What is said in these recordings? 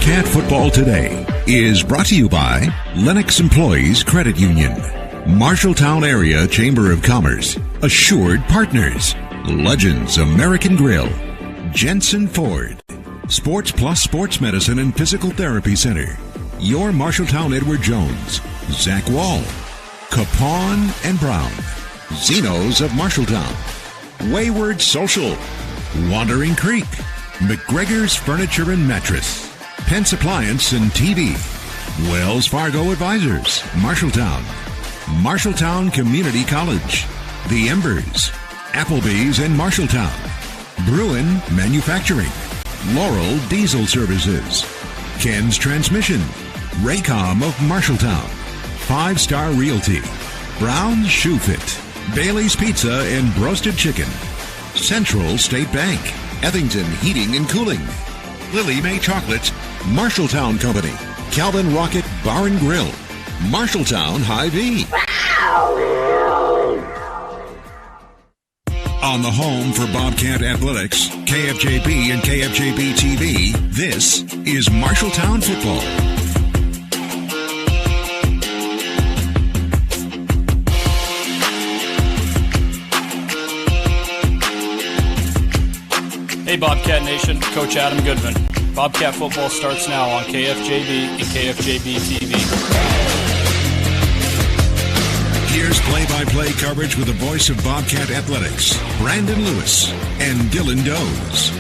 Bobcat Football Today is brought to you by Lennox Employees Credit Union, Marshalltown Area Chamber of Commerce, Assured Partners, Legends American Grill, Jensen Ford, Sports Plus Sports Medicine and Physical Therapy Center, Your Marshalltown Edward Jones, Zach Wall, Capone and Brown, Zeno's of Marshalltown, Wayward Social, Wandering Creek, McGregor's Furniture and Mattress, Pence Appliance and TV, Wells Fargo Advisors, Marshalltown, Marshalltown Community College, The Embers, Applebee's in Marshalltown, Bruin Manufacturing, Laurel Diesel Services, Ken's Transmission, Raycom of Marshalltown, 5 Star Realty, Brown's Shoe Fit, Bailey's Pizza and Roasted Chicken, Central State Bank, Ethington Heating and Cooling, Lily May Chocolates, Marshalltown Company, Calvin Rocket Bar and Grill, Marshalltown Hy-Vee. On the home for Bobcat Athletics, KFJB and KFJB-TV, this is Marshalltown Football. Hey Bobcat Nation, Coach Adam Goodman. Bobcat football starts now on KFJB and KFJB-TV. Here's play-by-play coverage with the voice of Bobcat Athletics, Brandon Lewis and Dylan Doze.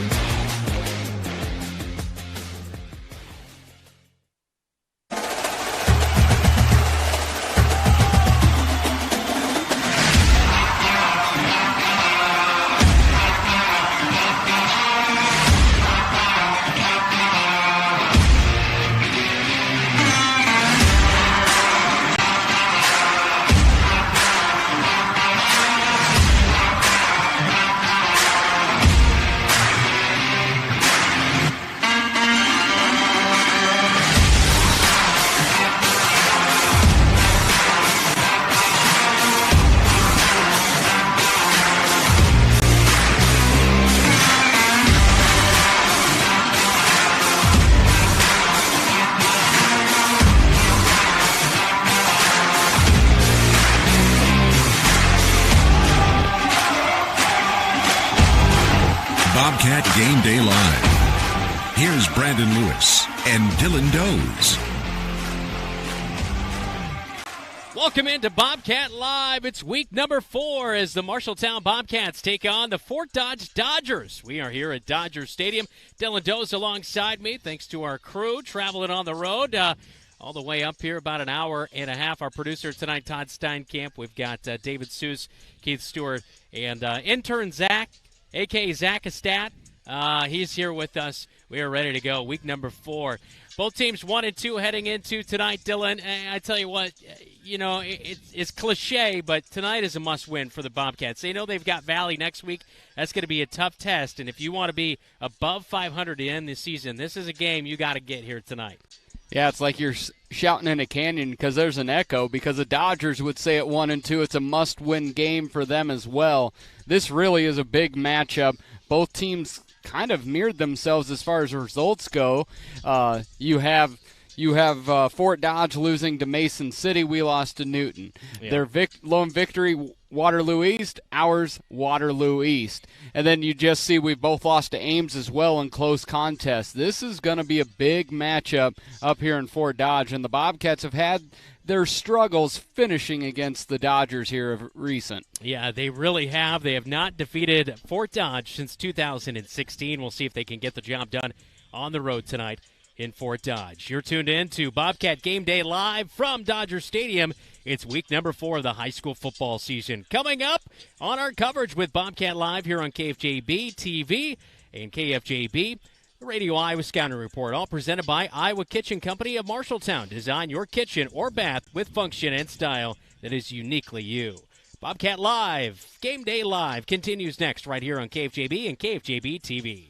Bobcat Game Day Live. Here's Brandon Lewis and Dylan Doze. Welcome into Bobcat Live. It's week number 4 as the Marshalltown Bobcats take on the Fort Dodge Dodgers. We are here at Dodger Stadium. Dylan Doze alongside me, thanks to our crew traveling on the road. All the way up here, about an hour and a half. Our producer tonight, Todd Steinkamp. We've got David Seuss, Keith Stewart, and intern Zach, a.k.a. Zach Estat. He's here with us. We are ready to go. Week number 4. Both teams 1 and 2 heading into tonight, Dylan. I tell you what, you know, it's cliche, but tonight is a must-win for the Bobcats. They know they've got Valley next week. That's going to be a tough test, and if you want to be above 500 to end this season, this is a game you got to get here tonight. Yeah, it's like you're shouting in a canyon because there's an echo, because the Dodgers would say at 1 and 2 it's a must-win game for them as well. This really is a big matchup. Both teams kind of mirrored themselves as far as results go. You have Fort Dodge losing to Mason City. We lost to Newton. Yeah. Their lone victory, Waterloo East. Ours, Waterloo East. And then you just see we've both lost to Ames as well in close contests. This is going to be a big matchup up here in Fort Dodge, and the Bobcats have had their struggles finishing against the Dodgers here of recent. Yeah, they really have. They have not defeated Fort Dodge since 2016. We'll see if they can get the job done on the road tonight in Fort Dodge. You're tuned in to Bobcat Game Day Live from Dodger Stadium. It's week number 4 of the high school football season. Coming up on our coverage with Bobcat Live here on KFJB-TV and KFJB, the Radio Iowa Scouting Report, all presented by Iowa Kitchen Company of Marshalltown. Design your kitchen or bath with function and style that is uniquely you. Bobcat Live, Game Day Live, continues next right here on KFJB and KFJB-TV.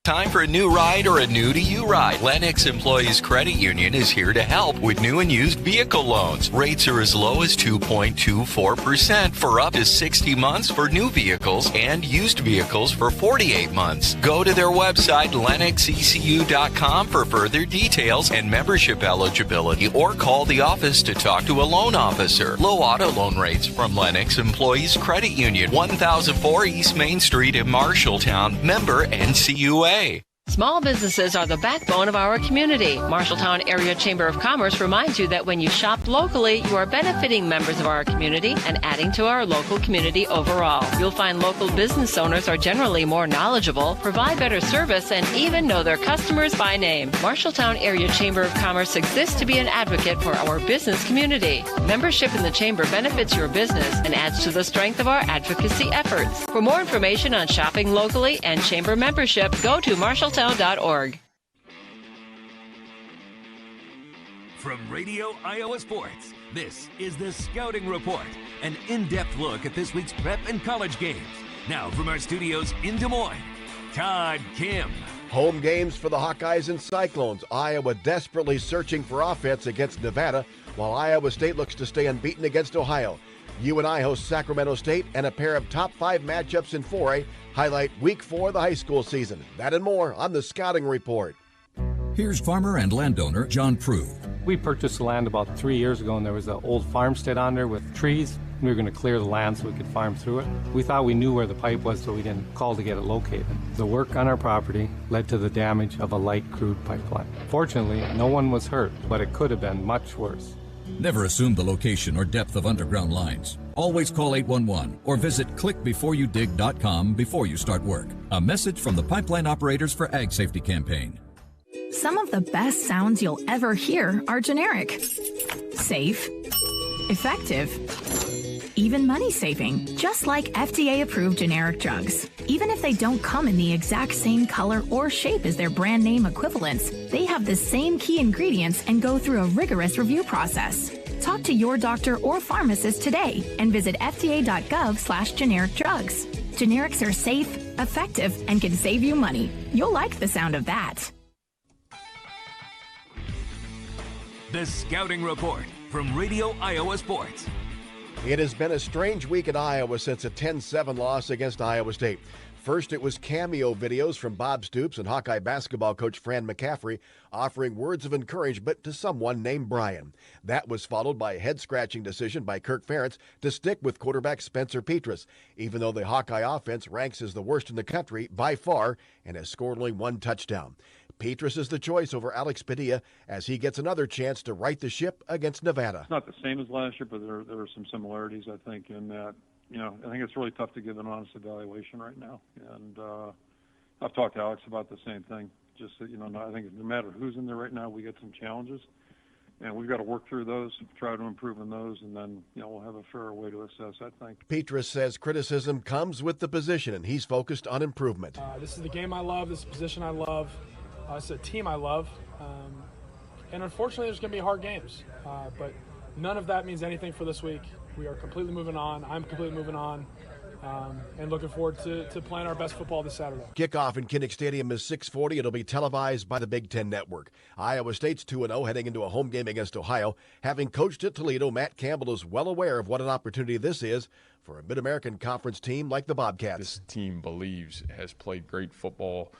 Time for a new ride or a new-to-you ride? Lennox Employees Credit Union is here to help with new and used vehicle loans. Rates are as low as 2.24% for up to 60 months for new vehicles and used vehicles for 48 months. Go to their website, lennoxecu.com, for further details and membership eligibility, or call the office to talk to a loan officer. Low auto loan rates from Lennox Employees Credit Union, 1004 East Main Street in Marshalltown. Member NCUA. Small businesses are the backbone of our community. Marshalltown Area Chamber of Commerce reminds you that when you shop locally, you are benefiting members of our community and adding to our local community overall. You'll find local business owners are generally more knowledgeable, provide better service, and even know their customers by name. Marshalltown Area Chamber of Commerce exists to be an advocate for our business community. Membership in the Chamber benefits your business and adds to the strength of our advocacy efforts. For more information on shopping locally and Chamber membership, go to Marshalltown.org. From Radio Iowa Sports, this is the Scouting Report, an in-depth look at this week's prep and college games. Now from our studios in Des Moines, Todd Kim. Home games for the Hawkeyes and Cyclones. Iowa desperately searching for offense against Nevada, while Iowa State looks to stay unbeaten against Ohio. UNI hosts Sacramento State, and a pair of top 5 matchups in 4A highlight Week 4 of the high school season. That and more on the Scouting Report. Here's farmer and landowner John Prue. We purchased the land about 3 years ago, and there was an old farmstead on there with trees. We were going to clear the land so we could farm through it. We thought we knew where the pipe was, so we didn't call to get it located. The work on our property led to the damage of a light crude pipeline. Fortunately, no one was hurt, but it could have been much worse. Never assume the location or depth of underground lines. Always call 811 or visit clickbeforeyoudig.com before you start work. A message from the Pipeline Operators for Ag Safety Campaign. Some of the best sounds you'll ever hear are generic. Safe. Effective. Even money-saving, just like FDA-approved generic drugs. Even if they don't come in the exact same color or shape as their brand name equivalents, they have the same key ingredients and go through a rigorous review process. Talk to your doctor or pharmacist today and visit fda.gov/generic drugs. Generics are safe, effective, and can save you money. You'll like the sound of that. The Scouting Report from Radio Iowa Sports. It has been a strange week in Iowa since a 10-7 loss against Iowa State. First, it was cameo videos from Bob Stoops and Hawkeye basketball coach Fran McCaffrey offering words of encouragement to someone named Brian. That was followed by a head-scratching decision by Kirk Ferentz to stick with quarterback Spencer Petras, even though the Hawkeye offense ranks as the worst in the country by far and has scored only 1 touchdown. Petras is the choice over Alex Padilla as he gets another chance to right the ship against Nevada. It's not the same as last year, but there are some similarities, I think, in that, I think it's really tough to give an honest evaluation right now. And I've talked to Alex about the same thing. Just that, I think no matter who's in there right now, we get some challenges. And we've got to work through those, try to improve on those, and then, we'll have a fairer way to assess, I think. Petras says criticism comes with the position, and he's focused on improvement. This is the game I love. This is the position I love. It's a team I love, and unfortunately there's going to be hard games, but none of that means anything for this week. We are completely moving on. I'm completely moving on, and looking forward to playing our best football this Saturday. Kickoff in Kinnick Stadium is 6:40. It'll be televised by the Big Ten Network. Iowa State's 2-0 heading into a home game against Ohio. Having coached at Toledo, Matt Campbell is well aware of what an opportunity this is for a Mid-American Conference team like the Bobcats. This team believes has played great football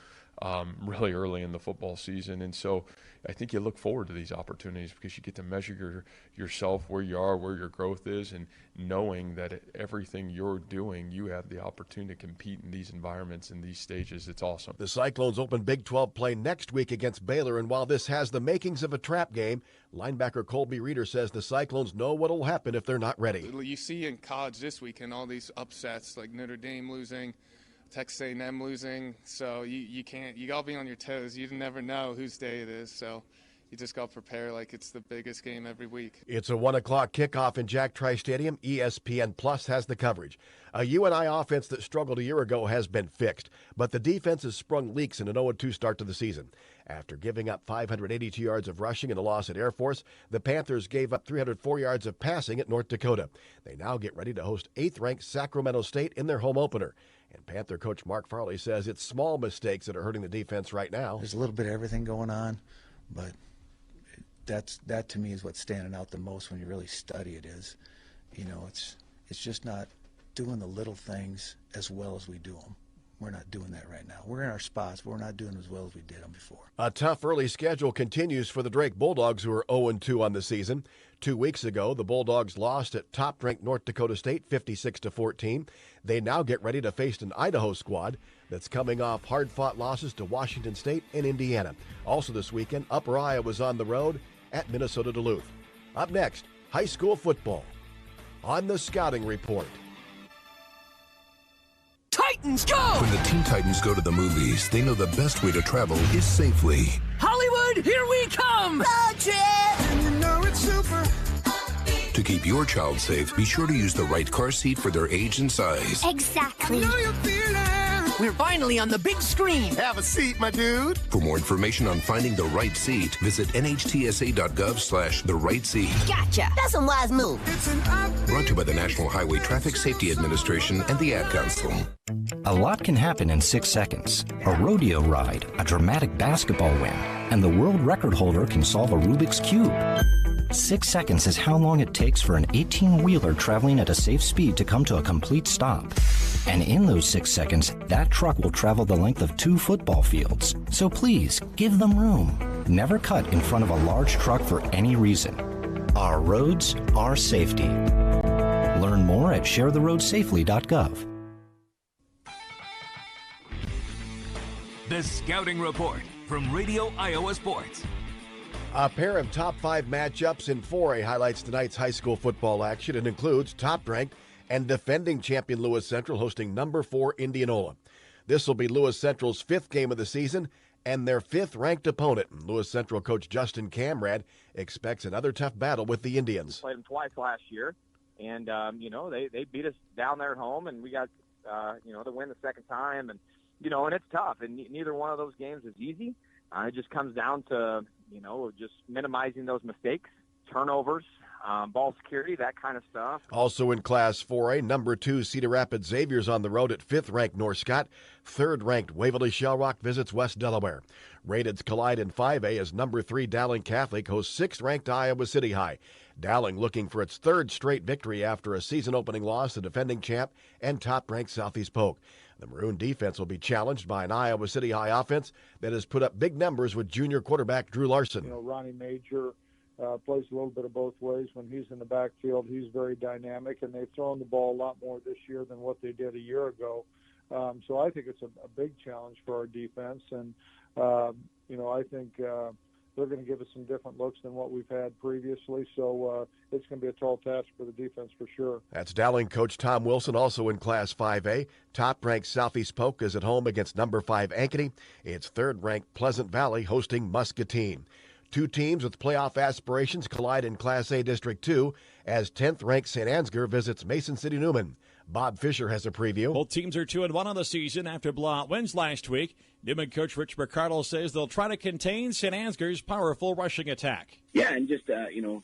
really early in the football season, and so I think you look forward to these opportunities because you get to measure yourself where you are, where your growth is, and knowing that everything you're doing, you have the opportunity to compete in these environments, in these stages. It's awesome. The Cyclones open Big 12 play next week against Baylor, and while this has the makings of a trap game, linebacker Colby Reeder says the Cyclones know what will happen if they're not ready. You see in college this weekend all these upsets like Notre Dame losing, Texas A&M losing, so you gotta be on your toes. You never know whose day it is, so you just gotta prepare like it's the biggest game every week. It's a 1 o'clock kickoff in Jack Trice Stadium. ESPN Plus has the coverage. A UNI offense that struggled a year ago has been fixed, but the defense has sprung leaks in an 0-2 start to the season. After giving up 582 yards of rushing in a loss at Air Force, the Panthers gave up 304 yards of passing at North Dakota. They now get ready to host 8th-ranked Sacramento State in their home opener. And Panther coach Mark Farley says it's small mistakes that are hurting the defense right now. There's a little bit of everything going on, but that to me is what's standing out the most when you really study it is, it's just not doing the little things as well as we do them. We're not doing that right now. We're in our spots, but we're not doing as well as we did them before. A tough early schedule continues for the Drake Bulldogs, who are 0-2 on the season. 2 weeks ago, the Bulldogs lost at top-ranked North Dakota State 56-14. They now get ready to face an Idaho squad that's coming off hard-fought losses to Washington State and Indiana. Also this weekend, Upper Iowa's on the road at Minnesota Duluth. Up next, high school football on the Scouting Report. Titans go! When the Teen Titans go to the movies, they know the best way to travel is safely. Hollywood, here we come! Road trip! And you know it's super. To keep your child safe, be sure to use the right car seat for their age and size. Exactly. I know you're feeling. We're finally on the big screen. Have a seat, my dude. For more information on finding the right seat, visit nhtsa.gov/the right seat. Gotcha. That's a wise move. Brought to you by the National Highway Traffic Safety Administration and the Ad Council. A lot can happen in 6 seconds. A rodeo ride, a dramatic basketball win, and the world record holder can solve a Rubik's Cube. 6 seconds is how long it takes for an 18-wheeler traveling at a safe speed to come to a complete stop. And in those 6 seconds, that truck will travel the length of 2 football fields. So please, give them room. Never cut in front of a large truck for any reason. Our roads, our safety. Learn more at sharetheroadsafely.gov. The Scouting Report from Radio Iowa Sports. A pair of top 5 matchups in 4A highlights tonight's high school football action. It includes top-ranked and defending champion Lewis Central hosting number 4 Indianola. This will be Lewis Central's 5th game of the season and their 5th-ranked opponent. Lewis Central coach Justin Camrad expects another tough battle with the Indians. We played them twice last year, and, they beat us down there at home, and we got, to win the second time. And, and it's tough, and neither one of those games is easy. It just comes down to, just minimizing those mistakes, turnovers, ball security, that kind of stuff. Also in Class 4A, number 2 Cedar Rapids Xavier's on the road at 5th-ranked North Scott. 3rd-ranked Waverly Shell Rock visits West Delaware. Rateds collide in 5A as number 3 Dowling Catholic hosts 6th-ranked Iowa City High. Dowling looking for its 3rd straight victory after a season-opening loss to defending champ and top-ranked Southeast Polk. The Maroon defense will be challenged by an Iowa City High offense that has put up big numbers with junior quarterback Drew Larson. Ronnie Major plays a little bit of both ways. When he's in the backfield, he's very dynamic, and they've thrown the ball a lot more this year than what they did a year ago. So I think it's a big challenge for our defense, and, I think they're going to give us some different looks than what we've had previously. So it's going to be a tall task for the defense for sure. That's Dowling coach Tom Wilson, also in Class 5A. Top-ranked Southeast Polk is at home against number 5 Ankeny. It's 3rd-ranked Pleasant Valley hosting Muscatine. 2 teams with playoff aspirations collide in Class A District 2 as 10th-ranked St. Ansgar visits Mason City Newman. Bob Fisher has a preview. Both teams are 2-1 on the season after blowout wins last week. Newman coach Rich McCardle says they'll try to contain St. Ansgar's powerful rushing attack. Yeah, and just,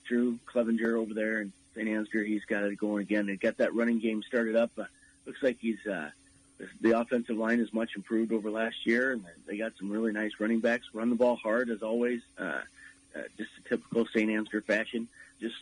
Drew Clevenger over there and St. Ansgar, he's got it going again. They got that running game started up. Looks like the offensive line is much improved over last year, and they got some really nice running backs. Run the ball hard, as always, just a typical St. Ansgar fashion. Just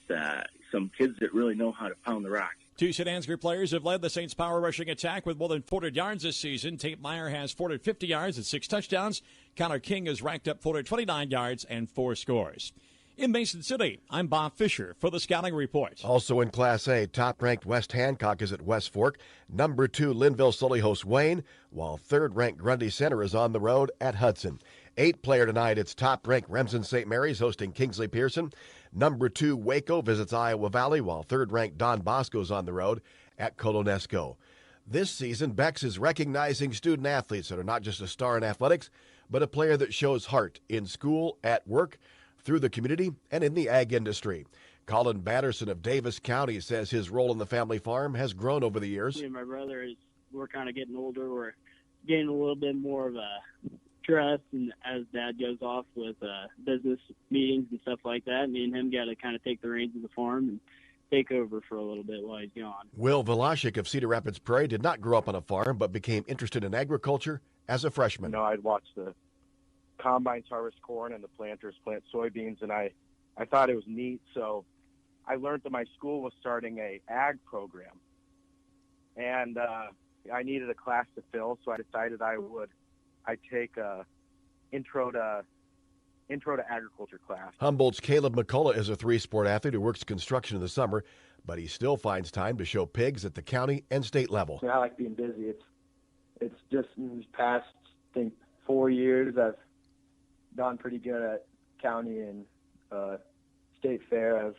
some kids that really know how to pound the rock. 2 St. Ansgar players have led the Saints' power rushing attack with more than 400 yards this season. Tate Meyer has 450 yards and 6 touchdowns. Connor King has racked up 429 yards and 4 scores. In Mason City, I'm Bob Fisher for the Scouting Report. Also in Class A, top-ranked West Hancock is at West Fork. Number 2 Linville Sully hosts Wayne, while 3rd-ranked Grundy Center is on the road at Hudson. 8-player tonight, it's top-ranked Remsen St. Mary's hosting Kingsley Pearson. Number 2 Waco visits Iowa Valley, while 3rd-ranked Don Bosco's on the road at Colonesco. This season, Bex is recognizing student-athletes that are not just a star in athletics, but a player that shows heart in school, at work, through the community, and in the ag industry. Colin Batterson of Davis County says his role in the family farm has grown over the years. Me and my brother, we're kind of getting older. We're getting a little bit more of a trust, and as Dad goes off with business meetings and stuff like that, me and him got to kind of take the reins of the farm take over for a little bit while he's gone. Will Velashik of Cedar Rapids Prairie did not grow up on a farm, but became interested in agriculture as a freshman. You know, I'd watch the combines harvest corn and the planters plant soybeans, and I thought it was neat. So I learned that my school was starting a ag program, and I needed a class to fill, so I decided I'd take a intro to agriculture class. Humboldt's Caleb McCullough is a three-sport athlete who works construction in the summer, but he still finds time to show pigs at the county and state level. I like being busy. It's just in these past, I think, 4 years, I've done pretty good at county and state fair. I've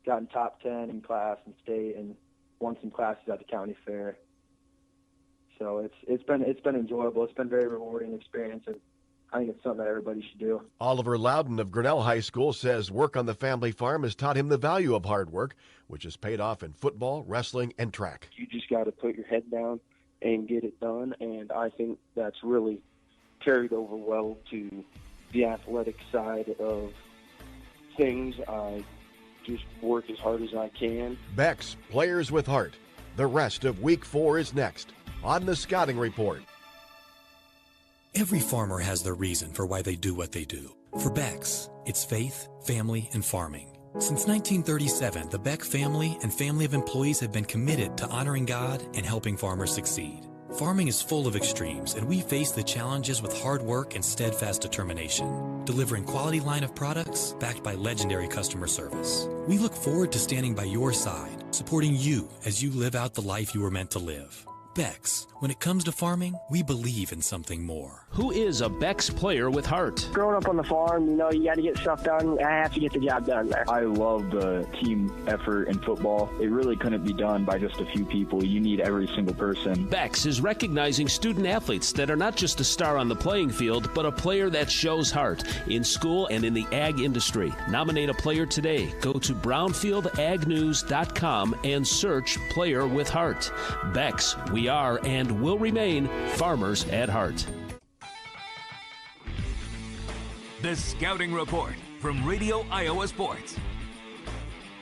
gotten top 10 in class and state, and won some classes at the county fair. So it's been enjoyable. It's been a very rewarding experience, and I think it's something that everybody should do. Oliver Loudon of Grinnell High School says work on the family farm has taught him the value of hard work, which has paid off in football, wrestling, and track. You just got to put your head down and get it done, and I think that's really carried over well to the athletic side of things. I just work as hard as I can. Beck's Players with Heart. The rest of Week 4 is next on the Scouting Report. Every farmer has their reason for why they do what they do. For Beck's, it's faith, family, and farming. Since 1937, the Beck family and family of employees have been committed to honoring God and helping farmers succeed. Farming is full of extremes, and we face the challenges with hard work and steadfast determination, delivering quality line of products backed by legendary customer service. We look forward to standing by your side, supporting you as you live out the life you were meant to live. Beck's, when it comes to farming, we believe in something more. Who is a Beck's player with heart? Growing up on the farm, you got to get stuff done. I have to get the job done there. I love the team effort in football. It really couldn't be done by just a few people. You need every single person. Beck's is recognizing student athletes that are not just a star on the playing field, but a player that shows heart in school and in the ag industry. Nominate a player today. Go to brownfieldagnews.com and search Player with Heart. Beck's, we are and will remain farmers at heart. The Scouting Report from Radio Iowa Sports.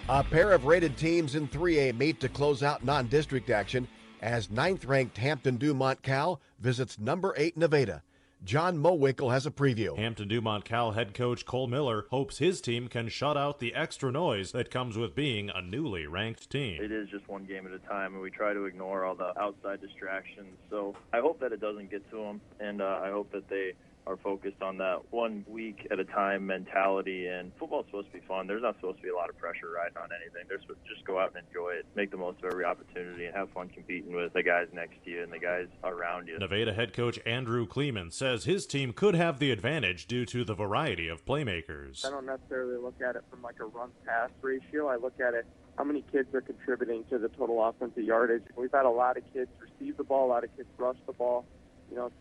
A pair of rated teams in 3A meet to close out non-district action as 9th-ranked Hampton-Dumont Cal visits number 8 Nevada. John Mowinkle has a preview. Hampton-Dumont Cal head coach Cole Miller hopes his team can shut out the extra noise that comes with being a newly ranked team. It is just one game at a time, and we try to ignore all the outside distractions. So I hope that it doesn't get to them, and I hope that they are focused on that 1 week at a time mentality. And football's supposed to be fun. There's not supposed to be a lot of pressure riding on anything. They're supposed to just go out and enjoy it, make the most of every opportunity, and have fun competing with the guys next to you and the guys around you. Nevada head coach Andrew Kleeman says his team could have the advantage due to the variety of playmakers. I don't necessarily look at it from like a run-pass ratio. I look at it how many kids are contributing to the total offensive yardage. We've had a lot of kids receive the ball, a lot of kids rush the ball.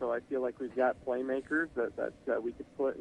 So I feel like we've got playmakers that we could put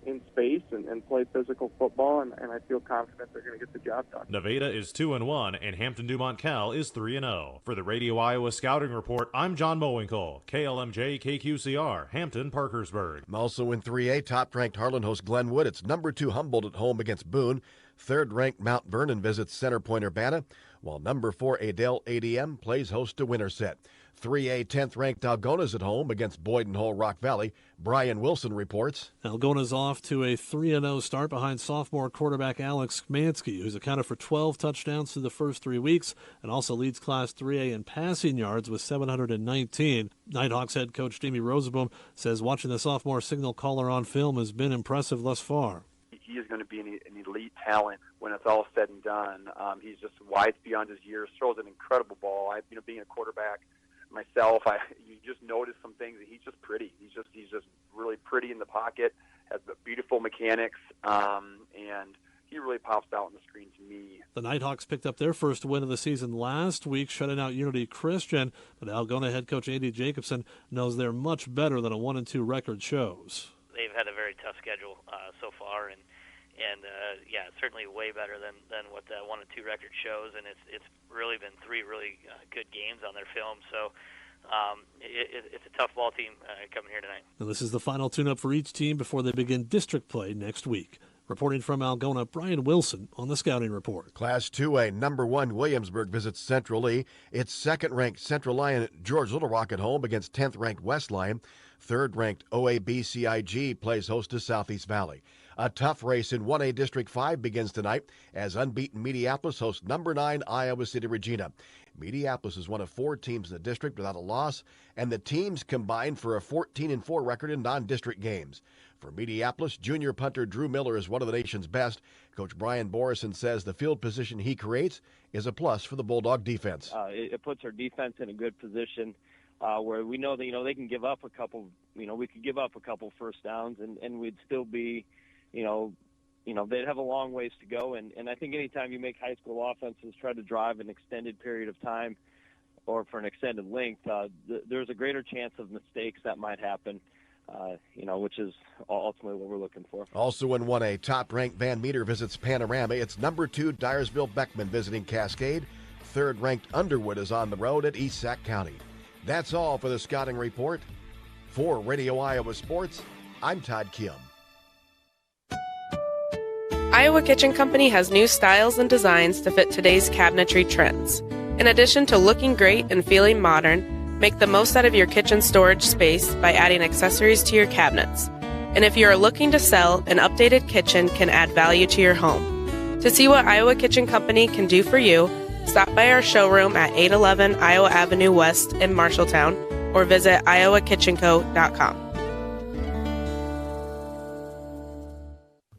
in space and play physical football, and I feel confident they're going to get the job done. Nevada is 2-1, and Hampton-Dumont Cal is 3-0. For the Radio Iowa Scouting Report, I'm John Mowinkle, KLMJ KQCR, Hampton Parkersburg. Also in 3A, top-ranked Harlan hosts Glenwood. It's number 2 Humboldt at home against Boone. 3rd-ranked Mount Vernon visits Center Point Urbana, while number 4 Adel ADM plays host to Winterset. 3A 10th-ranked Algona's at home against Boyden Hull Rock Valley. Brian Wilson reports. Algona's off to a 3-0 start behind sophomore quarterback Alex Kmansky, who's accounted for 12 touchdowns through the first 3 weeks and also leads Class 3A in passing yards with 719. Nighthawks head coach Jamie Rosenbaum says watching the sophomore signal caller on film has been impressive thus far. He is going to be an elite talent when it's all said and done. He's just wise beyond his years, throws an incredible ball. Being a quarterback myself, you just notice some things. He's just pretty. He's just really pretty in the pocket, has beautiful mechanics, and he really pops out on the screen to me. The Nighthawks picked up their first win of the season last week, shutting out Unity Christian, but Algona head coach Andy Jacobson knows they're much better than a 1-2 record shows. They've had a very tough schedule so far, and certainly way better than what that 1-2 record shows, and it's really been 3 really good games on their film. So it's a tough ball team coming here tonight. Now, this is the final tune-up for each team before they begin district play next week. Reporting from Algona, Brian Wilson on the Scouting Report. Class 2A, number 1 Williamsburg visits Central Lee. Its second-ranked Central Lyon George Little Rock at home against 10th-ranked West Lyon. Third-ranked OABCIG plays host to Southeast Valley. A tough race in 1A District 5 begins tonight as unbeaten Mediapolis hosts number 9 Iowa City Regina. Mediapolis is one of 4 teams in the district without a loss, and the teams combined for a 14-4 record in non-district games. For Mediapolis, junior punter Drew Miller is one of the nation's best. Coach Brian Borison says the field position he creates is a plus for the Bulldog defense. It puts our defense in a good position where we know that, they can give up a couple, we could give up a couple first downs and we'd still be, they'd have a long ways to go. And I think anytime you make high school offenses try to drive an extended period of time or for an extended length, there's a greater chance of mistakes that might happen. Which is ultimately what we're looking for. Also in 1A, top-ranked Van Meter visits Panorama. It's number 2 Dyersville-Beckman visiting Cascade. Third-ranked Underwood is on the road at East Sac County. That's all for the Scouting Report. For Radio Iowa Sports, I'm Todd Kim. Iowa Kitchen Company has new styles and designs to fit today's cabinetry trends. In addition to looking great and feeling modern, make the most out of your kitchen storage space by adding accessories to your cabinets. And if you are looking to sell, an updated kitchen can add value to your home. To see what Iowa Kitchen Company can do for you, stop by our showroom at 811 Iowa Avenue West in Marshalltown or visit iowakitchenco.com.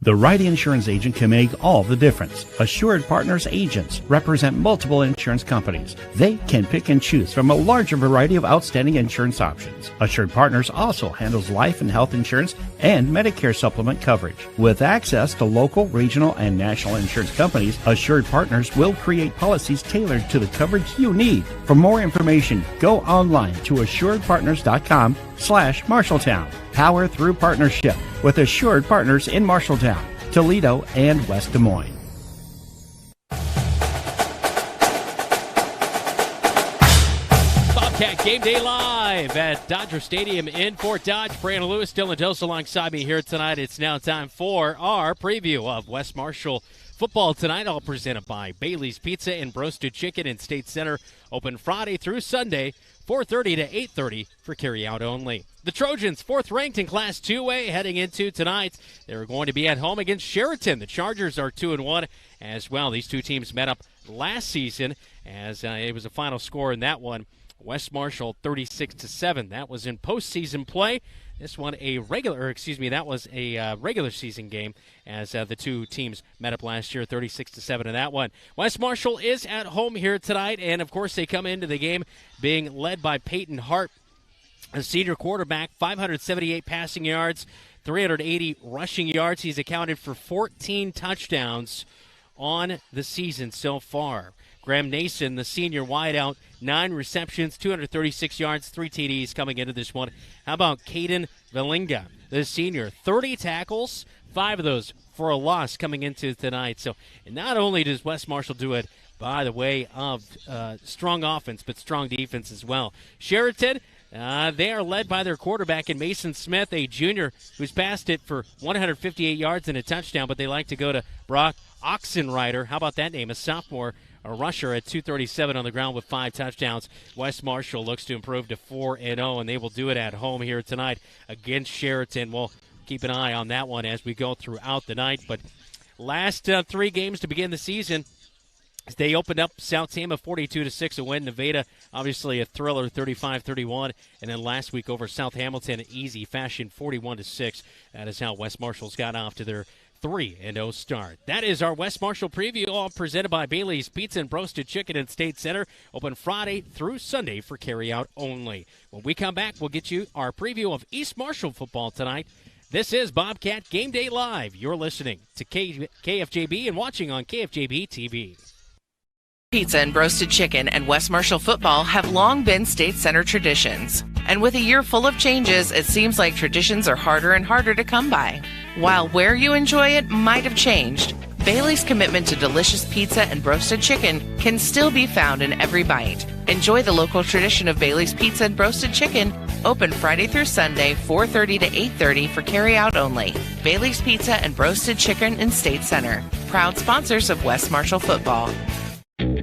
The right insurance agent can make all the difference. Assured Partners agents represent multiple insurance companies. They can pick and choose from a larger variety of outstanding insurance options. Assured Partners also handles life and health insurance and Medicare supplement coverage. With access to local, regional, and national insurance companies, Assured Partners will create policies tailored to the coverage you need. For more information, go online to assuredpartners.com/Marshalltown. Power through partnership with Assured Partners in Marshalltown, Toledo, and West Des Moines. Bobcat Game Day live at Dodger Stadium in Fort Dodge. Brandon Lewis, Dylan Dose alongside me here tonight. It's now time for our preview of West Marshall football tonight, all presented by Bailey's Pizza and Roasted Chicken in State Center. Open Friday through Sunday, 4:30 to 8:30 for carry-out only. The Trojans, 4th ranked in Class 2A, heading into tonight. They're going to be at home against Sheraton. The Chargers are 2-1 as well. These two teams met up last season as it was a final score in that one. West Marshall 36-7. That was in postseason play. This one that was a regular season game as the two teams met up last year, 36-7 in that one. West Marshall is at home here tonight, and of course they come into the game being led by Peyton Hart, a senior quarterback, 578 passing yards, 380 rushing yards. He's accounted for 14 touchdowns on the season so far. Graham Nason, the senior wideout, 9 receptions, 236 yards, 3 TDs coming into this one. How about Caden Valinga, the senior, 30 tackles, 5 of those for a loss coming into tonight. So not only does West Marshall do it by the way of strong offense, but strong defense as well. Sheraton, they are led by their quarterback in Mason Smith, a junior who's passed it for 158 yards and a touchdown, but they like to go to Brock Oxenrider. How about that name? A sophomore, a rusher at 237 on the ground with 5 touchdowns. West Marshall looks to improve to 4-0, and they will do it at home here tonight against Sheraton. We'll keep an eye on that one as we go throughout the night. But last 3 games to begin the season, they opened up South Tama 42-6, a win. Nevada, obviously a thriller, 35-31. And then last week over South Hamilton, easy fashion, 41-6. That is how West Marshall's got off to their 3-0 start. That is our West Marshall preview, all presented by Bailey's Pizza and Roasted Chicken in State Center. Open Friday through Sunday for carry-out only. When we come back, we'll get you our preview of East Marshall football tonight. This is Bobcat Game Day Live. You're listening to KFJB and watching on KFJB-TV. Pizza and roasted chicken and West Marshall football have long been State Center traditions. And with a year full of changes, it seems like traditions are harder and harder to come by. While where you enjoy it might have changed, Bailey's commitment to delicious pizza and roasted chicken can still be found in every bite. Enjoy the local tradition of Bailey's Pizza and roasted chicken, Open Friday through Sunday, 4:30 to 8:30 for carry-out only. Bailey's Pizza and Roasted Chicken in State Center. Proud sponsors of West Marshall football.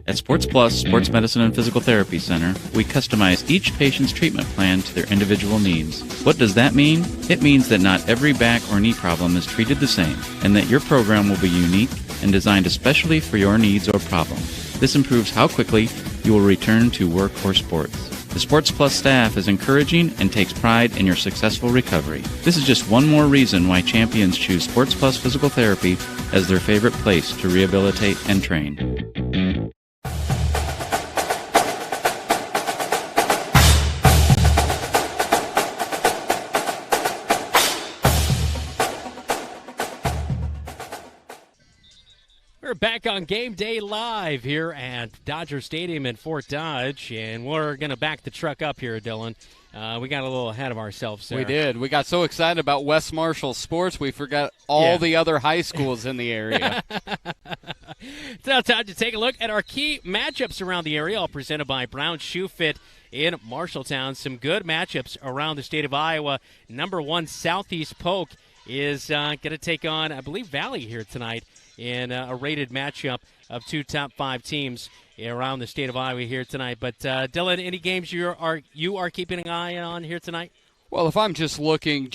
At Sports Plus Sports Medicine and Physical Therapy Center, we customize each patient's treatment plan to their individual needs. What does that mean? It means that not every back or knee problem is treated the same, and that your program will be unique and designed especially for your needs or problem. This improves how quickly you will return to work or sports. The Sports Plus staff is encouraging and takes pride in your successful recovery. This is just one more reason why champions choose Sports Plus Physical Therapy as their favorite place to rehabilitate and train. We're back on Game Day Live here at Dodger Stadium in Fort Dodge, and we're going to back the truck up here, Dylan. We got a little ahead of ourselves there. We did. We got so excited about West Marshall sports, we forgot all the other high schools in the area. It's now time to take a look at our key matchups around the area, all presented by Brown Shoe Fit in Marshalltown. Some good matchups around the state of Iowa. Number 1, Southeast Polk is going to take on, I believe, Valley here tonight in a rated matchup of 2 top 5 teams around the state of Iowa here tonight. But, Dylan, any games you are keeping an eye on here tonight? Well, if I'm just looking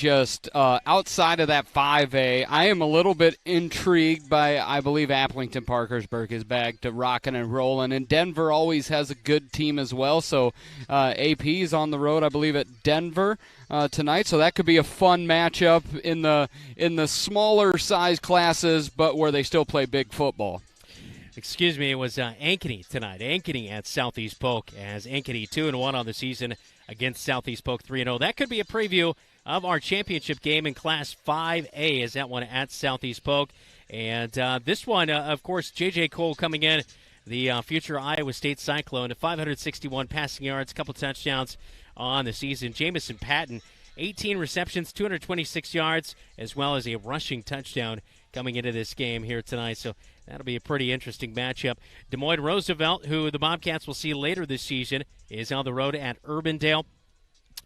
outside of that 5A, I am a little bit intrigued by, I believe, Applington Parkersburg is back to rocking and rolling. And Denver always has a good team as well. So AP's on the road, I believe, at Denver tonight. So that could be a fun matchup in the smaller size classes, but where they still play big football. Excuse me, it was Ankeny tonight. Ankeny at Southeast Polk, as Ankeny 2-1 on the season against Southeast Polk 3-0. That could be a preview of our championship game in Class 5A, is that one at Southeast Polk. And this one, of course, J.J. Cole coming in, the future Iowa State Cyclone, 561 passing yards, a couple touchdowns on the season. Jamison Patton, 18 receptions, 226 yards, as well as a rushing touchdown coming into this game here tonight. So that'll be a pretty interesting matchup. Des Moines Roosevelt, who the Bobcats will see later this season, is on the road at Urbandale.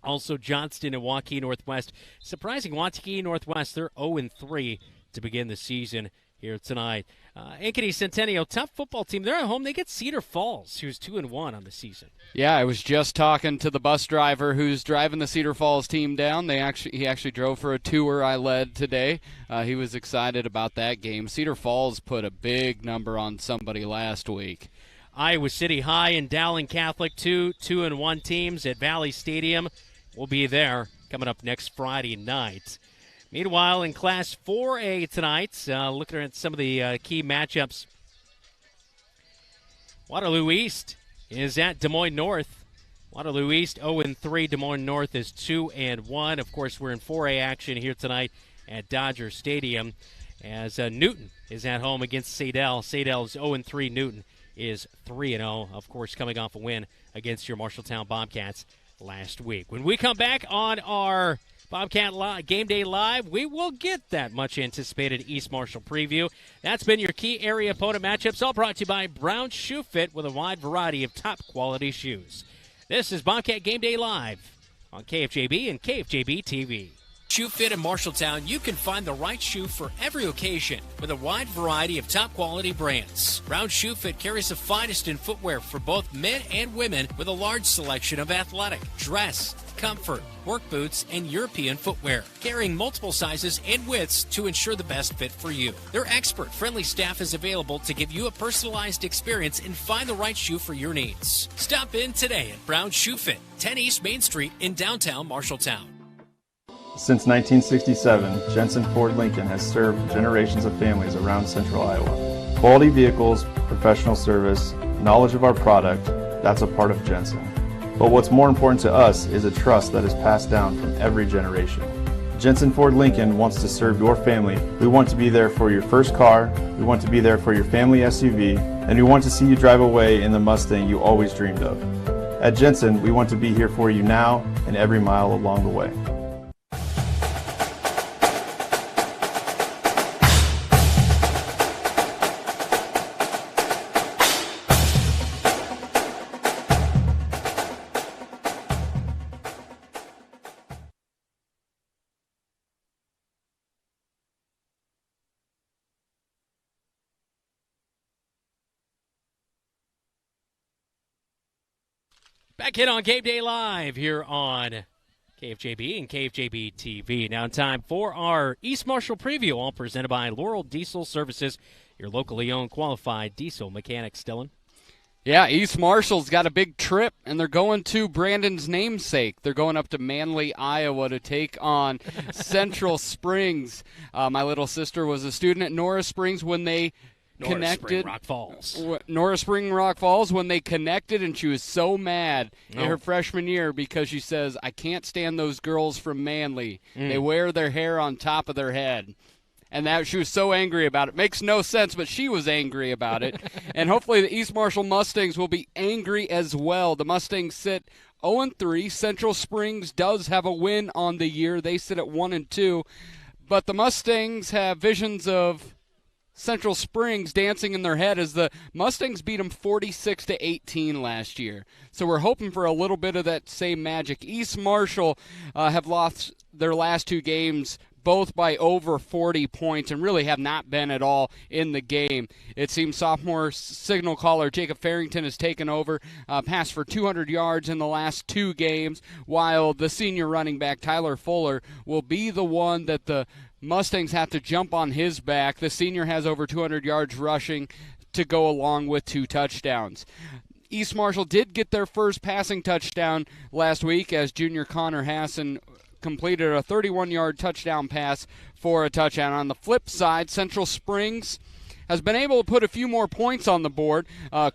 Also Johnston and Waukee Northwest. Surprising, Waukee Northwest, they're 0-3 to begin the season here tonight. Ankeny Centennial, tough football team. They're at home. They get Cedar Falls, who's 2-1 on the season. Yeah, I was just talking to the bus driver who's driving the Cedar Falls team down. He actually drove for a tour I led today. He was excited about that game. Cedar Falls put a big number on somebody last week. Iowa City High and Dowling Catholic, 2-1 teams at Valley Stadium. We'll be there coming up next Friday night. Meanwhile, in Class 4A tonight, looking at some of the key matchups, Waterloo East is at Des Moines North. Waterloo East 0-3. Des Moines North is 2-1. Of course, we're in 4A action here tonight at Dodger Stadium as Newton is at home against Sadell. Sadell is 0-3. Newton is 3-0. Of course, coming off a win against your Marshalltown Bobcats last week. When we come back on our Bobcat Game Day Live, we will get that much anticipated East Marshall preview. That's been your key area opponent matchups, all brought to you by Brown Shoe Fit with a wide variety of top quality shoes. This is Bobcat Game Day Live on KFJB and KFJB-TV. Shoe Fit in Marshalltown, you can find the right shoe for every occasion with a wide variety of top quality brands. Brown Shoe Fit carries the finest in footwear for both men and women with a large selection of athletic, dress, comfort, work boots, and European footwear, carrying multiple sizes and widths to ensure the best fit for you. Their expert, friendly staff is available to give you a personalized experience and find the right shoe for your needs. Stop in today at Brown Shoe Fit, 10 East Main Street in downtown Marshalltown. Since 1967, Jensen Ford Lincoln has served generations of families around central Iowa. Quality vehicles, professional service, knowledge of our product, that's a part of Jensen. But what's more important to us is a trust that is passed down from every generation. Jensen Ford Lincoln wants to serve your family. We want to be there for your first car, we want to be there for your family SUV, and we want to see you drive away in the Mustang you always dreamed of. At Jensen, we want to be here for you now and every mile along the way. Back in on Game Day Live here on KFJB and KFJB-TV. Now time for our East Marshall preview, all presented by Laurel Diesel Services, your locally owned qualified diesel mechanics. Dylan? Yeah, East Marshall's got a big trip, and they're going to Brandon's namesake. They're going up to Manly, Iowa to take on Central Springs. My little sister was a student at Norris Springs when they connected. Norris Spring Rock Falls when they connected, and she was so mad in her freshman year because she says, I can't stand those girls from Manly. They wear their hair on top of their head. And that she was so angry about it. Makes no sense, but she was angry about it. And hopefully the East Marshall Mustangs will be angry as well. The Mustangs sit 0-3. Central Springs does have a win on the year. They sit at 1-2. But the Mustangs have visions of Central Springs dancing in their head as the Mustangs beat them 46-18 last year. So we're hoping for a little bit of that same magic. East Marshall have lost their last two games both by over 40 points and really have not been at all in the game. It seems sophomore signal caller Jacob Farrington has taken over, passed for 200 yards in the last two games, while the senior running back Tyler Fuller will be the one that the Mustangs have to jump on his back. The senior has over 200 yards rushing to go along with 2 touchdowns. East Marshall did get their first passing touchdown last week as junior Connor Hassan completed a 31-yard touchdown pass for a touchdown. On the flip side, Central Springs has been able to put a few more points on the board.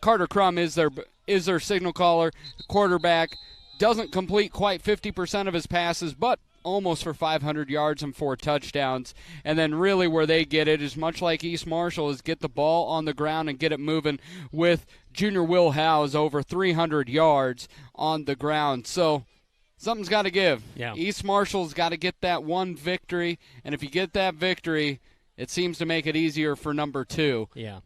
Carter Crum is their signal caller. The quarterback doesn't complete quite 50% of his passes, but almost for 500 yards and 4 touchdowns. And then really where they get it is much like East Marshall, is get the ball on the ground and get it moving with junior Will Howes over 300 yards on the ground. So something's got to give. Yeah. East Marshall's got to get that one victory, and if you get that victory, it seems to make it easier for number 2. Yeah.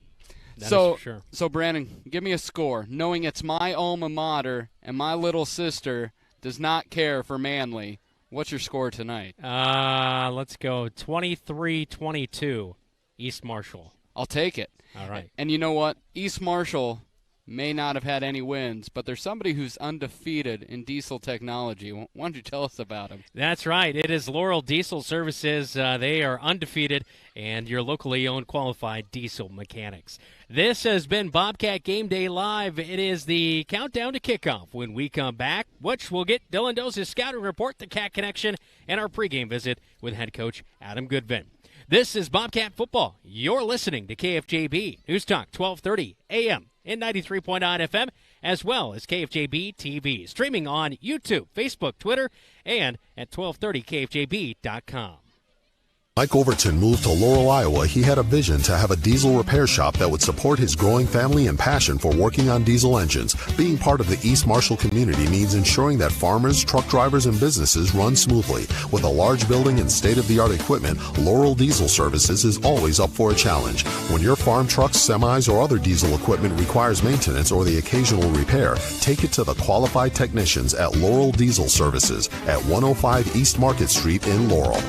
That is for sure. So, Brandon, give me a score. Knowing it's my alma mater and my little sister does not care for Manly, what's your score tonight? Let's go 23-22, East Marshall. I'll take it. All right. And you know what? East Marshall may not have had any wins, but there's somebody who's undefeated in diesel technology. Why don't you tell us about him? That's right. It is Laurel Diesel Services. They are undefeated, and your locally owned qualified diesel mechanics. This has been Bobcat Game Day Live. It is the countdown to kickoff. When we come back, which we'll get Dylan Dose's scouting report, the Cat Connection, and our pregame visit with head coach Adam Goodvin. This is Bobcat Football. You're listening to KFJB News Talk 1230 AM and 93.9 FM, as well as KFJB-TV, streaming on YouTube, Facebook, Twitter, and at 1230kfjb.com. Mike Overton moved to Laurel, Iowa. He had a vision to have a diesel repair shop that would support his growing family and passion for working on diesel engines. Being part of the East Marshall community means ensuring that farmers, truck drivers, and businesses run smoothly. With a large building and state-of-the-art equipment, Laurel Diesel Services is always up for a challenge. When your farm trucks, semis, or other diesel equipment requires maintenance or the occasional repair, take it to the qualified technicians at Laurel Diesel Services at 105 East Market Street in Laurel.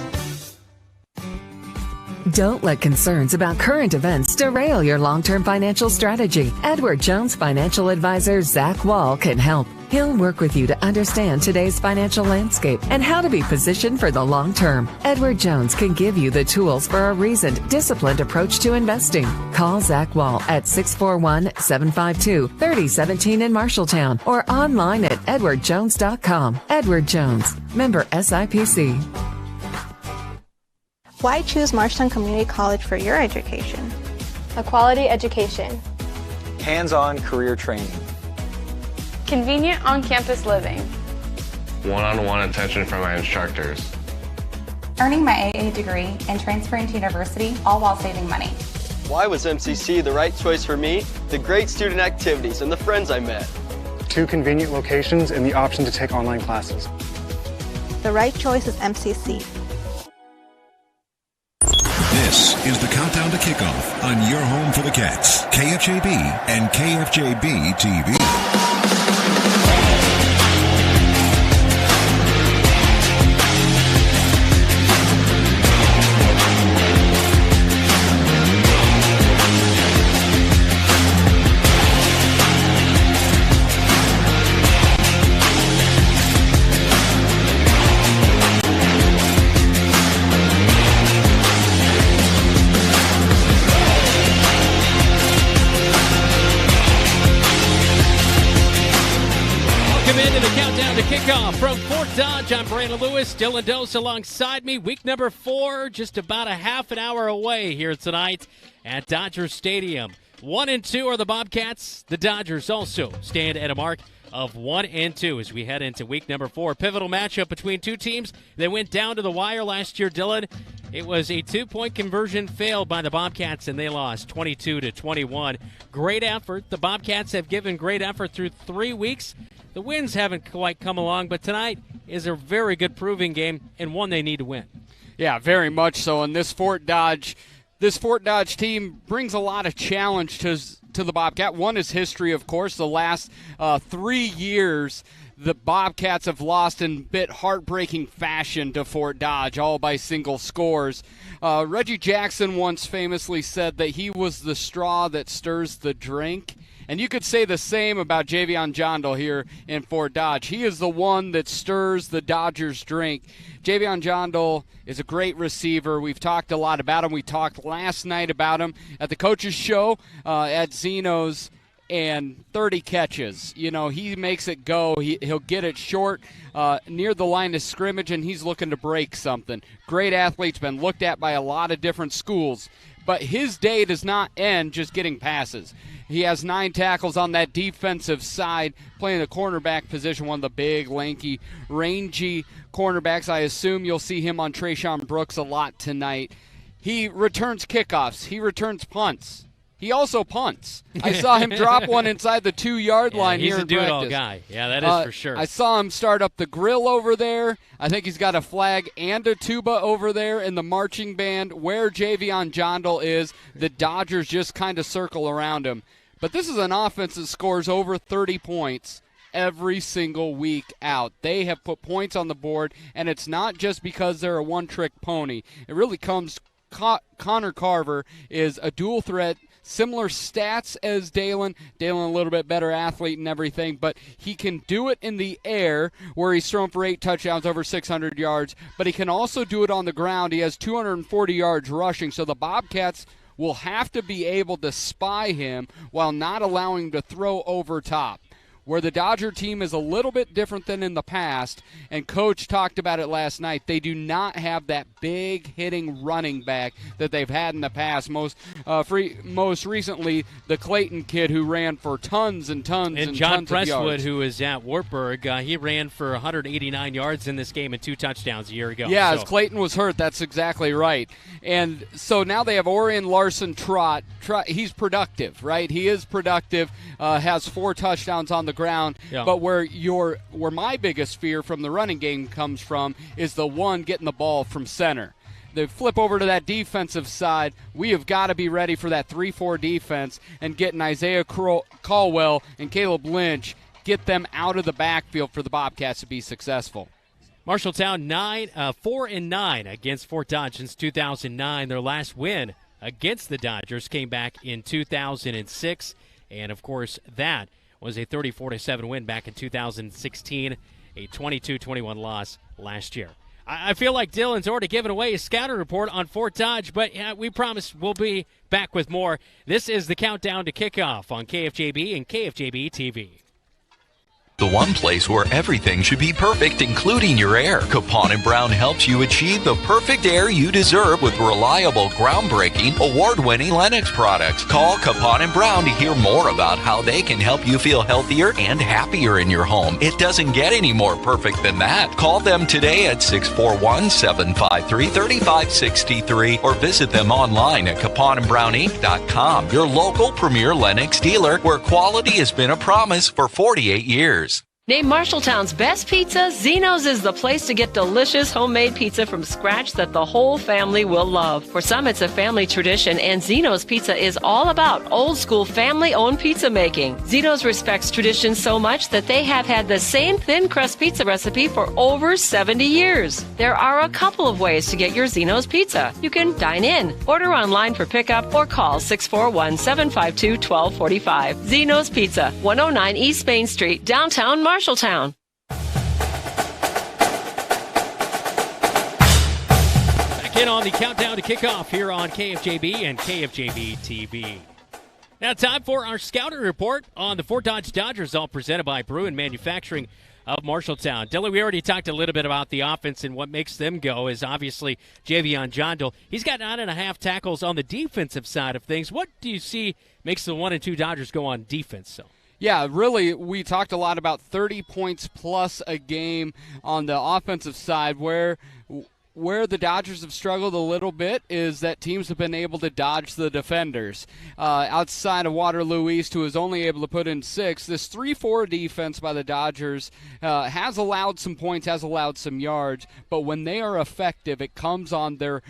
Don't let concerns about current events derail your long-term financial strategy. Edward Jones financial advisor Zach Wall can help. He'll work with you to understand today's financial landscape and how to be positioned for the long term. Edward Jones can give you the tools for a reasoned, disciplined approach to investing. Call Zach Wall at 641-752-3017 in Marshalltown or online at edwardjones.com. Edward Jones, member SIPC. Why choose Marshalltown Community College for your education? A quality education. Hands-on career training. Convenient on-campus living. One-on-one attention from my instructors. Earning my AA degree and transferring to university, all while saving money. Why was MCC the right choice for me? The great student activities and the friends I met. 2 convenient locations and the option to take online classes. The right choice is MCC. This is the countdown to kickoff on your home for the Cats, KFJB and KFJB-TV. Kickoff from Fort Dodge. I'm Brandon Lewis. Dylan Dose alongside me. Week number 4, just about a half an hour away here tonight at Dodger Stadium. 1-2 are the Bobcats. The Dodgers also stand at a mark of 1-2 as we head into week number 4. Pivotal matchup between two teams that went down to the wire last year, Dylan. It was a 2-point conversion failed by the Bobcats, and they lost 22-21. Great effort. The Bobcats have given great effort through 3 weeks. The wins haven't quite come along, but tonight is a very good proving game and one they need to win. Yeah, very much so. And this Fort Dodge team brings a lot of challenge to the Bobcat. One is history, of course. The last 3 years, the Bobcats have lost in bit heartbreaking fashion to Fort Dodge, all by single scores. Reggie Jackson once famously said that he was the straw that stirs the drink. And you could say the same about Javion Jondal here in Fort Dodge. He is the one that stirs the Dodgers' drink. Javion Jondal is a great receiver. We've talked a lot about him. We talked last night about him at the coaches' show at Zeno's, and 30 catches. You know, he makes it go. He'll get it short near the line of scrimmage, and he's looking to break something. Great athlete's been looked at by a lot of different schools. But his day does not end just getting passes. He has 9 tackles on that defensive side, playing the cornerback position, one of the big, lanky, rangy cornerbacks. I assume you'll see him on Trayshawn Brooks a lot tonight. He returns kickoffs. He returns punts. He also punts. I saw him drop one inside the 2-yard line here in practice. He's a do-it-all guy. Yeah, that is for sure. I saw him start up the grill over there. I think he's got a flag and a tuba over there in the marching band. Where Javion Jondal is, the Dodgers just kind of circle around him. But this is an offense that scores over 30 points every single week out. They have put points on the board, and it's not just because they're a one-trick pony. It really comes Connor Carver is a dual threat, similar stats as Dalen. Dalen a little bit better athlete and everything, but he can do it in the air where he's thrown for 8 touchdowns, over 600 yards, but he can also do it on the ground. He has 240 yards rushing, so the Bobcats will have to be able to spy him while not allowing him to throw over top. Where the Dodger team is a little bit different than in the past, and Coach talked about it last night, they do not have that big hitting running back that they've had in the past. Most recently, the Clayton kid who ran for tons and tons and John tons of yards. Presswood, who is at Wartburg, he ran for 189 yards in this game and 2 touchdowns a year ago. Yeah, as Clayton was hurt, that's exactly right. And so now they have Orion Larson-Trott. He's productive, right? He is productive, has 4 touchdowns on the ground, yeah. But where my biggest fear from the running game comes from is the one getting the ball from center. They flip over to that defensive side. We have got to be ready for that 3-4 defense and getting Isaiah Caldwell and Caleb Lynch, get them out of the backfield for the Bobcats to be successful. Marshalltown 4-9 against Fort Dodge since 2009. Their last win against the Dodgers came back in 2006, and of course that was a 34-7 win back in 2016, a 22-21 loss last year. I feel like Dylan's already given away a scouting report on Fort Dodge, but we promise we'll be back with more. This is the countdown to kickoff on KFJB and KFJB-TV. The one place where everything should be perfect, including your air. Capon & Brown helps you achieve the perfect air you deserve with reliable, groundbreaking, award-winning Lennox products. Call Capon & Brown to hear more about how they can help you feel healthier and happier in your home. It doesn't get any more perfect than that. Call them today at 641-753-3563 or visit them online at caponandbrowninc.com. Your local premier Lennox dealer where quality has been a promise for 48 years. Named Marshalltown's best pizza, Zeno's is the place to get delicious homemade pizza from scratch that the whole family will love. For some, it's a family tradition, and Zeno's Pizza is all about old-school family-owned pizza making. Zeno's respects tradition so much that they have had the same thin crust pizza recipe for over 70 years. There are a couple of ways to get your Zeno's Pizza. You can dine in, order online for pickup, or call 641-752-1245. Zeno's Pizza, 109 East Main Street, downtown Marshalltown. Back in on the countdown to kickoff here on KFJB and KFJB-TV. Now time for our scouting report on the Fort Dodge Dodgers, all presented by Bruin Manufacturing. of Marshalltown. Dylan, we already talked a little bit about the offense, and what makes them go is obviously Javion Jondal. He's got 9.5 tackles on the defensive side of things. What do you see makes the 1 and 2 Dodgers go on defense? So. Yeah, really, we talked a lot about 30 points plus a game on the offensive side. Where the Dodgers have struggled a little bit is that teams have been able to dodge the defenders. Outside of Waterloo East, who is only able to put in 6, this 3-4 defense by the Dodgers has allowed some points, has allowed some yards, but when they are effective, it comes on their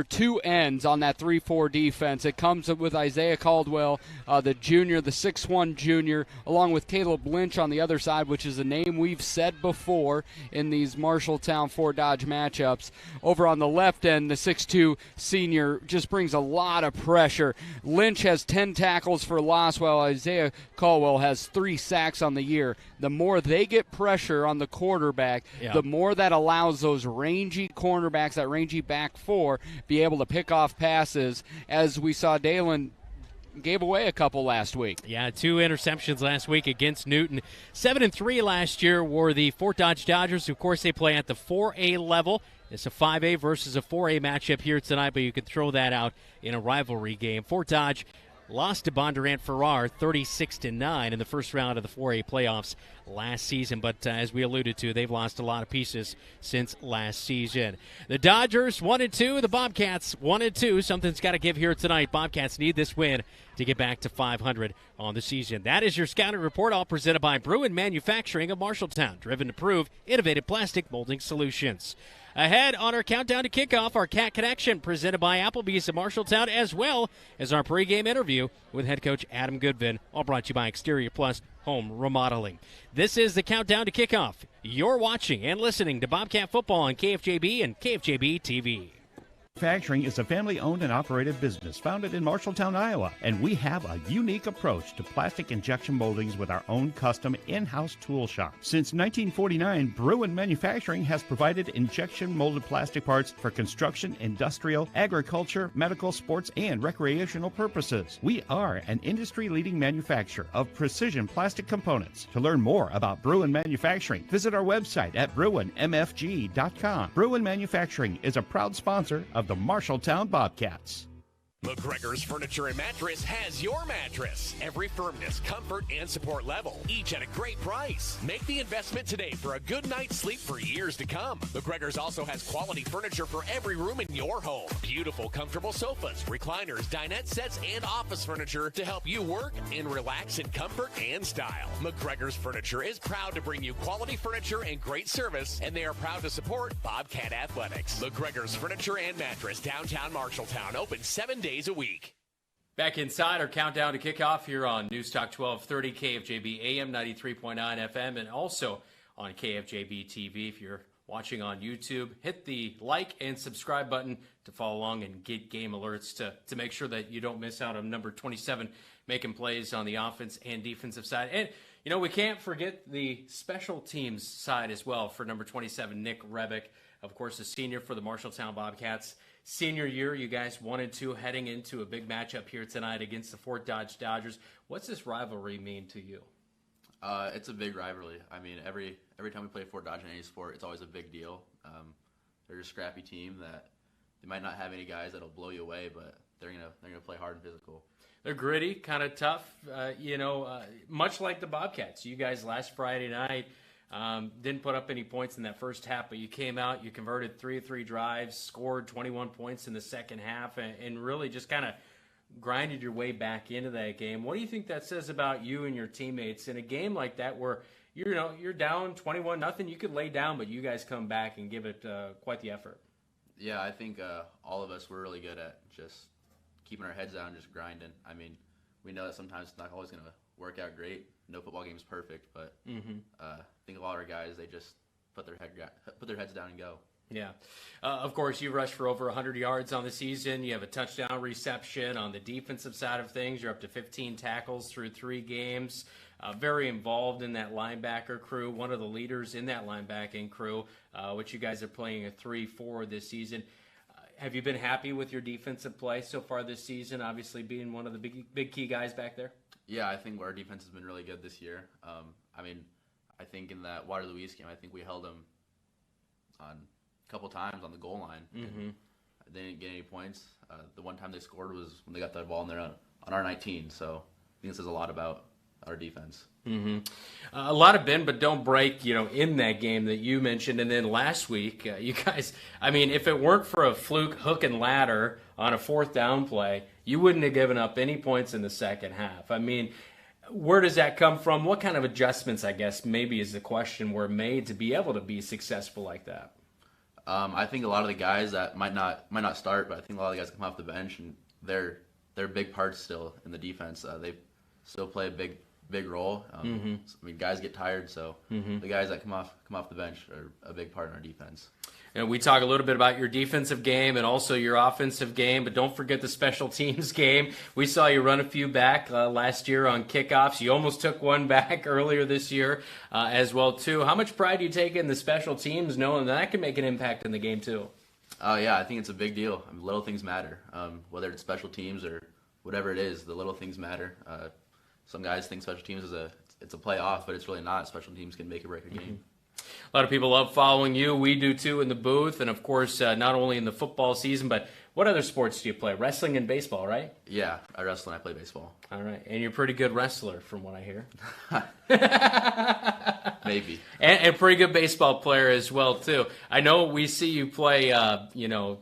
two ends on that 3-4 defense. It comes with Isaiah Caldwell, the junior, the 6'1 junior, along with Caleb Lynch on the other side, which is a name we've said before in these Marshalltown Fort Dodge matchups. Over on the left end, the 6'2 senior just brings a lot of pressure. Lynch has 10 tackles for loss, while Isaiah Caldwell has 3 sacks on the year. The more they get pressure on the quarterback, the more that allows those rangy cornerbacks, that rangy back four, be able to pick off passes, as we saw Dalen gave away a couple last week. Yeah, 2 interceptions last week against Newton. 7-3 last year were the Fort Dodge Dodgers. Of course, they play at the 4A level. It's a 5A versus a 4A matchup here tonight, but you can throw that out in a rivalry game. Fort Dodge lost to Bondurant Farrar 36-9 in the first round of the 4A playoffs last season. But as we alluded to, they've lost a lot of pieces since last season. The Dodgers 1-2, the Bobcats 1-2. Something's got to give here tonight. Bobcats need this win to get back to 500 on the season. That is your Scouting Report, all presented by Bruin Manufacturing of Marshalltown, driven to prove innovative plastic molding solutions. Ahead on our countdown to kickoff, our Cat Connection presented by Applebee's of Marshalltown, as well as our pregame interview with head coach Adam Goodvin, all brought to you by Exterior Plus Home Remodeling. This is the countdown to kickoff. You're watching and listening to Bobcat Football on KFJB and KFJB-TV. Manufacturing is a family-owned and operated business founded in Marshalltown, Iowa, and we have a unique approach to plastic injection moldings with our own custom in-house tool shop. Since 1949, Bruin Manufacturing has provided injection molded plastic parts for construction, industrial, agriculture, medical, sports, and recreational purposes. We are an industry-leading manufacturer of precision plastic components. To learn more about Bruin Manufacturing, visit our website at bruinmfg.com. Bruin Manufacturing is a proud sponsor of the Marshalltown Bobcats. McGregor's Furniture and Mattress has your mattress. Every firmness, comfort, and support level, each at a great price. Make the investment today for a good night's sleep for years to come. McGregor's also has quality furniture for every room in your home. Beautiful, comfortable sofas, recliners, dinette sets, and office furniture to help you work and relax in comfort and style. McGregor's Furniture is proud to bring you quality furniture and great service, and they are proud to support Bobcat Athletics. McGregor's Furniture and Mattress, downtown Marshalltown, open 7 days a week. Back inside our countdown to kickoff here on News Talk 1230, KFJB AM 93.9 FM, and also on KFJB-TV. If you're watching on YouTube, hit the like and subscribe button to follow along and get game alerts to make sure that you don't miss out on number 27 making plays on the offense and defensive side. And, you know, we can't forget the special teams side as well for number 27, Nick Rebick, of course, a senior for the Marshalltown Bobcats. Senior year, you guys 1-2 heading into a big matchup here tonight against the Fort Dodge Dodgers. What's this rivalry mean to you? It's a big rivalry. I mean, every time we play Fort Dodge in any sport, it's always a big deal. They're a scrappy team that they might not have any guys that'll blow you away, but they're gonna play hard and physical. They're gritty, kind of tough. Much like the Bobcats. You guys last Friday night. Didn't put up any points in that first half, but you came out, you converted 3 of 3 drives, scored 21 points in the second half, and really just kind of grinded your way back into that game. What do you think that says about you and your teammates in a game like that where, you're down 21-0, you could lay down, but you guys come back and give it quite the effort? Yeah, I think all of us were really good at just keeping our heads down and just grinding. I mean, we know that sometimes it's not always going to work out great. No football game is perfect, but I think a lot of our guys, they just put their heads down and go. Yeah. Of course, you rushed for over 100 yards on the season. You have a touchdown reception. On the defensive side of things, you're up to 15 tackles through 3 games. Very involved in that linebacker crew, one of the leaders in that linebacking crew, which you guys are playing a 3-4 this season. Have you been happy with your defensive play so far this season, obviously being one of the big key guys back there? Yeah, I think our defense has been really good this year. I I think in that Waterloo-East game, I think we held them on a couple times on the goal line. Mm-hmm. They didn't get any points. The one time they scored was when they got that ball in there on our 19. So I think it says a lot about our defense. Mm-hmm. A lot of bend but don't break, in that game that you mentioned. And then last week, you guys, if it weren't for a fluke hook and ladder on a 4th down play, you wouldn't have given up any points in the second half. Where does that come from? What kind of adjustments, I guess, maybe is the question, were made to be able to be successful like that? I think a lot of the guys that might not start, but I think a lot of the guys come off the bench, and they're big parts still in the defense. They still play a big role. Guys get tired, so the guys that come off the bench are a big part in our defense. And we talk a little bit about your defensive game and also your offensive game, but don't forget the special teams game. We saw you run a few back last year on kickoffs. You almost took one back earlier this year as well, too. How much pride do you take in the special teams, knowing that can make an impact in the game, too? Yeah, I think it's a big deal. Little things matter. Whether it's special teams or whatever it is, the little things matter. Some guys think special teams is a play off, but it's really not. Special teams can make or break a game. A lot of people love following you. We do, too, in the booth. And, of course, not only in the football season, but what other sports do you play? Wrestling and baseball, right? Yeah, I wrestle and I play baseball. All right. And you're a pretty good wrestler, from what I hear. Maybe. And a pretty good baseball player as well, too. I know we see you play,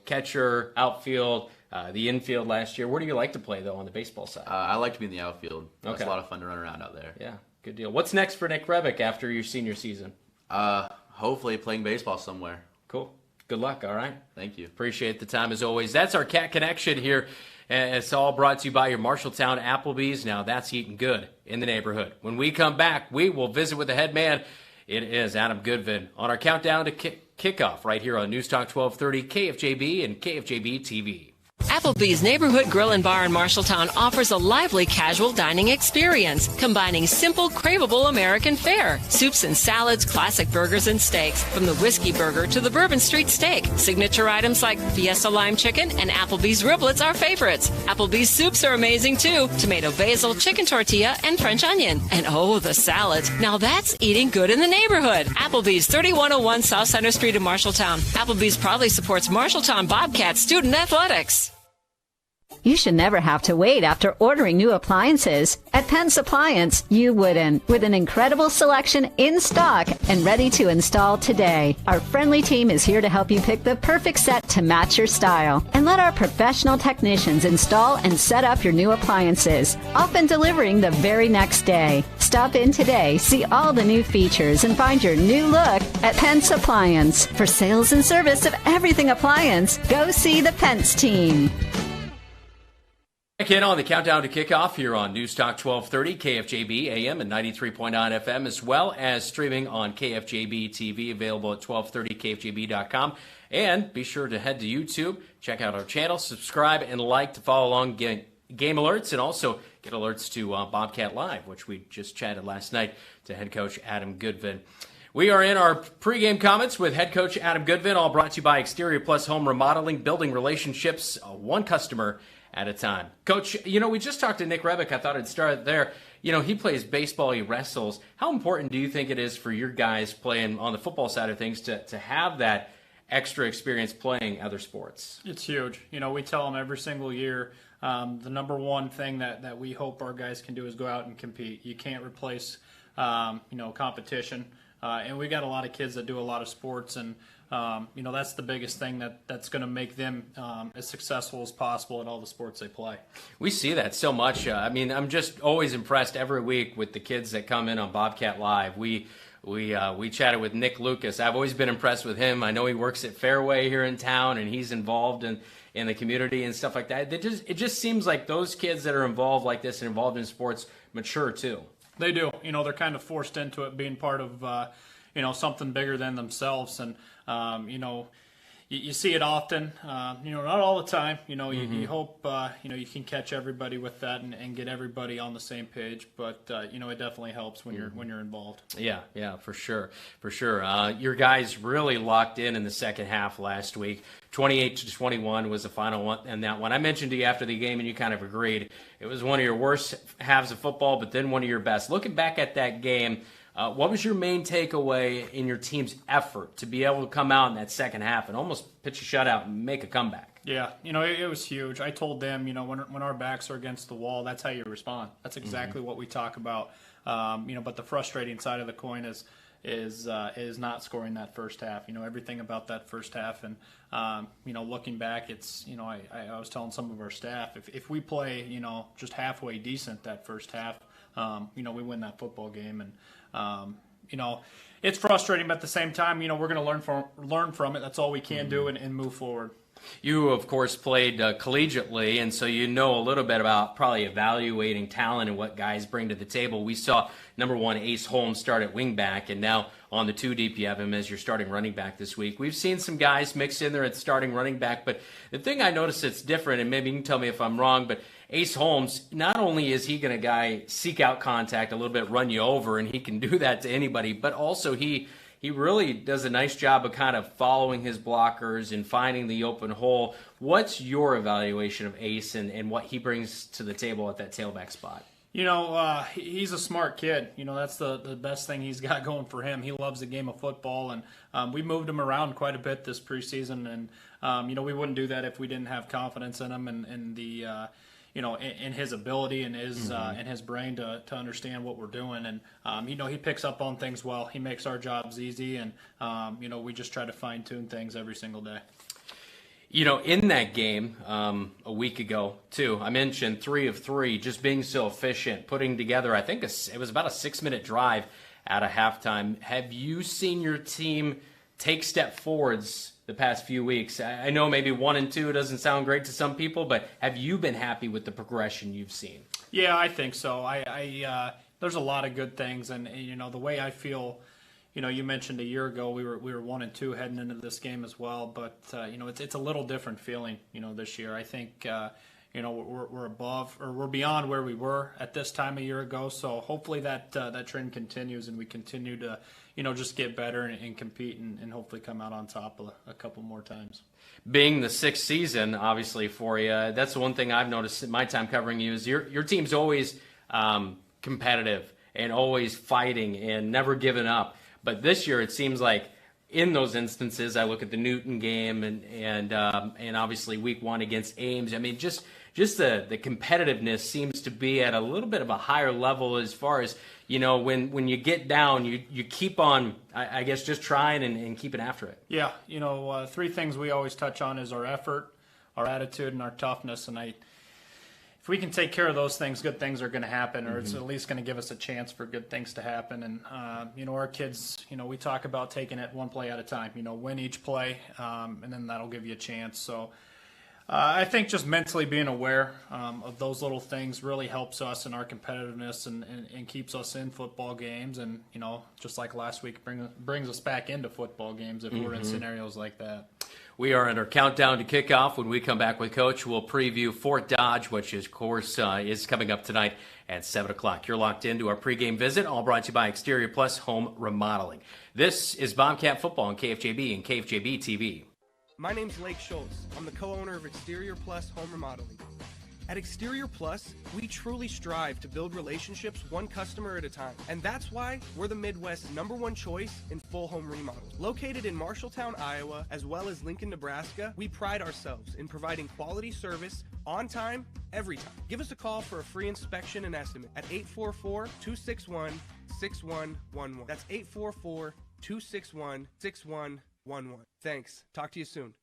catcher, outfield, the infield last year. Where do you like to play, though, on the baseball side? I like to be in the outfield. Okay. It's a lot of fun to run around out there. Yeah, good deal. What's next for Nick Rebick after your senior season? Hopefully playing baseball somewhere. Cool. Good luck, all right? Thank you. Appreciate the time as always. That's our Cat Connection here. It's all brought to you by your Marshalltown Applebee's. Now that's eating good in the neighborhood. When we come back, we will visit with the head man. It is Adam Goodvin on our countdown to kickoff right here on News Talk 1230, KFJB and KFJB-TV. Applebee's Neighborhood Grill and Bar in Marshalltown offers a lively casual dining experience, combining simple, craveable American fare. Soups and salads, classic burgers and steaks, from the Whiskey Burger to the Bourbon Street Steak. Signature items like Fiesta Lime Chicken and Applebee's Riblets are favorites. Applebee's soups are amazing too. Tomato basil, chicken tortilla, and French onion. And oh, the salads. Now that's eating good in the neighborhood. Applebee's, 3101 South Center Street in Marshalltown. Applebee's proudly supports Marshalltown Bobcats student athletics. You should never have to wait after ordering new appliances. At Penn's Appliance, you wouldn't. With an incredible selection in stock and ready to install today. Our friendly team is here to help you pick the perfect set to match your style. And let our professional technicians install and set up your new appliances, often delivering the very next day. Stop in today, see all the new features, and find your new look at Penn's Appliance. For sales and service of everything appliance, go see the Pence team. Back in on the countdown to kickoff here on News Talk 1230, KFJB AM and 93.9 FM, as well as streaming on KFJB-TV, available at 1230kfjb.com. And be sure to head to YouTube, check out our channel, subscribe, and like to follow along game alerts, and also get alerts to Bobcat Live, which we just chatted last night to head coach Adam Goodvin. We are in our pregame comments with head coach Adam Goodvin, all brought to you by Exterior Plus Home Remodeling, building relationships one customer at a time. Coach, we just talked to Nick Rebick. I thought I'd start there. He plays baseball, he wrestles. How important do you think it is for your guys playing on the football side of things to have that extra experience playing other sports? It's huge. We tell them every single year, the number one thing that we hope our guys can do is go out and compete. You can't replace, competition. And we got a lot of kids that do a lot of sports, and that's the biggest thing that's going to make them as successful as possible in all the sports they play. We see that so much. I'm just always impressed every week with the kids that come in on Bobcat Live. We chatted with Nick Lucas. I've always been impressed with him. I know he works at Fairway here in town, and he's involved in the community and stuff like that. It just seems like those kids that are involved like this and involved in sports mature too. They do. They're kind of forced into it, being part of something bigger than themselves, and you see it often. Not all the time. You hope you can catch everybody with that and get everybody on the same page. But it definitely helps when you're involved. Yeah, for sure. Your guys really locked in the second half last week. 28-21 was the final one, and that one I mentioned to you after the game, and you kind of agreed. It was one of your worst halves of football, but then one of your best. Looking back at that game, What was your main takeaway in your team's effort to be able to come out in that second half and almost pitch a shutout and make a comeback? Yeah, it was huge. I told them, when our backs are against the wall, that's how you respond. That's exactly what we talk about. But the frustrating side of the coin is not scoring that first half. Everything about that first half. And, looking back, it's, I was telling some of our staff, if we play, just halfway decent that first half, we win that football game. And, it's frustrating, but at the same time, we're going to learn from it. That's all we can do and move forward. You, of course, played collegiately, and so you know a little bit about probably evaluating talent and what guys bring to the table. We saw number 1 Ace Holmes start at wingback, and now on the 2 deep you have him as your starting running back this week. We've seen some guys mix in there at starting running back, but the thing I noticed that's different, and maybe you can tell me if I'm wrong, but Ace Holmes, not only is he going to seek out contact a little bit, run you over, and he can do that to anybody, but also he really does a nice job of kind of following his blockers and finding the open hole. What's your evaluation of Ace and what he brings to the table at that tailback spot? He's a smart kid. That's the best thing he's got going for him. He loves the game of football, and we moved him around quite a bit this preseason. And, we wouldn't do that if we didn't have confidence in him and the in his ability and his brain to understand what we're doing. And, he picks up on things well. He makes our jobs easy, and, we just try to fine-tune things every single day. In that game a week ago, too, I mentioned 3 of 3, just being so efficient, putting together, I think it was about a 6-minute drive at a halftime. Have you seen your team take step forwards the past few weeks? I know maybe 1 and 2 doesn't sound great to some people, but have you been happy with the progression you've seen? Yeah, I think so. There's a lot of good things, and the way I feel. You mentioned a year ago we were 1 and 2 heading into this game as well, but it's a little different feeling. This year, I think we're above or we're beyond where we were at this time a year ago. So hopefully that trend continues and we continue to just get better and compete and hopefully come out on top a couple more times. Being the 6th season, obviously for you, that's the one thing I've noticed in my time covering you is your team's always competitive and always fighting and never giving up. But this year, it seems like in those instances, I look at the Newton game and obviously Week 1 against Ames. I mean, just the competitiveness seems to be at a little bit of a higher level as far as when you get down, you keep on, I guess, just trying and keeping after it. Yeah, 3 things we always touch on is our effort, our attitude, and our toughness. And if we can take care of those things, good things are going to happen, or it's at least going to give us a chance for good things to happen. And, our kids, we talk about taking it one play at a time, win each play, and then that'll give you a chance. So I think just mentally being aware of those little things really helps us in our competitiveness and keeps us in football games. And, just like last week, brings us back into football games if we're in scenarios like that. We are in our countdown to kickoff. When we come back with Coach, we'll preview Fort Dodge, which, of course, is coming up tonight at 7 o'clock. You're locked into our pregame visit, all brought to you by Exterior Plus Home Remodeling. This is Bobcat Football on KFJB and KFJB-TV. My name's Lake Schultz. I'm the co-owner of Exterior Plus Home Remodeling. At Exterior Plus, we truly strive to build relationships one customer at a time. And that's why we're the Midwest's #1 choice in full home remodels. Located in Marshalltown, Iowa, as well as Lincoln, Nebraska, we pride ourselves in providing quality service on time, every time. Give us a call for a free inspection and estimate at 844-261-6111. That's 844-261-6111. Thanks. Talk to you soon.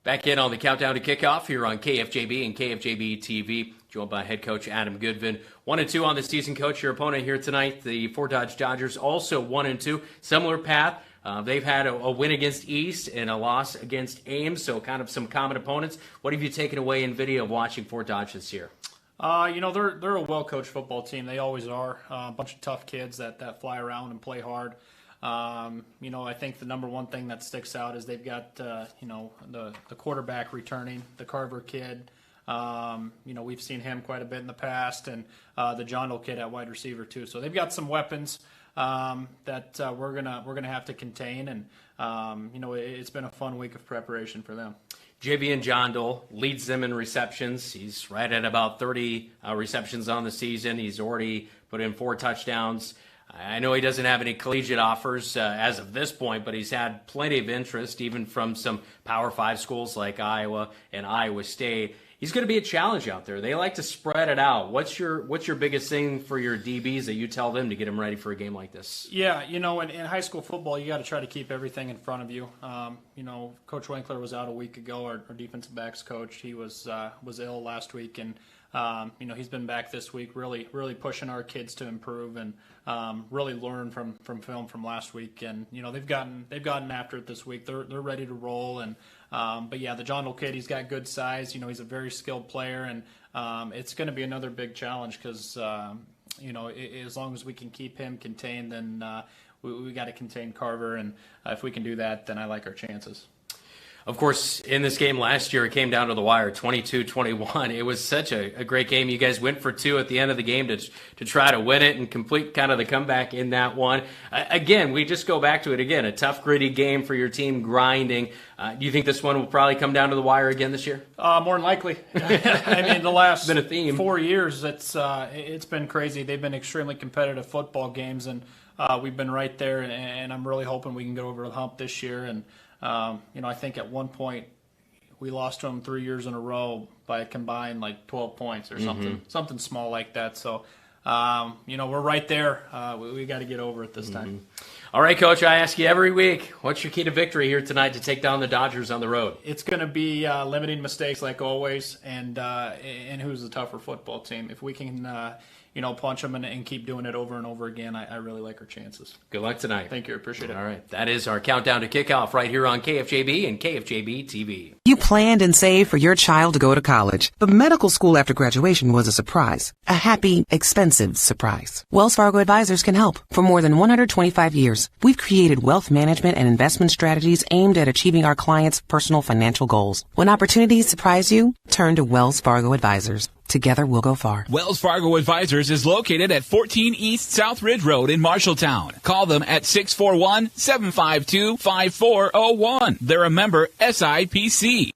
Back in on the countdown to kickoff here on KFJB and KFJB-TV, joined by head coach Adam Goodvin. 1 and 2 on the season, coach. Your opponent here tonight, the Fort Dodge Dodgers, also 1 and 2. Similar path. They've had a win against East and a loss against Ames, so kind of some common opponents. What have you taken away in video of watching Fort Dodge this year? They're a well-coached football team. They always are. A bunch of tough kids that fly around and play hard. I think the #1 thing that sticks out is they've got, the quarterback returning, the Carver kid. We've seen him quite a bit in the past, and the John Doe kid at wide receiver too. So they've got some weapons that we're gonna have to contain, and it's been a fun week of preparation for them. Javian John Doe leads them in receptions. He's right at about 30 receptions on the season. He's already put in 4 touchdowns. I know he doesn't have any collegiate offers as of this point, but he's had plenty of interest, even from some Power 5 schools like Iowa and Iowa State. He's going to be a challenge out there. They like to spread it out. What's your biggest thing for your DBs that you tell them to get them ready for a game like this? Yeah, in high school football, you got to try to keep everything in front of you. Coach Winkler was out a week ago. Our defensive backs coach, he was ill last week, and he's been back this week, really pushing our kids to improve and really learn from film from last week. And they've gotten after it this week. They're ready to roll. And but yeah, the John Doe kid, he's got good size. He's a very skilled player, and it's going to be another big challenge because as long as we can keep him contained, then we got to contain Carver. And if we can do that, then I like our chances. Of course, in this game last year, it came down to the wire, 22-21. It was such a great game. You guys went for 2 at the end of the game to try to win it and complete kind of the comeback in that one. Again, we just go back to it again, a tough, gritty game for your team grinding. Do you think this one will probably come down to the wire again this year? More than likely. I mean, the last been a theme. 4 years, it's been crazy. They've been extremely competitive football games, and we've been right there, and I'm really hoping we can get over the hump this year. And I think at one point we lost to them 3 years in a row by a combined 12 points or something small like that. So, we're right there. We got to get over it this time. All right, Coach, I ask you every week, what's your key to victory here tonight to take down the Dodgers on the road? It's going to be limiting mistakes like always, and who's the tougher football team. If we can punch them and keep doing it over and over again, I really like our chances. Good luck tonight. Thank you. I appreciate it. All right. That is our countdown to kickoff right here on KFJB and KFJB-TV. You planned and saved for your child to go to college, but medical school after graduation was a surprise. A happy, expensive surprise. Wells Fargo Advisors can help. For more than 125 years, we've created wealth management and investment strategies aimed at achieving our clients' personal financial goals. When opportunities surprise you, turn to Wells Fargo Advisors. Together we'll go far. Wells Fargo Advisors is located at 14 East South Ridge Road in Marshalltown. Call them at 641-752-5401. They're a member SIPC.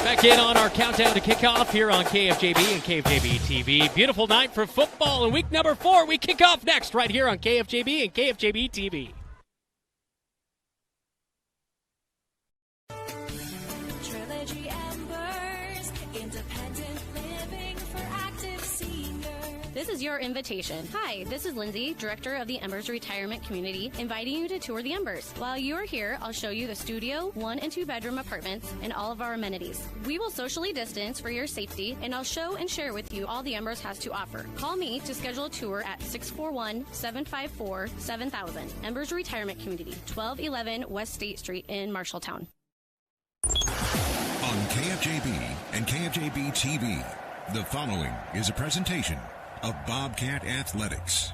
Back in on our countdown to kickoff here on KFJB and KFJB-TV. Beautiful night for football in week number 4. We kick off next right here on KFJB and KFJB-TV. This is your invitation. Hi, this is Lindsay, Director of the Embers Retirement Community, inviting you to tour the Embers. While you are here, I'll show you the studio, 1- and 2-bedroom apartments, and all of our amenities. We will socially distance for your safety, and I'll show and share with you all the Embers has to offer. Call me to schedule a tour at 641-754-7000. Embers Retirement Community, 1211 West State Street in Marshalltown. On KFJB and KFJB-TV, the following is a presentation of Bobcat Athletics.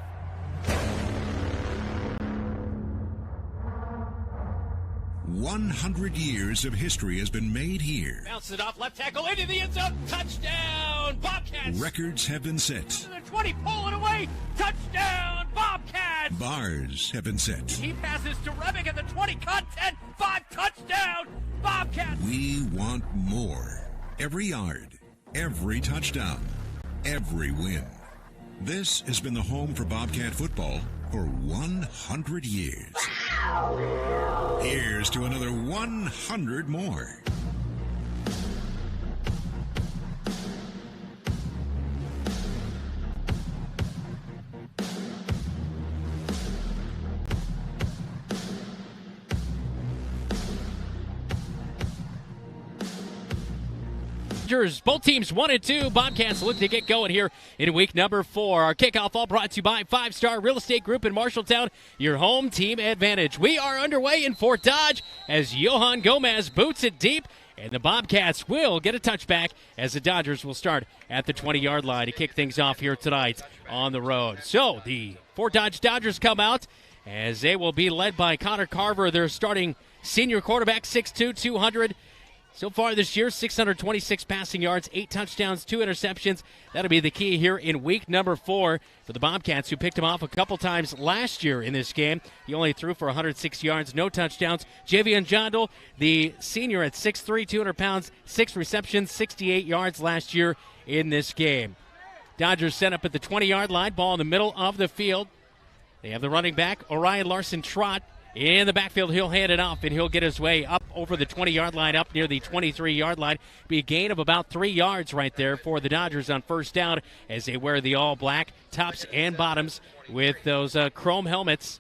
"100 years of history has been made here. Bounces it off left tackle into the end zone. Touchdown, Bobcats. Records have been set. To the 20, pull it away. Touchdown, Bobcats. Bars have been set. He passes to Rebick at the 20, cut 10, 5, touchdown, Bobcats. We want more. Every yard, every touchdown, every win. This has been the home for Bobcat football for 100 years. Here's to another 100 more. Both teams 1-2. Bobcats look to get going here in week number 4. Our kickoff all brought to you by 5-Star Real Estate Group in Marshalltown, your home team advantage. We are underway in Fort Dodge as Johan Gomez boots it deep, and the Bobcats will get a touchback as the Dodgers will start at the 20-yard line to kick things off here tonight on the road. So the Fort Dodge Dodgers come out as they will be led by Connor Carver, their starting senior quarterback, 6'2", 200. So far this year, 626 passing yards, 8 touchdowns, 2 interceptions. That'll be the key here in week number 4 for the Bobcats, who picked him off a couple times last year in this game. He only threw for 106 yards, no touchdowns. Javian Jondal, the senior at 6'3", 200 pounds, 6 receptions, 68 yards last year in this game. Dodgers set up at the 20-yard line, ball in the middle of the field. They have the running back, Orion Larson-Trott, in the backfield. He'll hand it off, and he'll get his way up over the 20-yard line, up near the 23-yard line. Be a gain of about 3 yards right there for the Dodgers on first down as they wear the all-black tops and bottoms with those chrome helmets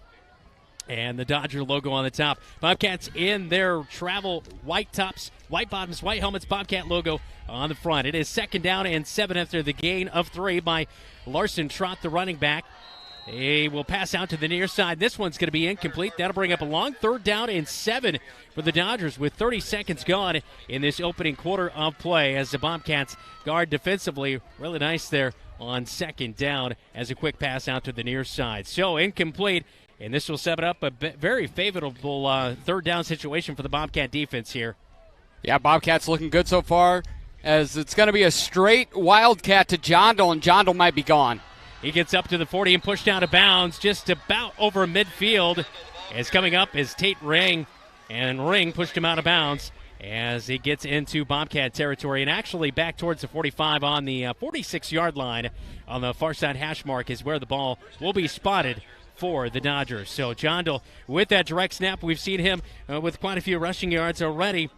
and the Dodger logo on the top. Bobcats in their travel white tops, white bottoms, white helmets, Bobcat logo on the front. It is second down and 7 after the gain of 3 by Larson-Trott, the running back. He will pass out to the near side. This one's going to be incomplete. That'll bring up a long third down and 7 for the Dodgers with 30 seconds gone in this opening quarter of play as the Bobcats guard defensively. Really nice there on second down as a quick pass out to the near side. So incomplete, and this will set up a very favorable third down situation for the Bobcat defense here. Yeah, Bobcats looking good so far as it's going to be a straight Wildcat to Jondal, and Jondal might be gone. He gets up to the 40 and pushed out of bounds just about over midfield. As coming up is Tate Ring, and Ring pushed him out of bounds as he gets into Bobcat territory and actually back towards the 45 on the 46-yard line on the far side hash mark is where the ball will be spotted for the Dodgers. So Jondal with that direct snap. We've seen him with quite a few rushing yards already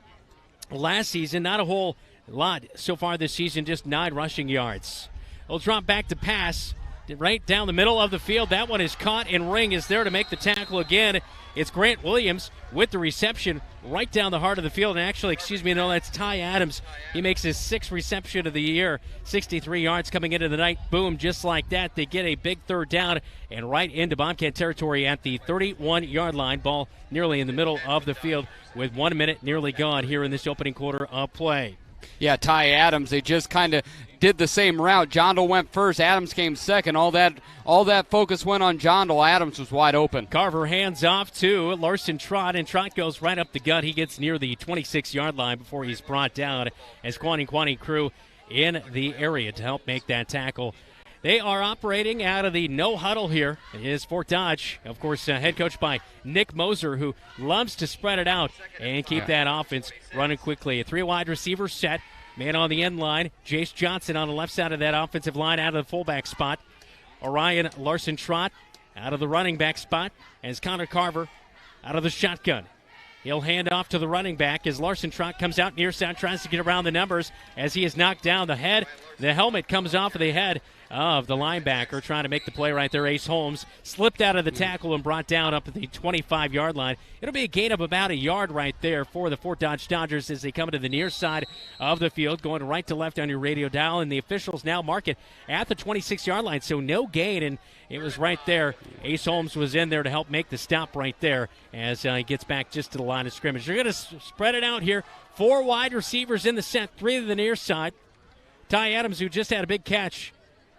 last season. Not a whole lot so far this season, just 9 rushing yards. He'll drop back to pass right down the middle of the field. That one is caught, and Ring is there to make the tackle again. It's Grant Williams with the reception right down the heart of the field. And actually, that's Ty Adams. He makes his 6th reception of the year, 63 yards coming into the night. Boom, just like that. They get a big third down and right into Bobcat territory at the 31-yard line. Ball nearly in the middle of the field with 1 minute nearly gone here in this opening quarter of play. Yeah, Ty Adams, they just kind of did the same route. Jondal went first, Adams came second. All that focus went on Jondal. Adams was wide open. Carver hands off to Larson-Trott, and Trott goes right up the gut. He gets near the 26-yard line before he's brought down as Quanti crew in the area to help make that tackle. They are operating out of the no huddle here. It is Fort Dodge, of course, head coached by Nick Moser, who loves to spread it out and keep that offense running quickly. A 3 wide receiver set. Man on the end line. Jace Johnson on the left side of that offensive line out of the fullback spot. Orion Larson-Trott out of the running back spot as Connor Carver out of the shotgun. He'll hand off to the running back as Larson-Trott comes out near side, tries to get around the numbers as he is knocked down. The helmet comes off of the head of the linebacker trying to make the play right there. Ace Holmes slipped out of the tackle and brought down up at the 25-yard line. It'll be a gain of about a yard right there for the Fort Dodge Dodgers as they come to the near side of the field, going right to left on your radio dial, and the officials now mark it at the 26-yard line, so no gain, and it was right there. Ace Holmes was in there to help make the stop right there as he gets back just to the line of scrimmage. They're going to spread it out here. 4 wide receivers in the set, 3 to the near side. Ty Adams, who just had a big catch,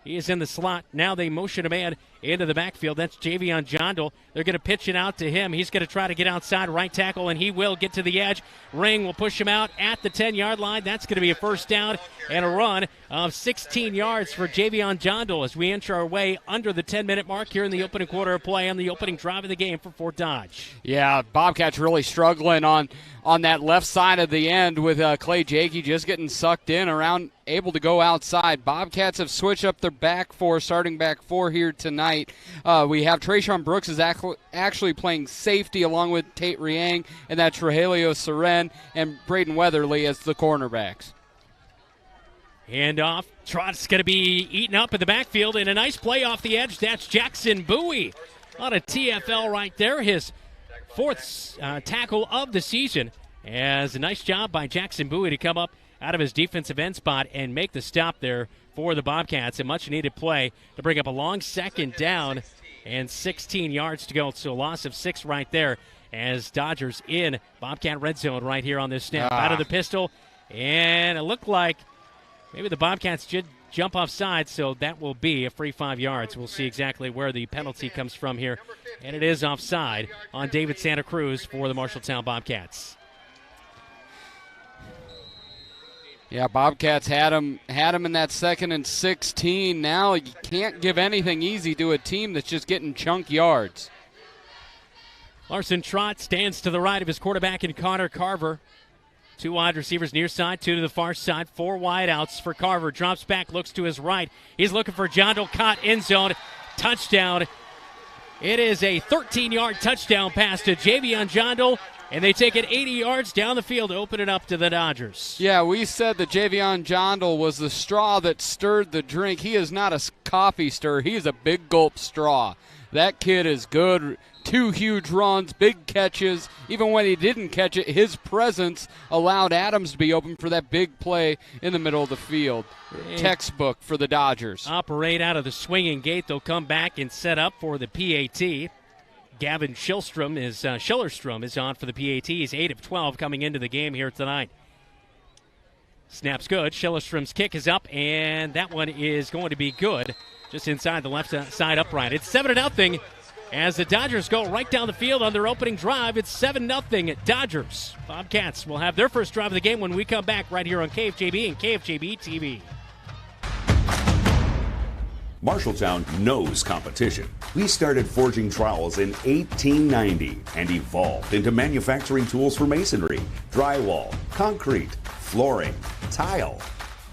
he is in the slot. Now they motion a man into the backfield. That's Javion Jondal. They're going to pitch it out to him. He's going to try to get outside right tackle, and he will get to the edge. Ring will push him out at the 10-yard line. That's going to be a first down and a run of 16 yards for Javion Jondal as we inch our way under the 10-minute mark here in the opening quarter of play on the opening drive of the game for Fort Dodge. Yeah, Bobcats really struggling on that left side of the end with Clay Jakey just getting sucked in around, able to go outside. Bobcats have switched up their starting back four here tonight. We have Trayshawn Brooks is actually playing safety along with Tate Riang, and that's Rogelio Seren and Braden Weatherly as the cornerbacks. Handoff. Trott's going to be eaten up in the backfield, and a nice play off the edge. That's Jackson Bowie on a TFL right there. His 4th tackle of the season. As a nice job by Jackson Bowie to come up out of his defensive end spot and make the stop there for the Bobcats. A much-needed play to bring up a long second down and 16 yards to go. So a loss of 6 right there as Dodgers in Bobcat red zone right here on this snap. Out of the pistol, and it looked like maybe the Bobcats did jump offside, so that will be a free 5 yards. We'll see exactly where the penalty comes from here. And it is offside on David Santa Cruz for the Marshalltown Bobcats. Yeah, Bobcats had him in that 2nd and 16. Now you can't give anything easy to a team that's just getting chunk yards. Larson-Trott stands to the right of his quarterback in Connor Carver. 2 wide receivers near side, 2 to the far side, 4 wide outs for Carver. Drops back, looks to his right. He's looking for Jondal, caught end zone. Touchdown. It is a 13-yard touchdown pass to Javion Jondal, and they take it 80 yards down the field to open it up to the Dodgers. Yeah, we said that Javion Jondal was the straw that stirred the drink. He is not a coffee stirrer. He is a big gulp straw. That kid is good. 2 huge runs, big catches. Even when he didn't catch it, his presence allowed Adams to be open for that big play in the middle of the field. Textbook for the Dodgers. Operate out of the swinging gate. They'll come back and set up for the PAT. Gavin Schillerstrom is on for the PAT. He's 8 of 12 coming into the game here tonight. Snap's good. Schillerstrom's kick is up, and that one is going to be good just inside the left side upright. It's 7-0 as the Dodgers go right down the field on their opening drive. It's 7-0 Dodgers. Bobcats will have their first drive of the game when we come back right here on KFJB and KFJB-TV. Marshalltown knows competition. We started forging trowels in 1890 and evolved into manufacturing tools for masonry, drywall, concrete, flooring, tile,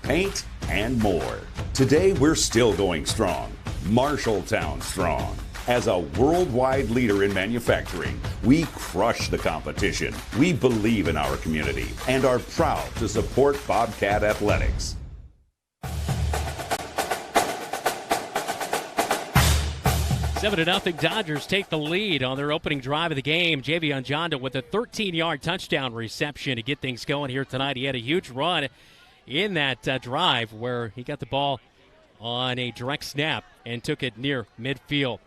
paint, and more. Today, we're still going strong. Marshalltown strong. As a worldwide leader in manufacturing, we crush the competition. We believe in our community and are proud to support Bobcat Athletics. 7-0 Dodgers take the lead on their opening drive of the game. Javion Jondal with a 13-yard touchdown reception to get things going here tonight. He had a huge run in that drive where he got the ball on a direct snap and took it near midfield.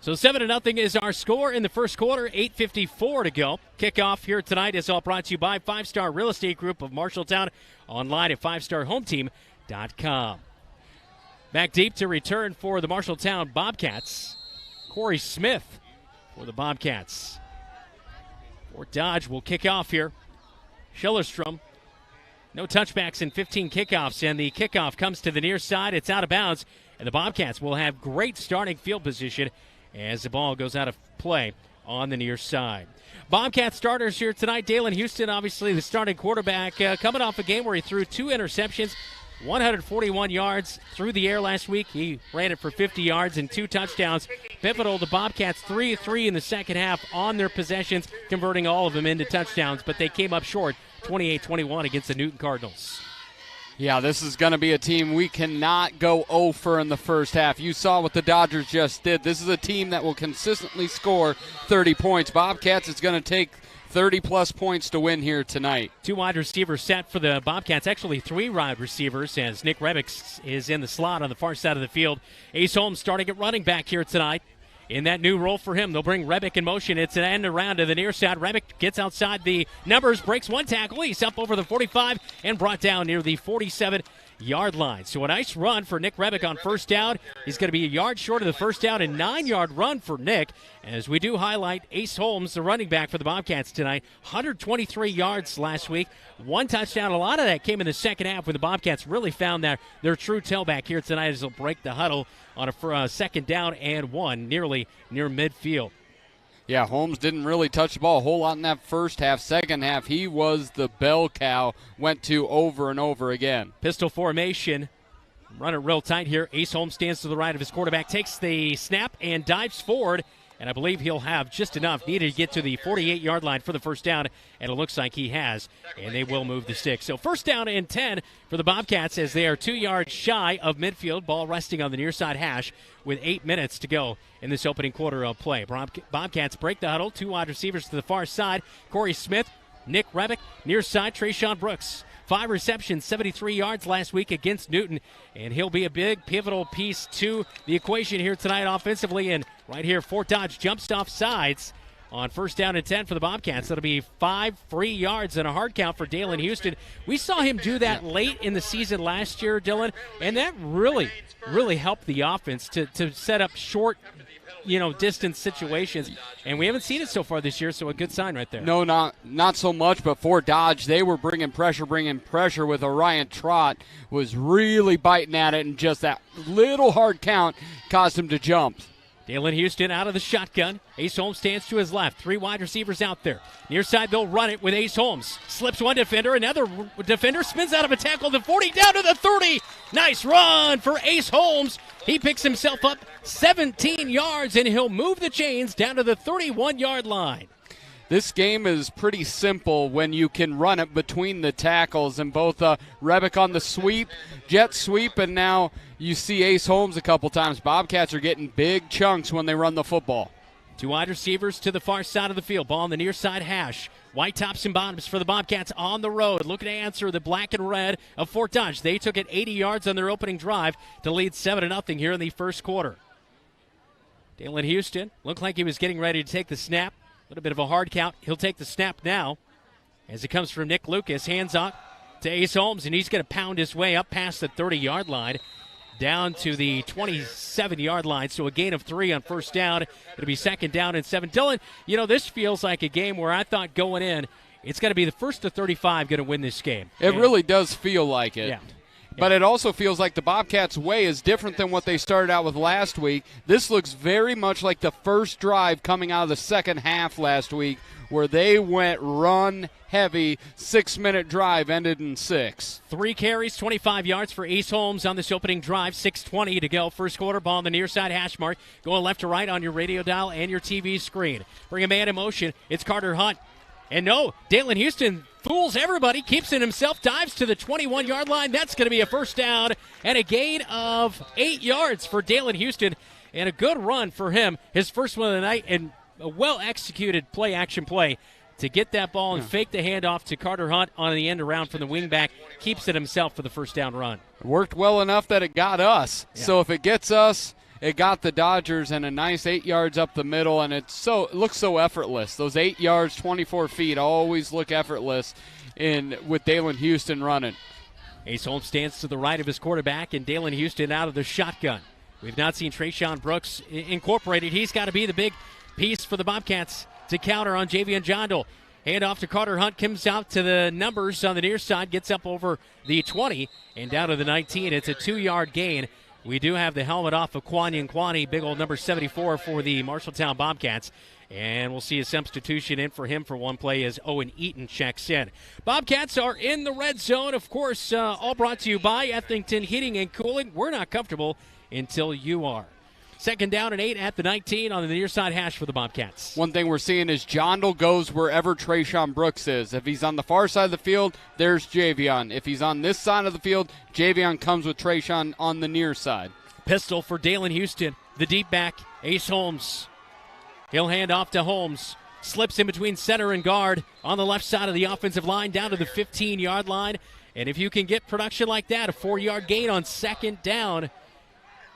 So 7-0 is our score in the first quarter, 8:54 to go. Kickoff here tonight is all brought to you by 5-Star Real Estate Group of Marshalltown, online at 5starhometeam.com. Back deep to return for the Marshalltown Bobcats. Corey Smith for the Bobcats. Fort Dodge will kick off here. Schillerstrom. No touchbacks in 15 kickoffs, and the kickoff comes to the near side. It's out of bounds, and the Bobcats will have great starting field position as the ball goes out of play on the near side. Bobcat starters here tonight. Dalen Houston, obviously the starting quarterback, coming off a game where he threw 2 interceptions, 141 yards through the air last week. He ran it for 50 yards and 2 touchdowns. Pivotal, the Bobcats 3-3 in the second half on their possessions, converting all of them into touchdowns, but they came up short 28-21 against the Newton Cardinals. Yeah, this is going to be a team we cannot go 0-for in the first half. You saw what the Dodgers just did. This is a team that will consistently score 30 points. Bobcats, it's going to take 30-plus points to win here tonight. 2 wide receivers set for the Bobcats. Actually, 3 wide receivers as Nick Rebick is in the slot on the far side of the field. Ace Holmes starting at running back here tonight. In that new role for him, they'll bring Rebick in motion. It's an end around to the near side. Rebick gets outside the numbers, breaks 1 tackle. He's up over the 45 and brought down near the 47-yard line. So a nice run for Nick Rebick on first down. He's going to be a yard short of the first down, and 9-yard run for Nick. As we do highlight Ace Holmes, the running back for the Bobcats tonight, 123 yards last week, 1 touchdown. A lot of that came in the second half when the Bobcats really found their true tailback here tonight as they'll break the huddle on a second down and 1 nearly near midfield. Yeah, Holmes didn't really touch the ball a whole lot in that first half. Second half, he was the bell cow, went to over and over again. Pistol formation. Run it real tight here. Ace Holmes stands to the right of his quarterback, takes the snap and dives forward. And I believe he'll have just enough needed to get to the 48-yard line for the first down, and it looks like he has, and they will move the sticks. So first down and 10 for the Bobcats as they are 2 yards shy of midfield, ball resting on the near side hash with 8 minutes to go in this opening quarter of play. Bobcats break the huddle, 2 wide receivers to the far side. Corey Smith, Nick Rebick, near side, Trayshawn Brooks. 5 receptions, 73 yards last week against Newton, and he'll be a big pivotal piece to the equation here tonight offensively. And right here, Fort Dodge jumps off sides on first down and 10 for the Bobcats. That'll be 5 free yards and a hard count for Dalen Houston. We saw him do that late in the season last year, Dylan, and that really helped the offense to set up short distance situations, and we haven't seen it so far this year, so a good sign right there. No, not so much, but for Dodge, they were bringing pressure with Orion Trott, was really biting at it, and just that little hard count caused him to jump. Dalen Houston out of the shotgun. Ace Holmes stands to his left. 3 wide receivers out there. Near side, they'll run it with Ace Holmes. Slips one defender. Another defender spins out of a tackle. The 40 down to the 30. Nice run for Ace Holmes. He picks himself up 17 yards, and he'll move the chains down to the 31-yard line. This game is pretty simple when you can run it between the tackles, and both Rebick on the sweep, jet sweep, and now you see Ace Holmes a couple times. Bobcats are getting big chunks when they run the football. 2 wide receivers to the far side of the field. Ball on the near side hash. White tops and bottoms for the Bobcats on the road. Looking to answer the black and red of Fort Dodge. They took it 80 yards on their opening drive to lead 7-0 here in the first quarter. Dalen Houston looked like he was getting ready to take the snap. A little bit of a hard count. He'll take the snap now as it comes from Nick Lucas. Hands off to Ace Holmes, and he's going to pound his way up past the 30-yard line down to the 27-yard line. So a gain of 3 on first down. It'll be 2nd down and 7. Dylan, you know, this feels like a game where I thought going in, it's going to be the first to 35 going to win this game. It really does feel like it. Yeah. But it also feels like the Bobcats' way is different than what they started out with last week. This looks very much like the first drive coming out of the second half last week, where they went run heavy. 6-minute drive ended in 6. 3 carries, 25 yards for Ace Holmes on this opening drive. 6:20 to go. First quarter, ball on the near side hash mark. Going left to right on your radio dial and your TV screen. Bring a man in motion. It's Carter Hunt. And no, Dalen Houston fools everybody, keeps it himself, dives to the 21-yard line. That's going to be a first down and a gain of 8 yards for Dalen Houston. And a good run for him, his first one of the night, and a well-executed play-action play to get that ball and fake the handoff to Carter Hunt on the end around from the wingback. Keeps it himself for the first down run. It worked well enough that it got us. Yeah. So if it gets us, it got the Dodgers, and a nice 8 yards up the middle, and it looks so effortless. Those 8 yards, 24 feet, always look effortless with Dalen Houston running. Ace Holmes stands to the right of his quarterback, and Dalen Houston out of the shotgun. We've not seen Trayshawn Brooks incorporated. He's got to be the big piece for the Bobcats to counter on Javian Jondal. Hand off to Carter Hunt, comes out to the numbers on the near side, gets up over the 20 and down to the 19. It's a 2-yard gain. We do have the helmet off of Kwani, big old number 74 for the Marshalltown Bobcats. And we'll see a substitution in for him for one play as Owen Eaton checks in. Bobcats are in the red zone, of course, all brought to you by Ethington Heating and Cooling. We're not comfortable until you are. 2nd down and 8 at the 19 on the near side hash for the Bobcats. One thing we're seeing is Jondal goes wherever Trayshawn Brooks is. If he's on the far side of the field, there's Javion. If he's on this side of the field, Javion comes with Trayshawn on the near side. Pistol for Dalen Houston. The deep back, Ace Holmes. He'll hand off to Holmes. Slips in between center and guard on the left side of the offensive line down to the 15-yard line. And if you can get production like that, a 4-yard gain on 2nd down,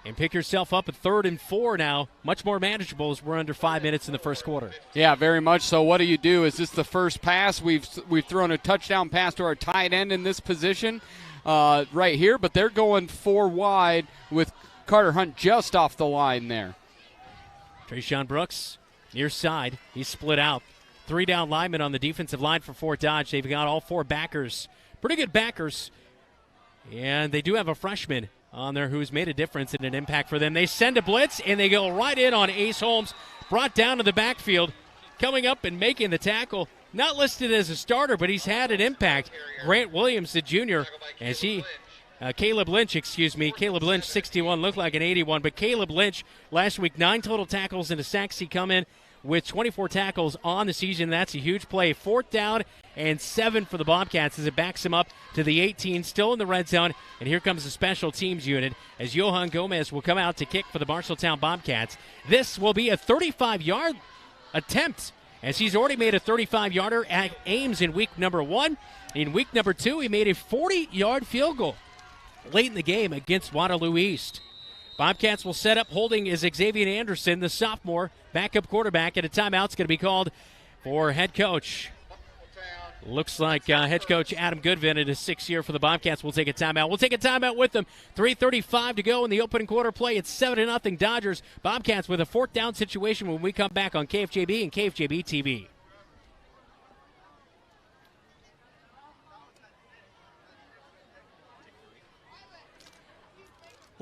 and pick yourself up at 3rd and 4 now, much more manageable as we're under 5 minutes in the first quarter. Yeah, very much so. What do you do? Is this the first pass? We've thrown a touchdown pass to our tight end in this position right here, but they're going 4 wide with Carter Hunt just off the line there. Trayshawn Brooks, near side. He's split out. 3 down linemen on the defensive line for Fort Dodge. They've got all 4 backers. Pretty good backers. And they do have a freshman on there who's made a difference and an impact for them. They send a blitz, and they go right in on Ace Holmes, brought down to the backfield, coming up and making the tackle. Not listed as a starter, but he's had an impact. Grant Williams, the junior, as Caleb Lynch, 61, looked like an 81, but Caleb Lynch last week, 9 total tackles and a sack. He come in with 24 tackles on the season. That's a huge play. 4th down and 7 for the Bobcats as it backs him up to the 18, still in the red zone. And here comes the special teams unit as Johan Gomez will come out to kick for the Marshalltown Bobcats. This will be a 35-yard attempt as he's already made a 35-yarder at Ames in week number 1. In week number 2, he made a 40-yard field goal late in the game against Waterloo East. Bobcats will set up. Holding is Xavier Anderson, the sophomore backup quarterback, and a timeout's going to be called for head coach. Looks like head coach Adam Goodvin in his 6th year for the Bobcats will take a timeout. We'll take a timeout with them. 3:35 to go in the opening quarter play. It's 7-0 Dodgers. Bobcats with a 4th down situation when we come back on KFJB and KFJB-TV.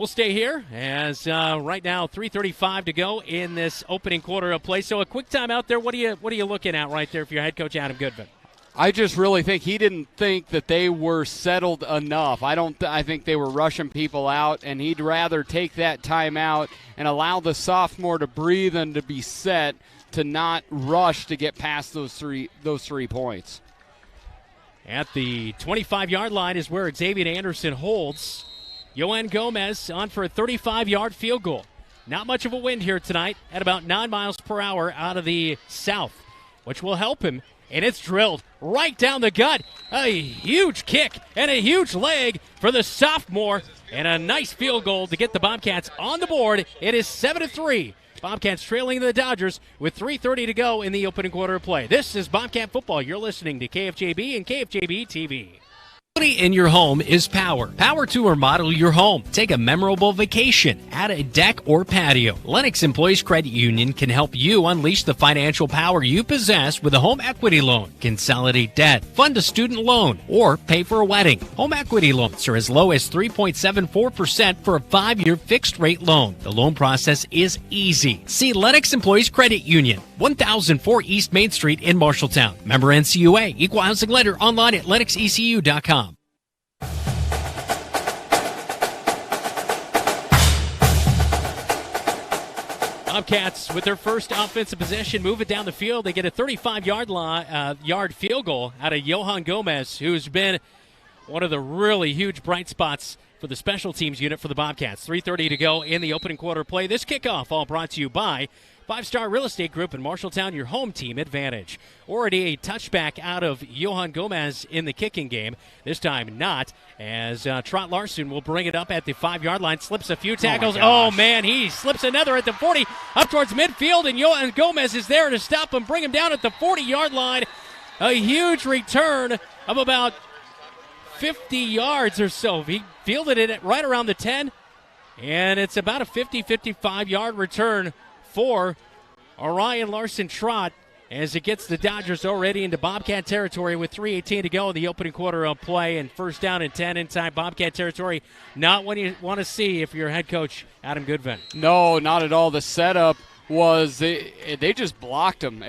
We'll stay here as right now 3:35 to go in this opening quarter of play. So a quick time out there. What are you looking at right there for your head coach Adam Goodvin? I just really think he didn't think that they were settled enough. I think they were rushing people out, and he'd rather take that time out and allow the sophomore to breathe and to be set, to not rush to get past those three points. At the 25-yard line is where Xavier Anderson holds. Yohan Gomez on for a 35-yard field goal. Not much of a wind here tonight at about 9 miles per hour out of the south, which will help him. And it's drilled right down the gut. A huge kick and a huge leg for the sophomore. And a nice field goal to get the Bobcats on the board. It is 7-3. Bobcats trailing the Dodgers with 3:30 to go in the opening quarter of play. This is Bobcat Football. You're listening to KFJB and KFJB-TV. In your home is power. Power to remodel your home. Take a memorable vacation. Add a deck or patio. Lennox Employees Credit Union can help you unleash the financial power you possess with a home equity loan. Consolidate debt, fund a student loan, or pay for a wedding. Home equity loans are as low as 3.74% for a 5-year fixed rate loan. The loan process is easy. See Lennox Employees Credit Union, 1004 East Main Street in Marshalltown. Member NCUA, Equal Housing Lender, online at lennoxecu.com. Bobcats, with their first offensive possession, move it down the field. They get a 35-yard field goal out of Yohan Gomez, who's been one of the really huge bright spots for the special teams unit for the Bobcats. 3:30 to go in the opening quarter play. This kickoff all brought to you by 5-Star Real Estate Group in Marshalltown, your home team advantage. Already a touchback out of Yohan Gomez in the kicking game. This time not, as Trot Larson will bring it up at the 5-yard line. Slips a few tackles. Oh, man, he slips another at the 40 up towards midfield, and Yohan Gomez is there to stop him, bring him down at the 40-yard line. A huge return of about 50 yards or so. He fielded it right around the 10, and it's about a 55-yard return for Orion Larson Trot as it gets the Dodgers already into Bobcat territory with 3:18 to go in the opening quarter of play, and first down and 10 inside Bobcat territory. Not what you want to see if you're head coach Adam Goodvin. No, not at all. The setup was they just blocked him.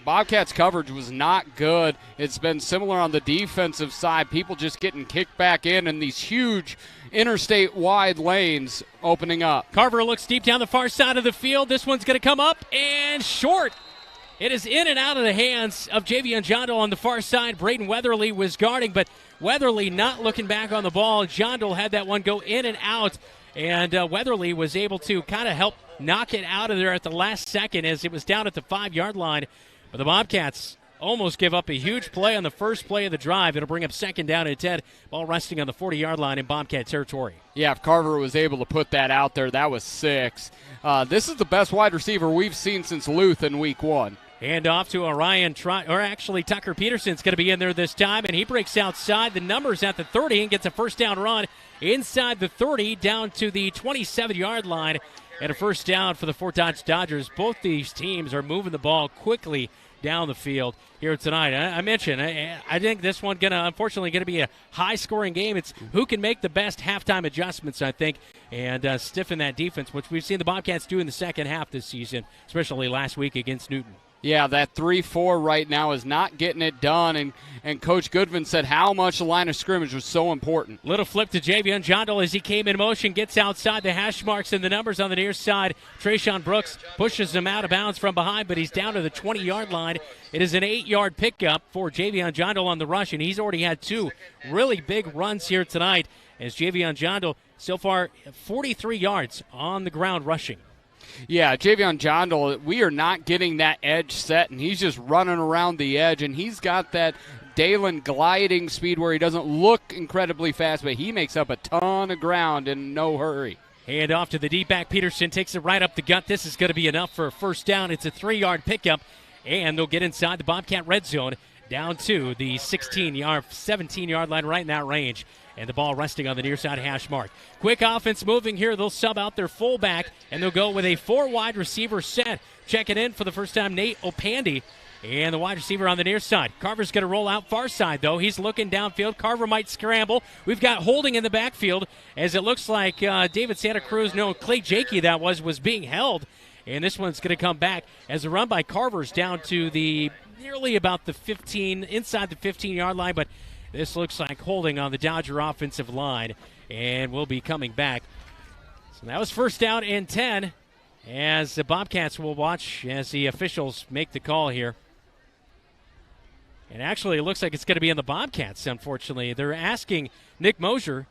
Bobcats coverage was not good. It's been similar on the defensive side. People just getting kicked back in these huge interstate wide lanes opening up. Carver looks deep down the far side of the field. This one's going to come up and short. It is in and out of the hands of Javion Jondal on the far side. Braden Weatherly was guarding, but Weatherly not looking back on the ball. Jondal had that one go in and out, and Weatherly was able to kind of help knock it out of there at the last second as it was down at the 5-yard line. But the Bobcats almost give up a huge play on the first play of the drive. It'll bring up second down and 10. Ball resting on the 40-yard line in Bobcat territory. Yeah, if Carver was able to put that out there, that was 6. This is the best wide receiver we've seen since Luth in week 1. Hand off to Orion Trot, or actually Tucker Peterson's going to be in there this time, and he breaks outside the numbers at the 30 and gets a first down run inside the 30 down to the 27-yard line, and a first down for the Fort Dodge Dodgers. Both these teams are moving the ball quickly down the field here tonight. I mentioned, I think this one unfortunately going to be a high-scoring game. It's who can make the best halftime adjustments, I think, and stiffen that defense, which we've seen the Bobcats do in the second half this season, especially last week against Newton. Yeah, that 3-4 right now is not getting it done, and Coach Goodvin said how much the line of scrimmage was so important. Little flip to Javion Jondal as he came in motion, gets outside the hash marks and the numbers on the near side. Trayshawn Brooks pushes him out of bounds from behind, but he's down to the 20-yard line. It is an 8-yard pickup for Javion Jondal on the rush, and he's already had 2 really big runs here tonight as Javion Jondal so far 43 yards on the ground rushing. Yeah, Javion Jondal, we are not getting that edge set, and he's just running around the edge, and he's got that Dalen gliding speed where he doesn't look incredibly fast, but he makes up a ton of ground in no hurry. Hand off to the deep back. Peterson takes it right up the gut. This is going to be enough for a first down. It's a 3-yard pickup, and they'll get inside the Bobcat red zone down to the 17-yard line, right in that range. And the ball resting on the near side hash mark. Quick offense moving here. They'll sub out their fullback, and they'll go with a 4 wide receiver set. Checking in for the first time, Nate Opandi And the wide receiver on the near side. Carver's going to roll out far side, though. He's looking downfield. Carver might scramble. We've got holding in the backfield as it looks like David Santa Cruz, Clay Jakey that was being held. And this one's going to come back as a run by Carver's down to the nearly about the 15, inside the 15-yard line. But this looks like holding on the Dodger offensive line. And we'll be coming back. So that was first down and 10 as the Bobcats will watch as the officials make the call here. And actually, it looks like it's going to be in the Bobcats, unfortunately. They're asking Nick Mosier,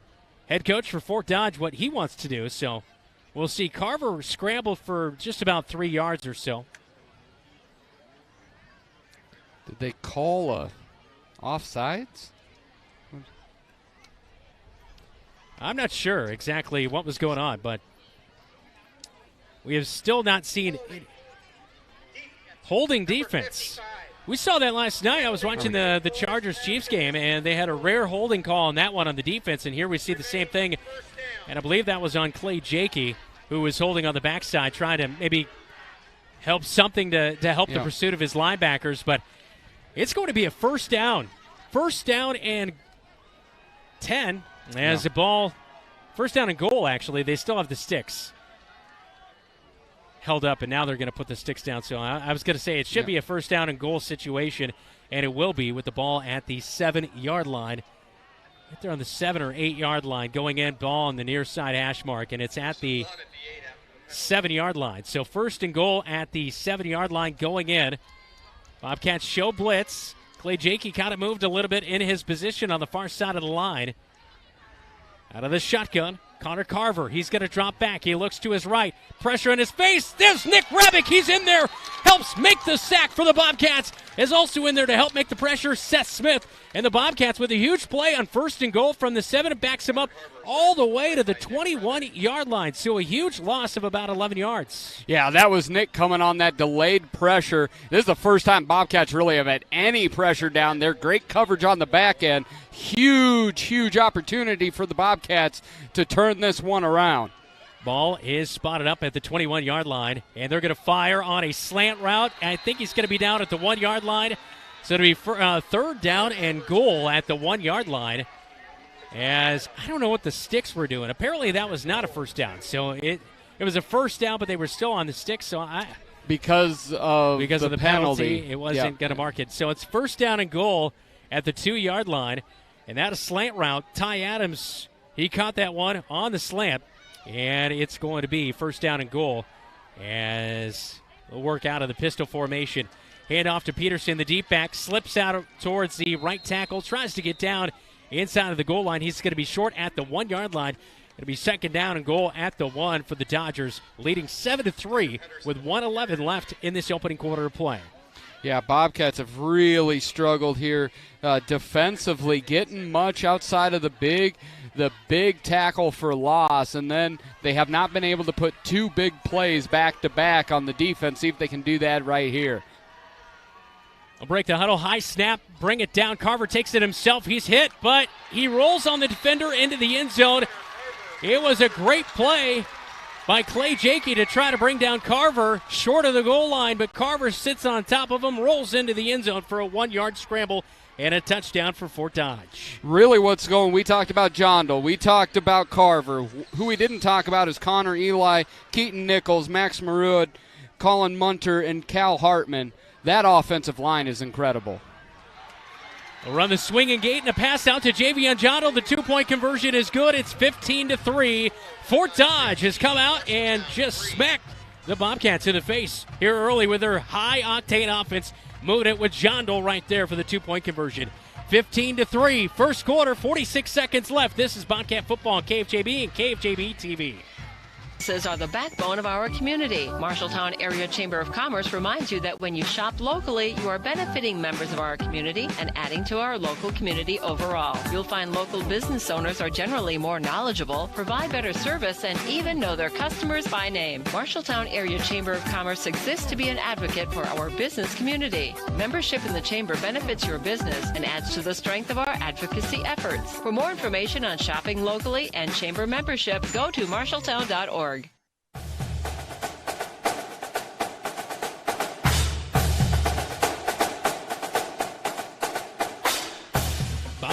head coach for Fort Dodge, what he wants to do. So we'll see. Carver scrambled for just about 3 yards or so. Did they call offsides? I'm not sure exactly what was going on, but we have still not seen holding defense. We saw that last night. I was watching the Chargers-Chiefs game, and they had a rare holding call on that one on the defense, and here we see the same thing. And I believe that was on Clay Jakey, who was holding on the backside, trying to maybe help something to help the pursuit of his linebackers. But it's going to be a first down. First down and 10 as the ball, first down and goal, actually. They still have the sticks held up, and now they're going to put the sticks down. So I was going to say it should be a first down and goal situation, and it will be with the ball at the 7-yard line. Right there on the 7 or 8-yard line, going in, ball on the near side hash mark, and it's at the 7-yard line. So first and goal at the 7-yard line going in. Bobcats show blitz. Clay Jakey kind of moved a little bit in his position on the far side of the line. Out of the shotgun, Connor Carver. He's going to drop back. He looks to his right. Pressure in his face. There's Nick Rebick. He's in there. Helps make the sack for the Bobcats. Is also in there to help make the pressure. Seth Smith. And the Bobcats with a huge play on first and goal from the 7. It backs him up all the way to the 21-yard line. So a huge loss of about 11 yards. Yeah, that was Nick coming on that delayed pressure. This is the first time Bobcats really have had any pressure down there. Great coverage on the back end. Huge opportunity for the Bobcats to turn this one around. Ball is spotted up at the 21-yard line, and they're going to fire on a slant route. I think he's going to be down at the 1-yard line. So it'll be third down and goal at the 1-yard line. As I don't know what the sticks were doing. Apparently that was not a first down. So it was a first down, but they were still on the sticks. So because of the penalty, it wasn't going to mark it. So it's first down and goal at the 2-yard line. And that is slant route. Ty Adams, he caught that one on the slant. And it's going to be first down and goal as we'll work out of the pistol formation. Hand off to Peterson, the deep back, slips out towards the right tackle, tries to get down inside of the goal line. He's going to be short at the 1-yard line. It'll be second down and goal at the 1 for the Dodgers, leading 7-3 with 1:11 left in this opening quarter of play. Yeah, Bobcats have really struggled here defensively, getting much outside of the big tackle for loss, and then they have not been able to put 2 big plays back-to-back on the defense. See if they can do that right here. They'll break the huddle, high snap, bring it down. Carver takes it himself. He's hit, but he rolls on the defender into the end zone. It was a great play by Clay Jakey to try to bring down Carver short of the goal line, but Carver sits on top of him, rolls into the end zone for a 1-yard scramble and a touchdown for Fort Dodge. Really what's going, we talked about Jondal, we talked about Carver. Who we didn't talk about is Connor Eli, Keaton Nichols, Max Marud, Colin Munter, and Cal Hartman. That offensive line is incredible. They'll run the swing and gate and a pass out to Javion Jondal. The 2-point conversion is good. It's 15-3. Fort Dodge has come out and just smacked the Bobcats in the face here early with their high-octane offense. Moving it with Jondal right there for the 2-point conversion. 15-3. First quarter, 46 seconds left. This is Bobcat football on KFJB and KFJB-TV. Businesses are the backbone of our community. Marshalltown Area Chamber of Commerce reminds you that when you shop locally, you are benefiting members of our community and adding to our local community overall. You'll find local business owners are generally more knowledgeable, provide better service, and even know their customers by name. Marshalltown Area Chamber of Commerce exists to be an advocate for our business community. Membership in the Chamber benefits your business and adds to the strength of our advocacy efforts. For more information on shopping locally and Chamber membership, go to marshalltown.org.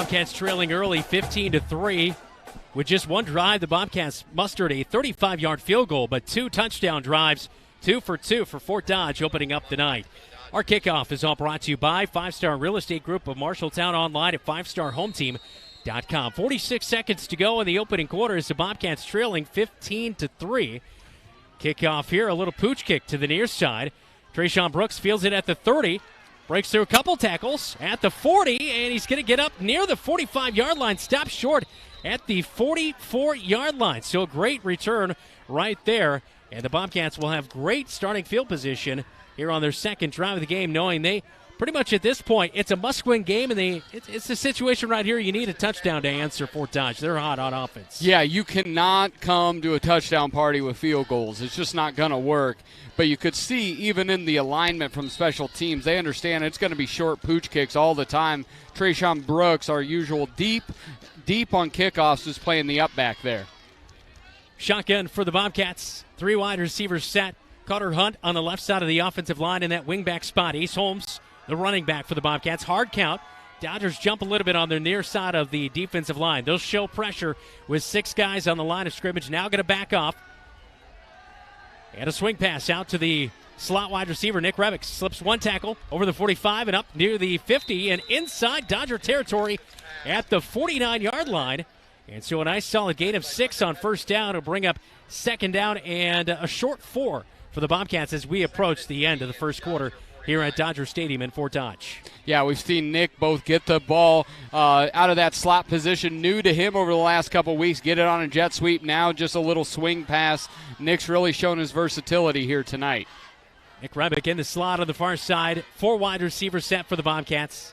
Bobcats trailing early 15-3. With just one drive, the Bobcats mustered a 35-yard field goal, but 2 touchdown drives, 2 for 2 for Fort Dodge opening up the night. Our kickoff is all brought to you by 5-Star Real Estate Group of Marshalltown, online at 5starhometeam.com. 46 seconds to go in the opening quarter as the Bobcats trailing 15-3. Kickoff here, a little pooch kick to the near side. Trayshawn Brooks fields it at the 30. Breaks through a couple tackles at the 40, and he's going to get up near the 45-yard line. Stops short at the 44-yard line. So a great return right there. And the Bobcats will have great starting field position here on their second drive of the game, knowing they pretty much at this point, it's a must-win game, and it's a situation right here you need a touchdown to answer Fort Dodge. They're hot on offense. Yeah, you cannot come to a touchdown party with field goals. It's just not going to work. But you could see even in the alignment from special teams, they understand it's going to be short pooch kicks all the time. Trayshawn Brooks, our usual deep on kickoffs, is playing the up back there. Shotgun for the Bobcats. 3 wide receivers set. Carter Hunt on the left side of the offensive line in that wingback spot. Ace Holmes, the running back for the Bobcats. Hard count. Dodgers jump a little bit on their near side of the defensive line. They'll show pressure with 6 guys on the line of scrimmage. Now going to back off. And a swing pass out to the slot wide receiver. Nick Rebick slips 1 tackle over the 45 and up near the 50 and inside Dodger territory at the 49-yard line. And so a nice solid gain of 6 on first down to bring up second down and a short 4 for the Bobcats as we approach the end of the first quarter here at Dodger Stadium in Fort Dodge. Yeah, we've seen Nick both get the ball out of that slot position, new to him over the last couple weeks, get it on a jet sweep, now just a little swing pass. Nick's really shown his versatility here tonight. Nick Rebick in the slot on the far side, 4 wide receivers set for the Bobcats.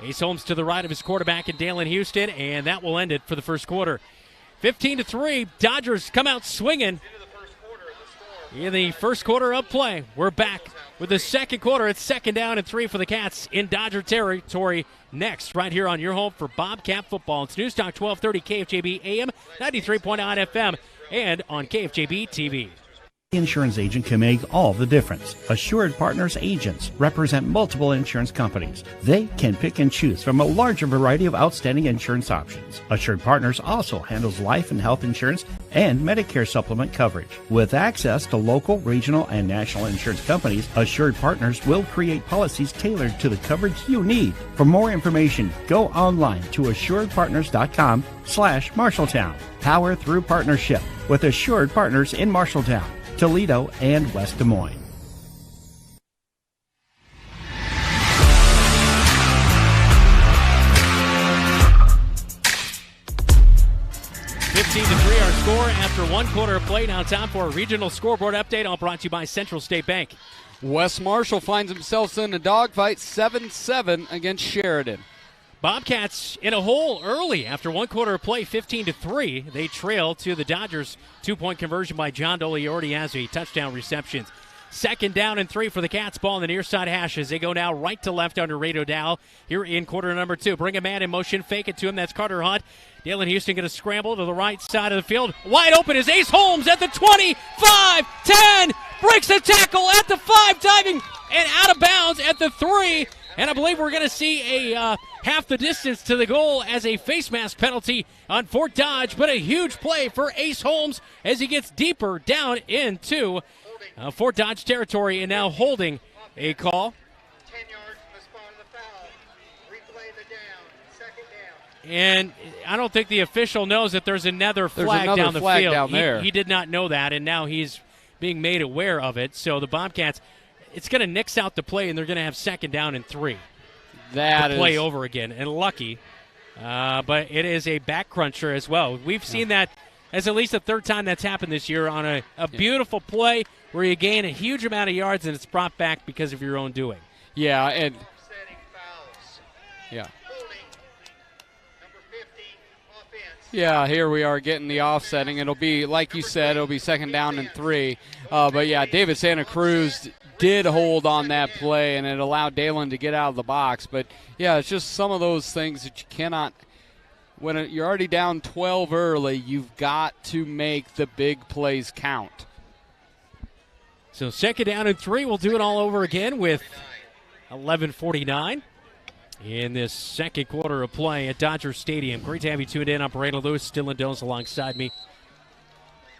Ace Holmes to the right of his quarterback and Dalen Houston, and that will end it for the first quarter. 15-3, Dodgers come out swinging. In the first quarter of play, we're back with the second quarter. It's second down and 3 for the Cats in Dodger territory next, right here on your home for Bobcat football. It's News Talk 1230 KFJB AM, 93.9 FM, and on KFJB-TV. Insurance agent can make all the difference. Assured Partners agents represent multiple insurance companies. They can pick and choose from a larger variety of outstanding insurance options. Assured Partners also handles life and health insurance and Medicare supplement coverage. With access to local, regional, and national insurance companies, Assured Partners will create policies tailored to the coverage you need. For more information, go online to assuredpartners.com/Marshalltown. Power through partnership with Assured Partners in Marshalltown, Toledo, and West Des Moines. 15-3 our score after 1 quarter of play. Now time for a regional scoreboard update, all brought to you by Central State Bank. West Marshall finds themselves in a dogfight 7-7 against Sheridan. Bobcats in a hole early after 1 quarter of play, 15-3. They trail to the Dodgers. 2-point conversion by John Dole. He already has a touchdown reception. Second down and 3 for the Cats. Ball on the near side hash as they go now right to left under Ray O'Dowd here in quarter number 2. Bring a man in motion, fake it to him. That's Carter Hunt. Dalen Houston going to scramble to the right side of the field. Wide open is Ace Holmes at the 25, 10. Breaks the tackle at the 5, diving and out of bounds at the 3. And I believe we're going to see a half the distance to the goal as a face mask penalty on Fort Dodge. But a huge play for Ace Holmes as he gets deeper down into Fort Dodge territory and now holding a call. 10 yards from the spot of the foul. Replay the down. Second down. And I don't think the official knows that there's another flag down the field. Down there. He did not know that, and now he's being made aware of it. So the Bobcats, it's going to nix out the play, and they're going to have second down and 3. That play over again, and lucky. But it is a back cruncher as well. We've seen that as at least the third time that's happened this year on a beautiful play where you gain a huge amount of yards and it's brought back because of your own doing. Yeah, and yeah, here we are getting the offsetting. It'll be, like you said, it'll be second down and 3. But yeah, David Santa Cruz did hold on that play, and it allowed Dalen to get out of the box. But yeah, it's just some of those things that you cannot. When you're already down 12 early, you've got to make the big plays count. So second down and 3, we'll do it all over again with 11:49. in this second quarter of play at Dodger Stadium. Great to have you tuned in. I'm Brandon Lewis, Dylan Dones alongside me.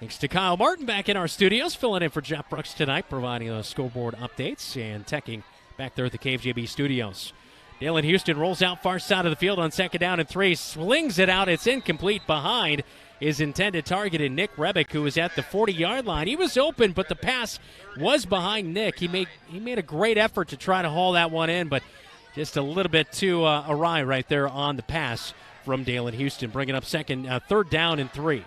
Thanks to Kyle Martin back in our studios, filling in for Jeff Brooks tonight, providing those scoreboard updates and teching back there at the KFJB studios. Dalen Houston rolls out far side of the field on second down and 3, slings it out. It's incomplete behind his intended target in Nick Rebick, who was at the 40-yard line. He was open, but the pass was behind Nick. He made a great effort to try to haul that one in, but just a little bit too awry right there on the pass from Dalen Houston, bringing up third down and 3.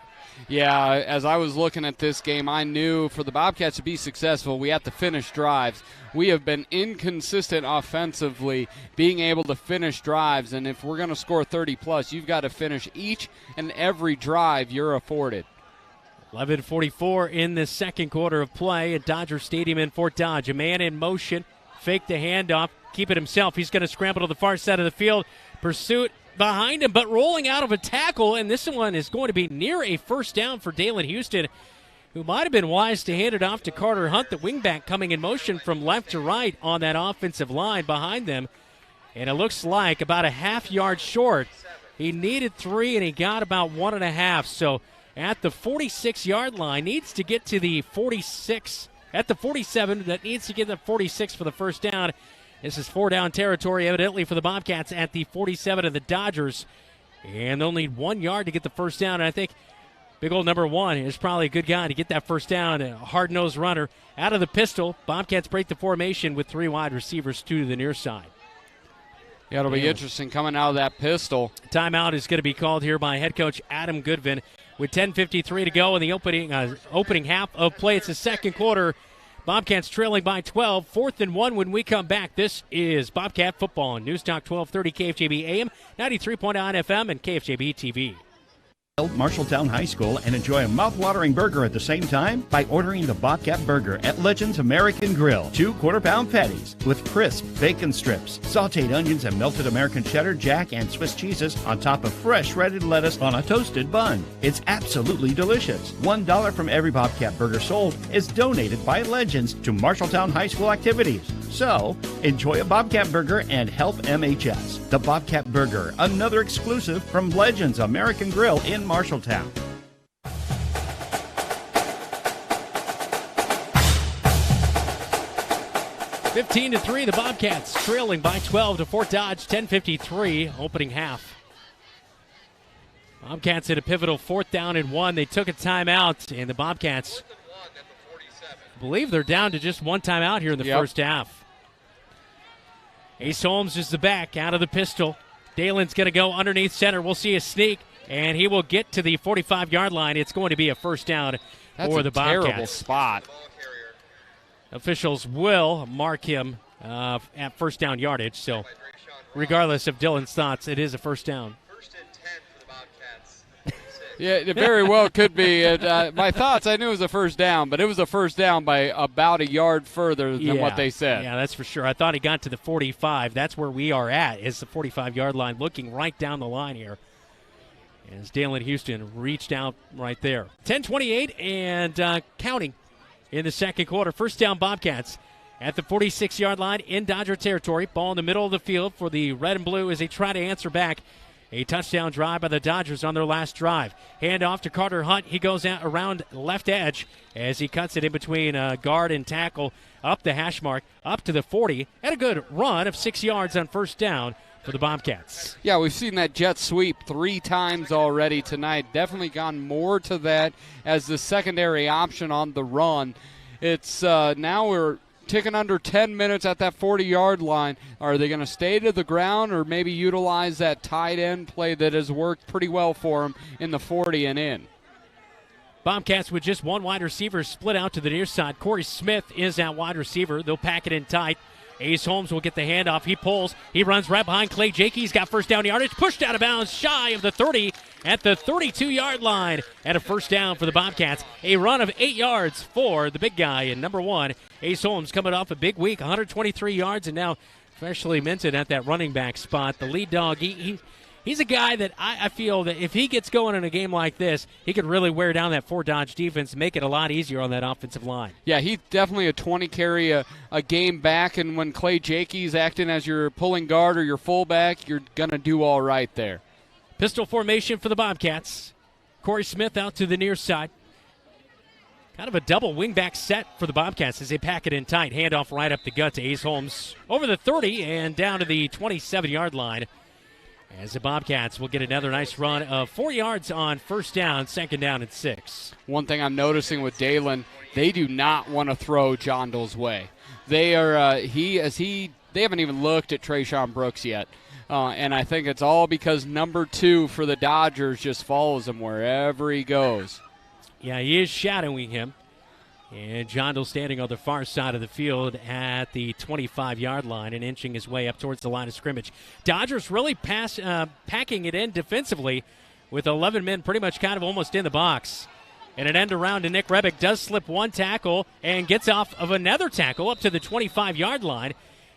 Yeah, as I was looking at this game, I knew for the Bobcats to be successful, we have to finish drives. We have been inconsistent offensively, being able to finish drives, and if we're going to score 30-plus, you've got to finish each and every drive you're afforded. 11:44 in the second quarter of play at Dodger Stadium in Fort Dodge. A man in motion, fake the handoff, keep it himself. He's going to scramble to the far side of the field. Pursuit behind him, but rolling out of a tackle, and this one is going to be near a first down for Dalen Houston, who might have been wise to hand it off to Carter Hunt, the wingback coming in motion from left to right on that offensive line behind them. And it looks like about a half-yard short. He needed 3, and he got about 1.5. So at the 46-yard line, needs to get to the 46. At the 47, that needs to get the 46 for the first down. This is 4-down territory, evidently, for the Bobcats at the 47 of the Dodgers. And they'll need 1 yard to get the first down. And I think big old number 1 is probably a good guy to get that first down. A hard-nosed runner out of the pistol. Bobcats break the formation with 3 wide receivers, 2 to the near side. Yeah, it'll be interesting coming out of that pistol. Timeout is going to be called here by head coach Adam Goodvin with 10:53 to go in the opening half of play. It's the second quarter. Bobcats trailing by 12, 4th and 1 when we come back. This is Bobcat Football on News Talk 1230 KFJB AM, 93.9 FM, and KFJB-TV. Marshalltown High School and enjoy a mouth-watering burger at the same time by ordering the Bobcat Burger at Legends American Grill. 2 quarter-pound patties with crisp bacon strips, sauteed onions, and melted American cheddar, jack, and Swiss cheeses on top of fresh shredded lettuce on a toasted bun. It's absolutely delicious. $1 from every Bobcat Burger sold is donated by Legends to Marshalltown High School activities. So, enjoy a Bobcat Burger and help MHS. The Bobcat Burger, another exclusive from Legends American Grill in Marshalltown. (15-3), the Bobcats trailing by 12 to Fort Dodge. 10:53 opening half. Bobcats at a pivotal 4th down and 1. They took a timeout, and the Bobcats, I believe they're down to just 1 timeout here in the first half. Ace Holmes is the back out of the pistol. Dalen's going to go underneath center. We'll see a sneak, and he will get to the 45-yard line. It's going to be a first down for the Bobcats. That's a terrible spot. Officials will mark him at first down yardage. So regardless of Dylan's thoughts, it is a first down. Yeah, it very well could be. My thoughts, I knew it was a first down, but it was a first down by about a yard further than what they said. Yeah, that's for sure. I thought he got to the 45. That's where we are at, is the 45-yard line, looking right down the line here. As Dalen Houston reached out right there. 10:28 and counting in the second quarter. First down Bobcats at the 46-yard line in Dodger territory. Ball in the middle of the field for the red and blue as they try to answer back. A touchdown drive by the Dodgers on their last drive. Hand off to Carter Hunt. He goes out around left edge as he cuts it in between guard and tackle up the hash mark, up to the 40. And a good run of 6 yards on first down for the Bobcats. Yeah, we've seen that jet sweep 3 times already tonight. Definitely gone more to that as the secondary option on the run. It's now we're ticking under 10 minutes at that 40-yard line. Are they going to stay to the ground or maybe utilize that tight end play that has worked pretty well for them in the 40 and in? Bobcats with just 1 wide receiver split out to the near side. Corey Smith is that wide receiver. They'll pack it in tight. Ace Holmes will get the handoff. He pulls. He runs right behind Clay Jakey. He's got first down yardage. Pushed out of bounds shy of the 30 at the 32-yard line. And a first down for the Bobcats. A run of 8 yards for the big guy in number 1. Ace Holmes coming off a big week, 123 yards, and now freshly minted at that running back spot. The lead dog, he he's a guy that I feel that if he gets going in a game like this, he could really wear down that Fort Dodge defense and make it a lot easier on that offensive line. Yeah, he's definitely a 20 carry a game back, and when Clay Jakey's acting as your pulling guard or your fullback, you're going to do all right there. Pistol formation for the Bobcats. Corey Smith out to the near side. Kind of a double wingback set for the Bobcats as they pack it in tight. Handoff right up the gut to Ace Holmes over the 30 and down to the 27-yard line. As the Bobcats will get another nice run of 4 yards on first down, second down and 6. One thing I'm noticing with Dalen, they do not want to throw Jondal's way. They are they haven't even looked at Trayshawn Brooks yet. And I think it's all because number 2 for the Dodgers just follows him wherever he goes. Yeah, he is shadowing him. And Jondal standing on the far side of the field at the 25-yard line and inching his way up towards the line of scrimmage. Dodgers really packing it in defensively with 11 men pretty much kind of almost in the box. And an end around to Nick Rebick does slip one tackle and gets off of another tackle up to the 25-yard line.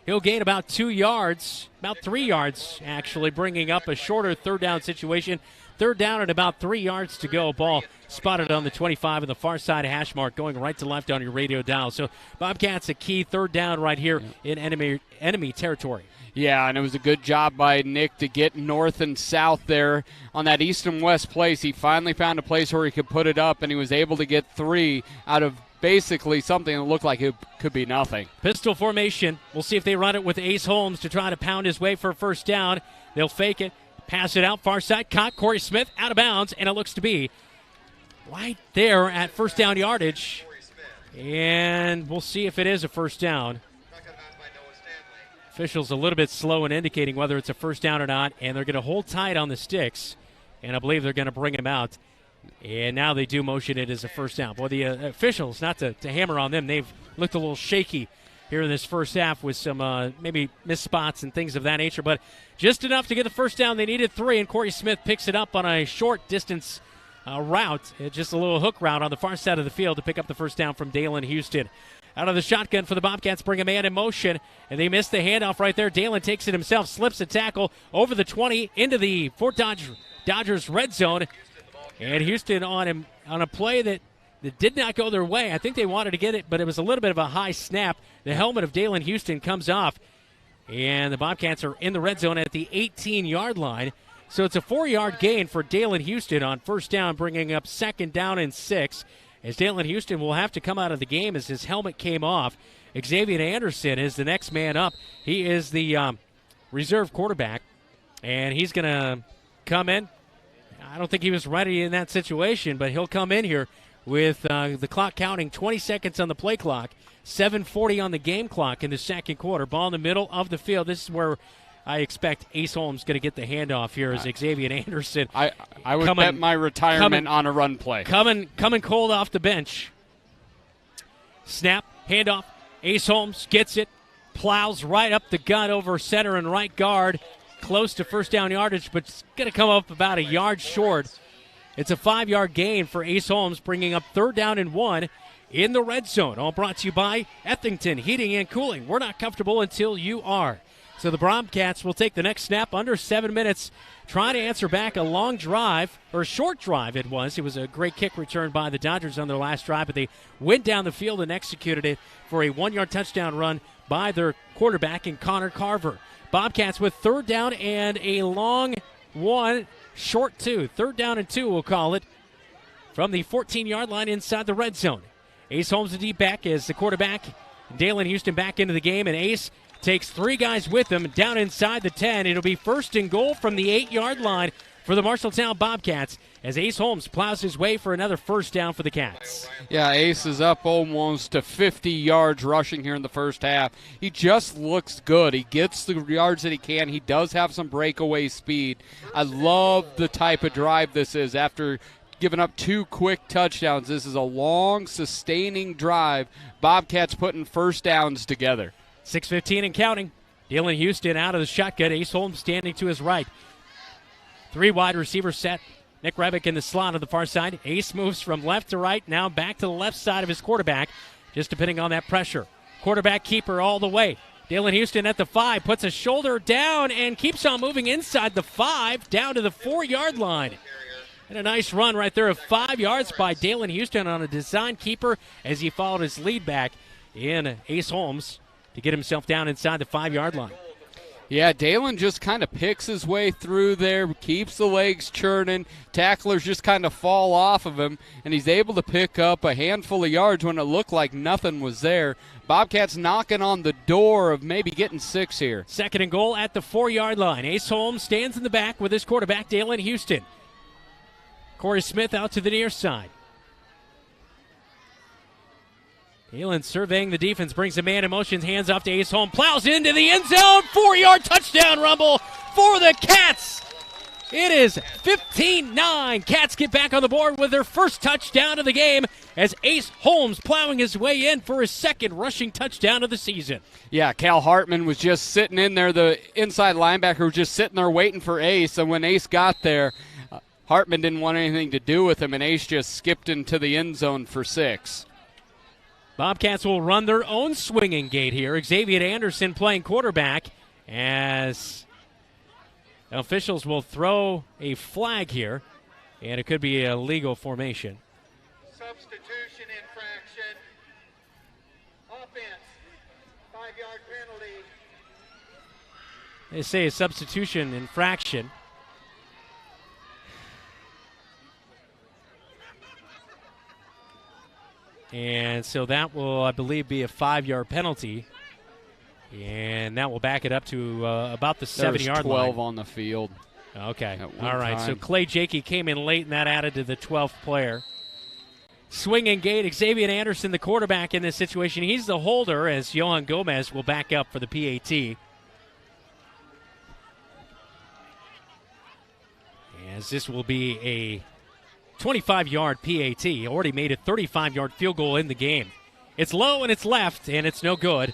He'll gain about 2 yards, about 3 yards actually, bringing up a shorter third down situation. Third down and about 3 yards to go. Ball spotted on the 25 on the far side of hash mark, going right to left on your radio dial. So Bobcats a key third down right here in enemy territory. Yeah, and it was a good job by Nick to get north and south there on that east and west place. He finally found a place where he could put it up, and he was able to get 3 out of basically something that looked like it could be nothing. Pistol formation. We'll see if they run it with Ace Holmes to try to pound his way for a first down. They'll fake it. Pass it out, far side, caught. Corey Smith out of bounds, and it looks to be right there at first down yardage. And we'll see if it is a first down. Officials a little bit slow in indicating whether it's a first down or not, and they're going to hold tight on the sticks, and I believe they're going to bring him out. And now they do motion it as a first down. Boy, the officials, not to hammer on them, they've looked a little shaky here in this first half with some maybe missed spots and things of that nature, but just enough to get the first down. They needed 3, and Corey Smith picks it up on a short distance route, just a little hook route on the far side of the field to pick up the first down from Dalen Houston. Out of the shotgun for the Bobcats, bring a man in motion, and they miss the handoff right there. Dalen takes it himself, slips a tackle over the 20 into the Fort Dodgers red zone, and Houston on him on a play that did not go their way. I think they wanted to get it, but it was a little bit of a high snap. The helmet of Dalen Houston comes off, and the Bobcats are in the red zone at the 18-yard line. So it's a 4-yard gain for Dalen Houston on first down, bringing up second down and 6. As Dalen Houston will have to come out of the game as his helmet came off. Xavier Anderson is the next man up. He is the reserve quarterback, and he's going to come in. I don't think he was ready in that situation, but he'll come in here with the clock counting, 20 seconds on the play clock, 7:40 on the game clock in the second quarter. Ball in the middle of the field. This is where I expect Ace Holmes going to get the handoff here as Xavier Anderson. I would bet my retirement on a run play. Coming cold off the bench. Snap, handoff. Ace Holmes gets it, plows right up the gut over center and right guard, close to first down yardage, but it's going to come up about a yard short. It's a 5-yard gain for Ace Holmes, bringing up third down and 1 in the red zone. All brought to you by Ethington Heating and Cooling. We're not comfortable until you are. So the Bobcats will take the next snap under 7 minutes, trying to answer back a long drive, or a short drive it was. It was a great kick return by the Dodgers on their last drive, but they went down the field and executed it for a 1-yard touchdown run by their quarterback in Connor Carver. Bobcats with third down and a long 1, short 2. Third down and 2, we'll call it, from the 14-yard line inside the red zone. Ace Holmes, the deep back, is the quarterback. Dalen Houston back into the game, and Ace takes 3 guys with him down inside the 10. It'll be first and goal from the 8-yard line for the Marshalltown Bobcats as Ace Holmes plows his way for another first down for the Cats. Yeah, Ace is up almost to 50 yards rushing here in the first half. He just looks good. He gets the yards that he can. He does have some breakaway speed. I love the type of drive this is. After giving up 2 quick touchdowns, this is a long, sustaining drive. Bobcats putting first downs together. 6:15 and counting. Dalen Houston out of the shotgun. Ace Holmes standing to his right. 3 wide receivers set. Nick Rebick in the slot on the far side. Ace moves from left to right, now back to the left side of his quarterback, just depending on that pressure. Quarterback keeper all the way. Dalen Houston at the 5, puts a shoulder down and keeps on moving inside the 5, down to the 4-yard line. And a nice run right there of 5 yards by Dalen Houston on a design keeper as he followed his lead back in Ace Holmes to get himself down inside the 5-yard line. Yeah, Dalen just kind of picks his way through there, keeps the legs churning. Tacklers just kind of fall off of him, and he's able to pick up a handful of yards when it looked like nothing was there. Bobcats knocking on the door of maybe getting 6 here. 2nd and goal at the 4-yard line. Ace Holmes stands in the back with his quarterback, Dalen Houston. Corey Smith out to the near side. Dalen surveying the defense, brings a man in motion, hands off to Ace Holmes, plows into the end zone, 4-yard touchdown rumble for the Cats. It is 15-9. Cats get back on the board with their first touchdown of the game as Ace Holmes plowing his way in for his 2nd rushing touchdown of the season. Yeah, Cal Hartman was just sitting in there. The inside linebacker was just sitting there waiting for Ace, and when Ace got there, Hartman didn't want anything to do with him, and Ace just skipped into the end zone for 6. Bobcats will run their own swinging gate here. Xavier Anderson playing quarterback as officials will throw a flag here, and it could be a legal formation. Substitution infraction. Offense. 5-yard penalty. They say a substitution infraction. And so that will, I believe, be a 5-yard penalty. And that will back it up to about the 7-yard line. 12 on the field. Okay. All right. So Clay Jakey came in late, and that added to the 12th player. Swinging gate, Xavier Anderson, the quarterback in this situation. He's the holder as Johan Gomez will back up for the PAT. As this will be a 25-yard PAT. Already made a 35-yard field goal in the game. It's low and it's left, and it's no good.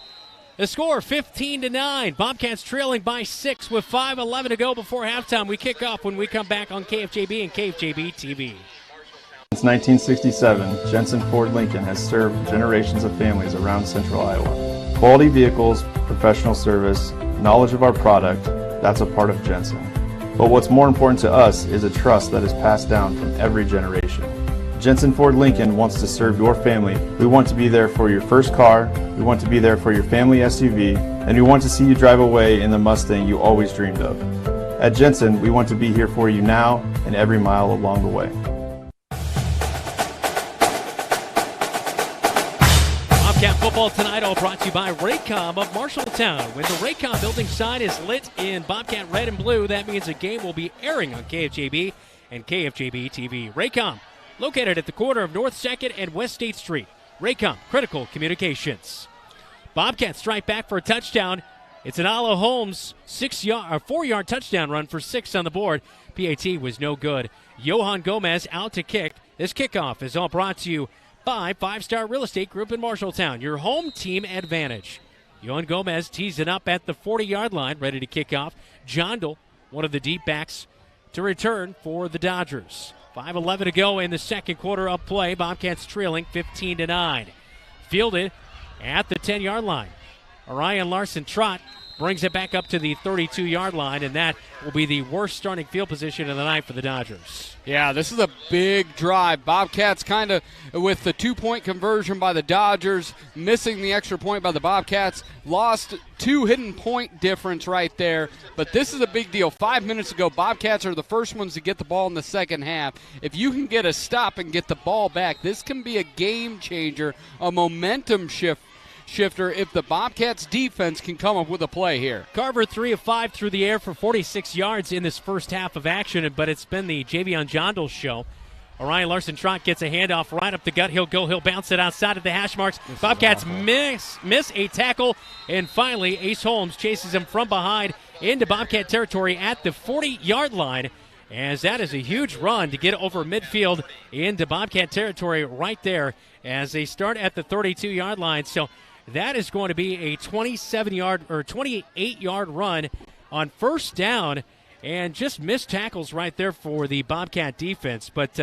The score, 15-9. Bobcats trailing by 6 with 5:11 to go before halftime. We kick off when we come back on KFJB and KFJB-TV. Since 1967, Jensen Ford Lincoln has served generations of families around central Iowa. Quality vehicles, professional service, knowledge of our product, that's a part of Jensen. But what's more important to us is a trust that is passed down from every generation. Jensen Ford Lincoln wants to serve your family. We want to be there for your first car, we want to be there for your family SUV, and we want to see you drive away in the Mustang you always dreamed of. At Jensen, we want to be here for you now and every mile along the way. Bobcat football tonight, all brought to you by Raycom of Marshalltown. When the Raycom building sign is lit in Bobcat red and blue, that means a game will be airing on KFJB and KFJB-TV. Raycom, located at the corner of North 2nd and West State Street. Raycom, critical communications. Bobcats strike back for a touchdown. It's an Ala Holmes 4-yard touchdown run for 6 on the board. PAT was no good. Johan Gomez out to kick. This kickoff is all brought to you by 5-Star Real Estate Group in Marshalltown, your home team advantage. Johan Gomez tees it up at the 40-yard line, ready to kick off. Jondal, one of the deep backs, to return for the Dodgers. 5:11 to go in the second quarter of play. Bobcats trailing 15-9. Fielded at the 10-yard line. Orion Larson-Trott brings it back up to the 32-yard line, and that will be the worst starting field position of the night for the Dodgers. Yeah, this is a big drive. Bobcats kind of with the 2-point conversion by the Dodgers, missing the extra point by the Bobcats, lost 2 hidden point difference right there. But this is a big deal. 5 minutes ago, Bobcats are the first ones to get the ball in the second half. If you can get a stop and get the ball back, this can be a game changer, a momentum shifter if the Bobcats defense can come up with a play here. Carver 3 of 5 through the air for 46 yards in this first half of action, but it's been the Javion Jondal show. Orion Larson-Trott gets a handoff right up the gut. He'll bounce it outside of the hash marks. Bobcats miss a tackle, and finally Ace Holmes chases him from behind into Bobcat territory at the 40-yard line, as that is a huge run to get over midfield into Bobcat territory right there as they start at the 32-yard line. So that is going to be a 27-yard or 28-yard run on first down, and just missed tackles right there for the Bobcat defense. But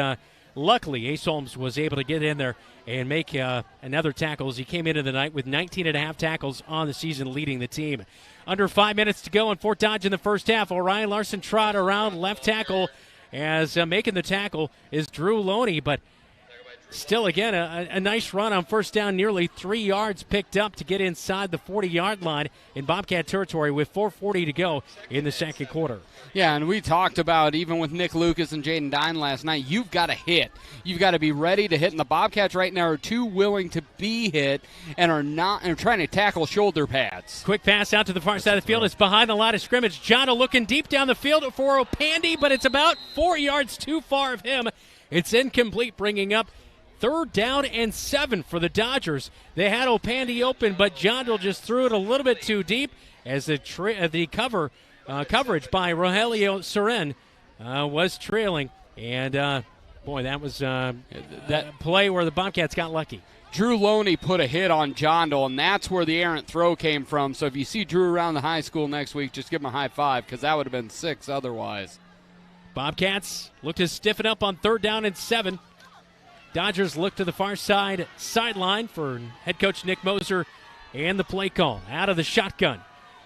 luckily, Ace Holmes was able to get in there and make another tackle as he came into the night with 19.5 tackles on the season, leading the team. Under 5 minutes to go in Fort Dodge in the first half. Orion Larson trot around left tackle as making the tackle is Drew Loney, but still, again, a nice run on first down, nearly 3 yards picked up to get inside the 40-yard line in Bobcat territory with 4:40 to go in the second quarter. Yeah, and we talked about, even with Nick Lucas and Jaden Dine last night, you've got to hit. You've got to be ready to hit, and the Bobcats right now are too willing to be hit and are trying to tackle shoulder pads. Quick pass out to the far side of the field. It's behind the line of scrimmage. Jono looking deep down the field for Opandy, but it's about 4 yards too far of him. It's incomplete, bringing up 3rd down and 7 for the Dodgers. They had Opandy open, but Jondal just threw it a little bit too deep as the coverage by Rogelio Seren was trailing. And, that was that play where the Bobcats got lucky. Drew Loney put a hit on Jondal, and that's where the errant throw came from. So if you see Drew around the high school next week, just give him a high five, because that would have been 6 otherwise. Bobcats look to stiffen up on 3rd down and 7. Dodgers look to the far sideline for head coach Nick Moser and the play call. Out of the shotgun.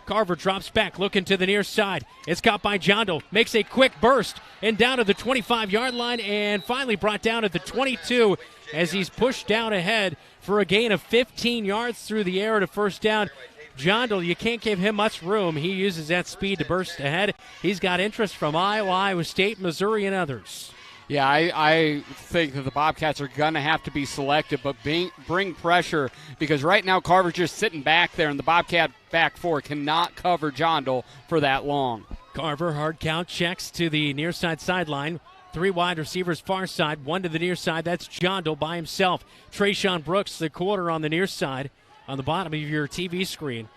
Carver drops back, looking to the near side. It's caught by Jondal, makes a quick burst, and down to the 25-yard line, and finally brought down at the 22 as he's pushed down ahead for a gain of 15 yards through the air to first down. Jondal, you can't give him much room. He uses that speed to burst ahead. He's got interest from Iowa, Iowa State, Missouri, and others. Yeah, I think that the Bobcats are going to have to be selective, but bring pressure, because right now Carver's just sitting back there, and the Bobcat back four cannot cover Jondal for that long. Carver, hard count, checks to the near side sideline. 3 wide receivers far side, 1 to the near side. That's Jondal by himself. Trayshawn Brooks, the quarter on the near side, on the bottom of your TV screen.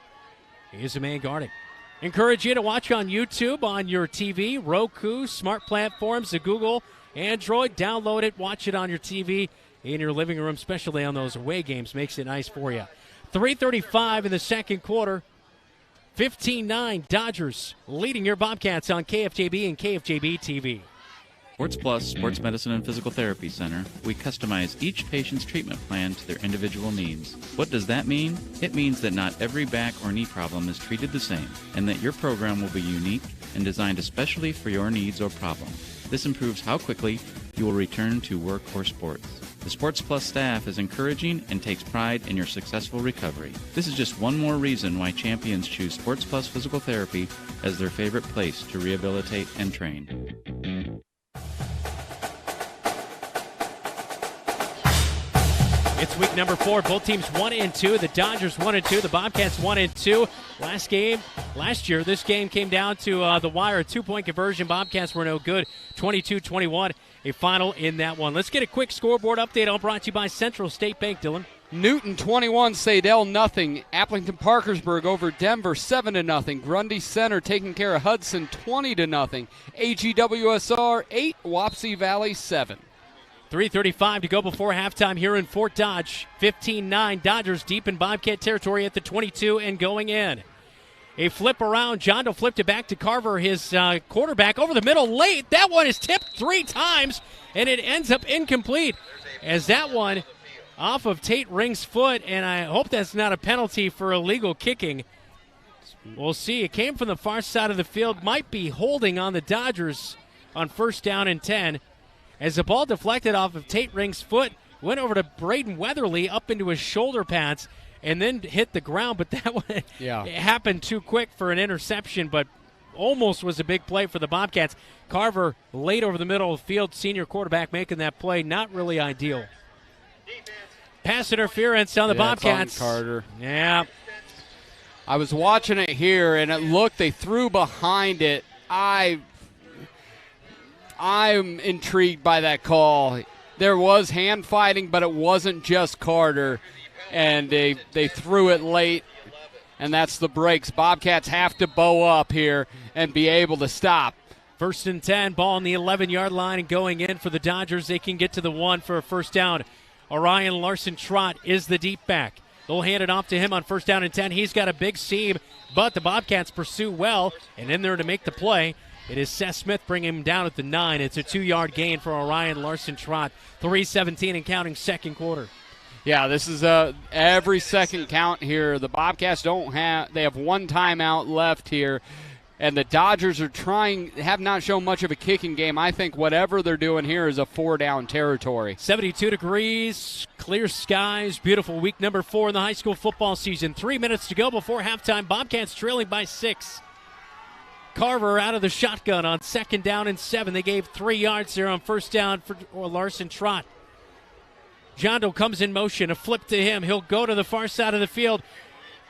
He's the man guarding. Encourage you to watch on YouTube, on your TV, Roku, smart platforms, the Google, Android. Download it, watch it on your TV in your living room, especially on those away games. Makes it nice for you. 3:35 in the second quarter. 15-9 Dodgers leading your Bobcats on KFJB and KFJB-TV. Sports Plus Sports Medicine and Physical Therapy Center, we customize each patient's treatment plan to their individual needs. What does that mean? It means that not every back or knee problem is treated the same, and that your program will be unique and designed especially for your needs or problem. This improves how quickly you will return to work or sports. The Sports Plus staff is encouraging and takes pride in your successful recovery. This is just one more reason why champions choose Sports Plus Physical Therapy as their favorite place to rehabilitate and train. It's week number 4. Both teams 1-2. The Dodgers 1-2. The Bobcats 1-2. Last year, this game came down to the wire. A 2-point conversion. Bobcats were no good. 22-21. A final in that one. Let's get a quick scoreboard update. All brought to you by Central State Bank, Dylan. Newton 21, Sadell nothing. Applington Parkersburg over Denver 7-0. Grundy Center taking care of Hudson 20-0. AGWSR 8, Wapsie Valley 7. 3:35 to go before halftime here in Fort Dodge. 15-9 Dodgers deep in Bobcat territory at the 22 and going in. A flip around. Jondal flipped it back to Carver, his quarterback, over the middle late. That one is tipped 3 times, and it ends up incomplete as that one off of Tate Ring's foot, and I hope that's not a penalty for illegal kicking. We'll see. It came from the far side of the field. Might be holding on the Dodgers on 1st down and 10. As the ball deflected off of Tate Ring's foot, went over to Braden Weatherly up into his shoulder pads and then hit the ground. But that one it happened too quick for an interception, but almost was a big play for the Bobcats. Carver late over the middle of the field, senior quarterback making that play. Not really ideal. Pass interference on the Bobcats. It's on Carter. Yeah. I was watching it here, and it looked, they threw behind it. I'm intrigued by that call. There was hand fighting, but it wasn't just Carter, and they threw it late, and that's the breaks. Bobcats have to bow up here and be able to stop. 1st and 10, ball on the 11-yard line and going in for the Dodgers. They can get to the 1 for a 1st down. Orion Larson Trott is the deep back. They'll hand it off to him on 1st down and 10. He's got a big seam, but the Bobcats pursue well and in there to make the play. It is Seth Smith bringing him down at the 9. It's a 2-yard gain for Orion Larson-Trott. 3:17 and counting second quarter. Yeah, this is every second count here. The Bobcats they have one timeout left here. And the Dodgers have not shown much of a kicking game. I think whatever they're doing here is a 4-down territory. 72 degrees, clear skies, beautiful week number 4 in the high school football season. 3 minutes to go before halftime. Bobcats trailing by 6. Carver out of the shotgun on 2nd down and 7. They gave 3 yards there on 1st down for Larson-Trott. Jondo comes in motion, a flip to him. He'll go to the far side of the field.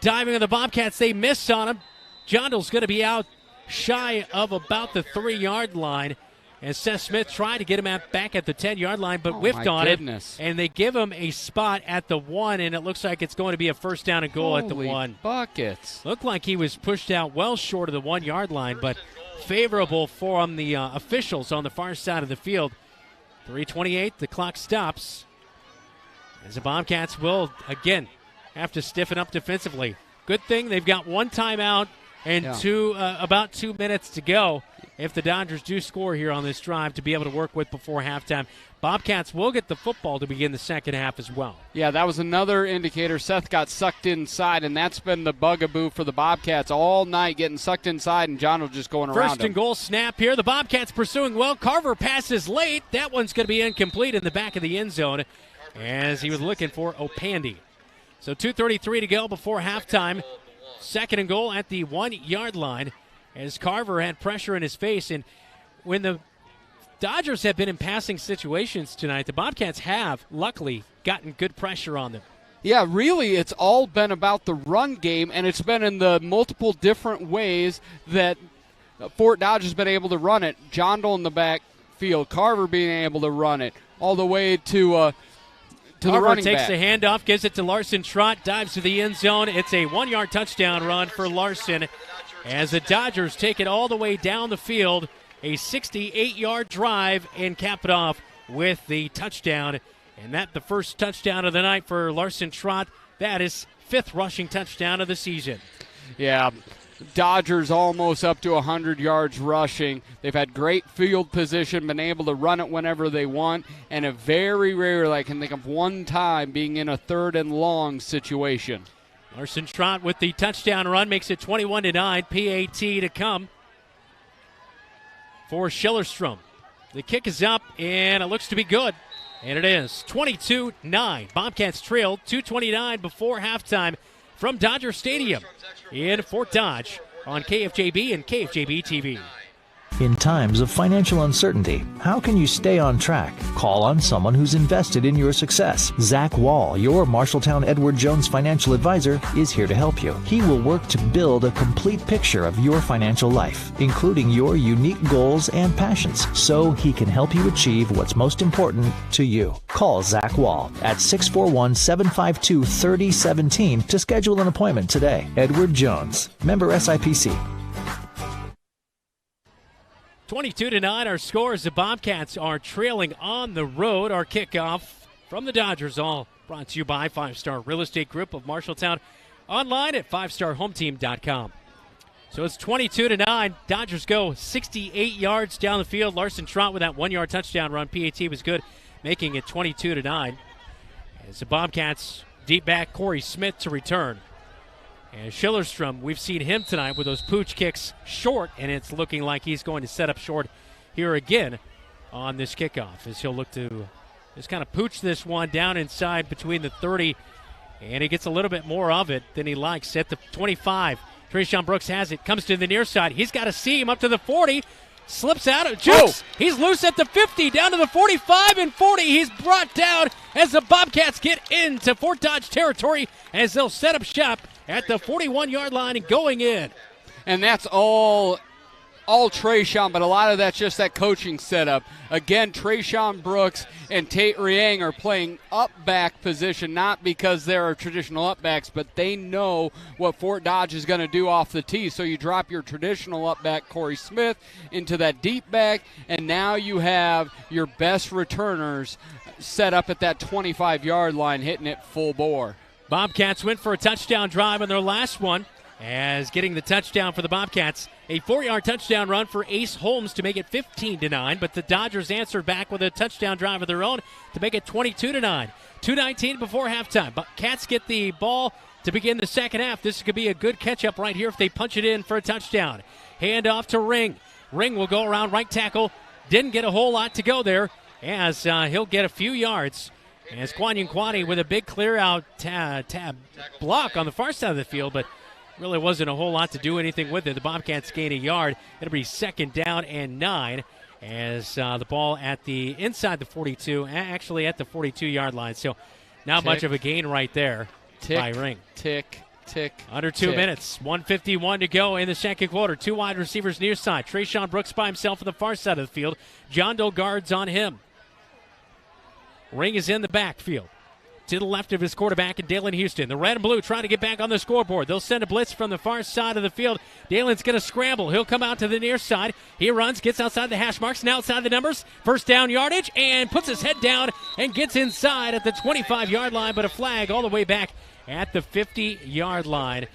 Diving on the Bobcats, they miss on him. Jondo's going to be out shy of about the 3-yard line. And Seth Smith tried to get him back at the 10-yard line, but whiffed on it. And they give him a spot at the 1, and it looks like it's going to be a 1st down and goal at the 1. Buckets. Looked like he was pushed out well short of the 1-yard line, but favorable for the officials on the far side of the field. 3:28, the clock stops. As the Bobcats will, again, have to stiffen up defensively. Good thing they've got one timeout and about 2 minutes to go if the Dodgers do score here on this drive to be able to work with before halftime. Bobcats will get the football to begin the second half as well. Yeah, that was another indicator. Seth got sucked inside, and that's been the bugaboo for the Bobcats all night, getting sucked inside, and John was just going around First and goal snap here. The Bobcats pursuing well. Carver passes late. That one's going to be incomplete in the back of the end zone as he was looking for Opandy. So 2:33 to go before halftime. 2nd and goal at the 1-yard line as Carver had pressure in his face. And when the Dodgers have been in passing situations tonight, the Bobcats have, luckily, gotten good pressure on them. Yeah, really, it's all been about the run game, and it's been in the multiple different ways that Fort Dodge has been able to run it. John Doe in the backfield, Carver being able to run it, all the way to the running takes back. the handoff, gives it to Larson-Trott, dives to the end zone. It's a 1-yard touchdown run for Larson as the Dodgers take it all the way down the field. A 68-yard drive and cap it off with the touchdown. And that the first touchdown of the night for Larson-Trott. That is 5th rushing touchdown of the season. Yeah, Dodgers almost up to 100 yards rushing. They've had great field position, been able to run it whenever they want, and a very rare, I can think of one time, being in a 3rd and long situation. Larson-Trott with the touchdown run makes it 21-9. PAT to come for Schillerstrom. The kick is up, and it looks to be good. And it is 22-9. Bobcats trailed 2:29 before halftime from Dodger Stadium in Fort Dodge on KFJB and KFJB-TV. In times of financial uncertainty, how can you stay on track? Call on someone who's invested in your success. Zach Wall, your Marshalltown Edward Jones financial advisor, is here to help you. He will work to build a complete picture of your financial life, including your unique goals and passions, so he can help you achieve what's most important to you. Call Zach Wall at 641-752-3017 to schedule an appointment today. Edward Jones, member SIPC. 22-9, our score as the Bobcats are trailing on the road. Our kickoff from the Dodgers, all brought to you by 5-Star Real Estate Group of Marshalltown, online at 5starhometeam.com. So it's 22-9. Dodgers go 68 yards down the field. Larson-Trott with that 1-yard touchdown run. PAT was good, making it 22-9. As the Bobcats deep back, Corey Smith to return. And Schillerstrom, we've seen him tonight with those pooch kicks short, and it's looking like he's going to set up short here again on this kickoff as he'll look to just kind of pooch this one down inside between the 30, and he gets a little bit more of it than he likes at the 25. Trayshawn Brooks has it, comes to the near side. He's got a seam up to the 40, slips out, jumps. He's loose at the 50, down to the 45 and 40. He's brought down as the Bobcats get into Fort Dodge territory as they'll set up shop at the 41-yard line and going in. And that's all Trayshawn, but a lot of that's just that coaching setup. Again, Trayshawn Brooks and Tate Riang are playing up-back position, not because they're traditional up-backs, but they know what Fort Dodge is going to do off the tee. So you drop your traditional up-back, Corey Smith, into that deep back, and now you have your best returners set up at that 25-yard line, hitting it full bore. Bobcats went for a touchdown drive on their last one. as getting the touchdown for the Bobcats. A 4-yard touchdown run for Ace Holmes to make it 15-9, but the Dodgers answered back with a touchdown drive of their own to make it 22-9. 2:19 before halftime. Cats get the ball to begin the second half. This could be a good catch-up right here if they punch it in for a touchdown. Hand off to Ring. Ring will go around right tackle. Didn't get a whole lot to go there as he'll get a few yards. As Kwani with a big clear-out tab block on the far side of the field, but really wasn't a whole lot to do anything with it. The Bobcats gain a yard. It'll be 2nd down and 9 as the ball at the inside the 42, actually at the 42-yard line. So not much of a gain right there by Ring. Tick. Under 2 minutes. 1:51 to go in the second quarter. 2 wide receivers near side. Trayshawn Brooks by himself on the far side of the field. John Doe guards on him. Ring is in the backfield. To the left of his quarterback and Dalen Houston. The red and blue trying to get back on the scoreboard. They'll send a blitz from the far side of the field. Dalen's going to scramble. He'll come out to the near side. He runs, gets outside the hash marks and outside the numbers. First down yardage and puts his head down and gets inside at the 25-yard line, but a flag all the way back at the 50-yard line.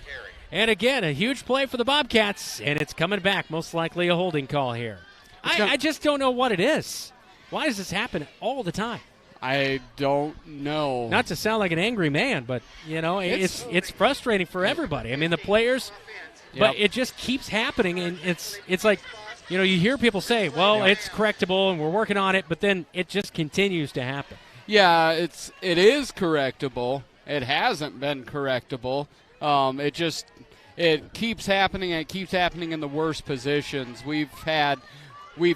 And again, a huge play for the Bobcats, and it's coming back. Most likely a holding call here. I just don't know what it is. Why does this happen all the time? I don't know. Not to sound like an angry man, but, it's frustrating for everybody. I mean, the players, but it just keeps happening, and it's like, you hear people say, well, it's correctable, and we're working on it, but then it just continues to happen. Yeah, it is correctable. It hasn't been correctable. It keeps happening, and it keeps happening in the worst positions. We've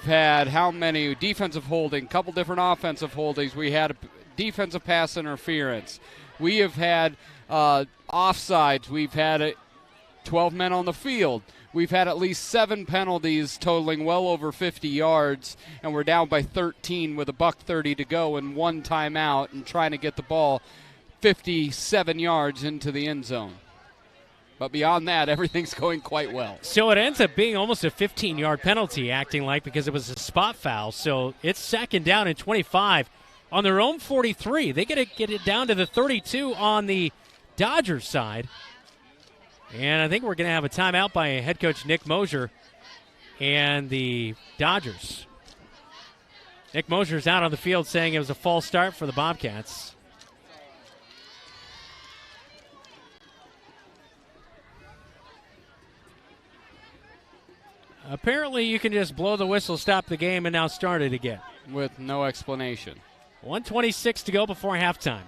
had how many defensive holding, couple different offensive holdings. We had a defensive pass interference. We have had offsides. We've had 12 men on the field. We've had at least 7 penalties totaling well over 50 yards, and we're down by 13 with $1:30 to go and 1 timeout and trying to get the ball 57 yards into the end zone. But beyond that, everything's going quite well. So it ends up being almost a 15-yard penalty, acting like, because it was a spot foul. So it's 2nd down and 25 on their own 43. They got to get it down to the 32 on the Dodgers side. And I think we're going to have a timeout by head coach Nick Mosier and the Dodgers. Nick Mosier's out on the field saying it was a false start for the Bobcats. Apparently, you can just blow the whistle, stop the game, and now start it again. With no explanation. 1:26 to go before halftime.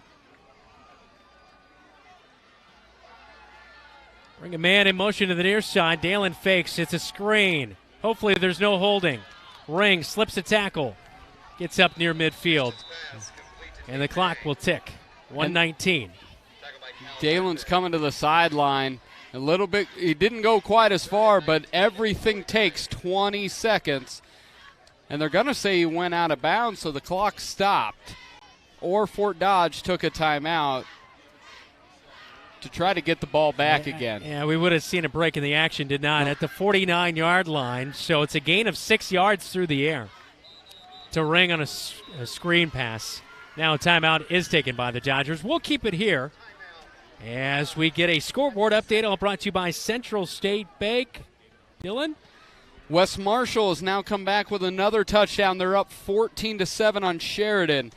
Bring a man in motion to the near side. Dalen fakes. It's a screen. Hopefully, there's no holding. Ring slips a tackle. Gets up near midfield. And the clock will tick. 1:19. Dalen's coming to the sideline. A little bit, he didn't go quite as far, but everything takes 20 seconds. And they're going to say he went out of bounds, so the clock stopped. Or Fort Dodge took a timeout to try to get the ball back again. Yeah, we would have seen a break in the action, did not, at the 49-yard line. So it's a gain of 6 yards through the air to Ring on a screen pass. Now a timeout is taken by the Dodgers. We'll keep it here as we get a scoreboard update, all brought to you by Central State Bank. Dylan? West Marshall has now come back with another touchdown. They're up 14-7 on Sheridan.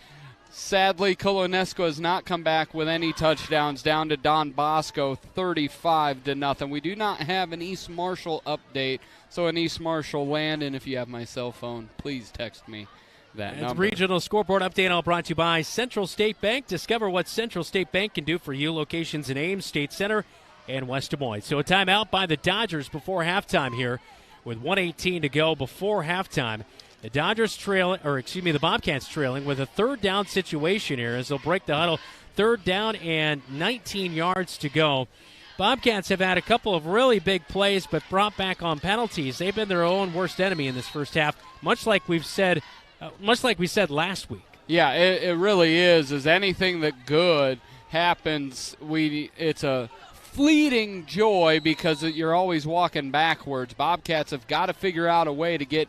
Sadly, Colonesco has not come back with any touchdowns, down to Don Bosco, 35-0. We do not have an East Marshall update, so in East Marshall land, and if you have my cell phone, please text me that number. Regional scoreboard update, all brought to you by Central State Bank. Discover what Central State Bank can do for you. Locations in Ames, State Center, and West Des Moines. So a timeout by the Dodgers before halftime here with 1:18 to go before halftime. The the Bobcats trailing with a 3rd down situation here as they'll break the huddle. 3rd down and 19 yards to go. Bobcats have had a couple of really big plays but brought back on penalties. They've been their own worst enemy in this first half, much like we said last week. Yeah, it really is. As anything that good happens, it's a fleeting joy because you're always walking backwards. Bobcats have got to figure out a way to get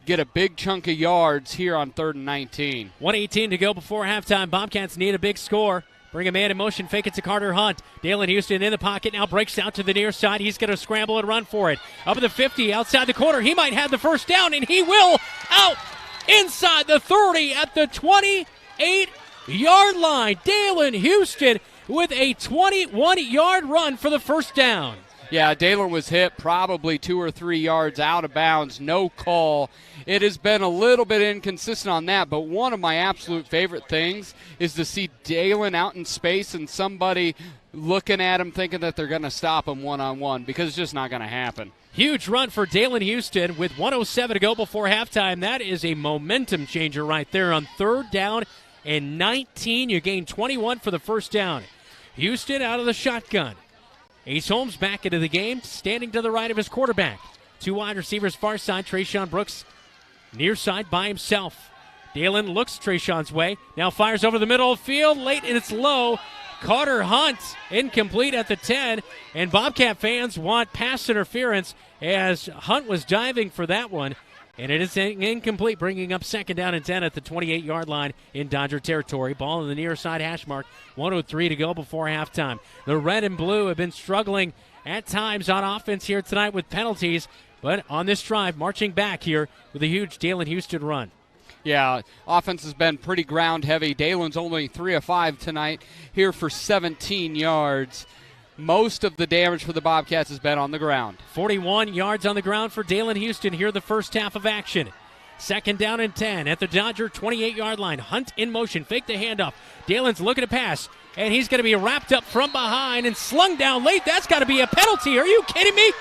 a big chunk of yards here on 3rd and 19. 1:18 to go before halftime. Bobcats need a big score. Bring a man in motion, fake it to Carter Hunt. Dalen Houston in the pocket, now breaks out to the near side. He's going to scramble and run for it. Up at the 50, outside the corner. He might have the first down, and he will. Out inside the 30 at the 28-yard line. Dalen Houston with a 21-yard run for the first down. Yeah, Dalen was hit probably 2 or 3 yards out of bounds, no call. It has been a little bit inconsistent on that, but one of my absolute favorite things is to see Dalen out in space and somebody looking at him thinking that they're going to stop him one-on-one, because it's just not going to happen. Huge run for Dalen Houston with 1:07 to go before halftime. That is a momentum changer right there on 3rd down and 19. You gain 21 for the first down. Houston out of the shotgun. Ace Holmes back into the game, standing to the right of his quarterback. 2 wide receivers far side. Trayshawn Brooks near side by himself. Dalen looks Trayshawn's way. Now fires over the middle of the field. Late and it's low. Carter Hunt incomplete at the 10. And Bobcat fans want pass interference as Hunt was diving for that one. And it is incomplete, bringing up 2nd down and 10 at the 28-yard line in Dodger territory. Ball in the near side hash mark. 1:03 to go before halftime. The red and blue have been struggling at times on offense here tonight with penalties, but on this drive, marching back here with a huge Dalen Houston run. Yeah, offense has been pretty ground heavy. Dalen's only 3 of 5 tonight, here for 17 yards. Most of the damage for the Bobcats has been on the ground. 41 yards on the ground for Dalen Houston here the first half of action. 2nd down and 10 at the Dodger 28-yard line. Hunt in motion, fake the handoff. Dalen's looking to pass, and he's going to be wrapped up from behind and slung down late. That's got to be a penalty. Are you kidding me?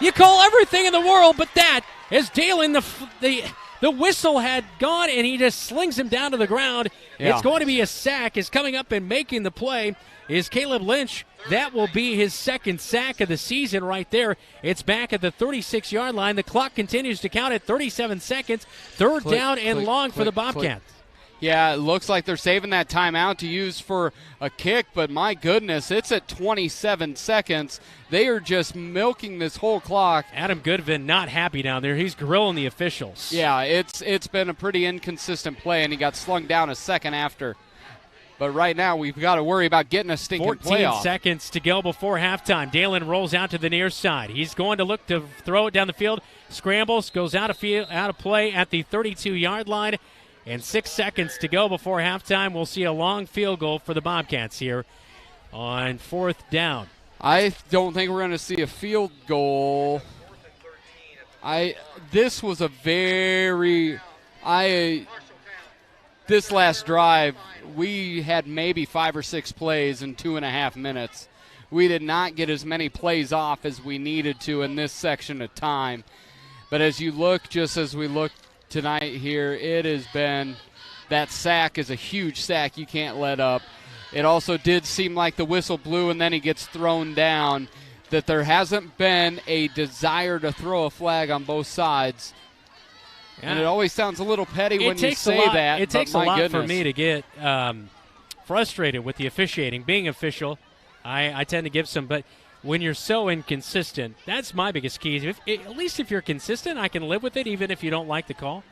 You call everything in the world, but that is Dalen. The whistle had gone, and he just slings him down to the ground. Yeah. It's going to be a sack. Is coming up and making the play is Caleb Lynch. That will be his 2nd sack of the season right there. It's back at the 36-yard line. The clock continues to count at 37 seconds. 3rd down and long for the Bobcats. Yeah, it looks like they're saving that timeout to use for a kick, but my goodness, it's at 27 seconds. They are just milking this whole clock. Adam Goodvin not happy down there. He's grilling the officials. Yeah, it's been a pretty inconsistent play, and he got slung down a second after. But right now, we've got to worry about getting a stinking play off. 14 seconds to go before halftime. Dalen rolls out to the near side. He's going to look to throw it down the field. Scrambles, goes out of play at the 32-yard line. And 6 seconds to go before halftime. We'll see a long field goal for the Bobcats here on 4th down. I don't think we're going to see a field goal. This was a very... This last drive, we had maybe 5 or 6 plays in 2.5 minutes. We did not get as many plays off as we needed to in this section of time. But as you look, just as we look tonight here, it has been, that sack is a huge sack you can't let up. It also did seem like the whistle blew and then he gets thrown down, that there hasn't been a desire to throw a flag on both sides. Yeah. And it always sounds a little petty when you say that. It takes a lot for me to get frustrated with the officiating. Being official, I tend to give some, but when you're so inconsistent, that's my biggest key. At least if you're consistent, I can live with it, even if you don't like the call.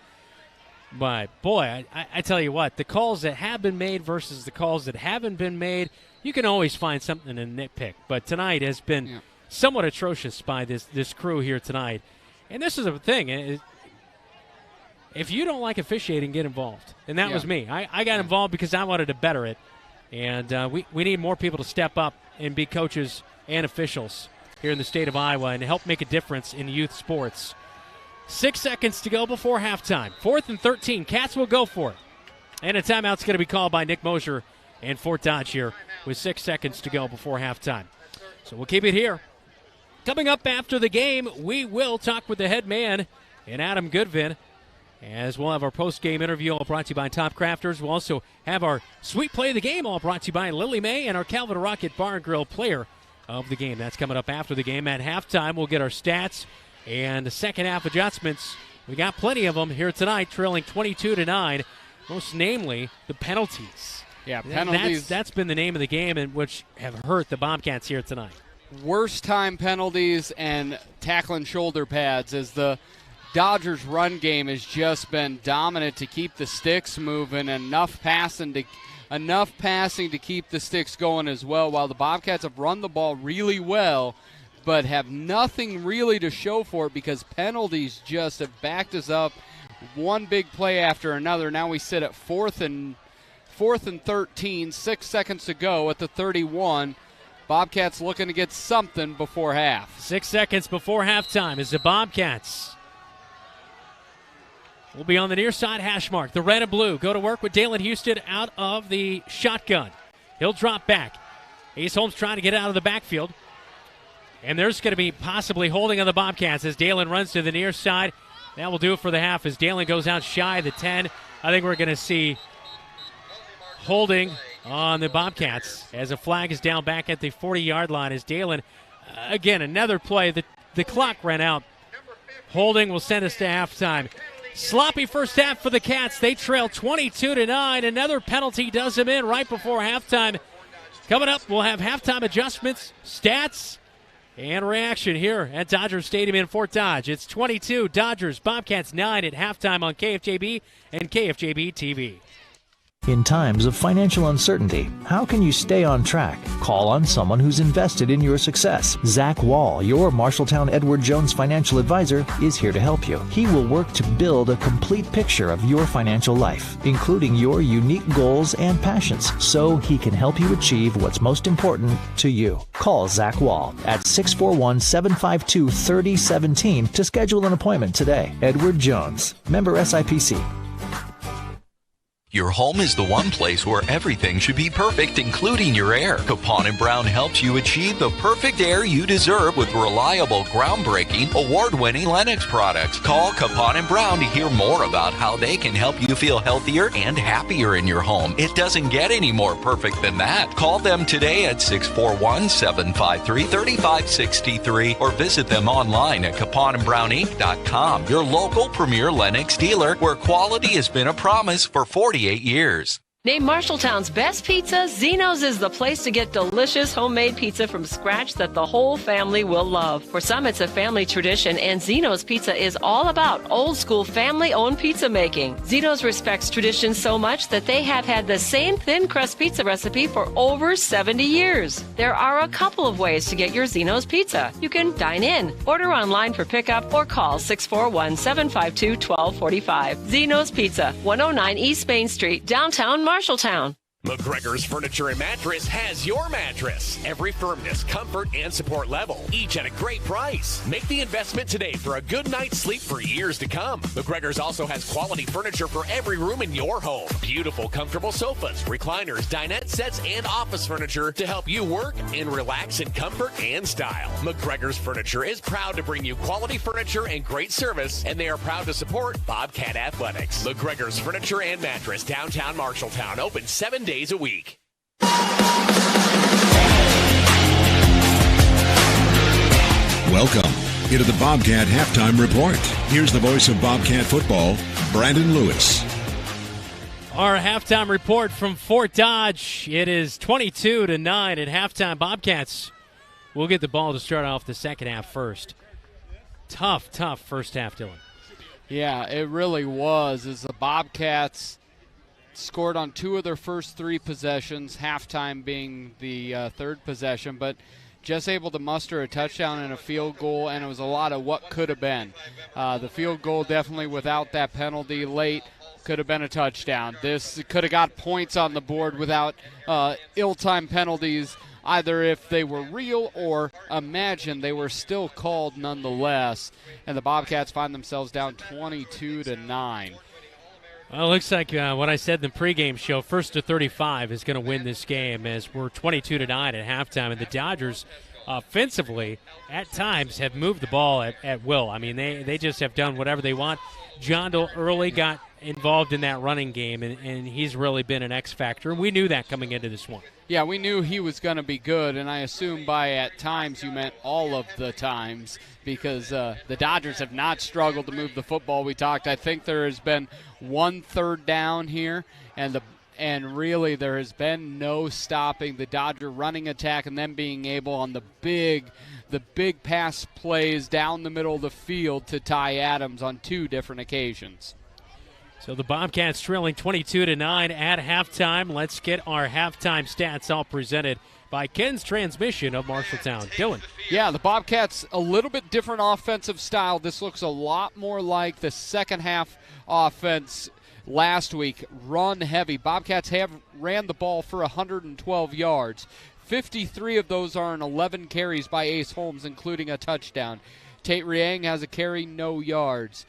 But, boy, I tell you what, the calls that have been made versus the calls that haven't been made, you can always find something to nitpick. But tonight has been somewhat atrocious by this crew here tonight. And this is a thing. If you don't like officiating, get involved. And that was me. I got involved because I wanted to better it. And we need more people to step up and be coaches and officials here in the state of Iowa and help make a difference in youth sports. 6 seconds to go before halftime. 4th and 13. Cats will go for it. And a timeout's going to be called by Nick Mosier and Fort Dodge here with 6 seconds to go before halftime. So we'll keep it here. Coming up after the game, we will talk with the head man and Adam Goodvin, as we'll have our post-game interview, all brought to you by Top Crafters. We'll also have our Sweet Play of the Game, all brought to you by Lily May, and our Calvin Rocket Bar and Grill Player of the Game. That's coming up after the game. At halftime, we'll get our stats and the second half adjustments. We got plenty of them here tonight, trailing 22-9, most namely the penalties. Yeah, penalties. That's been the name of the game, and which have hurt the Bobcats here tonight. Worst time penalties and tackling shoulder pads, as the Dodgers' run game has just been dominant to keep the sticks moving, enough passing to enough passing to keep the sticks going as well, while the Bobcats have run the ball really well, but have nothing really to show for it because penalties just have backed us up one big play after another. Now we sit at fourth and 13, 6 seconds to go at the 31. Bobcats looking to get something before half. 6 seconds before halftime as the Bobcats will be on the near side hash mark. The red and blue go to work with Dalen Houston out of the shotgun. He'll drop back. Ace Holmes trying to get out of the backfield. And there's going to be possibly holding on the Bobcats as Dalen runs to the near side. That will do it for the half as Dalen goes out shy of the 10. I think we're going to see holding on the Bobcats as a flag is down back at the 40-yard line as Dalen, again, another play. The clock ran out. Holding will send us to halftime. Sloppy first half for the Cats. They trail 22-9. Another penalty does them in right before halftime. Coming up, we'll have halftime adjustments, stats, and reaction here at Dodger Stadium in Fort Dodge. It's 22 Dodgers, Bobcats 9 at halftime on KFJB and KFJB-TV. In times of financial uncertainty, how can you stay on track? Call on someone who's invested in your success. Zach Wall, your Marshalltown Edward Jones financial advisor, is here to help you. He will work to build a complete picture of your financial life, including your unique goals and passions, so he can help you achieve what's most important to you. Call Zach Wall at 641-752-3017 to schedule an appointment today. Edward Jones, member SIPC. Your home is the one place where everything should be perfect, including your air. Capon & Brown helps you achieve the perfect air you deserve with reliable, groundbreaking, award-winning Lennox products. Call Capon & Brown to hear more about how they can help you feel healthier and happier in your home. It doesn't get any more perfect than that. Call them today at 641-753-3563 or visit them online at caponandbrowninc.com. Your local premier Lennox dealer, where quality has been a promise for 48 years. Named Marshalltown's best pizza, Zeno's is the place to get delicious homemade pizza from scratch that the whole family will love. For some, it's a family tradition, and Zeno's Pizza is all about old-school family-owned pizza making. Zeno's respects tradition so much that they have had the same thin crust pizza recipe for over 70 years. There are a couple of ways to get your Zeno's Pizza. You can dine in, order online for pickup, or call 641-752-1245. Zeno's Pizza, 109 East Main Street, downtown Marshalltown. McGregor's Furniture and Mattress has your mattress. Every firmness, comfort, and support level, each at a great price. Make the investment today for a good night's sleep for years to come. McGregor's also has quality furniture for every room in your home. Beautiful, comfortable sofas, recliners, dinette sets, and office furniture to help you work and relax in comfort and style. McGregor's Furniture is proud to bring you quality furniture and great service, and they are proud to support Bobcat Athletics. McGregor's Furniture and Mattress, downtown Marshalltown, open 7 days a week. Welcome into the Bobcat Halftime Report. Here's the voice of Bobcat football, Brandon Lewis. Our halftime report from Fort Dodge. It is 22-9 at halftime. Bobcats will get the ball to start off the second half first. Tough first half, Dylan. Yeah, it really was. As the Bobcats scored on 2 of their first 3 possessions, halftime being the third possession, but just able to muster a touchdown and a field goal, and it was a lot of what could have been. The field goal definitely without that penalty late could have been a touchdown. This could have got points on the board without ill-timed penalties, either if they were real or imagined. They were still called nonetheless, and the Bobcats find themselves down 22-9. Well, it looks like what I said in the pregame show, 1st to 35 is going to win this game as we're 22-9 at halftime. And the Dodgers offensively at times have moved the ball at will. I mean, they just have done whatever they want. John Doe early got involved in that running game, and he's really been an X factor. And we knew that coming into this one. Yeah, we knew he was going to be good, and I assume by at times you meant all of the times, because the Dodgers have not struggled to move the football. We talked, I think there has been 1 third down here, and really there has been no stopping the Dodger running attack and then being able on the big pass plays down the middle of the field to Ty Adams on 2 different occasions. So the Bobcats trailing 22-9 at halftime. Let's get our halftime stats all presented by Ken's Transmission of Marshalltown. Dylan. Yeah, the Bobcats, a little bit different offensive style. This looks a lot more like the second half offense last week. Run heavy. Bobcats have ran the ball for 112 yards. 53 of those are in 11 carries by Ace Holmes, including a touchdown. Tate Riang has a carry, no yards.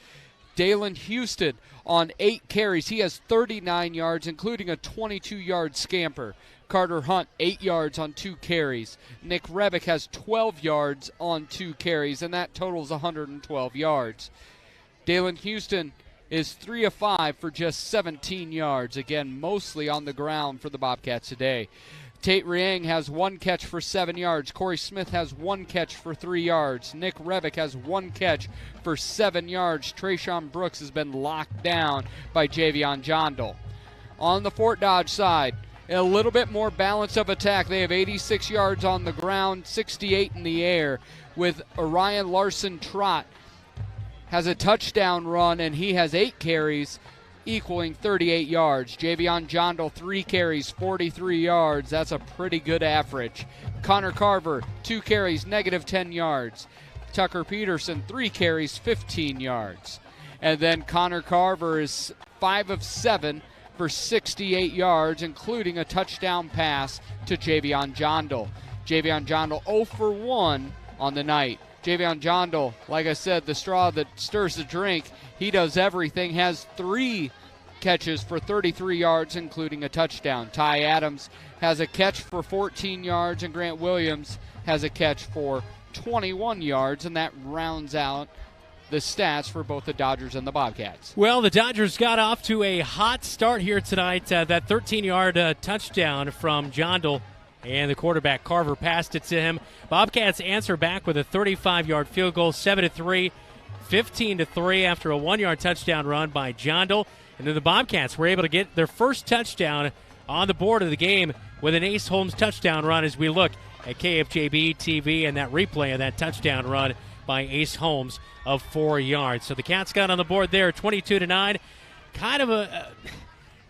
Dalen Houston on 8 carries. He has 39 yards, including a 22-yard scamper. Carter Hunt, 8 yards on 2 carries. Nick Rebick has 12 yards on 2 carries, and that totals 112 yards. Dalen Houston is 3 of 5 for just 17 yards. Again, mostly on the ground for the Bobcats today. Tate Riang has 1 catch for 7 yards. Corey Smith has 1 catch for 3 yards. Nick Rebick has 1 catch for 7 yards. Trayshawn Brooks has been locked down by Javion Jondal. On the Fort Dodge side, a little bit more balance of attack. They have 86 yards on the ground, 68 in the air, with Orion Larson-Trott has a touchdown run, and he has 8 carries, equaling 38 yards. Javion Jondal, 3 carries, 43 yards. That's a pretty good average. Connor Carver, 2 carries, negative 10 yards. Tucker Peterson, 3 carries, 15 yards. And then Connor Carver is 5 of 7 for 68 yards, including a touchdown pass to Javion Jondal. Javion Jondal 0 for 1 on the night. Javion Jondal, like I said, the straw that stirs the drink. He does everything, has 3 catches for 33 yards, including a touchdown. Ty Adams has a catch for 14 yards, and Grant Williams has a catch for 21 yards, and that rounds out the stats for both the Dodgers and the Bobcats. Well, the Dodgers got off to a hot start here tonight. That 13-yard touchdown from Jondal, and the quarterback Carver passed it to him. Bobcats answer back with a 35-yard field goal, 7-3, 15-3 after a 1-yard touchdown run by Jondal. And then the Bobcats were able to get their first touchdown on the board of the game with an Ace Holmes touchdown run as we look at KFJB-TV and that replay of that touchdown run by Ace Holmes of 4 yards. So the Cats got on the board there, 22-9. Kind of a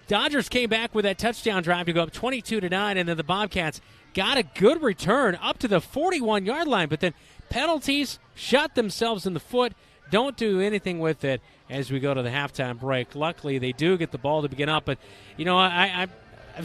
Dodgers came back with that touchdown drive to go up 22-9, and then the Bobcats got a good return up to the 41-yard line, but then penalties shot themselves in the foot. Don't do anything with it as we go to the halftime break. Luckily, they do get the ball to begin up, but you know, I've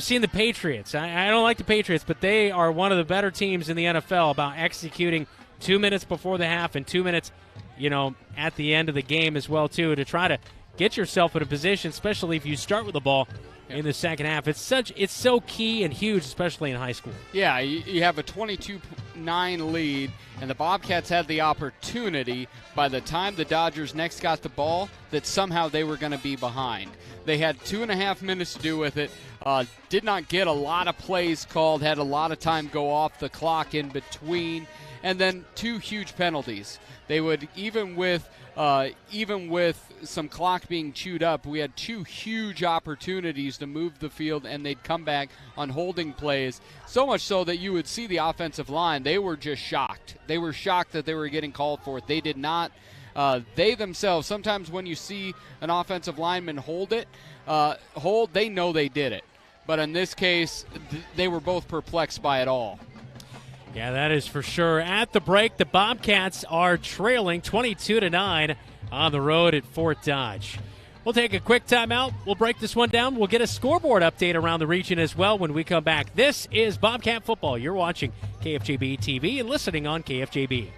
seen the Patriots. I don't like the Patriots, but they are one of the better teams in the NFL about executing 2 minutes before the half and 2 minutes, you know, at the end of the game as well, too, to try to get yourself in a position, especially if you start with the ball in the second half. It's so key and huge, especially in high school. Yeah, you have a 22-9 lead, and the Bobcats had the opportunity by the time the Dodgers next got the ball that somehow they were going to be behind. They had 2.5 minutes to do with it. Did not get a lot of plays called, had a lot of time go off the clock in between, and then 2 huge penalties. They would, even with some clock being chewed up, we had 2 huge opportunities to move the field, and they'd come back on holding plays, so much so that you would see the offensive line. They were just shocked. They were shocked that they were getting called for it. They did not. They themselves, sometimes when you see an offensive lineman they know they did it. But in this case, they were both perplexed by it all. Yeah, that is for sure. At the break, the Bobcats are trailing 22-9 on the road at Fort Dodge. We'll take a quick timeout. We'll break this one down. We'll get a scoreboard update around the region as well when we come back. This is Bobcat Football. You're watching KFJB-TV and listening on KFJB.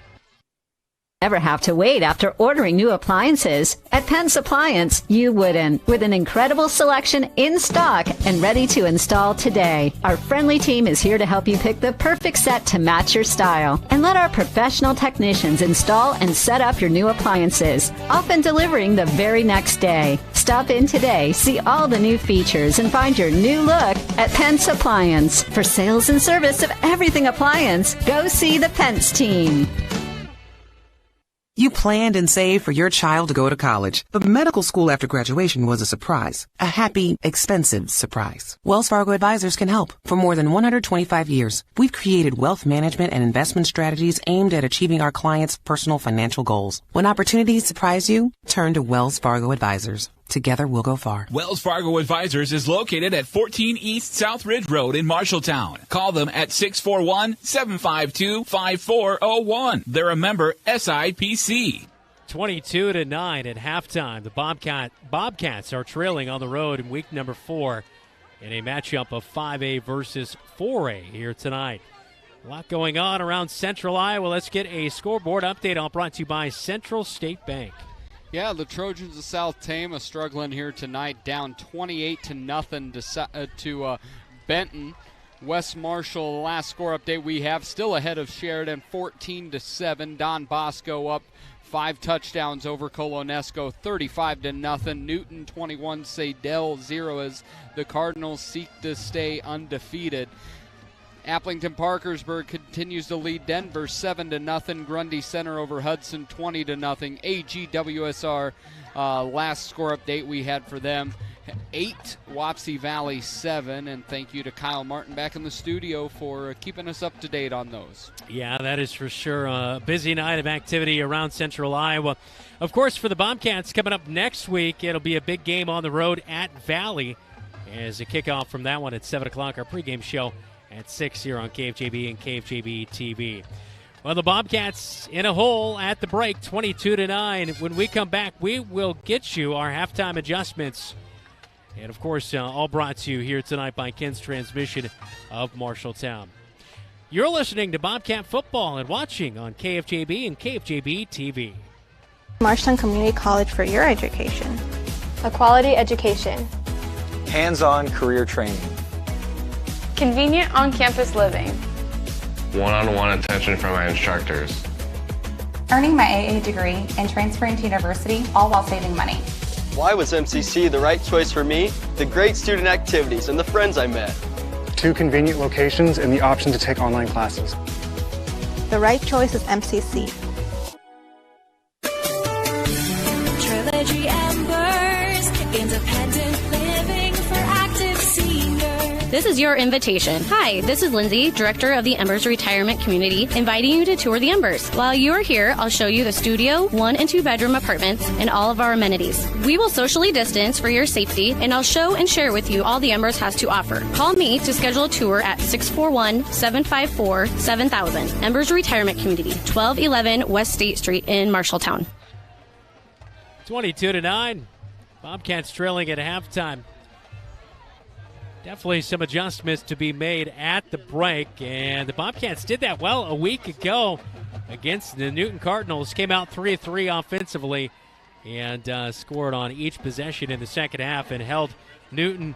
Never have to wait after ordering new appliances. At Penn's Appliance, you wouldn't. With an incredible selection in stock and ready to install today. Our friendly team is here to help you pick the perfect set to match your style. And let our professional technicians install and set up your new appliances, often delivering the very next day. Stop in today, see all the new features, and find your new look at Penn's Appliance. For sales and service of everything appliance, go see the Pence team. You planned and saved for your child to go to college, but medical school after graduation was a surprise. A happy, expensive surprise. Wells Fargo Advisors can help. For more than 125 years, we've created wealth management and investment strategies aimed at achieving our clients' personal financial goals. When opportunities surprise you, turn to Wells Fargo Advisors. Together we'll go far. Wells Fargo Advisors is located at 14 East South Ridge Road in Marshalltown. Call them at 641-752-5401. They're a member SIPC. 22-9 at halftime. The Bobcats are trailing on the road in week number 4 in a matchup of 5A versus 4A here tonight. A lot going on around Central Iowa. Let's get a scoreboard update, all brought to you by Central State Bank. Yeah, the Trojans of South Tama struggling here tonight, down 28-0 to Benton. West Marshall, the last score update we have, still ahead of Sheridan, 14-7. Don Bosco up 5 touchdowns over Colonesco, 35-0. Newton 21, Sadell 0 as the Cardinals seek to stay undefeated. Applington Parkersburg continues to lead Denver 7-0. Grundy Center over Hudson 20-0. AGWSR, last score update we had for them, 8, Wapsie Valley 7. And thank you to Kyle Martin back in the studio for keeping us up to date on those. Yeah, that is for sure a busy night of activity around Central Iowa. Of course, for the Bobcats coming up next week, it'll be a big game on the road at Valley as a kickoff from that one at 7 o'clock, our pregame show at 6 here on KFJB and KFJB-TV. Well, the Bobcats in a hole at the break, 22-9. When we come back, we will get you our halftime adjustments. And, of course, all brought to you here tonight by Ken's Transmission of Marshalltown. You're listening to Bobcat Football and watching on KFJB and KFJB-TV. Marshalltown Community College for your education. A quality education. Hands-on career training. Convenient on-campus living. One-on-one attention from my instructors. Earning my AA degree and transferring to university, all while saving money. Why was MCC the right choice for me? The great student activities and the friends I met. 2 convenient locations and the option to take online classes. The right choice is MCC. Trilogy Embers, independent living for active seniors. This is your invitation. Hi, this is Lindsay, Director of the Embers Retirement Community, inviting you to tour the Embers. While you are here, I'll show you the studio, 1 and 2 bedroom apartments, and all of our amenities. We will socially distance for your safety, and I'll show and share with you all the Embers has to offer. Call me to schedule a tour at 641-754-7000. Embers Retirement Community, 1211 West State Street in Marshalltown. 22-9. Bobcats trailing at halftime. Definitely some adjustments to be made at the break, and the Bobcats did that well a week ago against the Newton Cardinals. Came out 3-3 offensively and scored on each possession in the second half and held Newton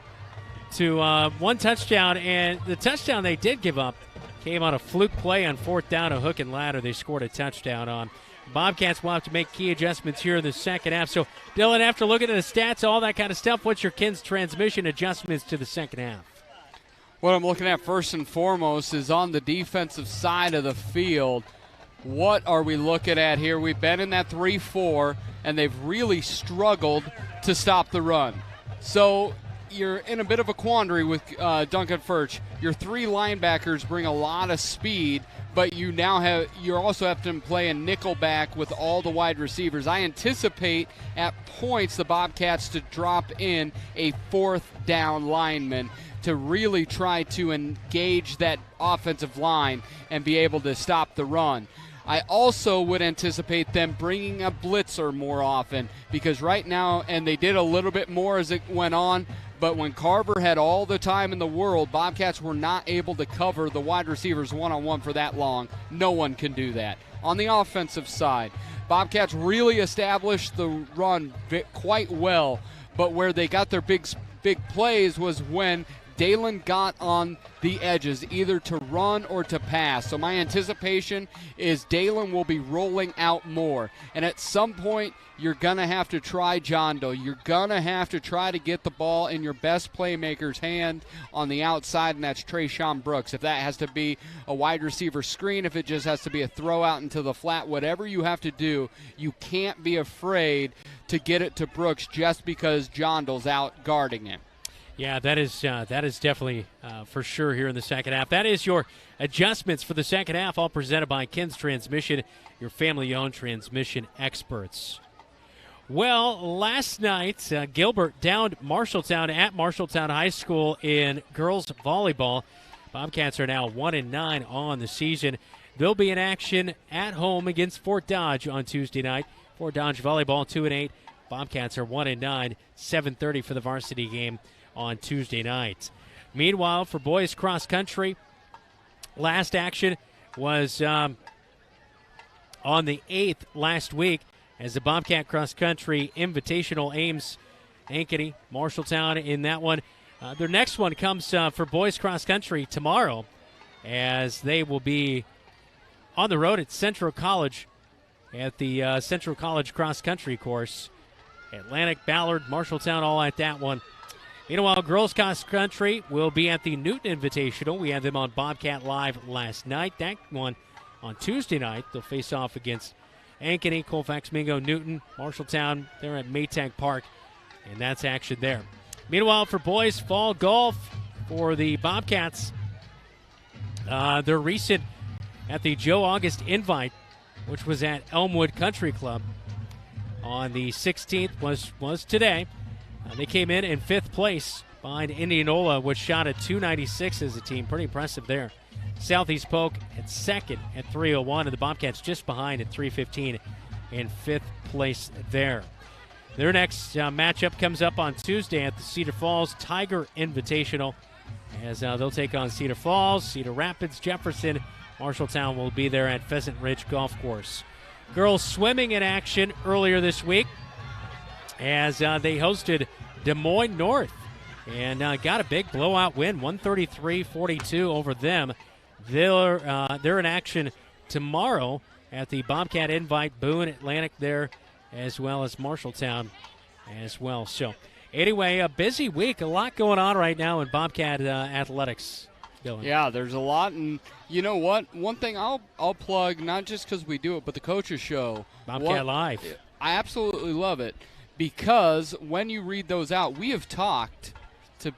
to 1 touchdown, and the touchdown they did give up came on a fluke play on 4th down, a hook and ladder they scored a touchdown on. Bobcats will have to make key adjustments here in the second half. So, Dylan, after looking at the stats, all that kind of stuff, what's your Ken's Transmission adjustments to the second half? What I'm looking at first and foremost is on the defensive side of the field. What are we looking at here? We've been in that 3-4, and they've really struggled to stop the run. So you're in a bit of a quandary with Duncan Furch. Your 3 linebackers bring a lot of speed, but you also have to play a nickel back with all the wide receivers. I anticipate at points the Bobcats to drop in a 4th down lineman to really try to engage that offensive line and be able to stop the run. I also would anticipate them bringing a blitzer more often, because right now, and they did a little bit more as it went on, but when Carver had all the time in the world, Bobcats were not able to cover the wide receivers one-on-one for that long. No one can do that. On the offensive side, Bobcats really established the run quite well, but where they got their big plays was when Dalen got on the edges, either to run or to pass. So my anticipation is Dalen will be rolling out more. And at some point, you're going to have to try John Doe. You're going to have to try to get the ball in your best playmaker's hand on the outside, and that's Trayshawn Brooks. If that has to be a wide receiver screen, if it just has to be a throw out into the flat, whatever you have to do, you can't be afraid to get it to Brooks just because John Doe's out guarding him. Yeah, that is definitely for sure here in the second half. That is your adjustments for the second half, all presented by Ken's Transmission, your family-owned transmission experts. Well, last night, Gilbert downed Marshalltown at Marshalltown High School in girls volleyball. Bobcats are now 1-9 on the season. They'll be in action at home against Fort Dodge on Tuesday night. Fort Dodge volleyball 2-8. Bobcats are 1-9, 7:30 for the varsity game on Tuesday night. Meanwhile, for boys cross country, last action was on the 8th last week as the Bobcat cross country invitational Ames Ankeny, Marshalltown in that one. Their next one comes for boys cross country tomorrow as they will be on the road at Central College at the Central College cross country course. Atlantic, Ballard, Marshalltown all at that one. Meanwhile, girls cross country will be at the Newton Invitational. We had them on Bobcat Live last night. That one on Tuesday night. They'll face off against Ankeny, Colfax, Mingo, Newton, Marshalltown. They're at Maytag Park, and that's action there. Meanwhile, for boys fall golf for the Bobcats, their recent at the Joe August Invite, which was at Elmwood Country Club on the 16th, was today. They came in 5th place behind Indianola, which shot at 296 as a team. Pretty impressive there. Southeast Polk at 2nd at 301, and the Bobcats just behind at 315 in 5th place there. Their next matchup comes up on Tuesday at the Cedar Falls Tiger Invitational as they'll take on Cedar Falls, Cedar Rapids, Jefferson. Marshalltown will be there at Pheasant Ridge Golf Course. Girls swimming in action earlier this week as they hosted Des Moines North and got a big blowout win, 133-42 over them. They're in action tomorrow at the Bobcat Invite, Boone Atlantic there, as well as Marshalltown as well. So anyway, a busy week, a lot going on right now in Bobcat athletics. Dylan. Yeah, there's a lot, and you know what? One thing I'll plug, not just because we do it, but the Coaches Show. Bobcat Live. I absolutely love it because when you read those out, we have talked to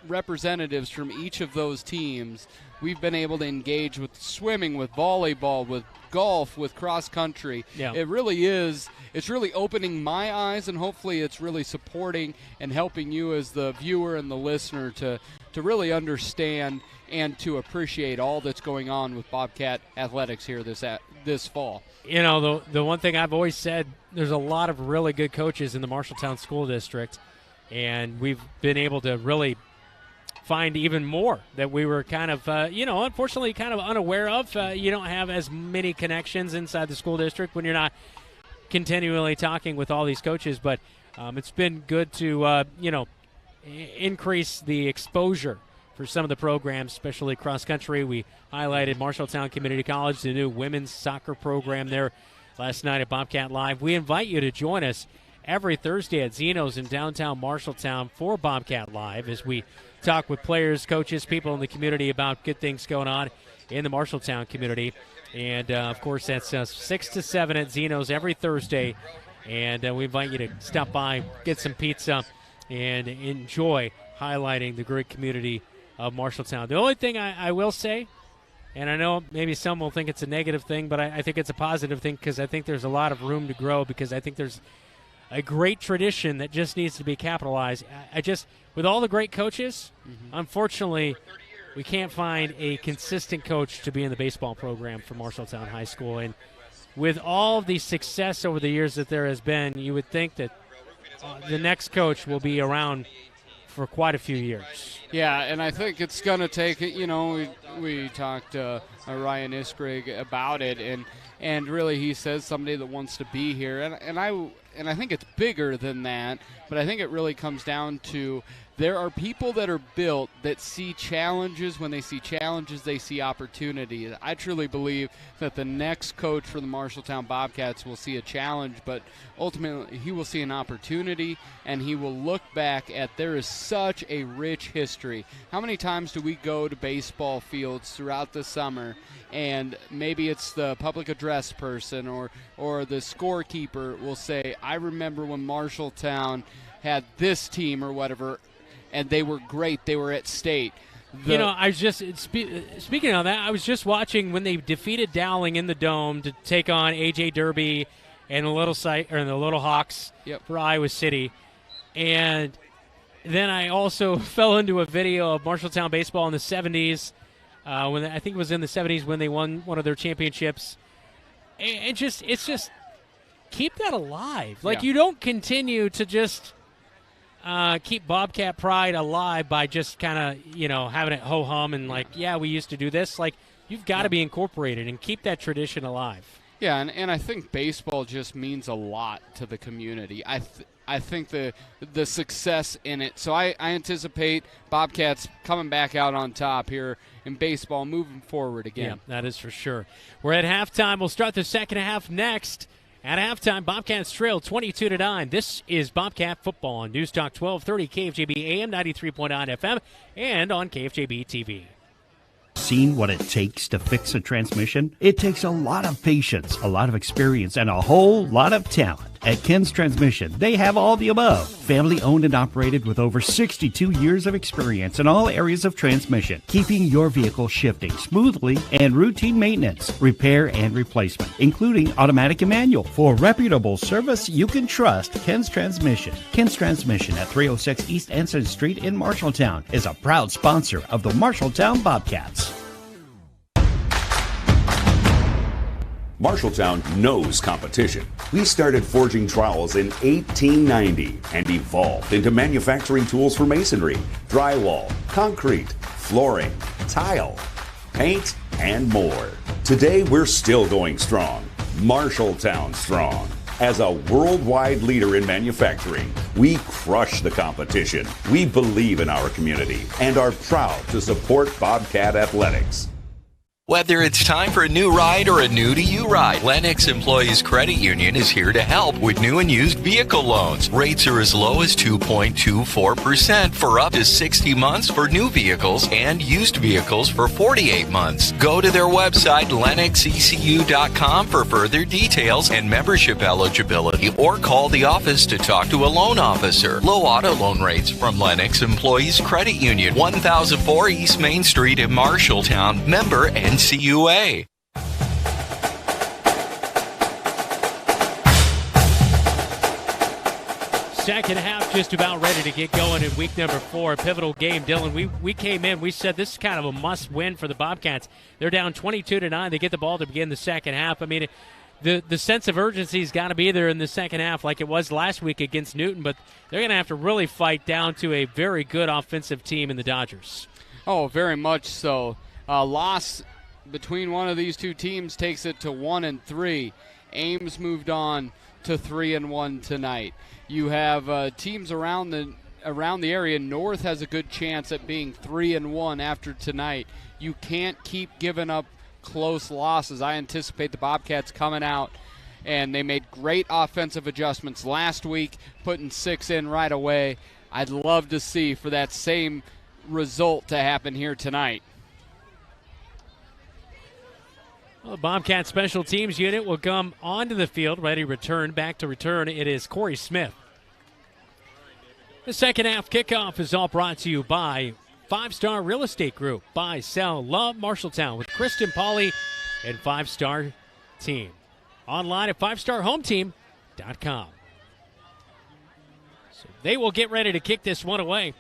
representatives from each of those teams. We've been able to engage with swimming, with volleyball, with golf, with cross country. Yeah. It really is. It's really opening my eyes, and hopefully it's really supporting and helping you as the viewer and the listener to really understand and to appreciate all that's going on with Bobcat athletics here this fall. You know, the one thing I've always said, there's a lot of really good coaches in the Marshalltown School District, and we've been able to really find even more that we were kind of, unfortunately kind of unaware of. You don't have as many connections inside the school district when you're not continually talking with all these coaches, but it's been good to, increase the exposure for some of the programs, especially cross country. We highlighted Marshalltown Community College, the new women's soccer program there last night at Bobcat Live. We invite you to join us every Thursday at Zeno's in downtown Marshalltown for Bobcat Live as we talk with players, coaches, people in the community about good things going on in the Marshalltown community. And, of course, that's 6 to 7 at Zeno's every Thursday. And we invite you to stop by, get some pizza, and enjoy highlighting the great community of Marshalltown. The only thing I will say, and I know maybe some will think it's a negative thing, but I think it's a positive thing because I think there's a lot of room to grow because I think there's a great tradition that just needs to be capitalized. With all the great coaches, unfortunately, we can't find a consistent coach to be in the baseball program for Marshalltown High School. And with all the success over the years that there has been, you would think that the next coach will be around for quite a few years. Yeah, and I think it's going to take, we talked to Ryan Iskrig about it, and really he says somebody that wants to be here. And I think it's bigger than that, but I think it really comes down to there are people that are built that see challenges. When they see challenges, they see opportunity. I truly believe that the next coach for the Marshalltown Bobcats will see a challenge, but ultimately he will see an opportunity, and he will look back at there is such a rich history. How many times do we go to baseball fields throughout the summer, and maybe it's the public address person or the scorekeeper will say, I remember when Marshalltown had this team or whatever, and they were great. They were at state. I was just speaking of that. I was just watching when they defeated Dowling in the Dome to take on A.J. Derby and the Little Hawks for Iowa City. And then I also fell into a video of Marshalltown baseball in the 70s, when I think it was in the 70s when they won one of their championships. And it's just keep that alive. Like, you don't continue to just keep Bobcat pride alive by just kind of, having it ho-hum and we used to do this. Like, you've got to be incorporated and keep that tradition alive. Yeah, and I think baseball just means a lot to the community. I think the success in it. So I anticipate Bobcats coming back out on top here in baseball, moving forward again. Yeah, that is for sure. We're at halftime. We'll start the second half next. At halftime, Bobcats trail 22-9. This is Bobcat football on News Talk 1230 KFJB AM 93.9 FM and on KFJB-TV. Seen what it takes to fix a transmission? It takes a lot of patience, a lot of experience, and a whole lot of talent. At Ken's Transmission, they have all the above. Family owned and operated with over 62 years of experience in all areas of transmission, keeping your vehicle shifting smoothly and routine maintenance, repair and replacement, including automatic and manual. For reputable service you can trust, Ken's Transmission. Ken's Transmission at 306 East Ensign Street in Marshalltown is a proud sponsor of the Marshalltown Bobcats. Marshalltown knows competition. We started forging trowels in 1890 and evolved into manufacturing tools for masonry, drywall, concrete, flooring, tile, paint, and more. Today, we're still going strong. Marshalltown strong. As a worldwide leader in manufacturing, we crush the competition. We believe in our community and are proud to support Bobcat Athletics. Whether it's time for a new ride or a new-to-you ride, Lennox Employees Credit Union is here to help with new and used vehicle loans. Rates are as low as 2.24% for up to 60 months for new vehicles and used vehicles for 48 months. Go to their website, lennoxecu.com, for further details and membership eligibility, or call the office to talk to a loan officer. Low auto loan rates from Lennox Employees Credit Union, 1004 East Main Street in Marshalltown. Member NCUA. Second half just about ready to get going in week number 4, a pivotal game. Dylan, we came in, we said this is kind of a must-win for the Bobcats. They're down 22-9. They get the ball to begin the second half. I mean, the sense of urgency's got to be there in the second half like it was last week against Newton, but they're going to have to really fight down to a very good offensive team in the Dodgers. Oh, very much so. Loss between one of these two teams takes it to 1-3. Ames moved on to 3-1 tonight. You have teams around the area. North has a good chance at being 3-1 after tonight. You can't keep giving up close losses. I anticipate the Bobcats coming out, and they made great offensive adjustments last week, putting 6 in right away. I'd love to see for that same result to happen here tonight. Well, the Bobcat special teams unit will come onto the field, ready to return. Back to return, it is Corey Smith. The second half kickoff is all brought to you by 5-Star Real Estate Group. Buy, sell, love Marshalltown with Kristen Pauly and 5-Star Team. Online at 5starhometeam.com. So they will get ready to kick this one away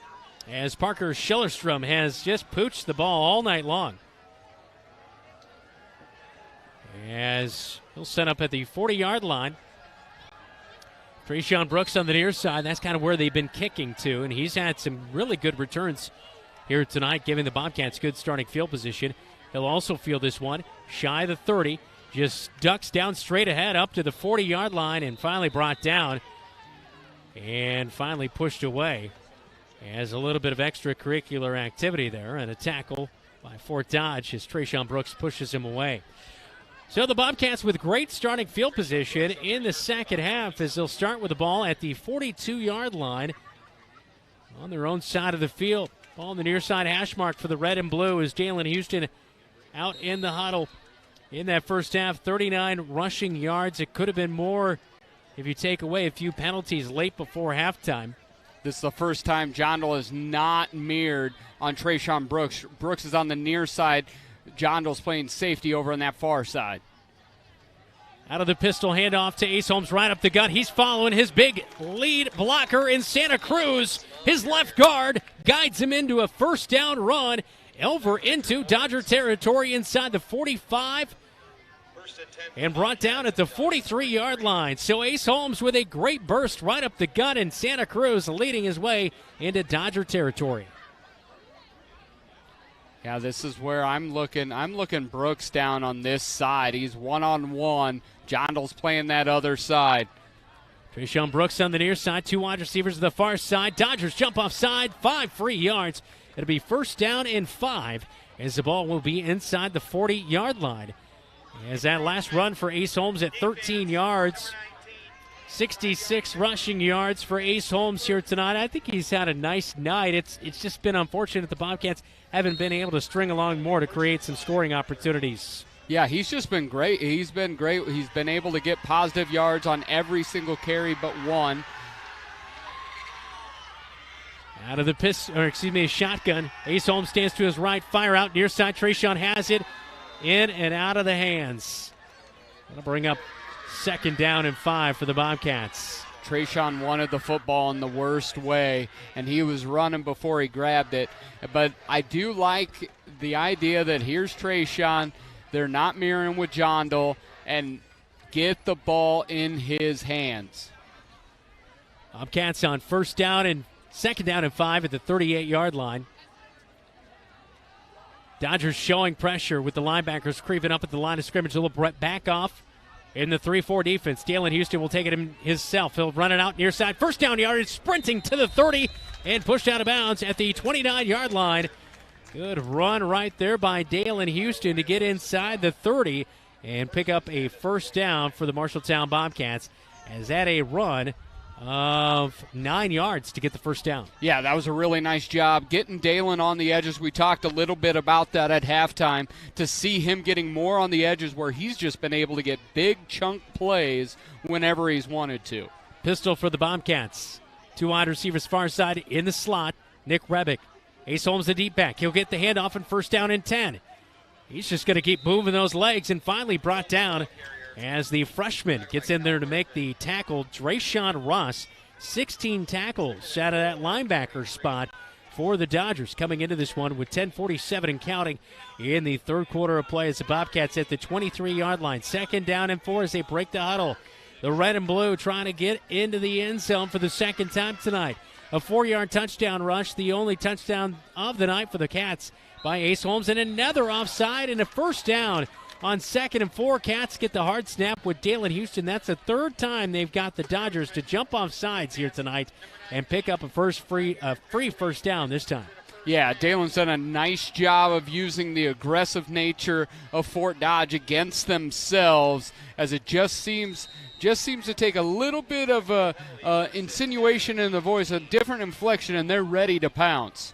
as Parker Schillerstrom has just pooched the ball all night long. As he'll set up at the 40-yard line. Trayshawn Brooks on the near side. That's kind of where they've been kicking to, and he's had some really good returns here tonight, giving the Bobcats good starting field position. He'll also field this one shy of the 30. Just ducks down straight ahead up to the 40-yard line and finally brought down and finally pushed away. As a little bit of extracurricular activity there, and a tackle by Fort Dodge as Trayshawn Brooks pushes him away. So the Bobcats with great starting field position in the second half as they'll start with the ball at the 42-yard line on their own side of the field. Ball on the near side hash mark for the red and blue as Jalen Houston out in the huddle in that first half. 39 rushing yards. It could have been more if you take away a few penalties late before halftime. This is the first time Jondal is not mirrored on Trayshawn Brooks. Brooks is on the near sale. Jondal's playing safety over on that far side. Out of the pistol, handoff to Ace Holmes right up the gut. He's following his big lead blocker in Santa Cruz. His left guard guides him into a first down run over into Dodger territory inside the 45 and brought down at the 43-yard line. So Ace Holmes with a great burst right up the gut, and Santa Cruz leading his way into Dodger territory. Yeah, this is where I'm looking Brooks down on this side. He's one-on-one. Jondal's playing that other side. Trayshawn Brooks on the near side, 2 wide receivers to the far side. Dodgers jump off side, 5 free yards. It'll be first down and 5 as the ball will be inside the 40-yard line. As that last run for Ace Holmes at 13 yards. 66 rushing yards for Ace Holmes here tonight. I think he's had a nice night. It's just been unfortunate the Bobcats haven't been able to string along more to create some scoring opportunities. Yeah, he's just been great. He's been great. He's been able to get positive yards on every single carry but one. Out of the shotgun. Ace Holmes stands to his right. Fire out near side. Trayshawn has it. In and out of the hands. That'll bring up second down and 5 for the Bobcats. Trayshawn wanted the football in the worst way, and he was running before he grabbed it. But I do like the idea that here's Trayshawn. They're not mirroring with Jondal, and get the ball in his hands. Bobcats on second down and 5 at the 38-yard line. Dodgers showing pressure with the linebackers creeping up at the line of scrimmage. A little back off in the 3-4 defense. Dalen Houston will take it himself. He'll run it out near side. First down yardage, sprinting to the 30 and pushed out of bounds at the 29-yard line. Good run right there by Dalen Houston to get inside the 30 and pick up a first down for the Marshalltown Bobcats. As that a run of 9 yards to get the first down. Yeah, that was a really nice job getting Dalen on the edges. We talked a little bit about that at halftime, to see him getting more on the edges where he's just been able to get big chunk plays whenever he's wanted to. Pistol for the Bobcats. 2 wide receivers far side in the slot. Nick Rebick. Ace Holmes the deep back. He'll get the handoff and first down and 10. He's just going to keep moving those legs and finally brought down as the freshman gets in there to make the tackle. Drayshawn Ross, 16 tackles out of that linebacker spot for the Dodgers, coming into this one with 10:47 and counting in the third quarter of play as the Bobcats at the 23-yard line. Second down and 4 as they break the huddle. The red and blue trying to get into the end zone for the second time tonight. A 4-yard touchdown rush, the only touchdown of the night for the Cats by Ace Holmes, and another offside and a first down. On 2nd and 4, Cats get the hard snap with Dalen Houston. That's the third time they've got the Dodgers to jump off sides here tonight and pick up a free first down this time. Yeah, Dalen's done a nice job of using the aggressive nature of Fort Dodge against themselves, as it just seems to take a little bit of a insinuation in the voice, a different inflection, and they're ready to pounce.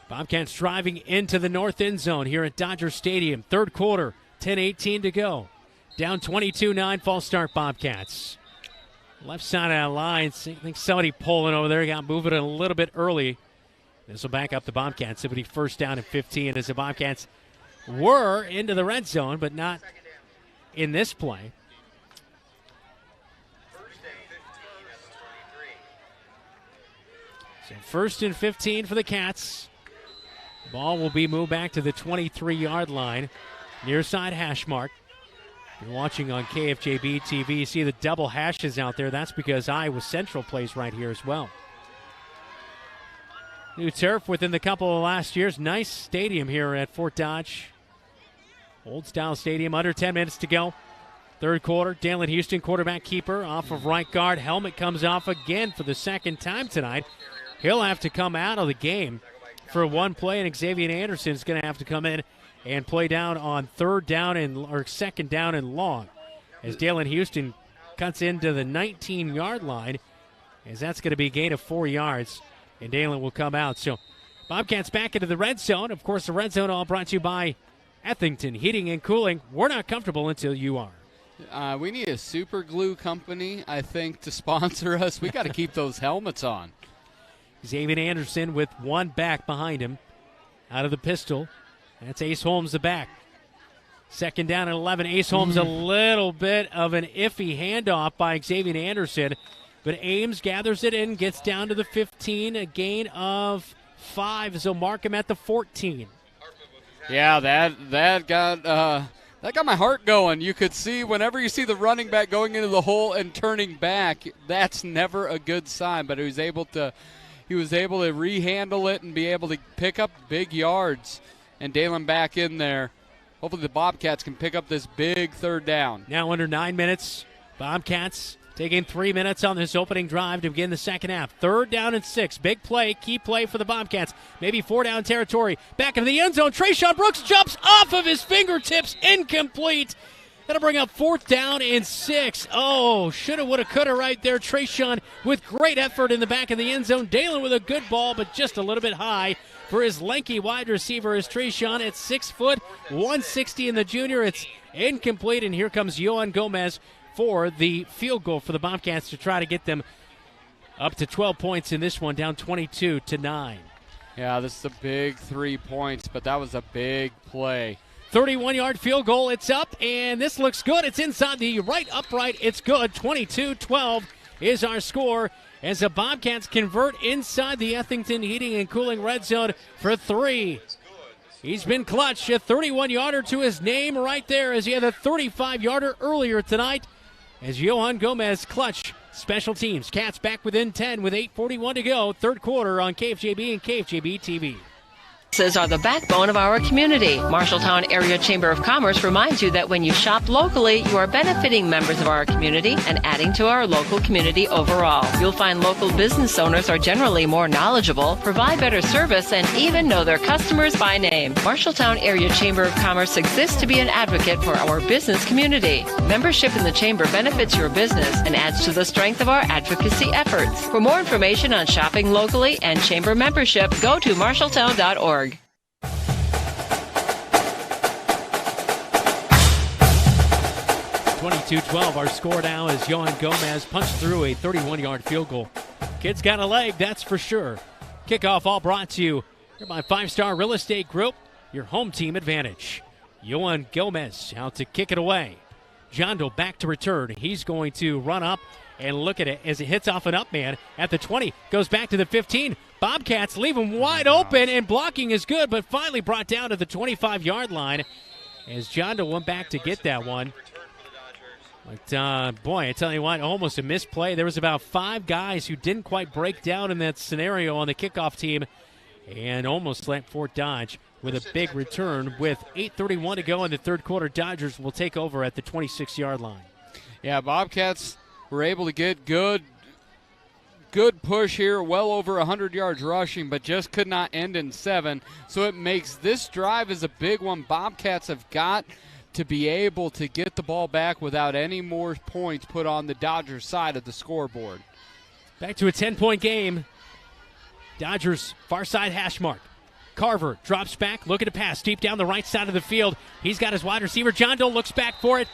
Bobcats driving into the north end zone here at Dodger Stadium. Third quarter, 10:18 to go. Down 22-9, false start Bobcats. Left side of the line, I think somebody pulling over there got moving a little bit early. This will back up the Bobcats. It'll be first down and 15 as the Bobcats were into the red zone, but not in this play. So first and 15 for the Cats. Ball will be moved back to the 23-yard line. Near side hash mark. If you're watching on KFJB-TV, you see the double hashes out there. That's because Iowa Central plays right here as well. New turf within the couple of last years. Nice stadium here at Fort Dodge. Old-style stadium. Under 10 minutes to go. Third quarter. Dalen Houston, quarterback keeper, off of right guard. Helmet comes off again for the second time tonight. He'll have to come out of the game for one play, and Xavier Anderson is going to have to come in and play down on second down and long, as Dalen Houston cuts into the 19-yard line, as that's going to be a gain of 4 yards, and Dalen will come out. So Bobcats back into the red zone. Of course, the red zone all brought to you by Ethington Heating and Cooling. We're not comfortable until you are. We need a super glue company, I think, to sponsor us. We got to keep those helmets on. Xavier Anderson with one back behind him. Out of the pistol. That's Ace Holmes, the back. Second down and 11. Ace Holmes a little bit of an iffy handoff by Xavier Anderson. But Ames gathers it in, gets down to the 15, a gain of 5 as they'll mark him at the 14. Yeah, that got my heart going. You could see whenever you see the running back going into the hole and turning back, that's never a good sign. But he was able to rehandle it and be able to pick up big yards and Dalen back in there. Hopefully the Bobcats can pick up this big third down. Now under 9 minutes, Bobcats taking 3 minutes on this opening drive to begin the second half. 3rd down and 6. Big play, key play for the Bobcats. Maybe 4-down territory. Back into the end zone. Trayshawn Brooks jumps off of his fingertips. Incomplete. That'll bring up 4th down and 6. Oh, shoulda, woulda, coulda right there. Trayshawn with great effort in the back of the end zone. Dalen with a good ball, but just a little bit high for his lanky wide receiver is Trayshawn at 6 foot, 160 in the junior. It's incomplete, and here comes Yohan Gomez for the field goal for the Bobcats to try to get them up to 12 points in this one, down 22-9. Yeah, this is a big 3 points, but that was a big play. 31-yard field goal, it's up, and this looks good. It's inside the right upright. It's good. 22-12 is our score as the Bobcats convert inside the Ethington Heating and Cooling red zone for 3. He's been clutch, a 31-yarder to his name right there as he had a 35-yarder earlier tonight. As Yohan Gomez clutch special teams. Cats back within 10 with 8:41 to go. Third quarter on KFJB and KFJB-TV. Businesses are the backbone of our community. Marshalltown Area Chamber of Commerce reminds you that when you shop locally, you are benefiting members of our community and adding to our local community overall. You'll find local business owners are generally more knowledgeable, provide better service, and even know their customers by name. Marshalltown Area Chamber of Commerce exists to be an advocate for our business community. Membership in the Chamber benefits your business and adds to the strength of our advocacy efforts. For more information on shopping locally and Chamber membership, go to marshalltown.org. 22-12, our score now as Yohan Gomez punched through a 31-yard field goal. Kid's got a leg, that's for sure. Kickoff all brought to you here by 5-Star Real Estate Group, your home team advantage. Yohan Gomez out to kick it away. John Doe back to return. He's going to run up and look at it as it hits off an up man at the 20. Goes back to the 15. Bobcats leave him wide open, and blocking is good, but finally brought down to the 25-yard line as John Doe went back to get that one. But, boy, I tell you what, almost a misplay. There was about 5 guys who didn't quite break down in that scenario on the kickoff team and almost let Fort Dodge with a big return. With 8:31 to go in the third quarter, Dodgers will take over at the 26-yard line. Yeah, Bobcats were able to get good push here, well over 100 yards rushing, but just could not end in 7. So it makes this drive as a big one. Bobcats have got to be able to get the ball back without any more points put on the Dodgers side of the scoreboard. Back to a 10-point game. Dodgers far side hash mark. Carver drops back, looking to pass deep down the right side of the field. He's got his wide receiver. John Doe looks back for it.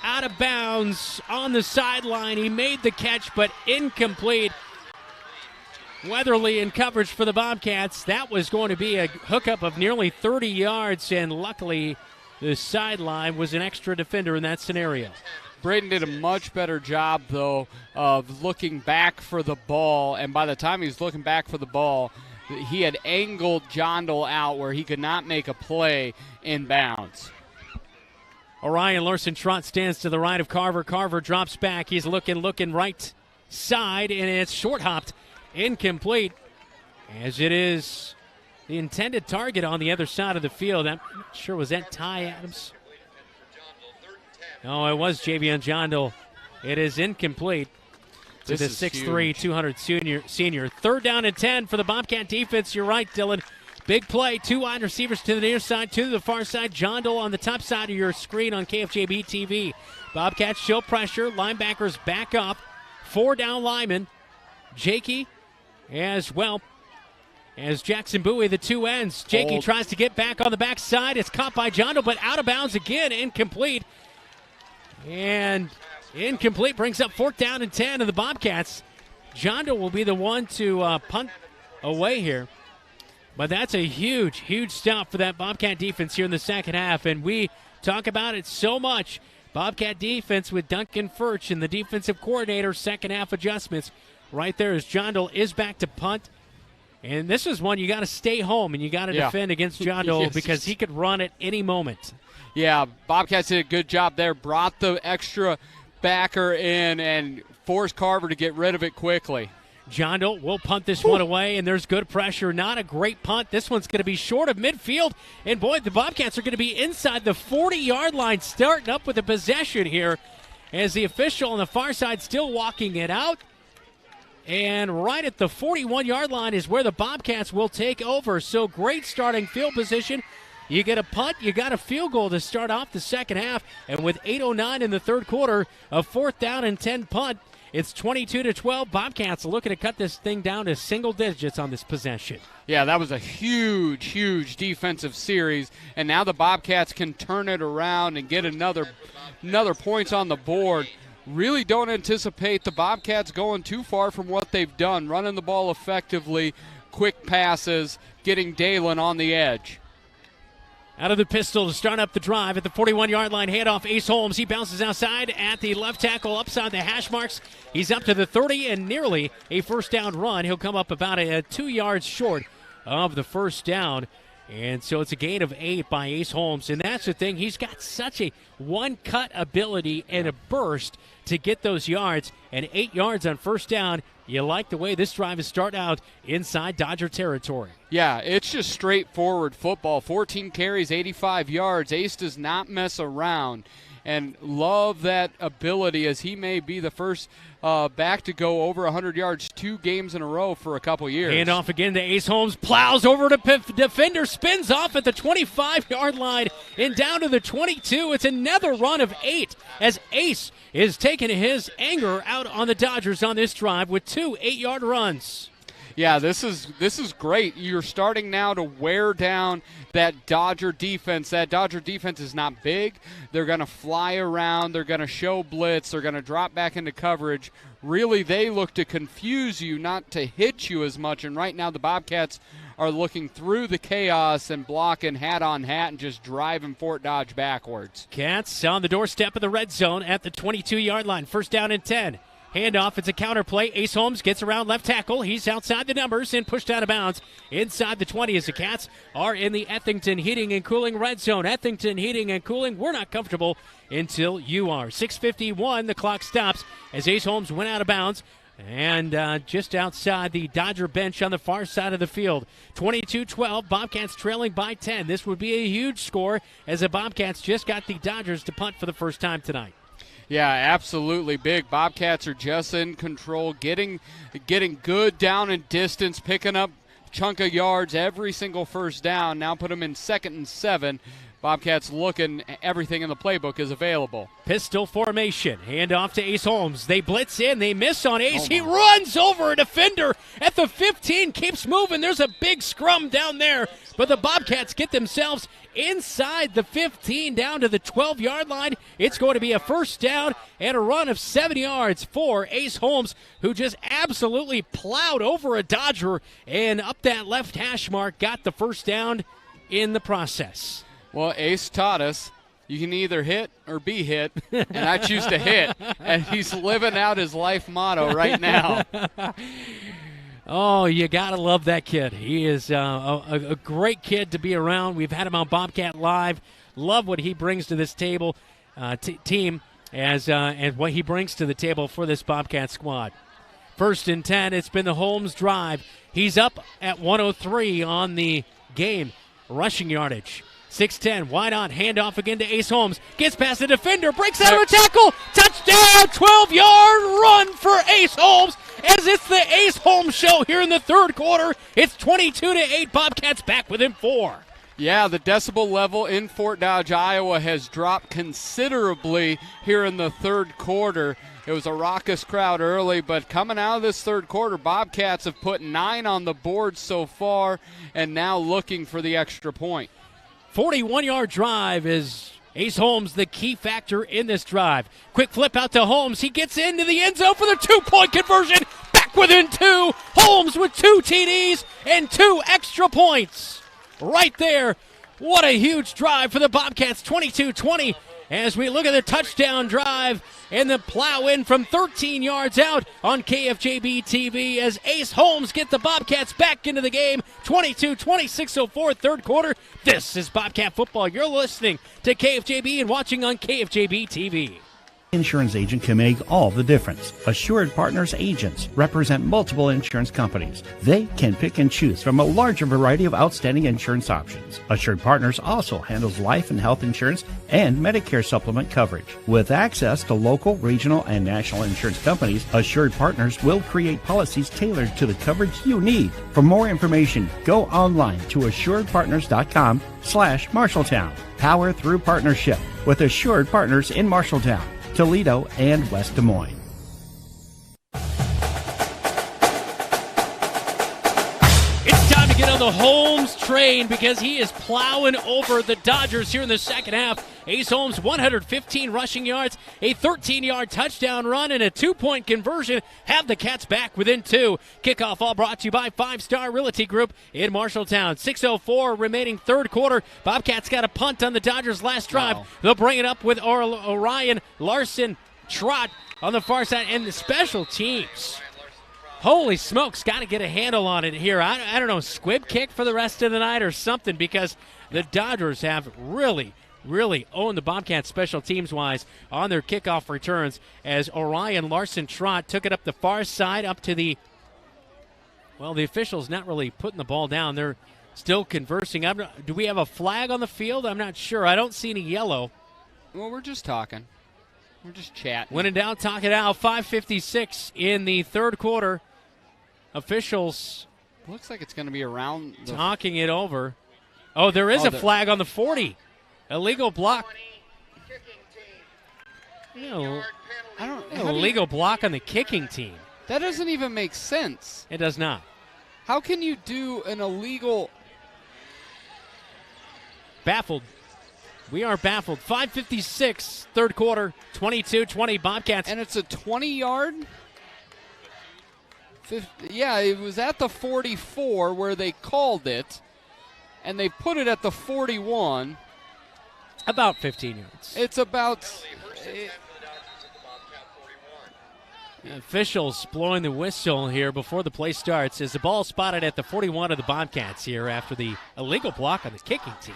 Out of bounds on the sideline. He made the catch, but incomplete. Weatherly in coverage for the Bobcats. That was going to be a hookup of nearly 30 yards, and luckily the sideline was an extra defender in that scenario. Braden did a much better job, though, of looking back for the ball, and by the time he was looking back for the ball, he had angled John Doe out where he could not make a play in bounds. Orion Larson-Trott stands to the right of Carver. Carver drops back. He's looking right side, and it's short-hopped. Incomplete, as it is the intended target on the other side of the field. I'm not sure, was that Ty Adams? No, it was Javion John Doe. It is incomplete to the 6'3", 200 senior. 3rd down and 10 for the Bobcat defense. You're right, Dylan. Big play, 2 wide receivers to the near side, 2 to the far side. John Doe on the top side of your screen on KFJB-TV. Bobcats show pressure. Linebackers back up. 4 down linemen. Jakey as well as Jackson Bowie, the 2 ends. Jakey tries to get back on the backside. It's caught by John Doe, but out of bounds again. Incomplete. And incomplete brings up 4th down and 10 of the Bobcats. John Doe will be the one to punt away here. But that's a huge, huge stop for that Bobcat defense here in the second half. And we talk about it so much. Bobcat defense with Duncan Furch and the defensive coordinator, second half adjustments. Right there as Jondal is back to punt. And this is one you got to stay home and you got to defend against Jondal because he could run at any moment. Yeah, Bobcats did a good job there. Brought the extra backer in and forced Carver to get rid of it quickly. Jondal will punt this one away, and there's good pressure. Not a great punt. This one's going to be short of midfield. And, boy, the Bobcats are going to be inside the 40-yard line, starting up with a possession here as the official on the far side still walking it out. And right at the 41-yard line is where the Bobcats will take over. So great starting field position. You get a punt, you got a field goal to start off the second half. And with 8:09 in the third quarter, a 4th down and 10 punt. It's 22-12. Bobcats are looking to cut this thing down to single digits on this possession. Yeah, that was a huge, huge defensive series. And now the Bobcats can turn it around and get another points on the board. Really don't anticipate the Bobcats going too far from what they've done, running the ball effectively, quick passes, getting Dalen on the edge. Out of the pistol to start up the drive at the 41-yard line. Handoff, Ace Holmes. He bounces outside at the left tackle, upside the hash marks. He's up to the 30 and nearly a first down run. He'll come up about 2 yards short of the first down. And so it's a gain of 8 by Ace Holmes. And that's the thing. He's got such a one-cut ability and a burst to get those yards. And 8 yards on first down. You like the way this drive is starting out inside Dodger territory. Yeah, it's just straightforward football. 14 carries, 85 yards. Ace does not mess around. And love that ability as he may be the first back to go over 100 yards 2 games in a row for a couple years. Hand off again to Ace Holmes. Plows over to defender. Spins off at the 25-yard line and down to the 22. It's another run of 8 as Ace is taking his anger out on the Dodgers on this drive with 2 8-yard runs. Yeah, this is great. You're starting now to wear down that Dodger defense. That Dodger defense is not big. They're going to fly around. They're going to show blitz. They're going to drop back into coverage. Really, they look to confuse you, not to hit you as much. And right now the Bobcats are looking through the chaos and blocking hat on hat and just driving Fort Dodge backwards. Cats on the doorstep of the red zone at the 22-yard line. First down and 10. Handoff, it's a counter play. Ace Holmes gets around left tackle. He's outside the numbers and pushed out of bounds inside the 20 as the Cats are in the Ethington Heating and Cooling red zone. Ethington Heating and Cooling, we're not comfortable until you are. 6:51, the clock stops as Ace Holmes went out of bounds and just outside the Dodger bench on the far side of the field. 22-12, Bobcats trailing by 10. This would be a huge score as the Bobcats just got the Dodgers to punt for the first time tonight. Yeah, absolutely big. Bobcats are just in control, getting good down and distance, picking up a chunk of yards every single first down. Now put them in 2nd and 7. Bobcats looking, everything in the playbook is available. Pistol formation, hand off to Ace Holmes. They blitz in, they miss on Ace. He runs over a defender at the 15, keeps moving. There's a big scrum down there, but the Bobcats get themselves inside the 15 down to the 12-yard line. It's going to be a first down and a run of 7 yards for Ace Holmes, who just absolutely plowed over a Dodger and up that left hash mark, got the first down in the process. Well, Ace taught us you can either hit or be hit, and I choose to hit. And he's living out his life motto right now. Oh, you got to love that kid. He is a great kid to be around. We've had him on Bobcat Live. Love what he brings to this table team and what he brings to the table for this Bobcat squad. 1st and 10, it's been the Holmes drive. He's up at 103 on the game. Rushing yardage. 6-10, wide on, handoff again to Ace Holmes. Gets past the defender, breaks out of a tackle. Touchdown, 12-yard run for Ace Holmes as it's the Ace Holmes show here in the third quarter. It's 22-8, Bobcats back within 4. Yeah, the decibel level in Fort Dodge, Iowa has dropped considerably here in the third quarter. It was a raucous crowd early, but coming out of this third quarter, Bobcats have put 9 on the board so far and now looking for the extra point. 41-yard drive is Ace Holmes, the key factor in this drive. Quick flip out to Holmes. He gets into the end zone for the 2-point conversion. Back within 2. Holmes with 2 TDs and 2 extra points. Right there What a huge drive for the Bobcats, 22-20, as we look at the touchdown drive and the plow in from 13 yards out on KFJB-TV as Ace Holmes get the Bobcats back into the game, 22-20, 6:04, third quarter. This is Bobcat football. You're listening to KFJB and watching on KFJB-TV. Insurance agent can make all the difference. Assured Partners agents represent multiple insurance companies. They can pick and choose from a larger variety of outstanding insurance options. Assured Partners also handles life and health insurance and Medicare supplement coverage. With access to local, regional, and national insurance companies, Assured Partners will create policies tailored to the coverage you need. For more information, go online to assuredpartners.com/Marshalltown. Power through partnership with Assured Partners in Marshalltown, Toledo, and West Des Moines. It's time to get on the Holmes train because he is plowing over the Dodgers here in the second half. Ace Holmes, 115 rushing yards, a 13-yard touchdown run, and a 2-point conversion have the Cats back within 2. Kickoff all brought to you by 5 Star Realty Group in Marshalltown. 6:04 remaining third quarter. Bobcats got a punt on the Dodgers' last drive. Wow. They'll bring it up with Orion Larson Trot on the far side, and the special teams. Holy smokes, got to get a handle on it here. I don't know, squib kick for the rest of the night or something, because the Dodgers have really owned the Bobcats special teams-wise on their kickoff returns as Orion Larson Trot took it up the far side up to the, well, the officials not really putting the ball down. They're still conversing. Do we have a flag on the field? I'm not sure. I don't see any yellow. Well, we're just talking. We're just chatting. When in doubt, talk it out. 5:56 in the third quarter. Officials. Looks like it's going to be around. Talking it over. Oh, there is a flag on the 40. Illegal block. Illegal block on the kicking team. That doesn't even make sense. It does not. How can you do an illegal? Baffled. We are baffled. 5:56, third quarter, 22-20 Bobcats. And it's a 20-yard? Yeah, it was at the 44 where they called it, and they put it at the 41. About 15 yards. It's about... Officials blowing the whistle here before the play starts as the ball spotted at the 41 of the Bobcats here after the illegal block on the kicking team.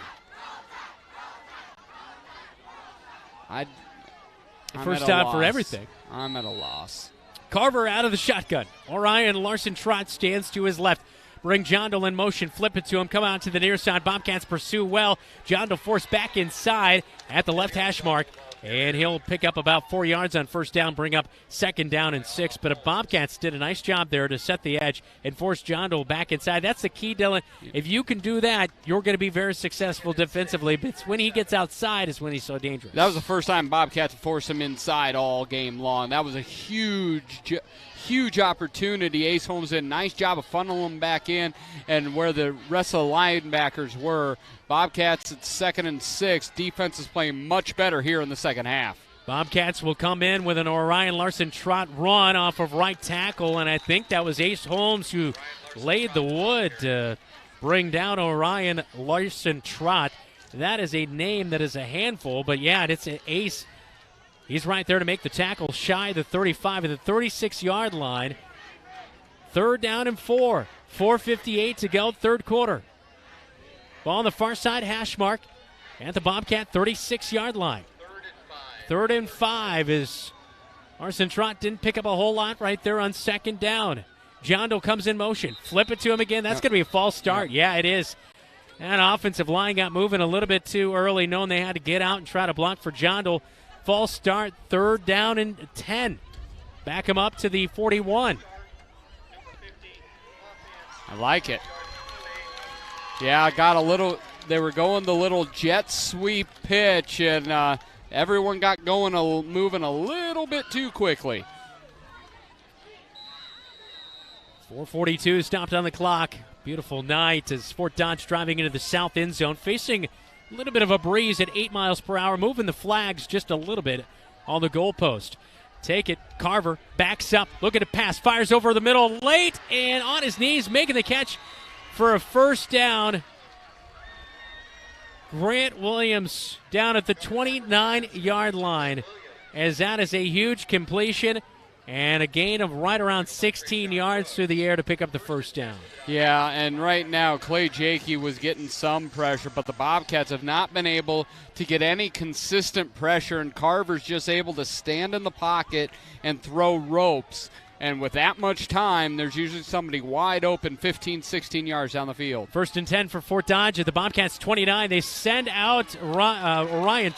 First down for everything. I'm at a loss. Carver out of the shotgun. Orion Larson Trot stands to his left. Bring Jondal in motion, flip it to him, come out to the near side. Bobcats pursue well. Jondal forced back inside at the left hash mark, and he'll pick up about 4 yards on first down, bring up second down and 6. But the Bobcats did a nice job there to set the edge and force Jondal back inside. That's the key, Dylan. If you can do that, you're going to be very successful defensively. But it's when he gets outside is when he's so dangerous. That was the first time Bobcats forced him inside all game long. That was a huge opportunity. Ace Holmes did a nice job of funneling him back in, and where the rest of the linebackers were. Bobcats at 2nd and 6. Defense is playing much better here in the second half. Bobcats will come in with an Orion Larson Trot run off of right tackle, and I think that was Ace Holmes who laid the wood to bring down Orion Larson Trot. That is a name that is a handful, but yeah, it's an Ace. He's right there to make the tackle shy of the 35 of the 36-yard line. Third down and 4. 4:58 to go, third quarter. Ball on the far side hash mark at the Bobcat 36-yard line. 3rd and 5 is Larson Trot didn't pick up a whole lot right there on second down. Jondal comes in motion. Flip it to him again. That's going to be a false start. Yeah, it is. That offensive line got moving a little bit too early, knowing they had to get out and try to block for Jondal. False start, 3rd down and 10. Back him up to the 41. I like it. Yeah, got a little, they were going the little jet sweep pitch, and everyone got going, moving a little bit too quickly. 4:42 stopped on the clock. Beautiful night as Fort Dodge driving into the south end zone, facing a little bit of a breeze at 8 miles per hour, moving the flags just a little bit on the goalpost. Take it, Carver backs up, looking to pass, fires over the middle late, and on his knees, making the catch for a first down. Grant Williams down at the 29-yard line, as that is a huge completion and a gain of right around 16 yards through the air to pick up the first down. Yeah, and right now Clay Jakey was getting some pressure, but the Bobcats have not been able to get any consistent pressure, and Carver's just able to stand in the pocket and throw ropes. And with that much time, there's usually somebody wide open 15, 16 yards down the field. 1st and 10 for Fort Dodge at the Bobcats 29. They send out Ryan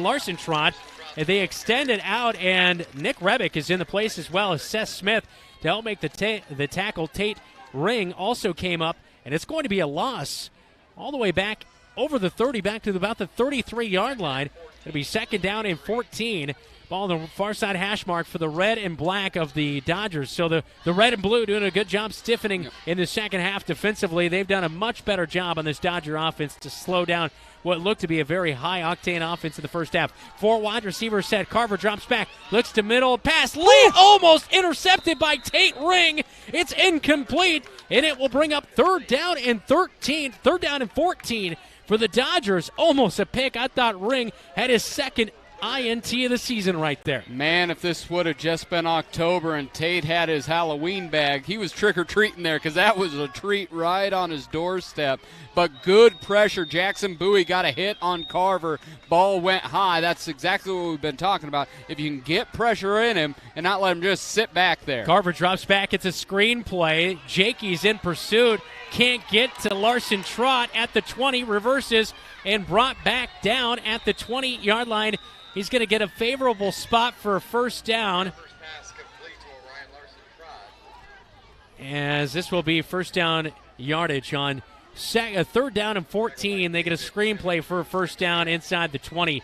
Larson Trot. They extend it out, and Nick Rebick is in the place as well as Seth Smith to help make the tackle. Tate Ring also came up, and it's going to be a loss all the way back over the 30, back to about the 33-yard line. It'll be 2nd down and 14. Ball on the far side hash mark for the red and black of the Dodgers. So the red and blue doing a good job stiffening in the second half defensively. They've done a much better job on this Dodger offense to slow down what looked to be a very high-octane offense in the first half. 4 wide receivers set. Carver drops back, looks to middle, pass late, almost intercepted by Tate Ring. It's incomplete, and it will bring up 3rd down and 14 for the Dodgers. Almost a pick. I thought Ring had his second INT of the season right there. Man, if this would have just been October and Tate had his Halloween bag, he was trick-or-treating there, because that was a treat right on his doorstep. But good pressure. Jackson Bowie got a hit on Carver. Ball went high. That's exactly what we've been talking about. If you can get pressure in him and not let him just sit back there. Carver drops back. It's a screen play. Jakey's in pursuit. Can't get to Larson Trot at the 20. Reverses and brought back down at the 20-yard line. He's going to get a favorable spot for a first down, as this will be first down yardage on 3rd down and 14. They get a screenplay for a first down inside the 20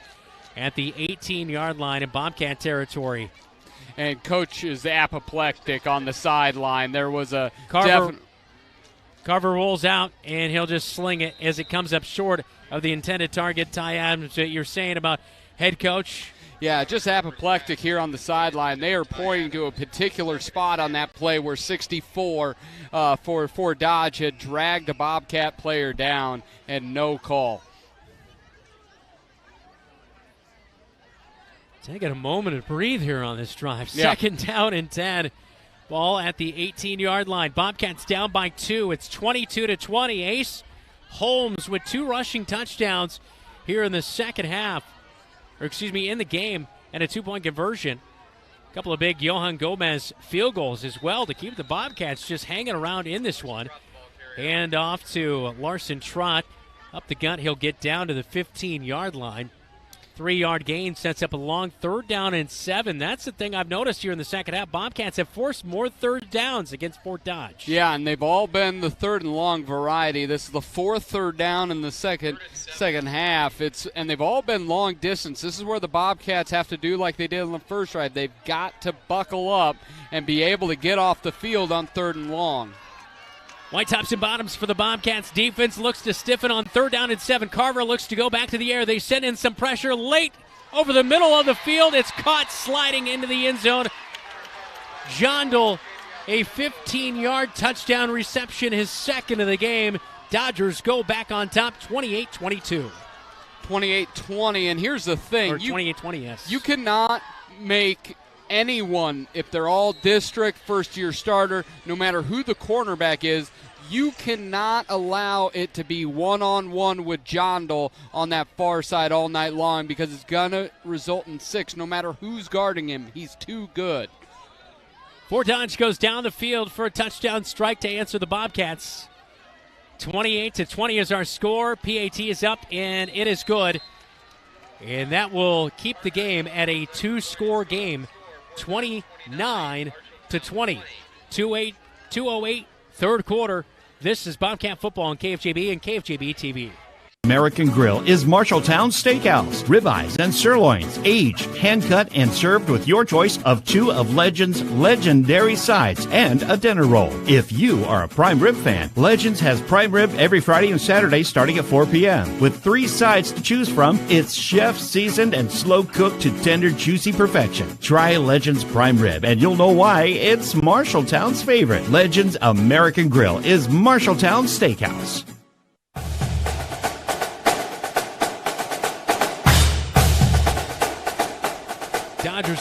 at the 18-yard line in Bobcat territory. And Coach is apoplectic on the sideline. There was a Carver rolls out, and he'll just sling it as it comes up short of the intended target. Ty Adams, that you're saying about head coach? Yeah, just apoplectic here on the sideline. They are pointing to a particular spot on that play where 64 for Dodge had dragged a Bobcat player down, and no call. Taking a moment to breathe here on this drive. 2nd down and 10. Ball at the 18-yard line. Bobcats down by 2. It's 22-20. Ace Holmes with 2 rushing touchdowns here in the second half. In the game, and a 2-point conversion. A couple of big Johan Gomez field goals as well to keep the Bobcats just hanging around in this one. And off to Larson Trot. Up the gut, he'll get down to the 15-yard line. 3-yard gain sets up a long 3rd down and 7. That's the thing I've noticed here in the second half. Bobcats have forced more 3rd downs against Fort Dodge. Yeah, and they've all been the 3rd and long variety. This is the 4th 3rd down in the second half. And they've all been long distance. This is where the Bobcats have to do like they did in the first drive. They've got to buckle up and be able to get off the field on 3rd and long. White tops and bottoms for the Bobcats. Defense looks to stiffen on 3rd down and 7. Carver looks to go back to the air. They send in some pressure late over the middle of the field. It's caught sliding into the end zone. Jondal, a 15-yard touchdown reception, his second of the game. Dodgers go back on top, 28-22. 28-20, and here's the thing. Or 28-20, yes. You cannot make anyone, if they're all district first-year starter, no matter who the cornerback is, you cannot allow it to be one-on-one with Jondal on that far side all night long, because it's going to result in 6 no matter who's guarding him. He's too good. Fort Dodge goes down the field for a touchdown strike to answer the Bobcats. 28-20 is our score. PAT is up, and it is good. And that will keep the game at a 2-score game. 29-20. 2:08, third quarter. This is Bobcat football on KFJB and KFJB-TV. American Grill is Marshalltown Steakhouse. Ribeyes and sirloins, aged, hand-cut, and served with your choice of 2 of Legends' legendary sides and a dinner roll. If you are a prime rib fan, Legends has prime rib every Friday and Saturday starting at 4 p.m. With 3 sides to choose from, it's chef-seasoned and slow-cooked to tender, juicy perfection. Try Legends prime rib, and you'll know why it's Marshalltown's favorite. Legends American Grill is Marshalltown Steakhouse.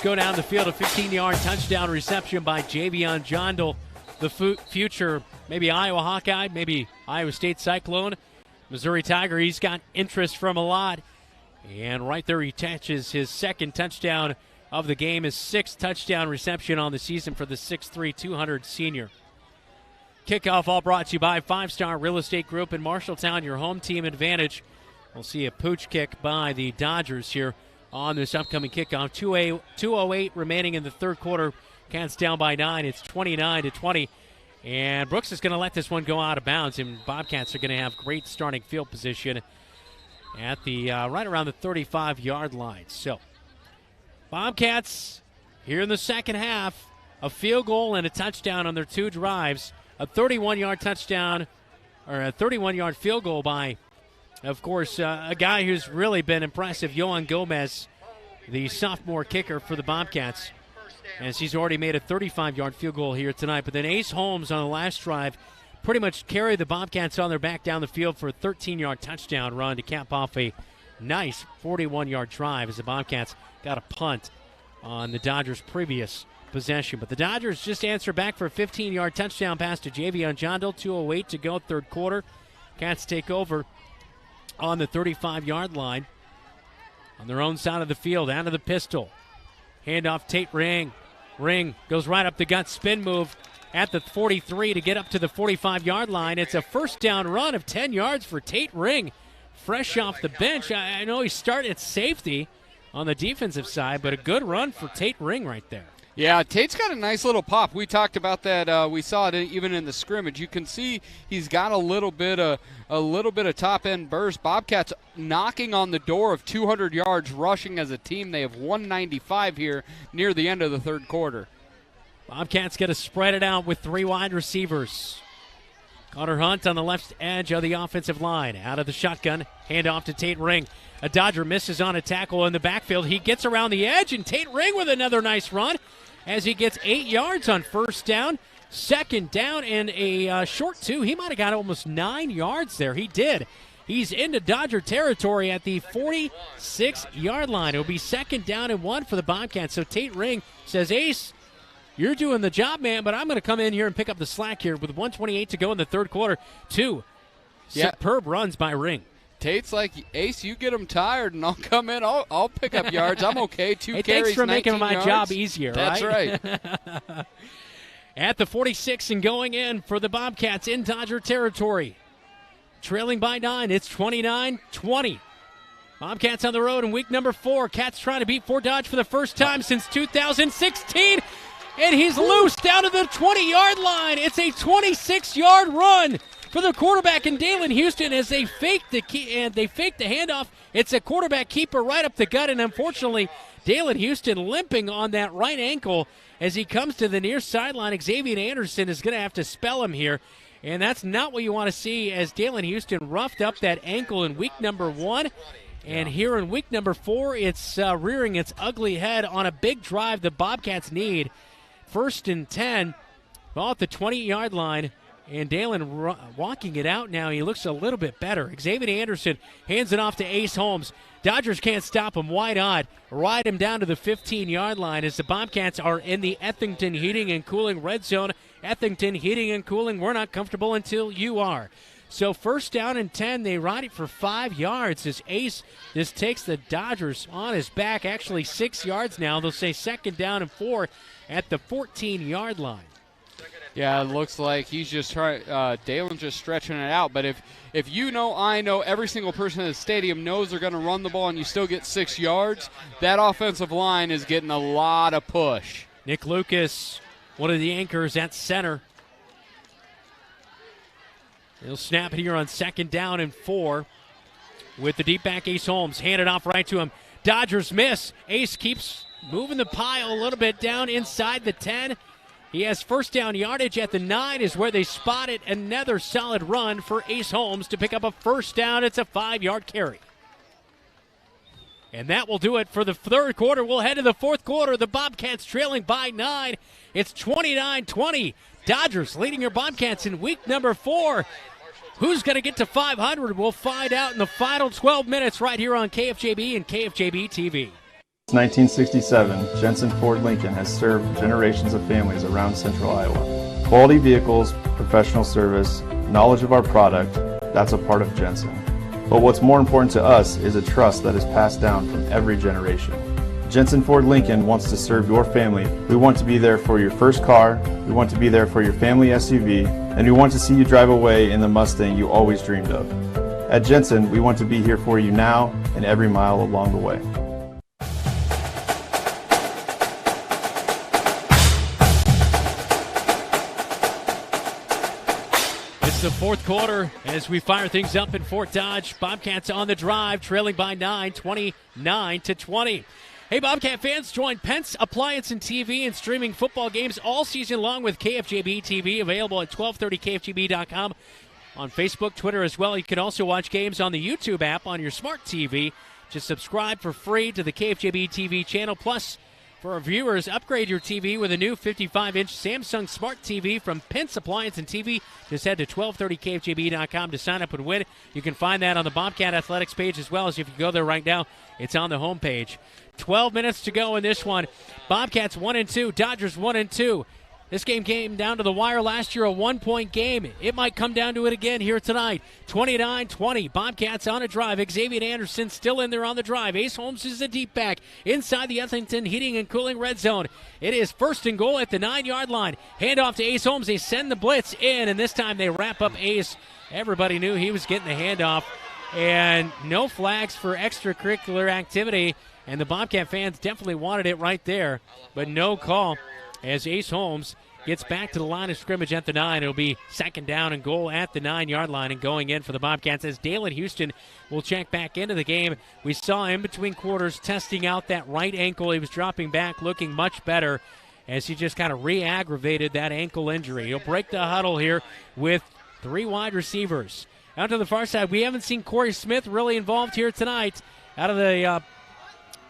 go down the field. A 15-yard touchdown reception by Javion Jondal, the future maybe Iowa Hawkeye, maybe Iowa State Cyclone, Missouri Tiger. He's got interest from a lot. And right there he catches his second touchdown of the game, his sixth touchdown reception on the season for the 6'3", 200 senior. Kickoff all brought to you by 5-Star Real Estate Group in Marshalltown, your home team advantage. We'll see a pooch kick by the Dodgers here on this upcoming kickoff. 2:08 remaining in the third quarter. Cats down by 9. It's 29-20. And Brooks is going to let this one go out of bounds, and Bobcats are going to have great starting field position at the right around the 35-yard line. So Bobcats here in the second half, a field goal and a touchdown on their two drives. A 31-yard touchdown, or a 31-yard field goal by, of course, a guy who's really been impressive, Yohan Gomez, the sophomore kicker for the Bobcats, as he's already made a 35-yard field goal here tonight. But then Ace Holmes on the last drive pretty much carried the Bobcats on their back down the field for a 13-yard touchdown run to cap off a nice 41-yard drive as the Bobcats got a punt on the Dodgers' previous possession. But the Dodgers just answer back for a 15-yard touchdown pass to Javion Jondal. 2:08 to go, third quarter. Cats take over on the 35-yard line on their own side of the field, out of the pistol. Handoff Tate Ring. Ring goes right up the gut, spin move at the 43 to get up to the 45-yard line. It's a first down run of 10 yards for Tate Ring, fresh off the bench. I know he started at safety on the defensive side, but a good run for Tate Ring right there. Yeah, Tate's got a nice little pop. We talked about that. We saw it even in the scrimmage. You can see he's got a little bit of top end burst. Bobcats knocking on the door of 200 yards rushing as a team. They have 195 here near the end of the third quarter. Bobcats got to spread it out with three wide receivers. Connor Hunt on the left edge of the offensive line. Out of the shotgun, handoff to Tate Ring. A Dodger misses on a tackle in the backfield. He gets around the edge, and Tate Ring with another nice run as he gets 8 yards on first down. Second down and a short two. He might have got almost 9 yards there. He did. He's into Dodger territory at the 46-yard line. It'll be second down and 1 for the Bobcats. So Tate Ring says, Ace, you're doing the job, man, but I'm going to come in here and pick up the slack here with 1:28 to go in the third quarter. Superb runs by Ring. Tate's like, Ace, you get him tired, and I'll come in. I'll pick up yards. I'm okay. Two carries, thanks for making my yards. job easier, That's right? At the 46 and going in for the Bobcats in Dodger territory. Trailing by 9. It's 29-20. Bobcats on the road in week number 4. Cats trying to beat Fort Dodge for the first time since 2016. And he's loose down to the 20-yard line. It's a 26-yard run for the quarterback in Dalen Houston as they fake the handoff. It's a quarterback keeper right up the gut, and unfortunately, Dalen Houston limping on that right ankle as he comes to the near sideline. Xavier Anderson is going to have to spell him here, and that's not what you want to see as Dalen Houston roughed up that ankle in week number 1. And here in week number 4, it's rearing its ugly head on a big drive the Bobcats need. First and 10, ball at the 20-yard line. And Dalen walking it out now. He looks a little bit better. Xavier Anderson hands it off to Ace Holmes. Dodgers can't stop him. Wide-eyed. Ride him down to the 15-yard line as the Bobcats are in the Ethington Heating and Cooling red zone. Ethington Heating and Cooling, we're not comfortable until you are. So first down and 10, they ride it for 5 yards as Ace just takes the Dodgers on his back. Actually 6 yards now. They'll say second down and 4 at the 14-yard line. Yeah, it looks like he's just trying. Dalen's just stretching it out. But if you know, I know, every single person in the stadium knows they're going to run the ball, and you still get 6 yards, that offensive line is getting a lot of push. Nick Lucas, one of the anchors at center. He'll snap it here on second down and 4 with the deep back Ace Holmes. Handed off right to him. Dodgers miss. Ace keeps moving the pile a little bit down inside the 10. He has first down yardage at the 9 is where they spot it. Another solid run for Ace Holmes to pick up a first down. It's a 5-yard carry. And that will do it for the third quarter. We'll head to the fourth quarter. The Bobcats trailing by 9. It's 29-20. Dodgers leading your Bobcats in week number 4. Who's going to get to 500? We'll find out in the final 12 minutes right here on KFJB and KFJB-TV. Since 1967, Jensen Ford Lincoln has served generations of families around central Iowa. Quality vehicles, professional service, knowledge of our product, that's a part of Jensen. But what's more important to us is a trust that is passed down from every generation. Jensen Ford Lincoln wants to serve your family. We want to be there for your first car, we want to be there for your family SUV, and we want to see you drive away in the Mustang you always dreamed of. At Jensen, we want to be here for you now and every mile along the way. It's the fourth quarter as we fire things up in Fort Dodge. Bobcats on the drive, trailing by 9, 29-20. Hey, Bobcat fans, join Pence Appliance and TV and streaming football games all season long with KFJB-TV, available at 1230kfgb.com, on Facebook, Twitter as well. You can also watch games on the YouTube app on your smart TV. Just subscribe for free to the KFJB-TV channel. Plus, for our viewers, upgrade your TV with a new 55-inch Samsung Smart TV from Pence Appliance and TV. Just head to 1230kfgb.com to sign up and win. You can find that on the Bobcat Athletics page as well as if you go there right now, it's on the homepage. 12 minutes to go in this one. Bobcats 1-2, Dodgers 1-2. This game came down to the wire last year, a one-point game. It might come down to it again here tonight. 29-20, Bobcats on a drive. Xavier Anderson still in there on the drive. Ace Holmes is the deep back inside the Ethington Heating and Cooling red zone. It is first and goal at the 9-yard line. Handoff to Ace Holmes. They send the blitz in, and this time they wrap up Ace. Everybody knew he was getting the handoff, and no flags for extracurricular activity, and the Bobcat fans definitely wanted it right there, but no call as Ace Holmes gets back to the line of scrimmage at the 9. It'll be second down and goal at the 9-yard line, and going in for the Bobcats as Dalen Houston will check back into the game. We saw him between quarters testing out that right ankle. He was dropping back, looking much better as he just kind of re-aggravated that ankle injury. He'll break the huddle here with three wide receivers. Out to the far side, we haven't seen Corey Smith really involved here tonight. Out of the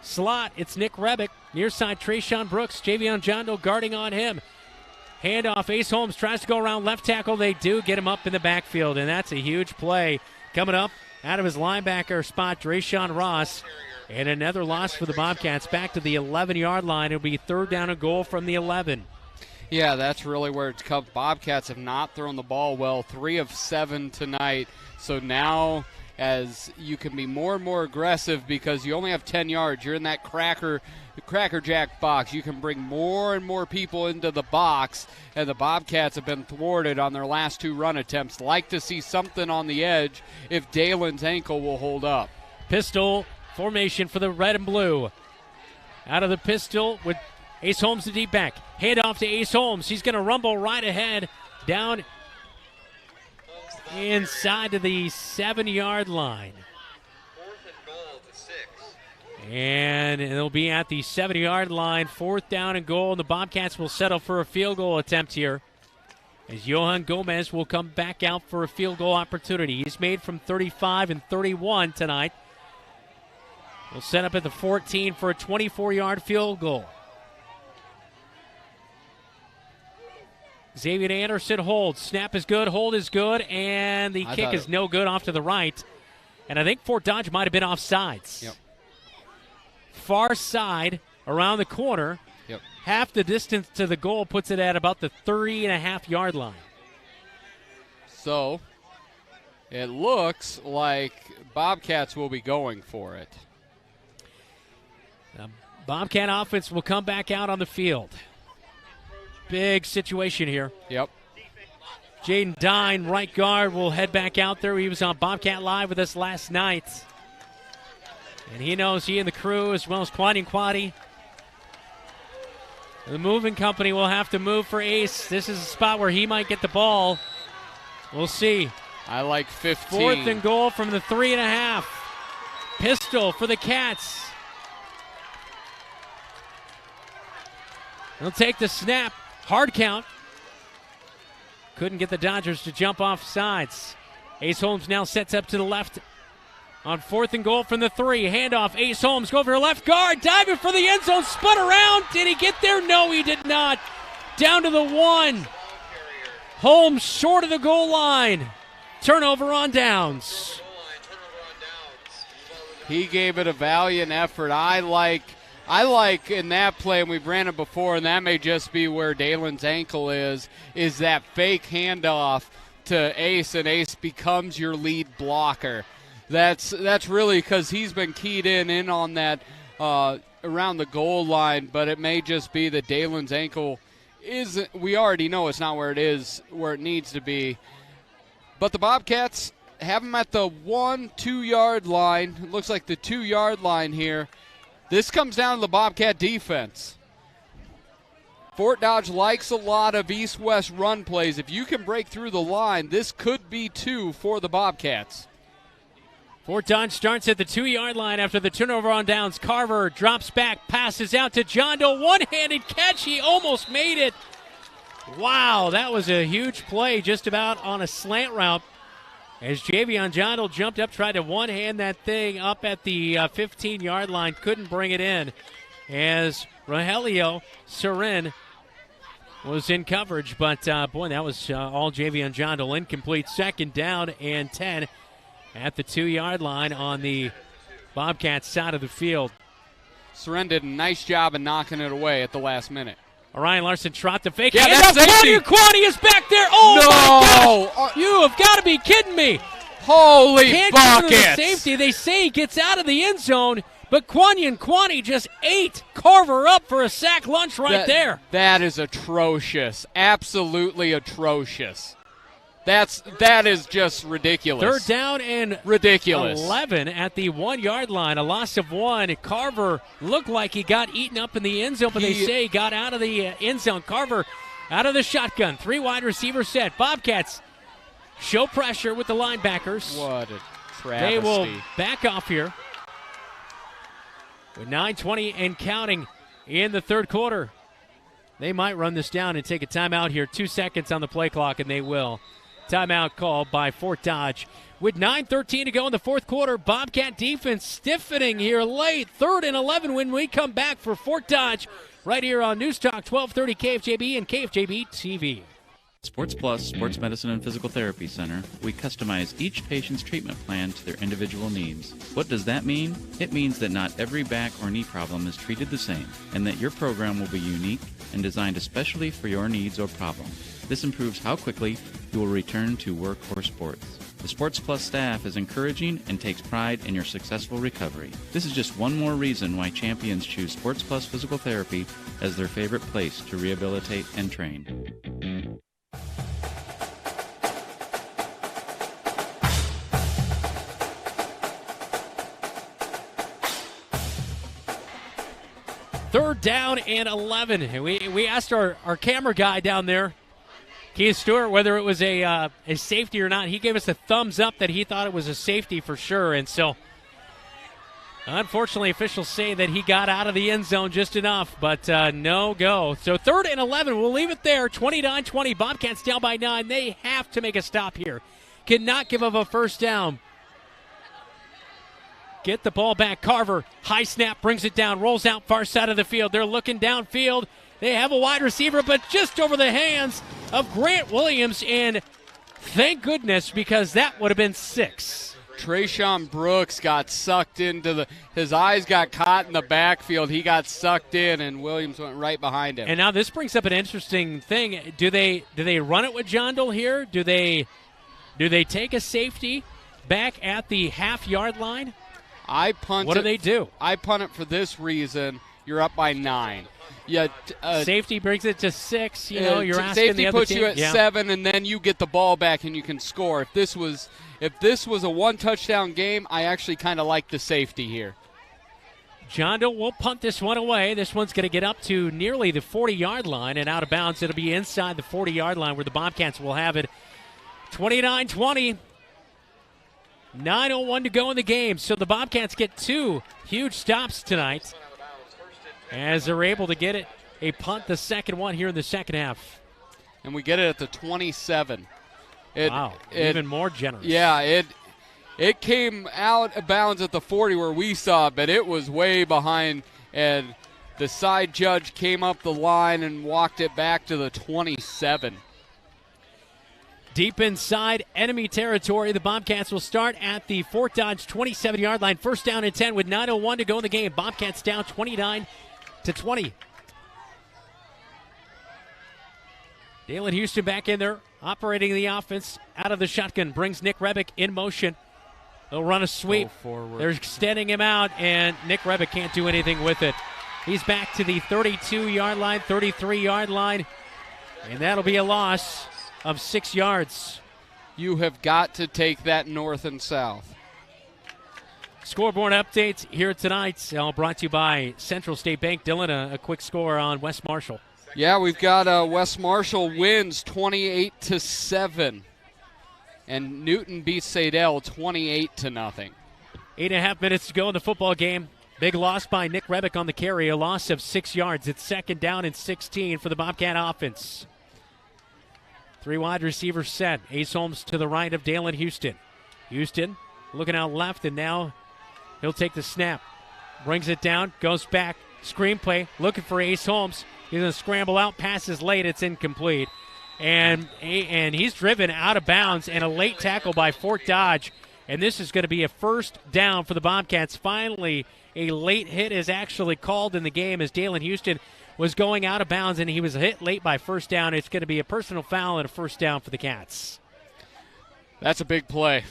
slot, it's Nick Rebick. Near side, Trayshawn Brooks. Javion Jondo guarding on him. Handoff, Ace Holmes tries to go around left tackle. They do get him up in the backfield, and that's a huge play. Coming up out of his linebacker spot, Drayshawn Ross. And another loss for the Bobcats back to the 11-yard line. It'll be third down and goal from the 11. Yeah, that's really where it's come. Bobcats have not thrown the ball well, 3 of 7 tonight. So now, as you can be more and more aggressive because you only have 10 yards, you're in that Cracker Jack box. You can bring more and more people into the box, and the Bobcats have been thwarted on their last 2 run attempts. Like to see something on the edge if Dalen's ankle will hold up. Pistol formation for the red and blue. Out of the pistol with Ace Holmes, the deep back. Handoff to Ace Holmes. He's going to rumble right ahead down inside to the 7-yard line. And it'll be at the 70-yard line, 4th down and goal, and the Bobcats will settle for a field goal attempt here as Johan Gomez will come back out for a field goal opportunity. He's made from 35 and 31 tonight. We'll set up at the 14 for a 24-yard field goal. Xavier Anderson holds. Snap is good, hold is good, and the kick is no good off to the right. And I think Fort Dodge might have been offsides. Yep. Far side around the corner. Yep. Half the distance to the goal puts it at about the 30.5-yard line. So it looks like Bobcats will be going for it. The Bobcat offense will come back out on the field. Big situation here. Yep. Jaden Dine, right guard, will head back out there. He was on Bobcat Live with us last night. And he knows he and the crew, as well as Quaddy and Quaddy. The moving company will have to move for Ace. This is a spot where he might get the ball. We'll see. I like 15. 4th and goal from the 3.5. Pistol for the Cats. He'll take the snap. Hard count. Couldn't get the Dodgers to jump off sides. Ace Holmes now sets up to the left on 4th and goal from the 3. Handoff. Ace Holmes go over left guard. Diving for the end zone. Spun around. Did he get there? No, he did not. Down to the 1. Holmes short of the goal line. Turnover on downs. He gave it a valiant effort. I I like in that play, and we've ran it before, and that may just be where Dalen's ankle is that fake handoff to Ace, and Ace becomes your lead blocker. That's really because he's been keyed in on that around the goal line, but it may just be that Dalen's ankle isn't. We already know it's not where it needs to be. But the Bobcats have him at the 1-2 yard line. It looks like the 2 yard line here. This comes down to the Bobcat defense. Fort Dodge likes a lot of east-west run plays. If you can break through the line, this could be 2 for the Bobcats. Fort Dodge starts at the 2 yard line after the turnover on downs. Carver drops back, passes out to John Doe. One-handed catch. He almost made it. Wow, that was a huge play just about on a slant route. As Javion John Doe jumped up, tried to one-hand that thing up at the 15-yard line. Couldn't bring it in as Rogelio Serin was in coverage. But, boy, that was all Javion John Doe. Incomplete. Second down and 10 at the 2 yard line on the Bobcats side of the field. Serin did a nice job of knocking it away at the last minute. Orion Larson trot the fake. Yeah, that's safety. Kwani is back there. Oh, no. My gosh. You have got to be kidding me. Holy buckets. Safety. They say he gets out of the end zone, but Kwani just ate Carver up for a sack lunch there. That is atrocious. Absolutely atrocious. That is just ridiculous. Third down and ridiculous. 11 at the 1 yard line. A loss of 1. Carver looked like he got eaten up in the end zone, but they say he got out of the end zone. Carver out of the shotgun. 3 wide receiver set. Bobcats show pressure with the linebackers. What a travesty. They will back off here with 9:20 and counting in the third quarter. They might run this down and take a timeout here. 2 seconds on the play clock, and they will. Timeout called by Fort Dodge. With 9:13 to go in the fourth quarter, Bobcat defense stiffening here late. 3rd and 11 when we come back for Fort Dodge right here on News Talk 1230 KFJB and KFJB-TV. Sports Plus Sports Medicine and Physical Therapy Center, we customize each patient's treatment plan to their individual needs. What does that mean? It means that not every back or knee problem is treated the same, and that your program will be unique and designed especially for your needs or problem. This improves how quickly you will return to work or sports. The Sports Plus staff is encouraging and takes pride in your successful recovery. This is just one more reason why champions choose Sports Plus Physical Therapy as their favorite place to rehabilitate and train. Third down and 11. And we asked our camera guy down there, Keith Stewart, whether it was a safety or not. He gave us a thumbs up that he thought it was a safety for sure. And so, unfortunately, officials say that he got out of the end zone just enough, but no go. So 3rd and 11. We'll leave it there. 29-20. Bobcats down by 9. They have to make a stop here. Cannot give up a first down. Get the ball back. Carver, high snap, brings it down, rolls out far side of the field. They're looking downfield. They have a wide receiver, but just over the hands of Grant Williams, and thank goodness, because that would have been 6. Trayshawn Brooks got sucked into his eyes got caught in the backfield. He got sucked in, and Williams went right behind him. And now this brings up an interesting thing. Do they run it with John Doe here? Do they take a safety back at the half-yard line? What do they do? I punt it for this reason. You're up by 9. Yeah, safety brings it to 6. You're asking safety the other puts team. you at 7, and then you get the ball back and you can score. If this was a one-touchdown game, I actually kind of like the safety here. John Doe will punt this one away. This one's going to get up to nearly the 40-yard line and out of bounds. It'll be inside the 40-yard line where the Bobcats will have it. 29-20. 9:01 to go in the game. So the Bobcats get 2 huge stops tonight as they're able to get it a punt, the second one here in the second half. And we get it at the 27. Wow, even more generous. Yeah, it came out of bounds at the 40 where we saw it, but it was way behind, and the side judge came up the line and walked it back to the 27. Deep inside enemy territory, the Bobcats will start at the Fort Dodge 27-yard line. First down and 10 with 9:01 to go in the game. Bobcats down 29-20. Dalen Houston back in there, operating the offense out of the shotgun. Brings Nick Rebick in motion. They'll run a sweep. They're extending him out, and Nick Rebick can't do anything with it. He's back to the 32-yard line, 33-yard line, and that'll be a loss of 6 yards. You have got to take that north and south. Scoreboard updates here tonight, all brought to you by Central State Bank. Dylan, a quick score on West Marshall. Yeah, we've got West Marshall wins 28-7. And Newton beats Sadell 28-0. 8.5 minutes to go in the football game. Big loss by Nick Rebick on the carry, a loss of 6 yards. It's 2nd down and 16 for the Bobcat offense. 3 wide receivers set. Ace Holmes to the right of Dalen Houston. Houston looking out left, and now he'll take the snap. Brings it down, goes back. Screen play, looking for Ace Holmes. He's going to scramble out, passes late, it's incomplete. And he's driven out of bounds, and a late tackle by Fort Dodge. And this is going to be a first down for the Bobcats. Finally, a late hit is actually called in the game as Dalen Houston was going out of bounds, and he was hit late by first down. It's going to be a personal foul and a first down for the Cats. That's a big play.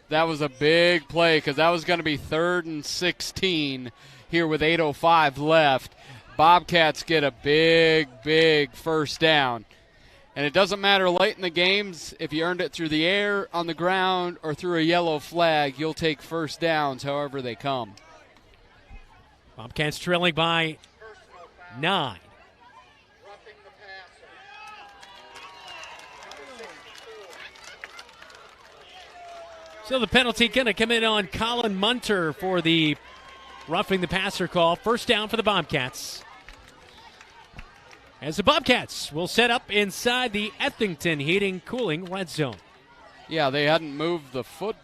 That was a big play because that was going to be 3rd and 16 here with 8:05 left. Bobcats get a big first down. And it doesn't matter late in the games if you earned it through the air, on the ground, or through a yellow flag. You'll take first downs however they come. Bobcats trailing by 9. So the penalty going to come in on Colin Munter for the roughing the passer call. First down for the Bobcats. As the Bobcats will set up inside the Ethington Heating Cooling red zone. Yeah, they hadn't moved the foot.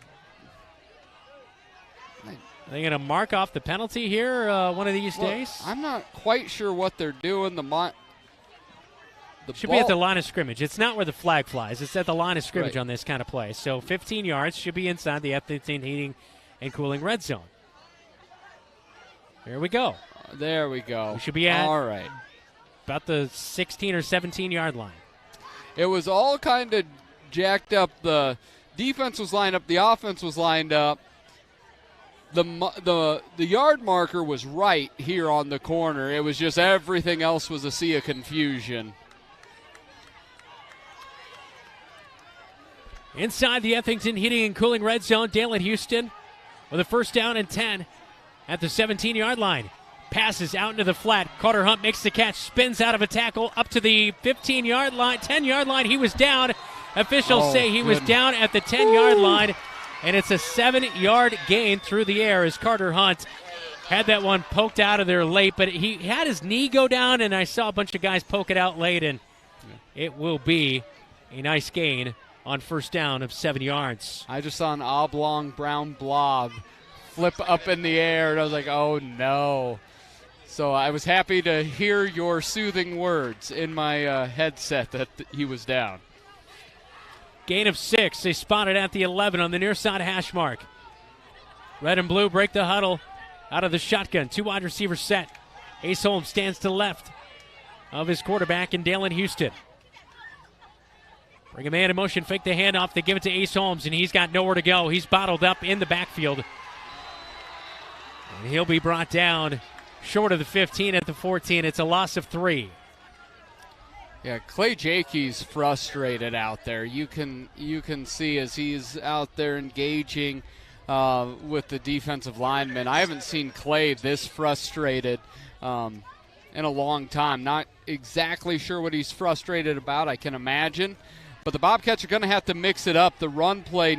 Are they going to mark off the penalty here one of these days? I'm not quite sure what they're doing. Should be at the line of scrimmage. It's not where the flag flies. It's at the line of scrimmage on this kind of play. So 15 yards should be inside the Ethington Heating and Cooling red zone. There we go. There we go. We should be at all right. About the 16 or 17-yard line. It was all kind of jacked up. The defense was lined up. The offense was lined up. The yard marker was right here on the corner. It was just everything else was a sea of confusion. Inside the Ethington Heating and Cooling red zone, Dalen Houston with a first down and 10 at the 17-yard line. Passes out into the flat. Carter Hunt makes the catch, spins out of a tackle up to the 15-yard line, 10-yard line. He was down. Officials say he was down at the 10-yard line, and it's a 7-yard gain through the air as Carter Hunt had that one poked out of there late, but he had his knee go down, and I saw a bunch of guys poke it out late, and it will be a nice gain on first down of 7 yards. I just saw an oblong brown blob flip up in the air, and I was like, oh, no. So I was happy to hear your soothing words in my headset that he was down. Gain of 6. They spotted at the 11 on the near side hash mark. Red and blue break the huddle out of the shotgun. 2 wide receivers set. Ace Holmes stands to the left of his quarterback in Dalen Houston. Bring a man in motion, fake the handoff. They give it to Ace Holmes, and he's got nowhere to go. He's bottled up in the backfield. And he'll be brought down short of the 15 at the 14. It's a loss of 3. Yeah, Clay Jakey's frustrated out there. You can see as he's out there engaging with the defensive linemen. I haven't seen Clay this frustrated in a long time. Not exactly sure what he's frustrated about, I can imagine. But the Bobcats are going to have to mix it up. The run play,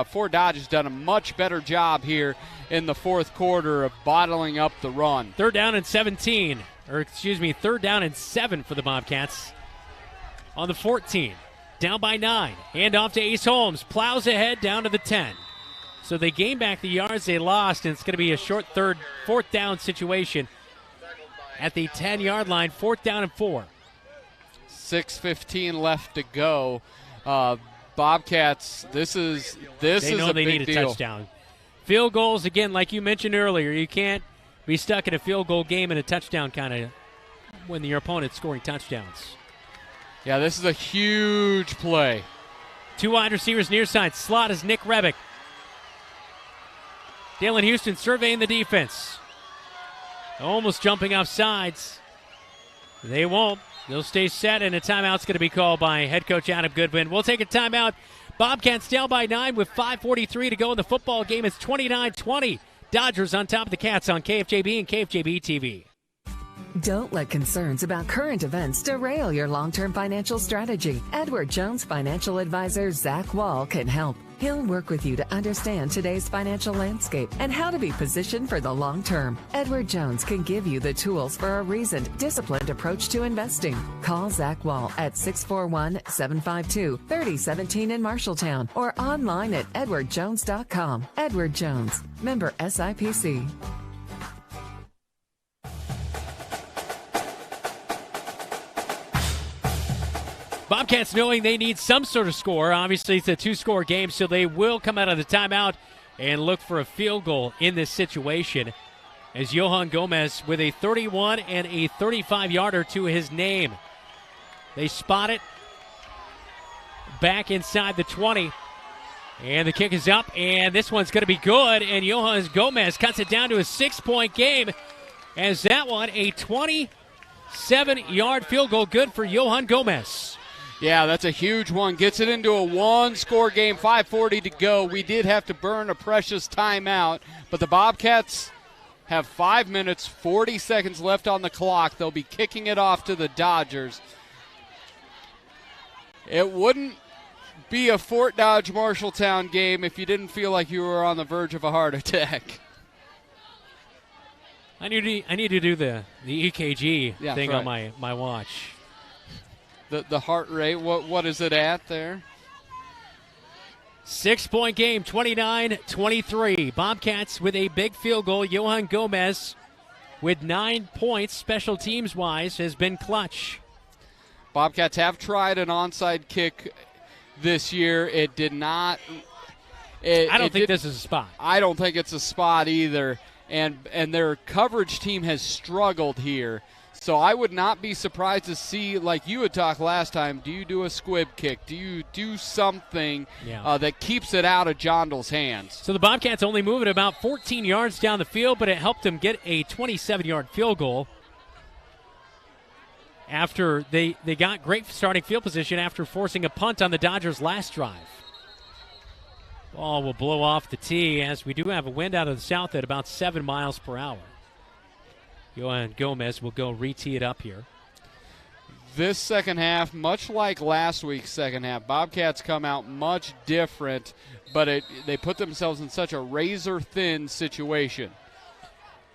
Fort Dodge has done a much better job here in the fourth quarter of bottling up the run. 3rd down and 17. 3rd down and 7 for the Bobcats. On the 14. Down by 9. Hand off to Ace Holmes. Plows ahead down to the 10. So they gain back the yards they lost, and it's going to be a short 4th down situation at the 10-yard line. 4th down and 4. 6:15 left to go. Bobcats, this is a big deal. They need a touchdown. Field goals, again, like you mentioned earlier, you can't be stuck in a field goal game and a touchdown kind of when your opponent's scoring touchdowns. Yeah, this is a huge play. 2 wide receivers near side. Slot is Nick Rebick. Dalen Houston surveying the defense. Almost jumping off sides. They won't. They'll stay set, and a timeout's going to be called by head coach Adam Goodwin. We'll take a timeout. Bobcats down by 9 with 5:43 to go in the football game. It's 29-20. Dodgers on top of the Cats on KFJB and KFJB-TV. Don't let concerns about current events derail your long-term financial strategy. Edward Jones financial advisor Zach Wall can help. He'll work with you to understand today's financial landscape and how to be positioned for the long term. Edward Jones can give you the tools for a reasoned, disciplined approach to investing. Call Zach Wall at 641-752-3017 in Marshalltown or online at edwardjones.com. Edward Jones, member SIPC. Bobcats knowing they need some sort of score. Obviously, it's a 2-score game, so they will come out of the timeout and look for a field goal in this situation. As Johan Gomez with a 31 and a 35-yarder to his name. They spot it back inside the 20. And the kick is up, and this one's going to be good. And Johan Gomez cuts it down to a 6-point game. As that one, a 27-yard field goal, good for Johan Gomez. Yeah, that's a huge one. Gets it into a 1-score game, 5:40 to go. We did have to burn a precious timeout, but the Bobcats have 5 minutes, 40 seconds left on the clock. They'll be kicking it off to the Dodgers. It wouldn't be a Fort Dodge Marshalltown game if you didn't feel like you were on the verge of a heart attack. I need to do the EKG thing right. on my watch. The heart rate, what is it at there? 6-point game, 29-23. Bobcats with a big field goal. Johan Gomez with 9 points, special teams-wise, has been clutch. Bobcats have tried an onside kick this year. It did not. I don't think this is a spot. I don't think it's a spot either. And their coverage team has struggled here. So I would not be surprised to see, like you had talked last time, do you do a squib kick? Do you do something that keeps it out of Jondal's hands? So the Bobcats only move it about 14 yards down the field, but it helped them get a 27-yard field goal after they got great starting field position after forcing a punt on the Dodgers' last drive. Ball will blow off the tee as we do have a wind out of the south at about 7 miles per hour. Johan Gomez will go re-tee it up here. This second half, much like last week's second half, Bobcats come out much different, but they put themselves in such a razor-thin situation.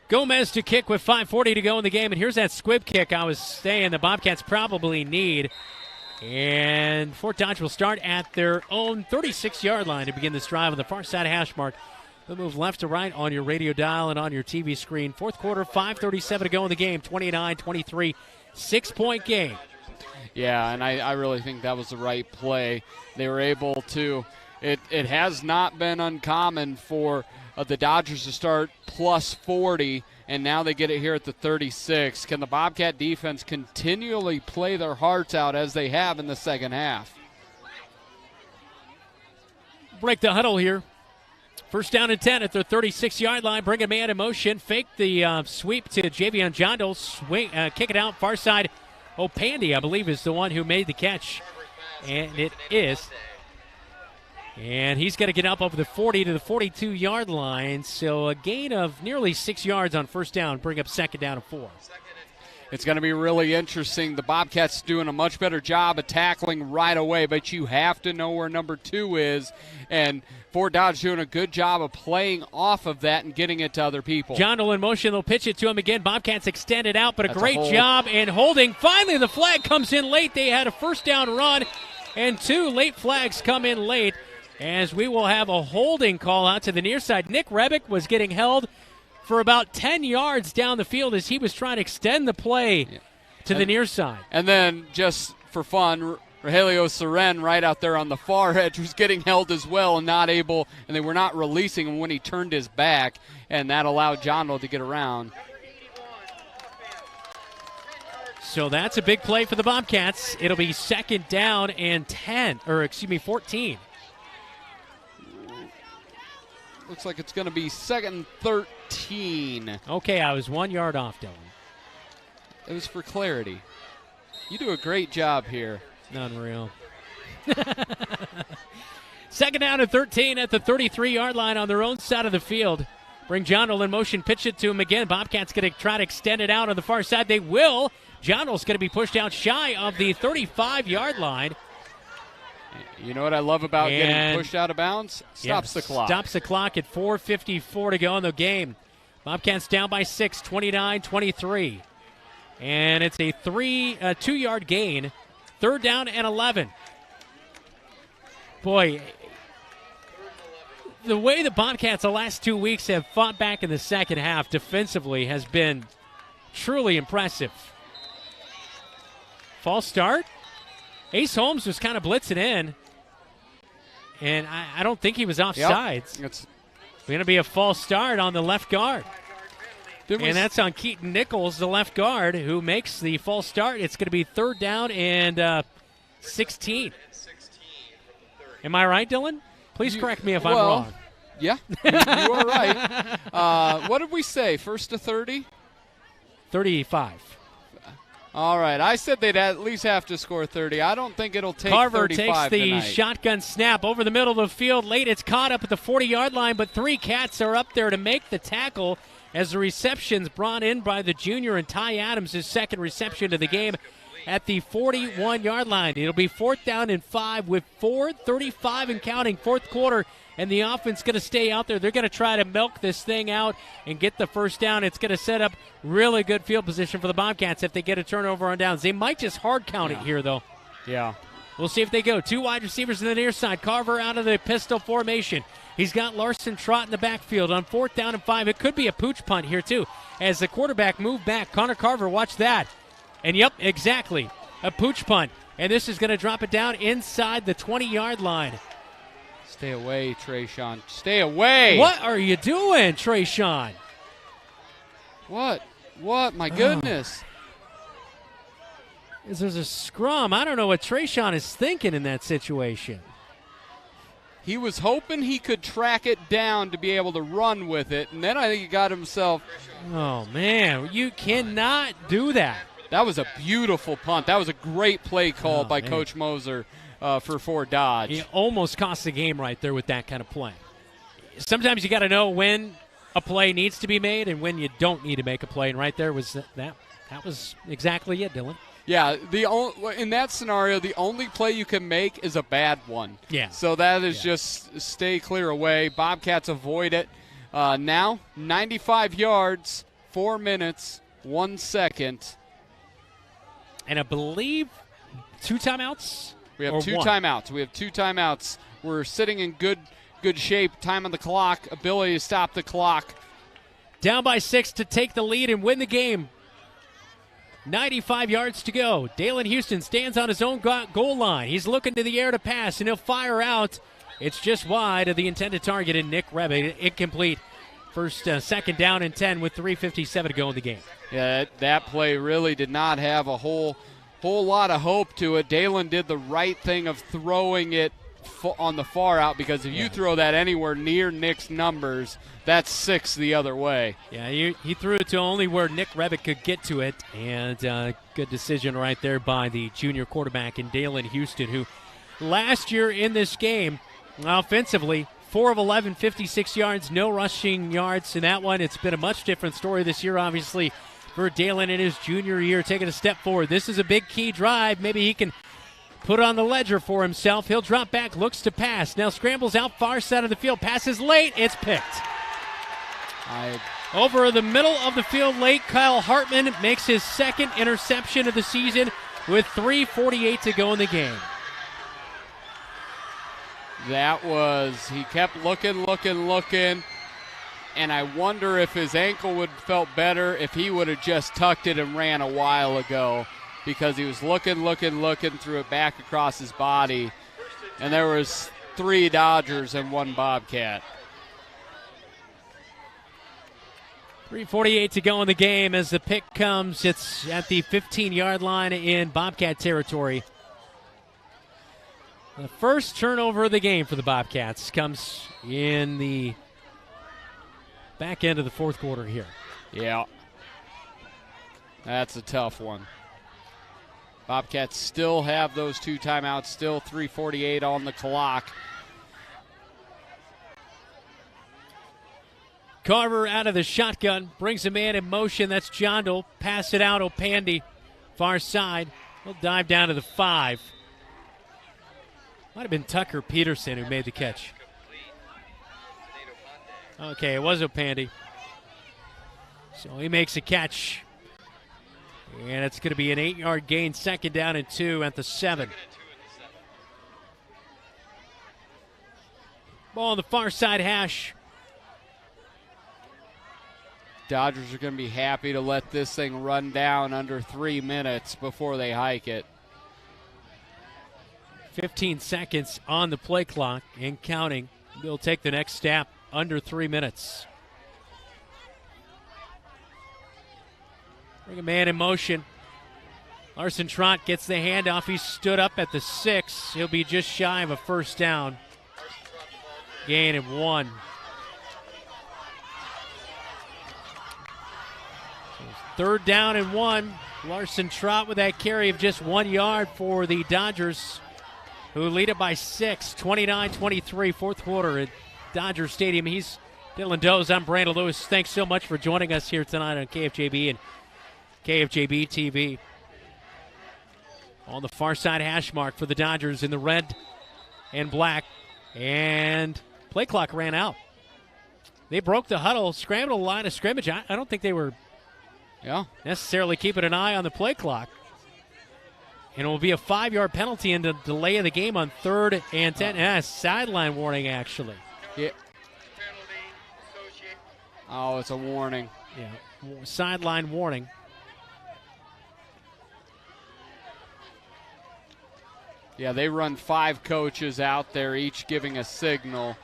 Gomez to kick with 5:40 to go in the game, and here's that squib kick I was saying the Bobcats probably need. And Fort Dodge will start at their own 36-yard line to begin this drive on the far side of hash mark. They'll move left to right on your radio dial and on your TV screen. Fourth quarter, 5:37 to go in the game, 29-23, 6-point game. Yeah, and I really think that was the right play. They were able to – it has not been uncommon for the Dodgers to start plus 40, and now they get it here at the 36. Can the Bobcat defense continually play their hearts out as they have in the second half? Break the huddle here. First down and 10 at their 36-yard line. Bring a man in motion. Fake the sweep to Javion Jondal. Swing, kick it out far side. Pandy, I believe, is the one who made the catch. And it is. And he's going to get up over the 40 to the 42-yard line. So a gain of nearly 6 yards on first down. Bring up second down and 4. It's going to be really interesting. The Bobcats doing a much better job of tackling right away, but you have to know where number 2 is. And Fort Dodge doing a good job of playing off of that and getting it to other people. Jondal in motion. They'll pitch it to him again. Bobcats extend it out, but a great job in holding. Finally, the flag comes in late. They had a first down run, and 2 late flags come in late as we will have a holding call out to the near side. Nick Rebick was getting held for about 10 yards down the field as he was trying to extend the play to the near side. And then just for fun, Rogelio Seren right out there on the far edge was getting held as well and not able, and they were not releasing him when he turned his back, and that allowed Johnville to get around. So that's a big play for the Bobcats. It'll be 2nd down and 14. Looks like it's going to be 2nd and 13. Okay, I was 1 yard off, Dylan. It was for clarity. You do a great job here. Unreal. 2nd down and 13 at the 33-yard line on their own side of the field. Bring Johnville in motion, pitch it to him again. Bobcats going to try to extend it out on the far side. They will. Johnville's going to be pushed out shy of the 35-yard line. You know what I love about getting pushed out of bounds? Stops the clock. Stops the clock at 4:54 to go in the game. Bobcats down by 6, 29-23. And it's a 2-yard gain. 3rd down and 11. Boy, the way the Bobcats the last 2 weeks have fought back in the second half defensively has been truly impressive. False start. Ace Holmes was kind of blitzing in, and I don't think he was offsides. Yep. It's going to be a false start on the left guard. And that's on Keaton Nichols, the left guard, who makes the false start. It's going to be 3rd down and 16. Am I right, Dylan? Please correct me if I'm wrong. Yeah, you are right. What did we say, 1st to 30? 35. All right, I said they'd at least have to score 30. I don't think it'll take Carver 35 takes the tonight. shotgun snap over the middle of the field. Late, it's caught up at the 40-yard line, but 3 Cats are up there to make the tackle as the reception's brought in by the junior, and Ty Adams, his 2nd reception of the game at the 41-yard line. It'll be 4th down and 5 with 4:35 and counting, 4th quarter, and the offense going to stay out there. They're going to try to milk this thing out and get the 1st down. It's going to set up really good field position for the Bobcats if they get a turnover on downs. They might just hard count it here, though. Yeah. We'll see if they go. 2 wide receivers on the near side. Carver out of the pistol formation. He's got Larson Trott in the backfield on 4th down and 5. It could be a pooch punt here, too, as the quarterback moved back. Connor Carver, watch that. And, yep, exactly, a pooch punt. And this is going to drop it down inside the 20-yard line. Stay away, Trayshawn. Stay away. What are you doing, Trayshawn? What? My goodness. There's a scrum. I don't know what Trayshawn is thinking in that situation. He was hoping he could track it down to be able to run with it, and then I think he got himself. Oh, man, you cannot do that. That was a beautiful punt. That was a great play call by Coach Moser for Fort Dodge. He almost cost the game right there with that kind of play. Sometimes you got to know when a play needs to be made and when you don't need to make a play, and right there was that. That was exactly it, Dylan. Yeah, in that scenario, the only play you can make is a bad one. Yeah. So that is just stay clear away. Bobcats avoid it. Now, 95 yards, 4 minutes, 1 second. And I believe 2 timeouts? We have 2 timeouts. We're sitting in good shape. Time on the clock. Ability to stop the clock. Down by 6 to take the lead and win the game. 95 yards to go. Dalen Houston stands on his own goal line. He's looking to the air to pass, and he'll fire out. It's just wide of the intended target, and Nick Rebick incomplete. 2nd down and 10 with 3:57 to go in the game. Yeah, that play really did not have a whole lot of hope to it. Dalen did the right thing of throwing it on the far out, because if you throw that anywhere near Nick's numbers, that's 6 the other way. Yeah, he threw it to only where Nick Rebick could get to it, and good decision right there by the junior quarterback in Dalen Houston, who last year in this game, offensively, 4 of 11, 56 yards, no rushing yards in that one. It's been a much different story this year, obviously, for Dalen in his junior year, taking a step forward. This is a big key drive. Maybe he can put it on the ledger for himself. He'll drop back, looks to pass. Now scrambles out far side of the field. Passes late. It's picked. Over the middle of the field late, Kyle Hartman makes his 2nd interception of the season with 3:48 to go in the game. He kept looking, and I wonder if his ankle would have felt better if he would have just tucked it and ran a while ago. because he was looking, threw it back across his body, and there was 3 Dodgers and 1 Bobcat. 3:48 to go in the game as the pick comes. It's at the 15-yard line in Bobcat territory. The first turnover of the game for the Bobcats comes in the back end of the fourth quarter here. Yeah. That's a tough one. Bobcats still have those 2 timeouts, still 3:48 on the clock. Carver out of the shotgun, brings a man in motion. That's Jondal. Pass it out, Opandi, far side. He'll dive down to the 5. Might have been Tucker Peterson who made the catch. Okay, it was Opandi. So he makes a catch. And it's going to be an 8-yard gain, 2nd down and 2 at the 7. Ball on the far side hash. Dodgers are going to be happy to let this thing run down under 3 minutes before they hike it. 15 seconds on the play clock and counting. They'll take the next step under 3 minutes. Bring a man in motion. Larson Trott gets the handoff. He stood up at the 6. He'll be just shy of a first down. Gain of 1. So 3rd down and 1. Larson Trott with that carry of just 1 yard for the Dodgers, who lead it by 6, 29-23, fourth quarter at Dodger Stadium. He's Dylan Doze. I'm Brandon Lewis. Thanks so much for joining us here tonight on KFJB and KFJB-TV. On the far side hash mark for the Dodgers in the red and black. And play clock ran out. They broke the huddle, scrambled a line of scrimmage. I don't think they were necessarily keeping an eye on the play clock. And it will be a 5-yard penalty and a delay of the game on 3rd and 10. Sideline warning, actually. Yeah. Oh, it's a warning. Yeah, sideline warning. Yeah, they run 5 coaches out there, each giving a signal.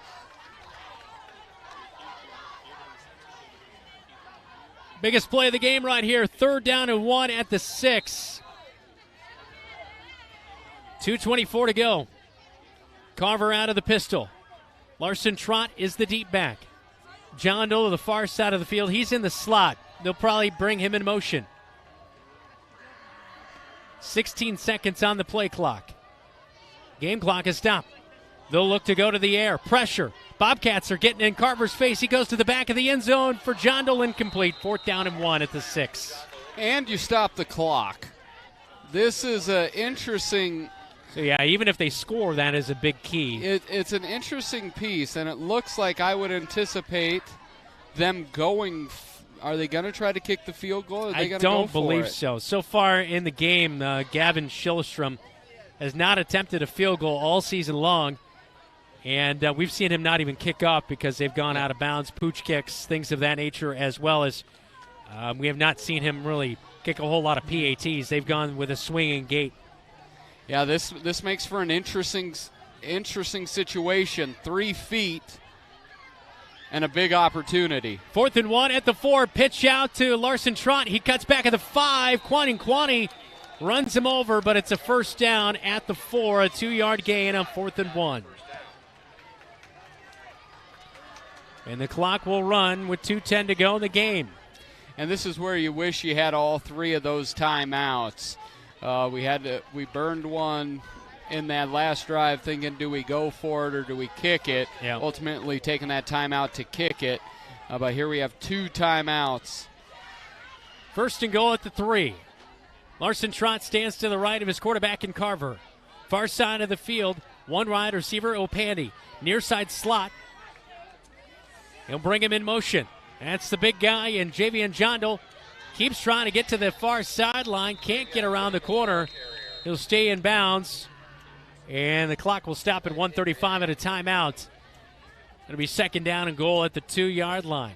Biggest play of the game right here. 3rd down and 1 at the 6. 2:24 to go. Carver out of the pistol. Larson Trott is the deep back. Jondal to the far side of the field. He's in the slot. They'll probably bring him in motion. 16 seconds on the play clock. Game clock is stopped. They'll look to go to the air. Pressure. Bobcats are getting in Carver's face. He goes to the back of the end zone for Jondal, incomplete. 4th down and 1 at the 6. And you stop the clock. This is an interesting... So, yeah, even if they score, that is a big key. It's an interesting piece, and it looks like I would anticipate them going... Are they going to try to kick the field goal? Or are they I don't go believe it? so. So far in the game, Gavin Schillstrom has not attempted a field goal all season long, and we've seen him not even kick off because they've gone out of bounds, pooch kicks, things of that nature, as well as we have not seen him really kick a whole lot of PATs. They've gone with a swinging gait. Yeah, this makes for an interesting situation. 3 feet and a big opportunity. 4th and 1 at the 4. Pitch out to Larson Trott. He cuts back at the 5. Kwani runs him over, but it's a first down at the 4. A 2-yard gain on 4th and 1. And the clock will run with 2:10 to go in the game. And this is where you wish you had all 3 of those timeouts. We burned one in that last drive thinking, do we go for it or do we kick it? Yeah. Ultimately taking that timeout to kick it. But here we have 2 timeouts. 1st and goal at the 3. Larson Trott stands to the right of his quarterback in Carver. Far side of the field, one wide receiver, Opandi. Near side slot. He'll bring him in motion. That's the big guy, and Javian Jondal keeps trying to get to the far sideline. Can't get around the corner. He'll stay in bounds. And the clock will stop at 1:35 at a timeout. It'll be 2nd down and goal at the 2-yard line.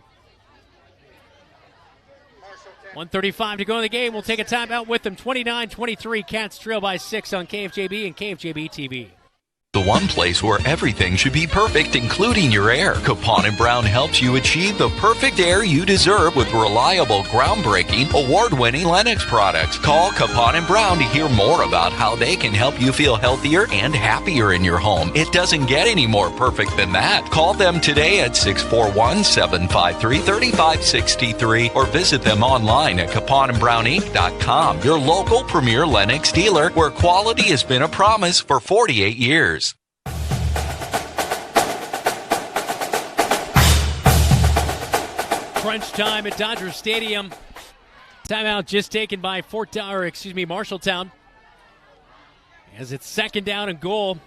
1:35 to go in the game. We'll take a timeout with them. 29-23. Cats trail by 6 on KFJB and KFJB-TV. The one place where everything should be perfect, including your air. Capon & Brown helps you achieve the perfect air you deserve with reliable, groundbreaking, award-winning Lennox products. Call Capon & Brown to hear more about how they can help you feel healthier and happier in your home. It doesn't get any more perfect than that. Call them today at 641-753-3563 or visit them online at caponandbrowninc.com. Your local premier Lennox dealer, where quality has been a promise for 48 years. Crunch time at Dodger Stadium. Timeout just taken by Marshalltown. As it's second down and goal,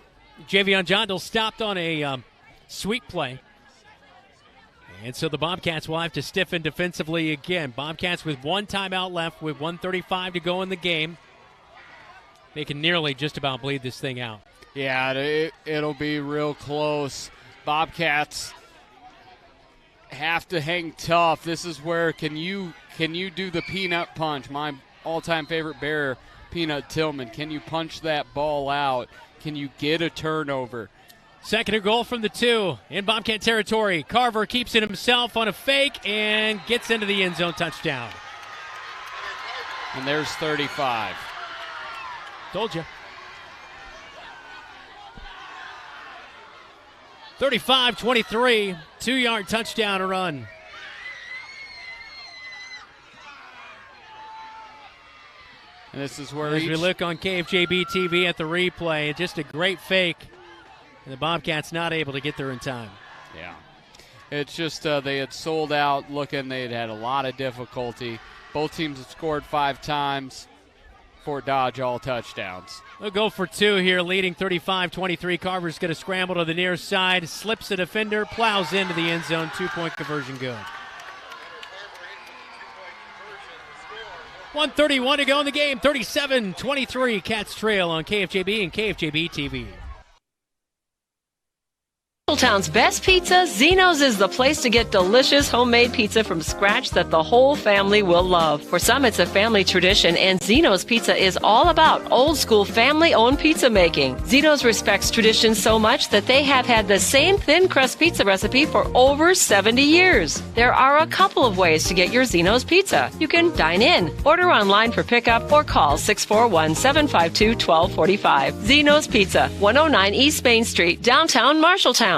Javion Jondal stopped on a sweep play. And so the Bobcats will have to stiffen defensively again. Bobcats with one timeout left with 1:35 to go in the game. They can nearly just about bleed this thing out. Yeah, it'll be real close. Bobcats have to hang tough. This is where can you do the peanut punch? My all-time favorite Bear, Peanut Tillman. Can you punch that ball out? Can you get a turnover? Second and goal from the 2 in Bobcat territory. Carver keeps it himself on a fake and gets into the end zone, touchdown. And there's 35. Told you. 35-23, 2-yard touchdown run. And this is where as we look on KFJB-TV at the replay, just a great fake. And the Bobcats not able to get there in time. Yeah. It's just they had sold out looking. They had a lot of difficulty. Both teams have scored 5 times. Fort Dodge all touchdowns. They'll go for 2 here, leading 35-23. Carver's going to scramble to the near side, slips a defender, plows into the end zone. 2-point conversion good. 1:31 to go in the game. 37-23. Cats trail on KFJB and KFJB-TV. Marshalltown's best pizza, Zeno's is the place to get delicious homemade pizza from scratch that the whole family will love. For some, it's a family tradition, and Zeno's Pizza is all about old school family-owned pizza making. Zeno's respects tradition so much that they have had the same thin crust pizza recipe for over 70 years. There are a couple of ways to get your Zeno's Pizza. You can dine in, order online for pickup, or call 641-752-1245. Zeno's Pizza, 109 East Main Street, downtown Marshalltown.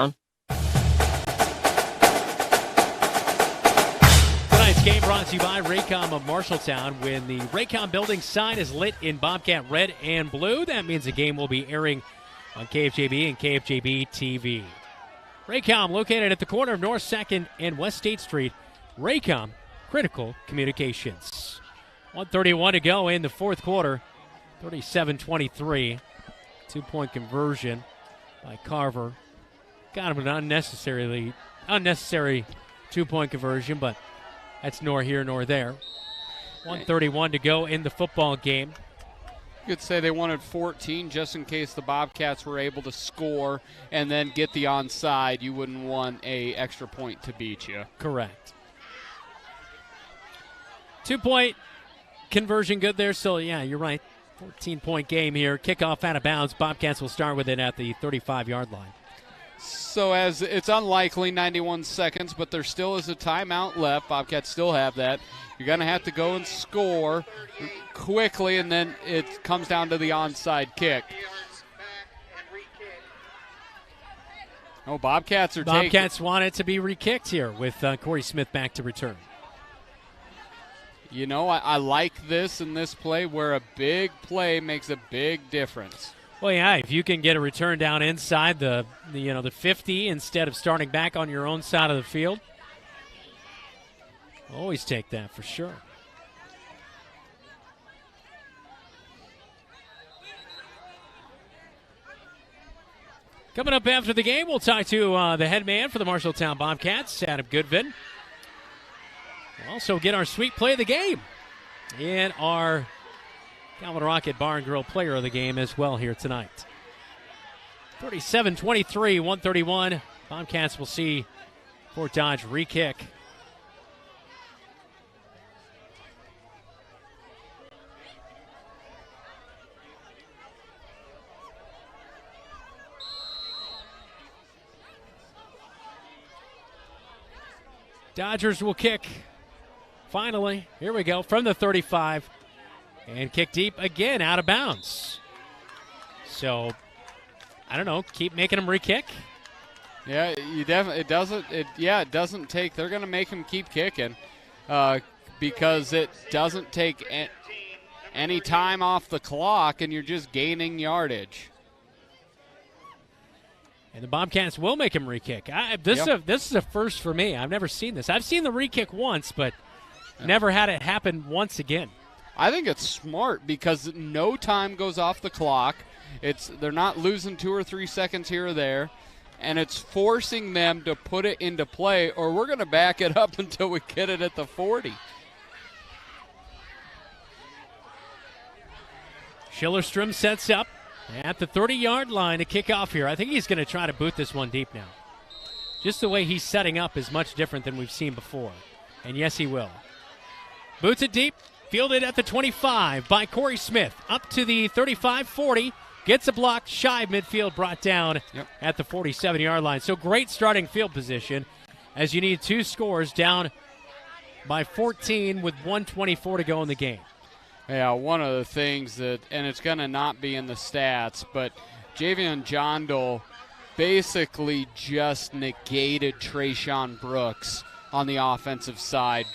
Tonight's game brought to you by Raycom of Marshalltown. When the Raycom building sign is lit in Bobcat red and blue, that means the game will be airing on KFJB and KFJB-TV. Raycom, located at the corner of North 2nd and West State Street. Raycom, critical communications. 1:31 to go in the fourth quarter. 37-23. 2-point conversion by Carver. Got him an unnecessary 2-point conversion, but that's nor here nor there. 1:31 to go in the football game. You could say they wanted 14 just in case the Bobcats were able to score and then get the onside. You wouldn't want a extra point to beat you. Correct. 2-point conversion good there. So, yeah, you're right. 14-point game here. Kickoff out of bounds. Bobcats will start with it at the 35-yard line. So as it's unlikely, 91 seconds, but there still is a timeout left. Bobcats still have that. You're going to have to go and score quickly, and then it comes down to the onside kick. Oh, Bobcats want it to be re-kicked here with Corey Smith back to return. You know, I like this in this play where a big play makes a big difference. Well, yeah, if you can get a return down inside the 50 instead of starting back on your own side of the field, always take that for sure. Coming up after the game, we'll talk to the head man for the Marshalltown Bobcats, Adam Goodvin. We'll also get our sweet play of the game and our Calvin Rocket Bar and Grill player of the game as well here tonight. 37-23, 1:31. Bobcats will see Fort Dodge re-kick. Dodgers will kick. Finally, here we go from the 35. And kick deep again, out of bounds. So, I don't know, keep making them re-kick? Yeah, it doesn't take, they're going to make him keep kicking because it doesn't take any time off the clock and you're just gaining yardage. And the Bobcats will make him re-kick. This is a first for me. I've never seen this. I've seen the re-kick once, but never had it happen once again. I think it's smart because no time goes off the clock. They're not losing 2 or 3 seconds here or there, and it's forcing them to put it into play, or we're going to back it up until we get it at the 40. Schillerstrom sets up at the 30-yard line to kick off here. I think he's going to try to boot this one deep now. Just the way he's setting up is much different than we've seen before. And yes, he will. Boots it deep. Fielded at the 25 by Corey Smith. Up to the 35-40. Gets a block shy of midfield, brought down at the 47-yard line. So great starting field position as you need 2 scores, down by 14 with 1:24 to go in the game. Yeah, one of the things that, and it's going to not be in the stats, but Javion Jondal basically just negated Trayshawn Brooks on the offensive side.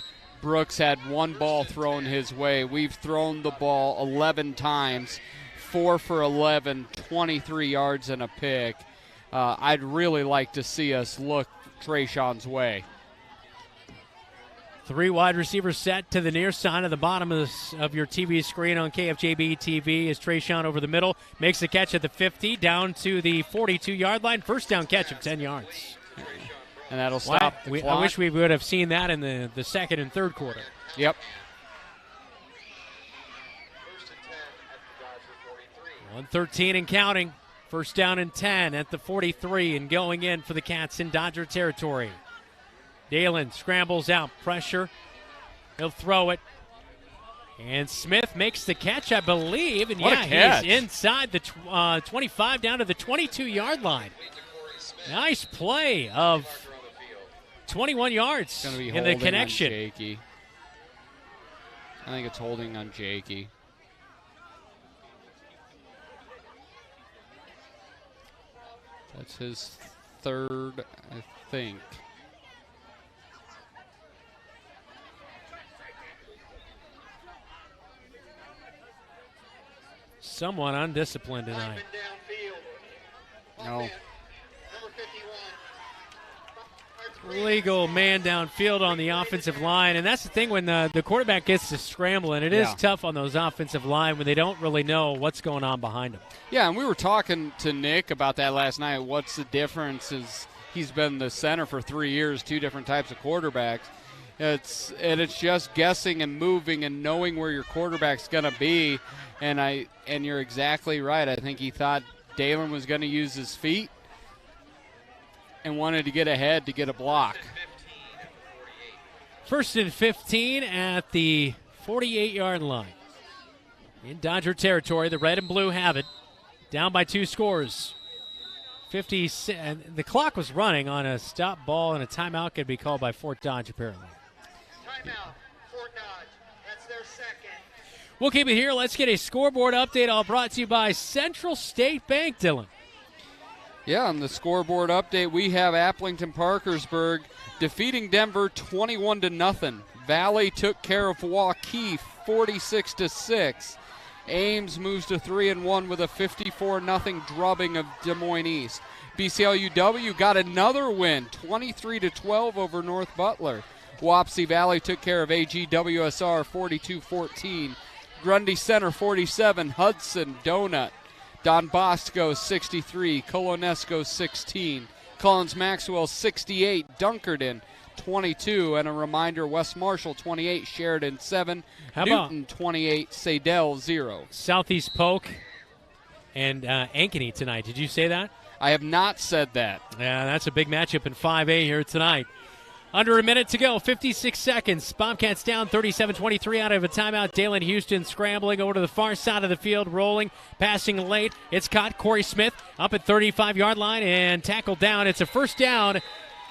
Brooks had 1 ball thrown his way. We've thrown the ball 11 times, 4 for 11, 23 yards and a pick. I'd really like to see us look Trayshawn's way. 3 wide receivers set to the near side of the bottom of your TV screen on KFJB-TV as Trayshawn over the middle. Makes the catch at the 50, down to the 42-yard line. First down catch of 10 yards. And that'll stop the clock. I wish we would have seen that in the second and third quarter. Yep. 1:13 and counting. First down and 10 at the 43 and going in for the Cats in Dodger territory. Dalen scrambles out, pressure. He'll throw it. And Smith makes the catch, I believe. And what a catch. He's inside the 25 down to the 22-yard line. Nice play of 21 yards in the connection. Jakey. I think it's holding on Jakey. That's his third, I think. Somewhat undisciplined tonight. No. Legal man downfield on the offensive line, and that's the thing when the quarterback gets to scrambling. It is tough on those offensive line when they don't really know what's going on behind them. Yeah, and we were talking to Nick about that last night. What's the difference is he's been the center for 3 years, 2 different types of quarterbacks. It's just guessing and moving and knowing where your quarterback's going to be, and you're exactly right. I think he thought Dalen was going to use his feet and wanted to get ahead to get a block. 1st and 15 at the 48-yard line. In Dodger territory, the red and blue have it. Down by 2 scores. 50. And the clock was running on a stop ball, and a timeout could be called by Fort Dodge, apparently. Timeout, Fort Dodge. That's their second. We'll keep it here. Let's get a scoreboard update, all brought to you by Central State Bank, Dylan. Yeah, on the scoreboard update, we have Applington-Parkersburg defeating Denver 21-0. Valley took care of Waukee 46-6. Ames moves to 3-1 with a 54-0 drubbing of Des Moines East. BCLUW got another win, 23-12 over North Butler. Wapsie Valley took care of AGWSR 42-14. Grundy Center 47, Hudson Donut. Don Bosco 63, Colonesco 16, Collins Maxwell 68, Dunkerton 22, and a reminder, West Marshall 28, Sheridan 7, Newton 28, Sadell 0. Southeast Polk and Ankeny tonight. Did you say that? I have not said that. Yeah, that's a big matchup in 5A here tonight. Under a minute to go, 56 seconds. Bobcats down 37-23 out of a timeout. Dalen Houston scrambling over to the far side of the field, rolling, passing late. It's caught. Corey Smith up at 35-yard line and tackled down. It's a first down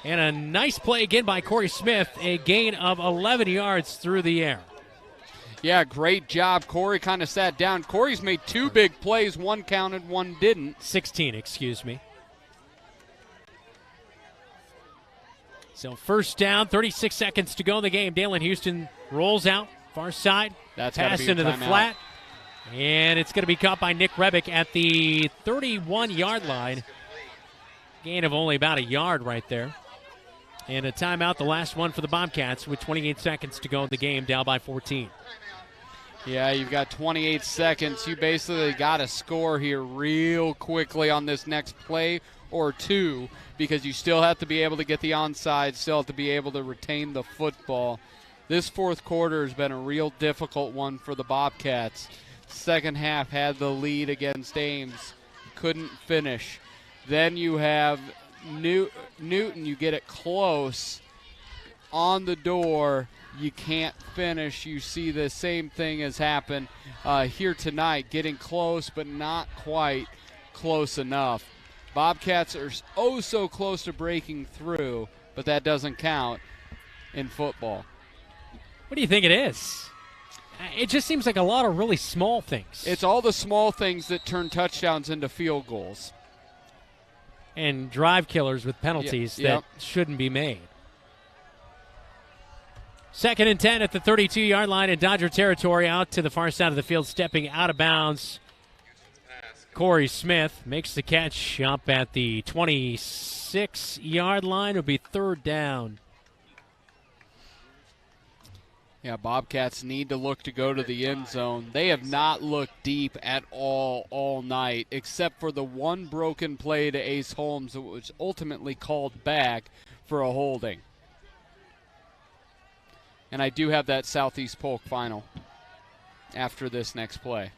And a nice play again by Corey Smith, a gain of 11 yards through the air. Yeah, great job. Corey kind of sat down. Corey's made 2 big plays. One counted, one didn't. 16, excuse me. So first down, 36 seconds to go in the game. Dalen Houston rolls out, far side. That's pass into the flat. And it's going to be caught by Nick Rebick at the 31-yard line. Gain of only about a yard right there. And a timeout, the last one for the Bobcats with 28 seconds to go in the game, down by 14. Yeah, you've got 28 seconds. You basically got to score here real quickly on this next play or two because you still have to be able to get the onside, still have to be able to retain the football. This fourth quarter has been a real difficult one for the Bobcats. Second half had the lead against Ames, couldn't finish. Then you have Newton, you get it close on the door. You can't finish. You see the same thing has happened here tonight, getting close but not quite close enough. Bobcats are oh so close to breaking through, but that doesn't count in football. What do you think it is? It just seems like a lot of really small things. It's all the small things that turn touchdowns into field goals. And drive killers with penalties that shouldn't be made. 2nd and 10 at the 32-yard line in Dodger territory, out to the far side of the field, stepping out of bounds. Corey Smith makes the catch up at the 26-yard line. It'll be 3rd down. Yeah, Bobcats need to look to go to the end zone. They have not looked deep at all night, except for the one broken play to Ace Holmes that was ultimately called back for a holding. And I do have that Southeast Polk final after this next play.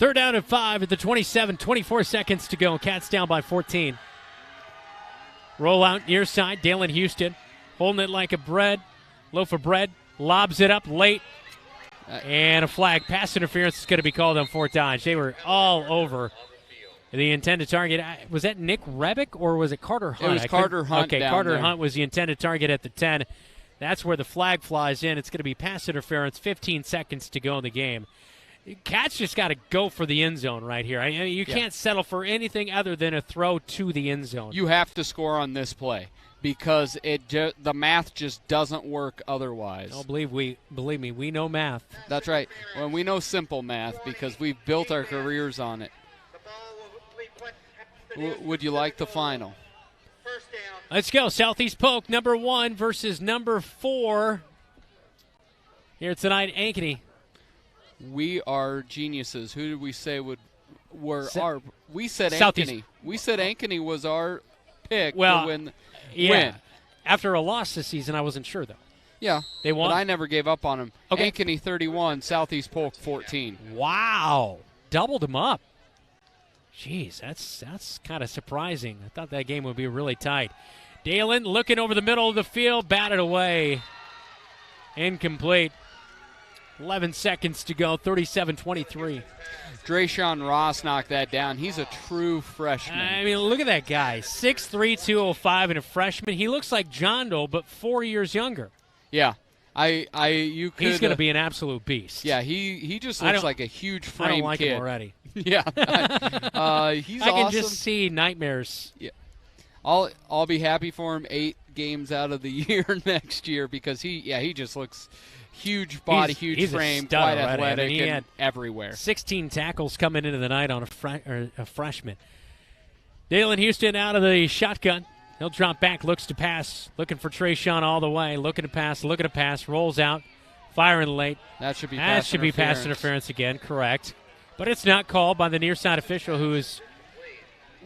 3rd down and 5 at the 27, 24 seconds to go. Cats down by 14. Roll out near side, Dalen Houston holding it like a loaf of bread. Lobs it up late, and a flag. Pass interference is going to be called on 4th down. They were all over the intended target. Was that Nick Rebick or was it Carter Hunt? It was Carter Hunt. Okay, Carter Hunt was the intended target at the 10. That's where the flag flies in. It's going to be pass interference, 15 seconds to go in the game. Cats just got to go for the end zone right here. I mean, you can't settle for anything other than a throw to the end zone. You have to score on this play, because the math just doesn't work otherwise. Don't believe me, we know math. That's right. Well, we know simple math because we've built our careers on it. Would you like the final? Let's go. Southeast Polk, number 1 versus number 4. Here tonight, Ankeny. We are geniuses. Who did we say were our? We said Southeast. Ankeny. We said Ankeny was our pick to win. After a loss this season, I wasn't sure, though. Yeah. They won? But I never gave up on them. Okay. Ankeny 31, Southeast Polk 14. Wow. Doubled them up. Jeez, that's kind of surprising. I thought that game would be really tight. Dalen looking over the middle of the field, batted away. Incomplete. 11 seconds to go, 37-23. Drayshawn Ross knocked that down. He's a true freshman. I mean, look at that guy. 6'3", 205, and a freshman. He looks like John Doe, but 4 years younger. Yeah. He's going to be an absolute beast. Yeah, he just looks like a huge frame kid. I don't like him already. Yeah. He's awesome. I can just see nightmares. Yeah. I'll be happy for him 8 games out of the year next year because he just looks huge body, huge frame, quite athletic, and everywhere. 16 tackles coming into the night on a freshman. Dalen Houston out of the shotgun. He'll drop back, looks to pass, looking for Trayshawn all the way, looking to pass, rolls out, firing late. That should be pass interference again, correct. But it's not called by the near side official, who has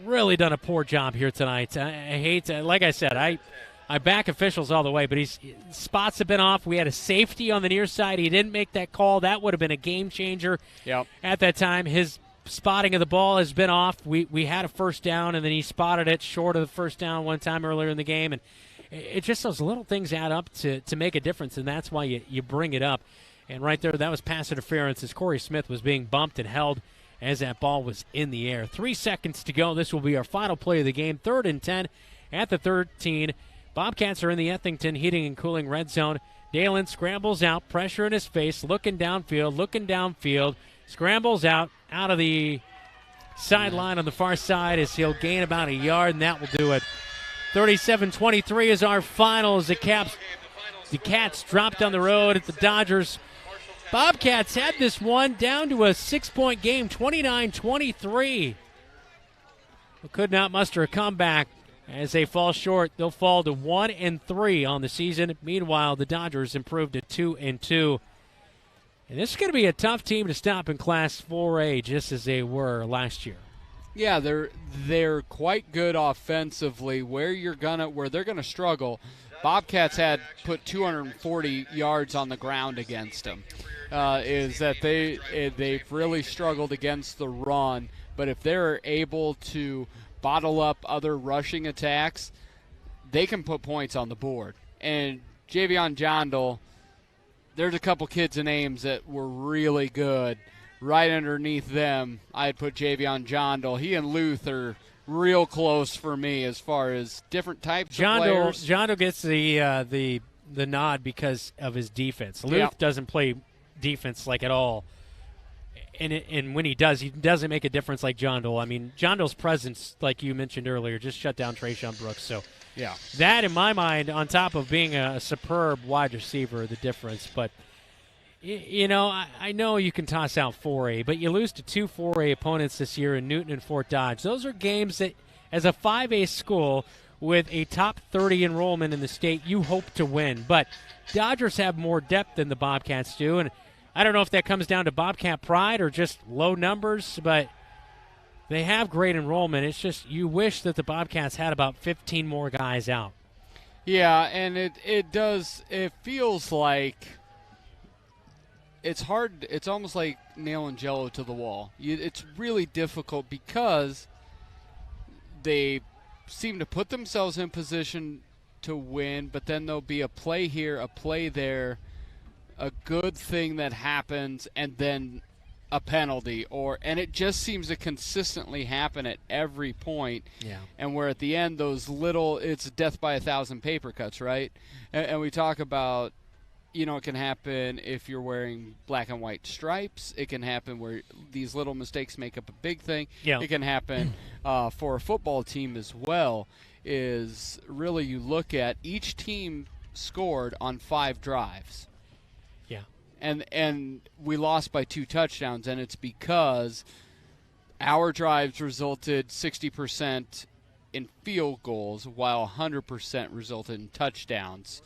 really done a poor job here tonight. I hate to, like I said, I back officials all the way, but spots have been off. We had a safety on the near side. He didn't make that call. That would have been a game changer at that time. His spotting of the ball has been off. We had a first down, and then he spotted it short of the first down one time earlier in the game. And it's just those little things add up to make a difference, and that's why you bring it up. And right there, that was pass interference as Corey Smith was being bumped and held as that ball was in the air. 3 seconds to go. This will be our final play of the game. 3rd and 10 at the 13. Bobcats are in the Ethington Heating and Cooling red zone. Dalen scrambles out, pressure in his face, looking downfield, scrambles out of the sideline on the far side as he'll gain about a yard, and that will do it. 37-23 is our final as the Cats dropped on the road at the Dodgers. Bobcats had this one down to a 6-point game, 29-23. But could not muster a comeback. As they fall short, they'll fall to 1-3 on the season. Meanwhile, the Dodgers improved to 2-2. And this is going to be a tough team to stop in Class 4A, just as they were last year. Yeah, they're quite good offensively. Where they're gonna struggle, Bobcats had put 240 yards on the ground against them. Is that they've really struggled against the run, but if they're able to bottle up other rushing attacks, they can put points on the board. And Javion Jondal, there's a couple kids and names that were really good. Right underneath them, I'd put Javion Jondal. He and Luth are real close for me as far as different types of players. Jondal gets the nod because of his defense. Luth doesn't play defense like at all. And when he doesn't make a difference like Jondal. I mean, Jondal's presence, like you mentioned earlier, just shut down Trayshawn Brooks. So, yeah, that, in my mind, on top of being a superb wide receiver, the difference. But, I know you can toss out 4A, but you lose to 2 4A opponents this year in Newton and Fort Dodge. Those are games that, as a 5A school with a top 30 enrollment in the state, you hope to win. But Dodgers have more depth than the Bobcats do, and I don't know if that comes down to Bobcat pride or just low numbers, but they have great enrollment. It's just you wish that the Bobcats had about 15 more guys out. Yeah, and it feels like it's hard. It's almost like nailing Jello to the wall. It's really difficult because they seem to put themselves in position to win, but then there'll be a play here, a play there, a good thing that happens, and then a penalty, and it just seems to consistently happen at every point. Yeah. And where at the end, it's death by 1,000 paper cuts, right? And we talk about, it can happen if you're wearing black and white stripes. It can happen where these little mistakes make up a big thing. Yeah. It can happen for a football team as well. Is really you look at each team scored on 5 drives. Yeah. And we lost by 2 touchdowns, and it's because our drives resulted 60% in field goals, while 100% resulted in touchdowns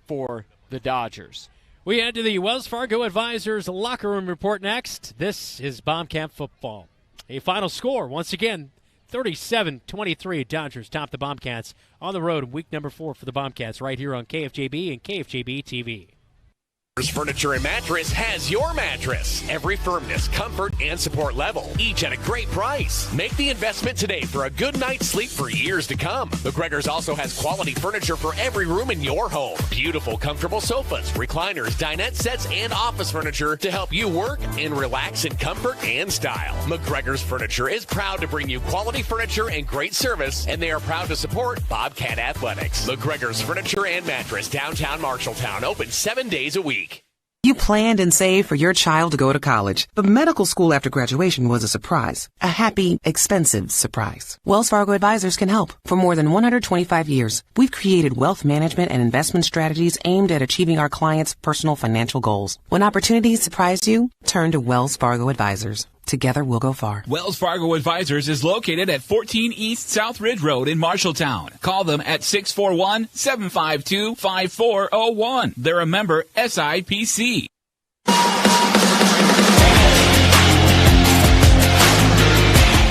for the Dodgers. We head to the Wells Fargo Advisors locker room report next. This is Bobcat football. A final score, once again, 37-23. Dodgers top the Bobcats on the road, week number 4 for the Bobcats, right here on KFJB and KFJB-TV. Furniture and Mattress has your mattress. Every firmness, comfort, and support level, each at a great price. Make the investment today for a good night's sleep for years to come. McGregor's also has quality furniture for every room in your home. Beautiful, comfortable sofas, recliners, dinette sets, and office furniture to help you work and relax in comfort and style. McGregor's Furniture is proud to bring you quality furniture and great service, and they are proud to support Bobcat Athletics. McGregor's Furniture and Mattress, downtown Marshalltown, open 7 days a week. You planned and saved for your child to go to college, but medical school after graduation was a surprise. A happy, expensive surprise. Wells Fargo Advisors can help. For more than 125 years, we've created wealth management and investment strategies aimed at achieving our clients' personal financial goals. When opportunities surprise you, turn to Wells Fargo Advisors. Together we'll go far. Wells Fargo Advisors is located at 14 East South Ridge Road in Marshalltown. Call them at 641-752-5401. They're a member SIPC.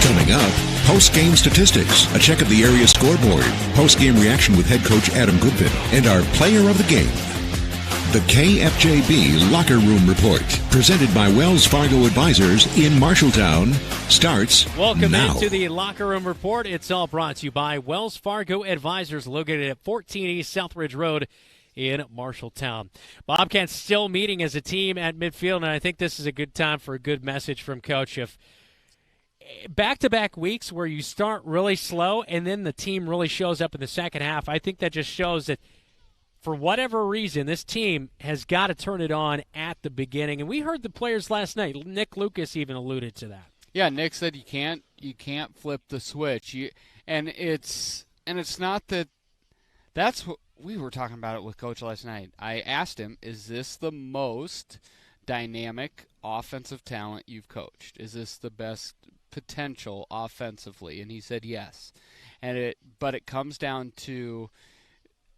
Coming up, post-game statistics, a check of the area scoreboard, post-game reaction with head coach Adam Goodman, and our player of the game. The KFJB Locker Room Report, presented by Wells Fargo Advisors in Marshalltown, starts Welcome now. into the Locker Room Report. It's all brought to you by Wells Fargo Advisors, located at 14 East Southridge Road in Marshalltown. Bobcats still meeting as a team at midfield, and I think this is a good time for a good message from Coach. back-to-back weeks where you start really slow and then the team really shows up in the second half, I think that just shows that for whatever reason, this team has got to turn it on at the beginning. And we heard the players last night. Nick Lucas even alluded to that. Yeah, Nick said you can't flip the switch. And it's not that. That's what we were talking about it with Coach last night. I asked him, "Is this the most dynamic offensive talent you've coached? Is this the best potential offensively?" And he said yes. But it comes down to